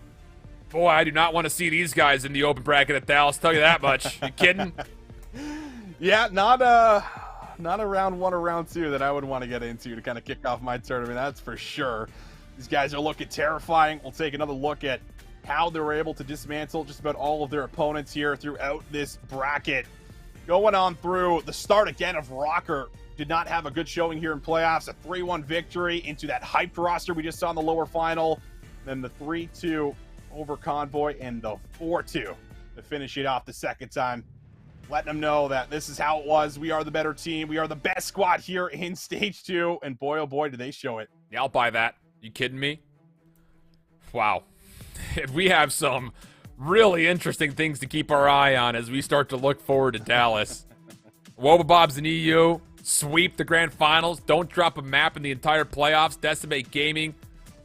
boy, I do not want to see these guys in the open bracket at Dallas, tell you that much. You kidding? Yeah, not a round 1 or round 2 that I would want to get into to kind of kick off my tournament, that's for sure. These guys are looking terrifying. We'll take another look at how they were able to dismantle just about all of their opponents here throughout this bracket. Going on through the start again of Rokkr. Did not have a good showing here in playoffs. A 3-1 victory into that hyped roster we just saw in the lower final. Then the 3-2 over Convoy and the 4-2 to finish it off the second time. Letting them know that this is how it was. We are the better team. We are the best squad here in Stage 2. And boy, oh boy, did they show it. Yeah, I'll buy that. You kidding me? Wow. We have some really interesting things to keep our eye on as we start to look forward to Dallas. Wobabobs and EU sweep the grand finals. Don't drop a map in the entire playoffs. Decimate Gaming,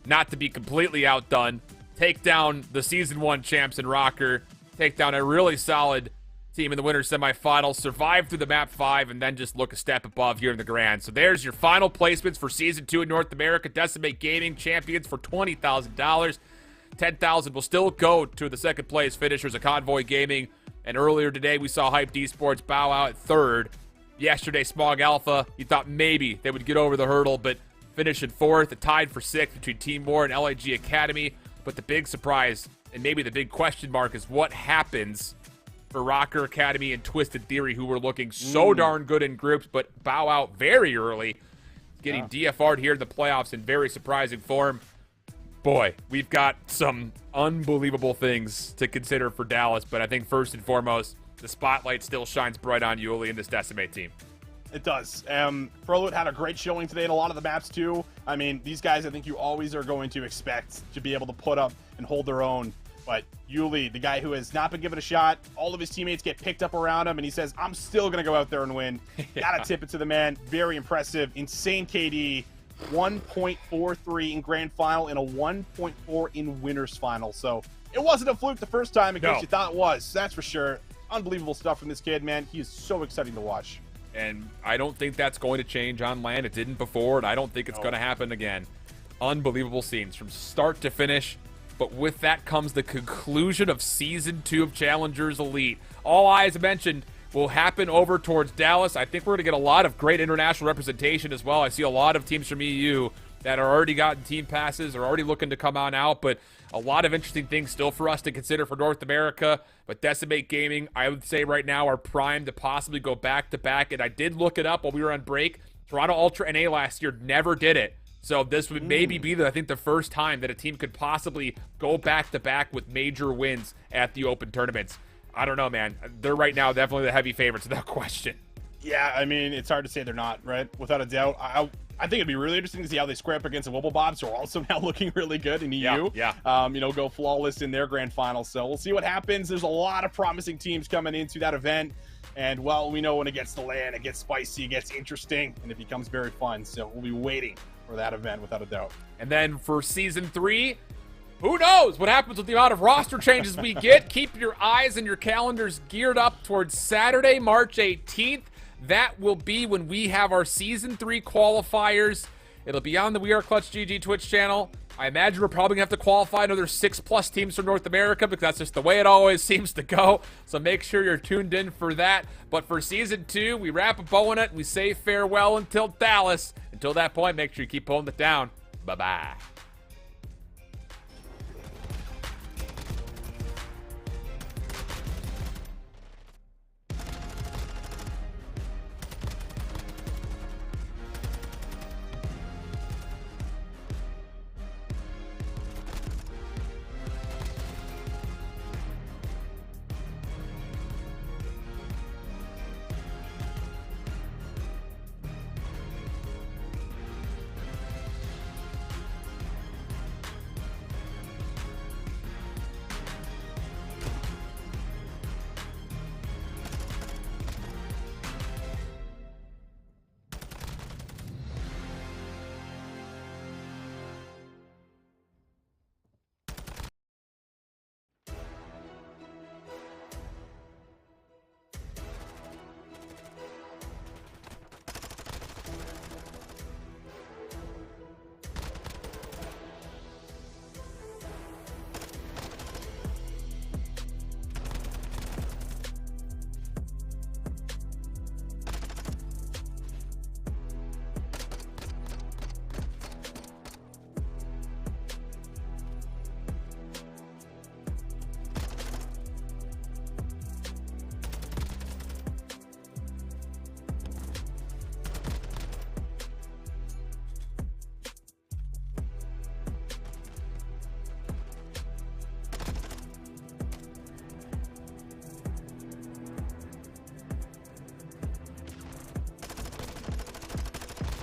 not to be completely outdone. Take down the Season 1 champs in Rokkr. Take down a really solid team in the winner's semifinals. Survive through the map 5 and then just look a step above here in the grand. So there's your final placements for Season 2 in North America. Decimate Gaming champions for $20,000. $10,000 will still go to the second place finishers of Convoy Gaming. And earlier today, we saw Hyped Esports bow out at 3rd. Yesterday, Smog Alpha, you thought maybe they would get over the hurdle, but finish in 4th, tied for 6th between Team War and LIG Academy. But the big surprise, and maybe the big question mark, is what happens for Rokkr Academy and Twisted Theory, who were looking so darn good in groups, but bow out very early, getting DFR'd here in the playoffs in very surprising form. Boy, we've got some unbelievable things to consider for Dallas, but I think first and foremost, the spotlight still shines bright on Yueli and this Decimate team. It does. Prolute had a great showing today in a lot of the maps too. I mean, these guys I think you always are going to expect to be able to put up and hold their own. But Yueli, the guy who has not been given a shot, all of his teammates get picked up around him, and he says, I'm still going to go out there and win. Gotta tip it to the man. Very impressive. Insane KD. 1.43 in grand final and a 1.4 in winners final. So it wasn't a fluke the first time in case you thought it was. That's for sure. Unbelievable stuff from this kid, man. He is so exciting to watch. And I don't think that's going to change on land. It didn't before, and I don't think it's going to happen again. Unbelievable scenes from start to finish. But with that comes the conclusion of Season 2 of Challengers Elite. All eyes mentioned will happen over towards Dallas. I think we're going to get a lot of great international representation as well. I see a lot of teams from EU that are already gotten team passes, are already looking to come on out, but a lot of interesting things still for us to consider for North America. But Decimate Gaming, I would say right now, are primed to possibly go back-to-back. And I did look it up while we were on break. Toronto Ultra NA last year never did it. So this would maybe be, I think, the first time that a team could possibly go back-to-back with major wins at the Open tournaments. I don't know, man. They're right now definitely the heavy favorites, without question. Yeah, I mean, it's hard to say they're not, right? Without a doubt. I think it'd be really interesting to see how they square up against the Wobabobs, who are also now looking really good in EU. Go flawless in their grand final. So we'll see what happens. There's a lot of promising teams coming into that event. And, well, we know when it gets to land, it gets spicy, it gets interesting, and it becomes very fun. So we'll be waiting for that event, without a doubt. And then for Season 3... who knows what happens with the amount of roster changes we get? Keep your eyes and your calendars geared up towards Saturday, March 18th. That will be when we have our Season 3 qualifiers. It'll be on the We Are Clutch GG Twitch channel. I imagine we're probably going to have to qualify another 6+ teams from North America because that's just the way it always seems to go. So make sure you're tuned in for that. But for Season 2, we wrap a bow on it and we say farewell until Dallas. Until that point, make sure you keep pulling it down. Bye-bye.